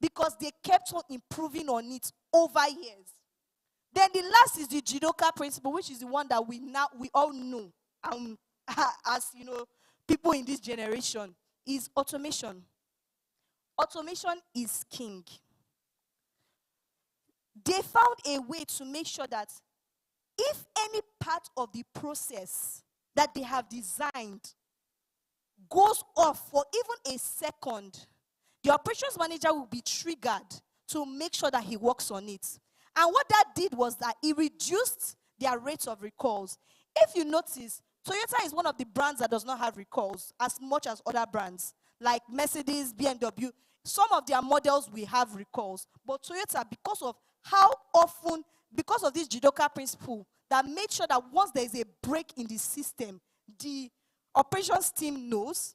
Because they kept on improving on it over years. Then the last is the Jidoka principle, which is the one that we all know, as people in this generation, is automation. Automation is king. They found a way to make sure that if any part of the process that they have designed goes off for even a second, the operations manager will be triggered to make sure that he works on it. And what that did was that it reduced their rates of recalls. If you notice, Toyota is one of the brands that does not have recalls as much as other brands, like Mercedes, BMW. Some of their models will have recalls. But Toyota, because of this Jidoka principle, that made sure that once there is a break in the system, the operations team knows,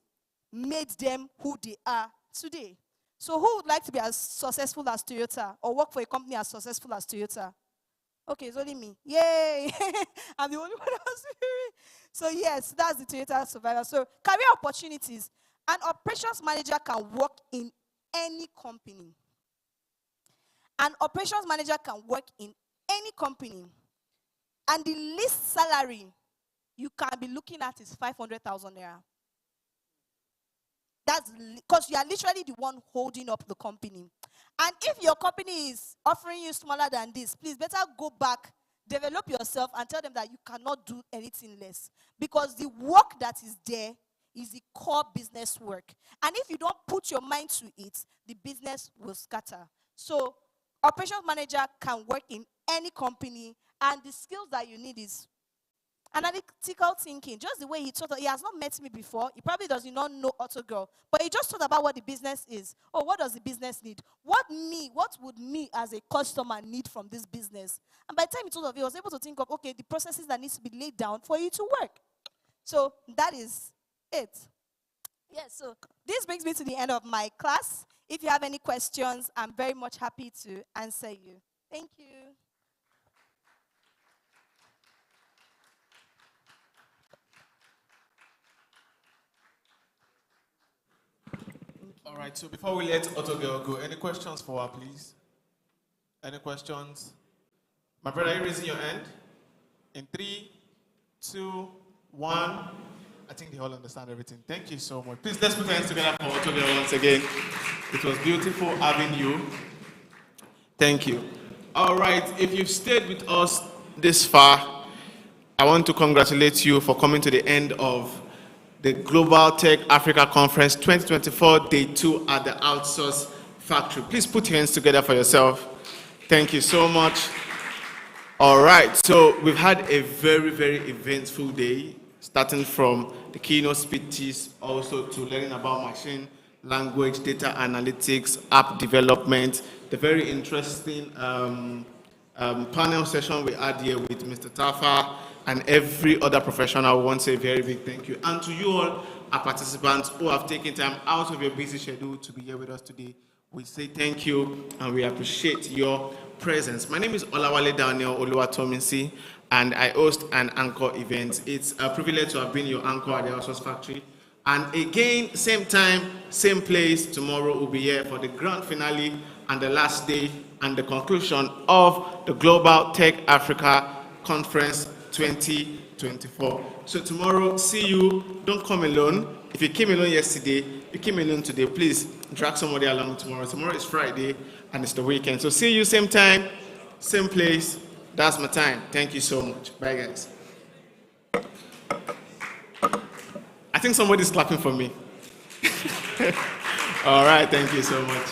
made them who they are today. So who would like to be as successful as Toyota or work for a company as successful as Toyota? Okay, it's only me. Yay! I'm the only one that's hearing. So yes, that's the Toyota Survivor. So career opportunities. An operations manager can work in any company. An operations manager can work in any company. And the least salary you can be looking at is 500,000 naira. That's because you are literally the one holding up the company. And if your company is offering you smaller than this, please better go back, develop yourself, and tell them that you cannot do anything less. Because the work that is there is the core business work. And if you don't put your mind to it, the business will scatter. So, operations manager can work in any company, and the skills that you need is analytical thinking. Just the way he thought, he has not met me before. He probably does not know AutoGirl, but he just thought about what the business is. Oh, what does the business need? What would me as a customer need from this business? And by the time he thought of it, he was able to think of, okay, the processes that needs to be laid down for you to work. So that is it. Yes, so this brings me to the end of my class. If you have any questions, I'm very much happy to answer you. Thank you. All right, so before we let AutoGirl go, any questions for her, please? Any questions? My brother, are you raising your hand? In 3, 2, 1. I think they all understand everything. Thank you so much. Please, let's put our hands together for AutoGirl once again. It was beautiful having you. Thank you. All right, if you've stayed with us this far, I want to congratulate you for coming to the end of the Global Tech Africa Conference 2024, Day 2 at the Outsource Factory. Please put your hands together for yourself. Thank you so much. All right, so we've had a very, very eventful day, starting from the keynote speeches, also to learning about machine language, data analytics, app development, the very interesting panel session we had here with Mr. Tafa, and every other professional. I want to say a very big thank you. And to you all, our participants who have taken time out of your busy schedule to be here with us today, we say thank you and we appreciate your presence. My name is Olawale Daniel Oluwatominsi, and I host an anchor event. It's a privilege to have been your anchor at the Outsource Factory. And again, same time, same place, tomorrow we'll be here for the grand finale and the last day and the conclusion of the Global Tech Africa Conference 2024. So tomorrow, see you. Don't come alone. If you came alone yesterday, you came alone today, please drag somebody along tomorrow. Tomorrow is Friday and it's the weekend. So see you same time, same place. That's my time. Thank you so much. Bye, guys. I think somebody's clapping for me. All right, thank you so much.